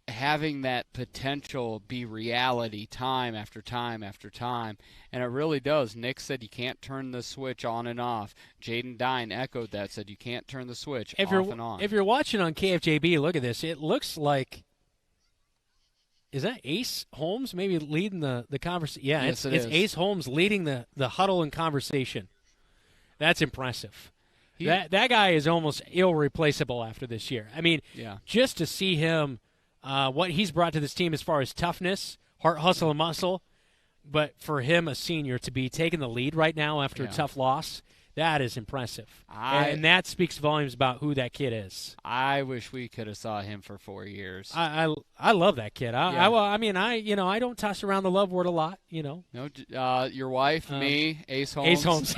having that potential be reality time after time after time, and it really does. Nick said you can't turn the switch on and off. Jaden Dine echoed that, said you can't turn the switch off and on. If you're watching on KFJB, look at this. It looks like, is that Ace Holmes maybe leading the conversation? Yeah, yes, it's Ace Holmes leading the huddle and conversation. That's impressive. That guy is almost irreplaceable after this year. I mean, just to see him, what he's brought to this team as far as toughness, heart, hustle, and muscle, but for him, a senior, to be taking the lead right now after a tough loss, that is impressive. And that speaks volumes about who that kid is. I wish we could have saw him for 4 years. I love that kid. I don't toss around the love word a lot, No, your wife, me, Ace Holmes. Ace Holmes.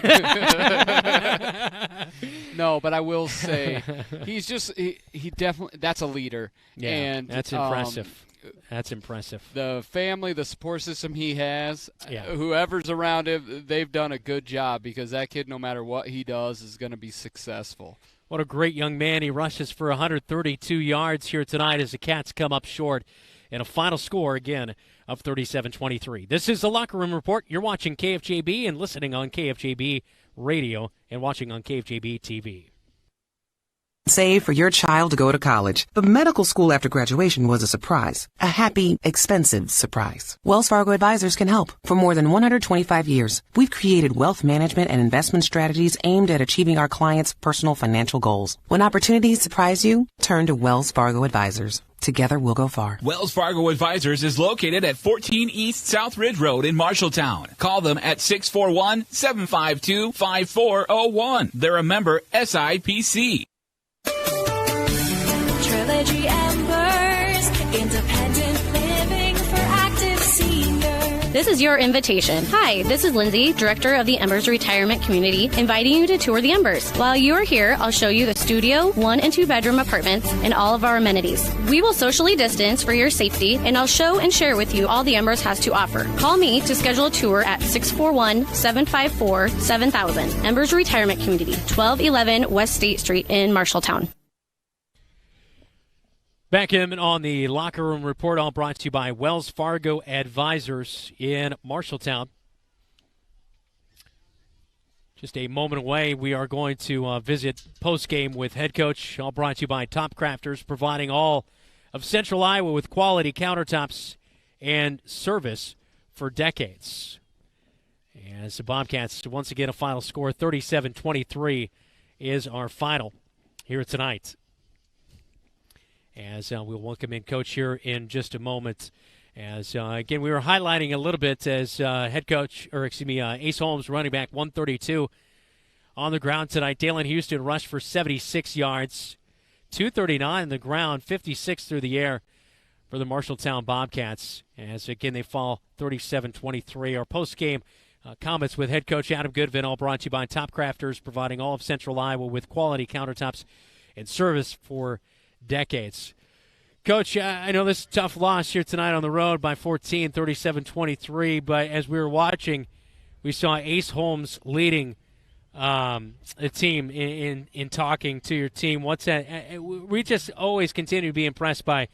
No, but I will say he's just he definitely, that's a leader. Yeah, and that's impressive. That's impressive. The family, the support system he has, whoever's around him, they've done a good job, because that kid, no matter what he does, is going to be successful. What a great young man. He rushes for 132 yards here tonight as the Cats come up short in a final score, again, of 37-23. This is the Locker Room Report. You're watching KFJB and listening on KFJB Radio and watching on KFJB-TV. Save for your child to go to college. But medical school after graduation was a surprise. A happy, expensive surprise. Wells Fargo Advisors can help. For more than 125 years, we've created wealth management and investment strategies aimed at achieving our clients' personal financial goals. When opportunities surprise you, turn to Wells Fargo Advisors. Together we'll go far. Wells Fargo Advisors is located at 14 East South Ridge Road in Marshalltown. Call them at 641-752-5401. They're a member SIPC. Trilogy Embers, independent living for active seniors. This is your invitation. Hi, this is Lindsay, Director of the Embers Retirement Community, inviting you to tour the Embers. While you are here, I'll show you the studio, 1 and 2 bedroom apartments, and all of our amenities. We will socially distance for your safety, and I'll show and share with you all the Embers has to offer. Call me to schedule a tour at 641-754-7000. Embers Retirement Community, 1211 West State Street in Marshalltown. Back in on the Locker Room Report, all brought to you by Wells Fargo Advisors in Marshalltown. Just a moment away, we are going to visit postgame with head coach, all brought to you by Top Crafters, providing all of Central Iowa with quality countertops and service for decades. As the Bobcats, once again, a final score, 37-23 is our final here tonight. As we'll welcome in Coach here in just a moment. As, again, we were highlighting a little bit as head coach, Ace Holmes, running back, 132 on the ground tonight. Dalen Houston rushed for 76 yards, 239 on the ground, 56 through the air for the Marshalltown Bobcats. As, again, they fall 37-23. Our post-game comments with head coach Adam Goodvin, all brought to you by Top Crafters, providing all of Central Iowa with quality countertops and service for decades. Coach, I know this is a tough loss here tonight on the road by 14, 37-23, but as we were watching, we saw Ace Holmes leading the team in talking to your team. What's that? We just always continue to be impressed by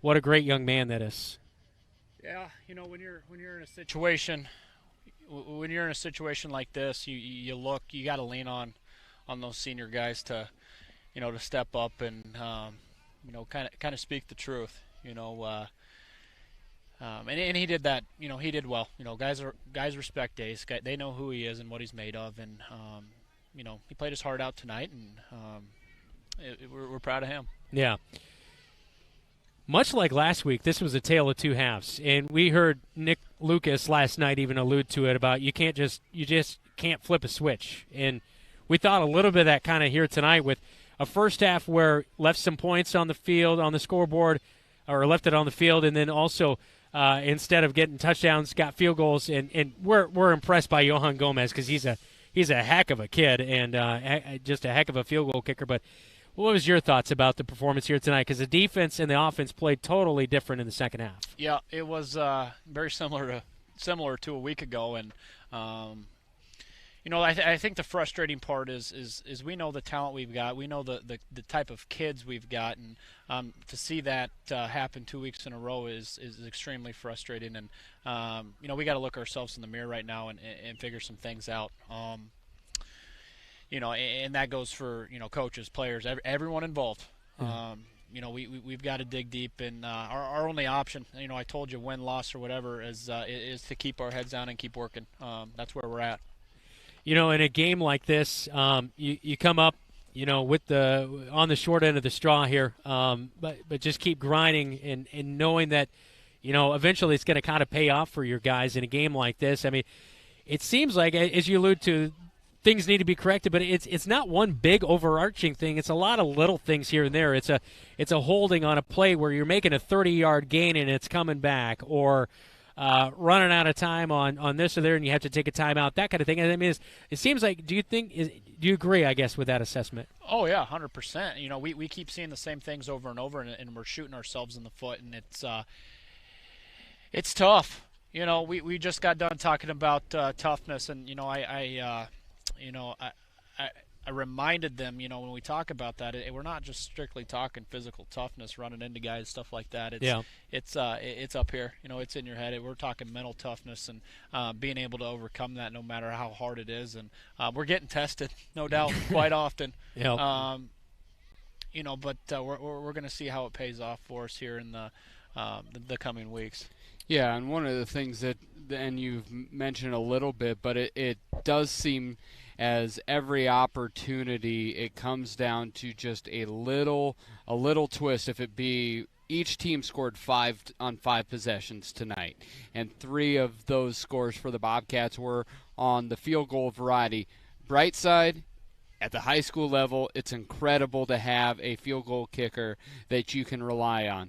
what a great young man that is. Yeah, when you're in a situation like this, you got to lean on those senior guys to to step up and kind of speak the truth, and he did that. He did well. Guys respect Ace. They know who he is and what he's made of, and he played his heart out tonight, and we're proud of him. Yeah. Much like last week, this was a tale of two halves, and we heard Nick Lucas last night even allude to it about you just can't flip a switch, and we thought a little bit of that kind of here tonight with a first half where left some points on the field, on the scoreboard, or left it on the field, and then also instead of getting touchdowns, got field goals. And we're impressed by Johan Gomez because he's a heck of a kid and just a heck of a field goal kicker. But what was your thoughts about the performance here tonight? Because the defense and the offense played totally different in the second half. Yeah, it was very similar to a week ago, and I think the frustrating part is we know the talent we've got, we know the type of kids we've got, and to see that happen 2 weeks in a row is extremely frustrating. And we got to look ourselves in the mirror right now and figure some things out. And that goes for coaches, players, everyone involved. We've got to dig deep, and our only option, I told you, win, loss, or whatever, is to keep our heads down and keep working. That's where we're at. In a game like this, you come up, with on the short end of the straw here, but just keep grinding and knowing that, eventually it's going to kind of pay off for your guys in a game like this. I mean, it seems like, as you allude to, things need to be corrected, but it's not one big overarching thing. It's a lot of little things here and there. It's a holding on a play where you're making a 30-yard gain and it's coming back, or running out of time on this or there and you have to take a timeout, that kind of thing. And I mean, it seems like, do you agree, I guess, with that assessment? Oh, yeah, 100%. We keep seeing the same things over and over, and we're shooting ourselves in the foot, and it's tough. We just got done talking about toughness, and I reminded them, when we talk about that, we're not just strictly talking physical toughness, running into guys, stuff like that. It's up here. It's in your head. We're talking mental toughness and being able to overcome that no matter how hard it is. And we're getting tested, no doubt, quite often. Yep. But we're going to see how it pays off for us here in the coming weeks. Yeah, and one of the things and you've mentioned a little bit, but it does seem as every opportunity it comes down to just a little twist. If it be each team scored 5 on 5 possessions tonight, and 3 of those scores for the Bobcats were on the field goal variety. Bright side, at the high school level, it's incredible to have a field goal kicker that you can rely on.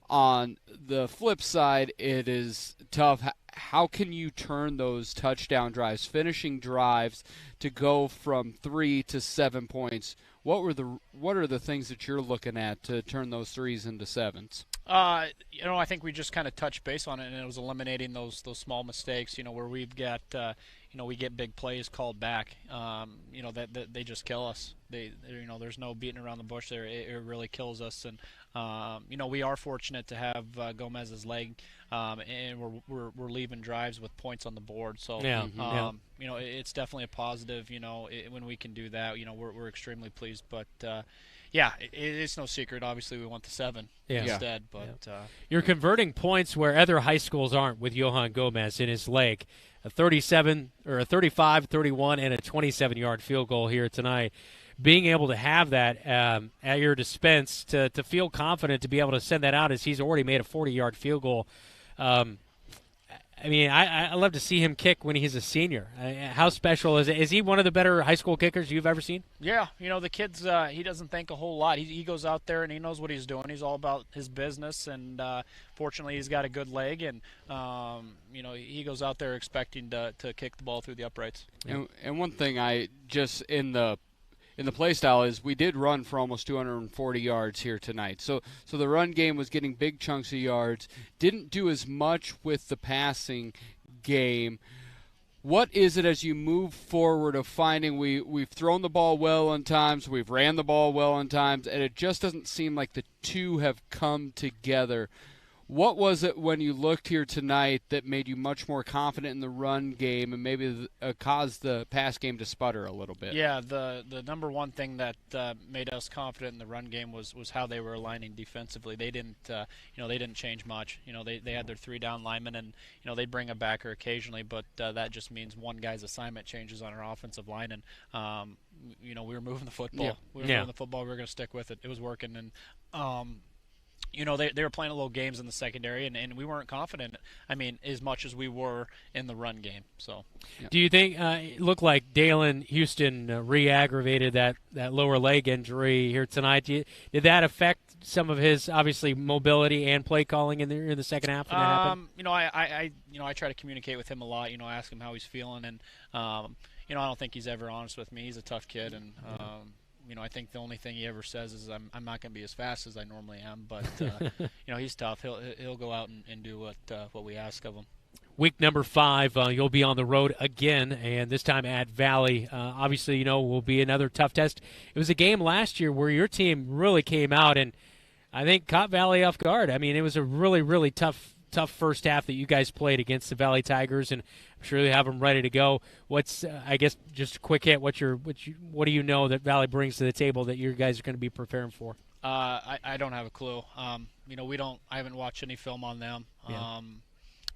On the flip side, it is tough. How can you turn those touchdown drives, finishing drives, to go from 3 to 7 points? What are the things that you're looking at to turn those 3s into 7s? I think we just kind of touched base on it, and it was eliminating those small mistakes. Where we've got, we get big plays called back. That they just kill us. There's no beating around the bush there. It really kills us. And we are fortunate to have Gomez's leg, and we're leaving drives with points on the board. So it's definitely a positive. When we can do that, we're extremely pleased. But it's no secret. Obviously, we want the 7 instead. But you're converting points where other high schools aren't with Johan Gomez in his leg. A 37 or a 35, 31, and a 27-yard field goal here tonight. Being able to have that at your dispense to feel confident to be able to send that out, as he's already made a 40-yard field goal. I love to see him kick when he's a senior. How special is it? Is he one of the better high school kickers you've ever seen? Yeah, the kid's he doesn't think a whole lot. He goes out there and he knows what he's doing. He's all about his business, and fortunately he's got a good leg, and he goes out there expecting to kick the ball through the uprights. And one thing I just in the play style is we did run for almost 240 yards here tonight. So the run game was getting big chunks of yards. Didn't do as much with the passing game. What is it as you move forward of finding we've thrown the ball well on times, we've ran the ball well on times, and it just doesn't seem like the two have come together? What was it when you looked here tonight that made you much more confident in the run game and maybe caused the pass game to sputter a little bit? Yeah, the number one thing that made us confident in the run game was how they were aligning defensively. They didn't they didn't change much. They had their 3 down linemen, and they'd bring a backer occasionally, but that just means one guy's assignment changes on our offensive line, and we were moving the football. Yeah. We were moving the football. We were going to stick with it. It was working, and they were playing a little games in the secondary, and we weren't confident. I mean, as much as we were in the run game. So, do you think it looked like Dalen Houston re-aggravated that lower leg injury here tonight? Did that affect some of his obviously mobility and play calling in the second half when that happened? I try to communicate with him a lot. Ask him how he's feeling, and I don't think he's ever honest with me. He's a tough kid, and I think the only thing he ever says is I'm not going to be as fast as I normally am, but he's tough. He'll go out and do what we ask of him. Week number 5, you'll be on the road again, and this time at Valley. Obviously, will be another tough test. It was a game last year where your team really came out and I think caught Valley off guard. I mean, it was a really, really tough first half that you guys played against the Valley Tigers, and I'm sure they have them ready to go. What's, I guess, just a quick hit, what do you know that Valley brings to the table that you guys are going to be preparing for? I don't have a clue. I haven't watched any film on them. Yeah.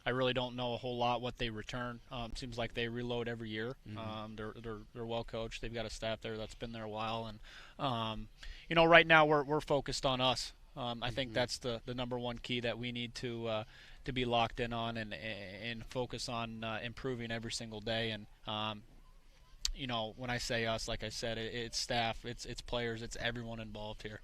I really don't know a whole lot what they return. Seems like they reload every year. Mm-hmm. They're well coached. They've got a staff there that's been there a while, and right now we're focused on us. I think that's the number one key that we need to be locked in on and focus on improving every single day. And when I say us, like I said, it's staff, it's players, it's everyone involved here.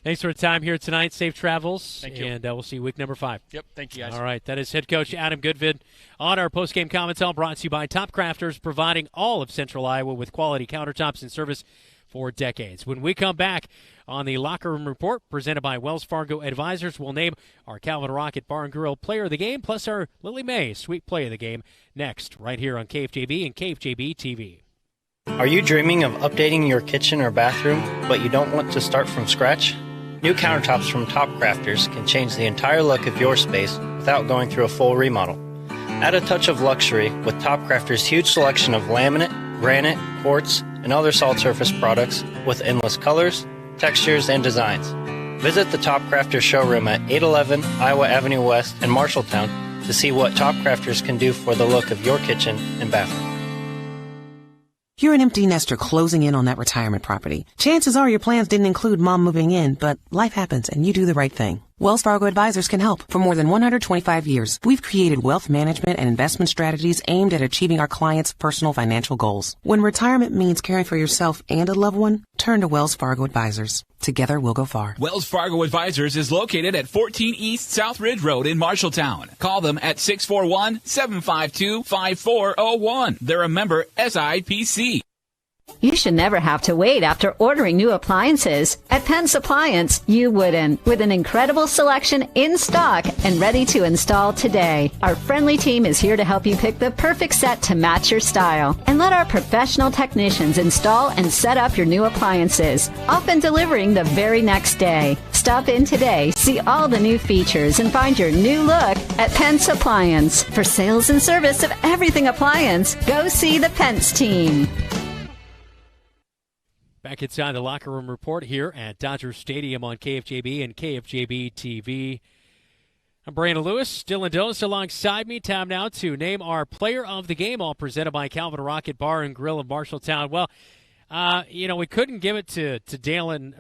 Thanks for the time here tonight. Safe travels. Thank you. And we'll see you week number 5. Yep, thank you guys. All right, that is head coach Adam Goodvid on our postgame comments, all brought to you by Top Crafters, providing all of Central Iowa with quality countertops and service for decades. When we come back on the Locker Room Report, presented by Wells Fargo Advisors, we'll name our Calvin Rocket Bar and Grill Player of the Game, plus our Lily May Sweet Play of the Game, next, right here on KFJB and KFJB-TV. Are you dreaming of updating your kitchen or bathroom, but you don't want to start from scratch? New countertops from Top Crafters can change the entire look of your space without going through a full remodel. Add a touch of luxury with Top Crafters' huge selection of laminate, granite, quartz, and other solid surface products with endless colors, textures, and designs. Visit the Top Crafters showroom at 811 Iowa Avenue West in Marshalltown to see what Top Crafters can do for the look of your kitchen and bathroom. You're an empty nester closing in on that retirement property. Chances are your plans didn't include mom moving in, but life happens and you do the right thing. Wells Fargo Advisors can help. For more than 125 years, we've created wealth management and investment strategies aimed at achieving our clients' personal financial goals. When retirement means caring for yourself and a loved one, turn to Wells Fargo Advisors. Together, we'll go far. Wells Fargo Advisors is located at 14 East South Ridge Road in Marshalltown. Call them at 641-752-5401. They're a member SIPC. You should never have to wait after ordering new appliances. At Penn's Appliance, you wouldn't. With an incredible selection in stock and ready to install today. Our friendly team is here to help you pick the perfect set to match your style. And let our professional technicians install and set up your new appliances, often delivering the very next day. Stop in today, see all the new features, and find your new look at Penn's Appliance. For sales and service of everything appliance, go see the Pence team. Back inside the Locker Room Report here at Dodger Stadium on KFJB and KFJB-TV. I'm Brandon Lewis, Dylan Dose alongside me. Time now to name our Player of the Game, all presented by Calvin Rocket Bar and Grill of Marshalltown. Well, we couldn't give it to Dalen,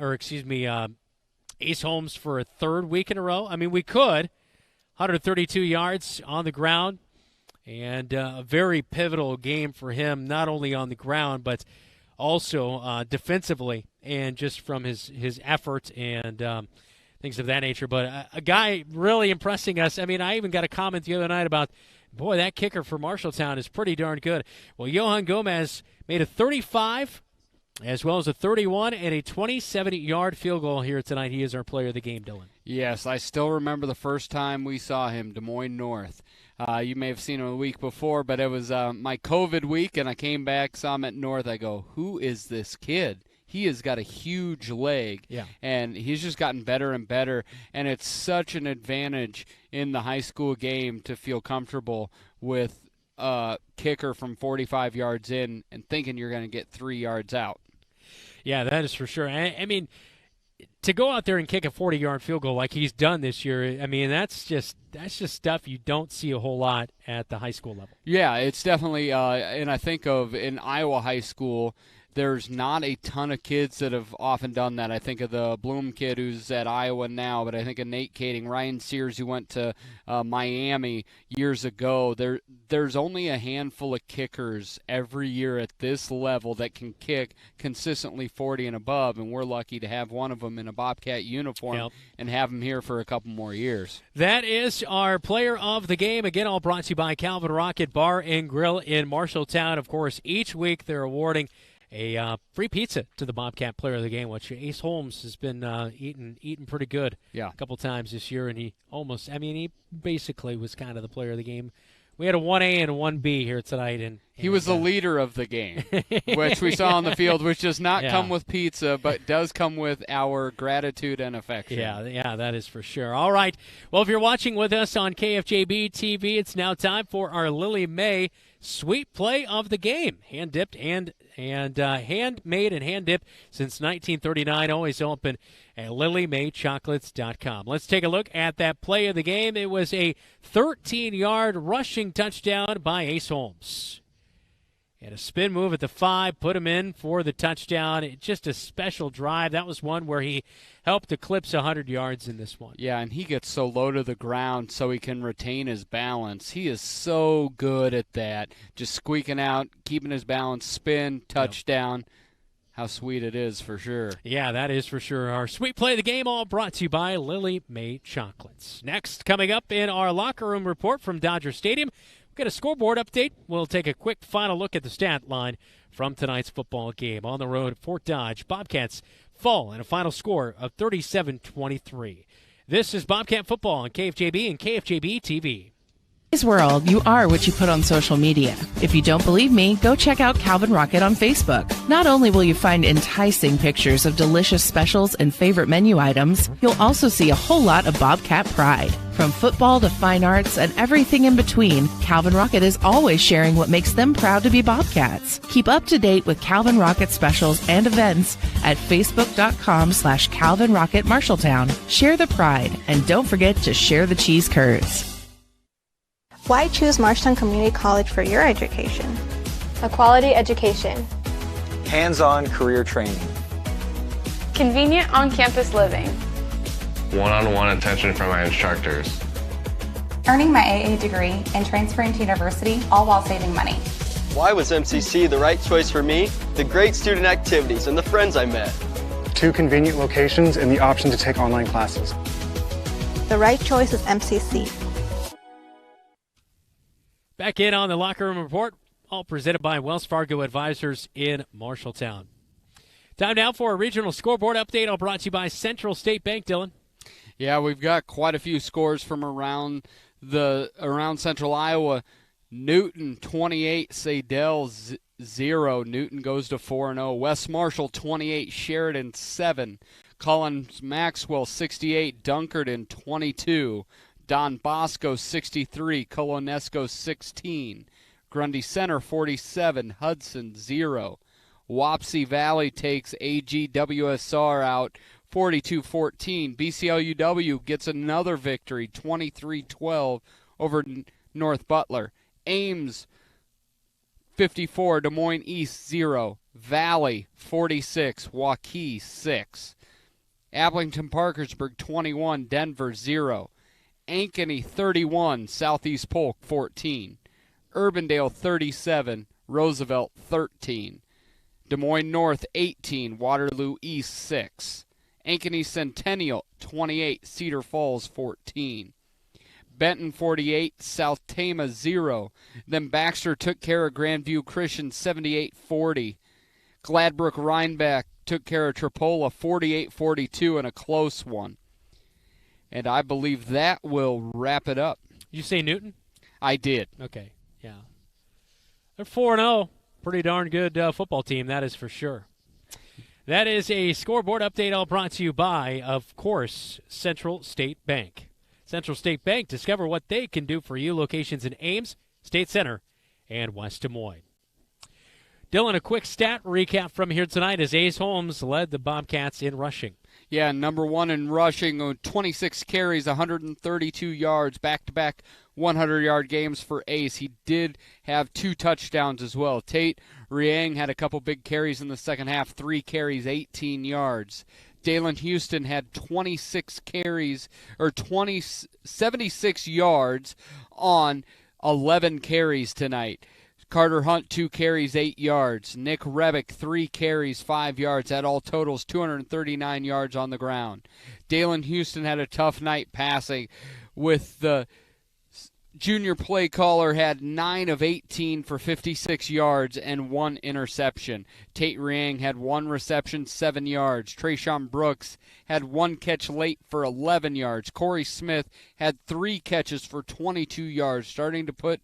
Ace Holmes for a third week in a row. I mean, we could. 132 yards on the ground, and a very pivotal game for him, not only on the ground, but also defensively and just from his effort and things of that nature. But a guy really impressing us. I mean, I even got a comment the other night about, boy, that kicker for Marshalltown is pretty darn good. Well, Johan Gomez made a 35 as well as a 31 and a 27-yard field goal here tonight. He is our player of the game, Dylan. Yes, I still remember the first time we saw him, Des Moines North. You may have seen him a week before, but it was my COVID week, and I came back, saw him at North. I go, who is this kid? He has got a huge leg, and he's just gotten better and better, and it's such an advantage in the high school game to feel comfortable with a kicker from 45 yards in and thinking you're going to get 3 yards out. Yeah, that is for sure. I mean, to go out there and kick a 40-yard field goal like he's done this year, I mean, that's just stuff you don't see a whole lot at the high school level. Yeah, it's definitely, and I think of in Iowa high school, there's not a ton of kids that have often done that. I think of the Bloom kid who's at Iowa now, but I think of Nate Kading, Ryan Sears who went to Miami years ago. There's only a handful of kickers every year at this level that can kick consistently 40 and above, and we're lucky to have one of them in a Bobcat uniform and have him here for a couple more years. That is our player of the game. Again, all brought to you by Calvin Rocket Bar and Grill in Marshalltown. Of course, each week they're awarding a free pizza to the Bobcat player of the game, which Ace Holmes has been eating pretty good a couple times this year, and he basically was kind of the player of the game. We had a 1A and a 1B here tonight. And he was the leader of the game, which we saw on the field, which does not come with pizza, but does come with our gratitude and affection. Yeah, that is for sure. All right. Well, if you're watching with us on KFJB-TV, it's now time for our Lily May Sweet Play of the Game. Hand-dipped and handmade and hand-dipped since 1939. Always open at lilymaychocolates.com. Let's take a look at that play of the game. It was a 13-yard rushing touchdown by Ace Holmes. And a spin move at the 5, put him in for the touchdown. Just a special drive. That was one where he helped eclipse 100 yards in this one. Yeah, and he gets so low to the ground so he can retain his balance. He is so good at that. Just squeaking out, keeping his balance, spin, touchdown. How sweet it is for sure. Yeah, that is for sure. Our sweet play of the game, all brought to you by Lily May Chocolates. Next, coming up in our locker room report from Dodger Stadium, get a scoreboard update. We'll take a quick final look at the stat line from tonight's football game. On the road at Fort Dodge, Bobcats fall in a final score of 37-23. This is Bobcat football on KFJB and KFJB-TV. In today's world, you are what you put on social media. If you don't believe me, go check out Calvin Rocket on Facebook. Not only will you find enticing pictures of delicious specials and favorite menu items, you'll also see a whole lot of Bobcat pride. From football to fine arts and everything in between, Calvin Rocket is always sharing what makes them proud to be Bobcats. Keep up to date with Calvin Rocket specials and events at facebook.com/Calvin Rocket Marshalltown. Share the pride, and don't forget to share the cheese curds. Why choose Marshalltown Community College for your education? A quality education. Hands-on career training. Convenient on-campus living. One-on-one attention from my instructors. Earning my AA degree and transferring to university, all while saving money. Why was MCC the right choice for me? The great student activities and the friends I met. 2 convenient locations and the option to take online classes. The right choice is MCC. Back in on the locker room report, all presented by Wells Fargo Advisors in Marshalltown. Time now for a regional scoreboard update, all brought to you by Central State Bank, Dylan. Yeah, we've got quite a few scores from around Central Iowa. Newton 28, Sadell 0. Newton goes to 4-0. West Marshall 28, Sheridan 7. Collins Maxwell 68, Dunkerton 22. Don Bosco 63, Colonesco 16. Grundy Center 47, Hudson 0. Wapsie Valley takes AGWSR out 42-14. BCLUW gets another victory, 23-12 over North Butler. Ames 54, Des Moines East 0. Valley 46, Waukee 6. Ablington Parkersburg 21, Denver 0. Ankeny 31, Southeast Polk 14. Urbandale 37, Roosevelt 13. Des Moines North 18, Waterloo East 6. Ankeny Centennial 28, Cedar Falls 14. Benton 48, South Tama 0. Then Baxter took care of Grandview Christian 78-40. Gladbrook Rhinebeck took care of Tripola 48-42 in a close one. And I believe that will wrap it up. You say Newton? I did. Okay, yeah. They're 4-0. Pretty darn good football team, that is for sure. That is a scoreboard update all brought to you by, of course, Central State Bank. Central State Bank, discover what they can do for you. Locations in Ames, State Center, and West Des Moines. Dylan, a quick stat recap from here tonight as Ace Holmes led the Bobcats in rushing. Yeah, number one in rushing, 26 carries, 132 yards, back-to-back 100-yard games for Ace. He did have 2 touchdowns as well. Tate Riang had a couple big carries in the second half, 3 carries, 18 yards. Dalen Houston had 26 carries, or 76 yards on 11 carries tonight. Carter Hunt, 2 carries, 8 yards. Nick Rebick, 3 carries, 5 yards. That all totals 239 yards on the ground. Dalen Houston had a tough night passing, with the junior play caller had 9 of 18 for 56 yards and 1 interception. Tate Riang had 1 reception, 7 yards. Trayshawn Brooks had 1 catch late for 11 yards. Corey Smith had 3 catches for 22 yards, starting to put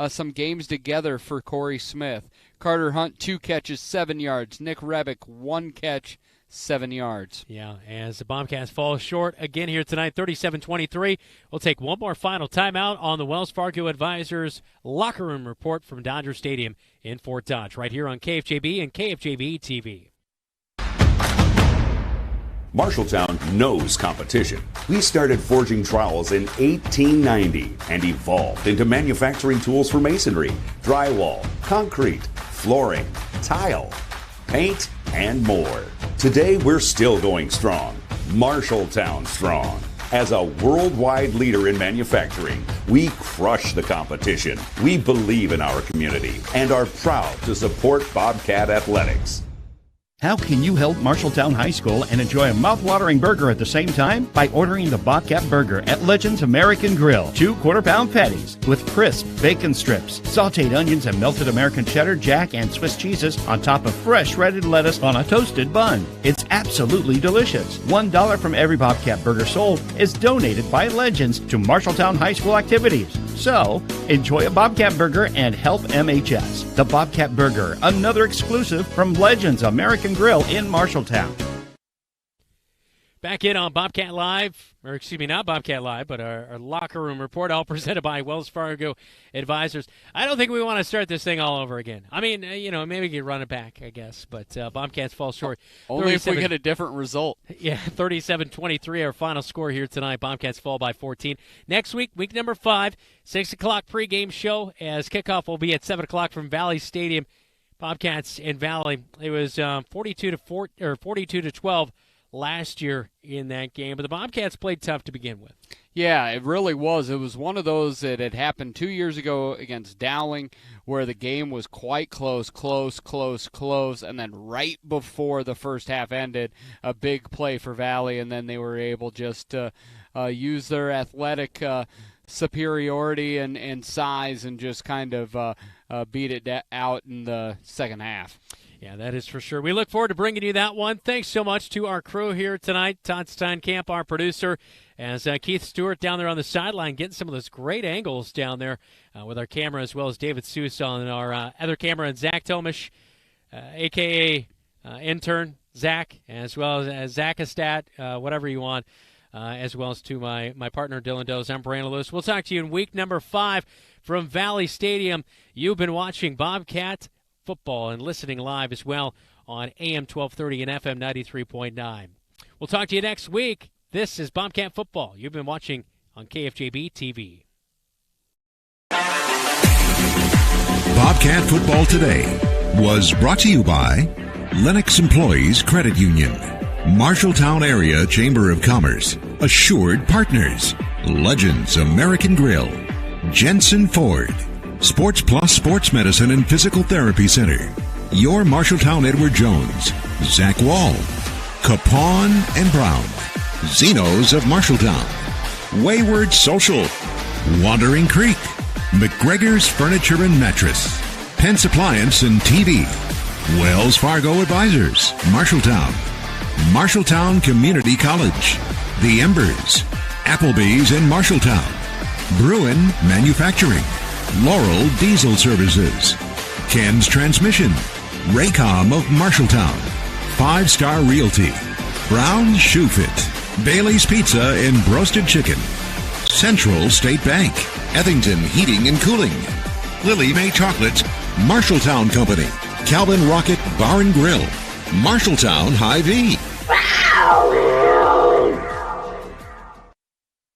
some games together for Corey Smith. Carter Hunt, 2 catches, 7 yards. Nick Rebick, 1 catch, 7 yards. Yeah, as the Bobcats fall short again here tonight, 37-23. We'll take one more final timeout on the Wells Fargo Advisors locker room report from Dodger Stadium in Fort Dodge, right here on KFJB and KFJB-TV. Marshalltown knows competition. We started forging trowels in 1890 and evolved into manufacturing tools for masonry, drywall, concrete, flooring, tile, paint, and more. Today, we're still going strong. Marshalltown strong. As a worldwide leader in manufacturing, we crush the competition. We believe in our community and are proud to support Bobcat Athletics. How can you help Marshalltown High School and enjoy a mouth-watering burger at the same time? By ordering the Bobcat Burger at Legends American Grill. 2 quarter-pound patties with crisp bacon strips, sautéed onions and melted American cheddar, jack, and Swiss cheeses on top of fresh shredded lettuce on a toasted bun. It's absolutely delicious. $1 from every Bobcat Burger sold is donated by Legends to Marshalltown High School activities. So, enjoy a Bobcat Burger and help MHS. The Bobcat Burger, another exclusive from Legends American Grill in Marshalltown. Back in on Bobcat Live, or excuse me, not Bobcat Live, but our locker room report, all presented by Wells Fargo Advisors. I don't think we want to start this thing all over again. I mean, maybe we can run it back, I guess, but Bobcats fall short. Only if we get a different result. Yeah, 37-23, our final score here tonight. Bobcats fall by 14. Next week, week number 5, 6 o'clock pregame show, as kickoff will be at 7 o'clock from Valley Stadium. Bobcats and Valley, it was 42-12 last year in that game, but the Bobcats played tough to begin with. Yeah, it really was. It was one of those that had happened 2 years ago against Dowling, where the game was quite close, and then right before the first half ended, a big play for Valley, and then they were able just to use their athletic superiority and size and just kind of beat it out in the second half. Yeah, that is for sure. We look forward to bringing you that one. Thanks so much to our crew here tonight. Todd Steinkamp, our producer, as Keith Stewart down there on the sideline getting some of those great angles down there with our camera, as well as David Seuss on our other camera, and Zach Tomish, a.k.a. intern Zach, as well as Zachistat, whatever you want, as well as to my partner Dylan Does. I'm Brandon Lewis. We'll talk to you in week number 5 from Valley Stadium. You've been watching Bobcat football and listening live as well on AM 1230 and FM 93.9. We'll talk to you next week. This is Bobcat football. You've been watching on KFJB-TV. Bobcat Football Today was brought to you by Lennox Employees Credit Union, Marshalltown Area Chamber of Commerce, Assured Partners, Legends American Grill, Jensen Ford, Sports Plus Sports Medicine and Physical Therapy Center, Your Marshalltown Edward Jones, Zach Wall, Capon and Brown, Zeno's of Marshalltown, Wayward Social, Wandering Creek, McGregor's Furniture and Mattress, Pence Appliance and TV, Wells Fargo Advisors, Marshalltown, Marshalltown Community College, The Embers, Applebee's in Marshalltown, Bruin Manufacturing, Laurel Diesel Services, Ken's Transmission, Raycom of Marshalltown, 5 Star Realty, Brown Shoe Fit, Bailey's Pizza and Broasted Chicken, Central State Bank, Ethington Heating and Cooling, Lily May Chocolates, Marshalltown Company, Calvin Rocket Bar and Grill, Marshalltown Hy-Vee,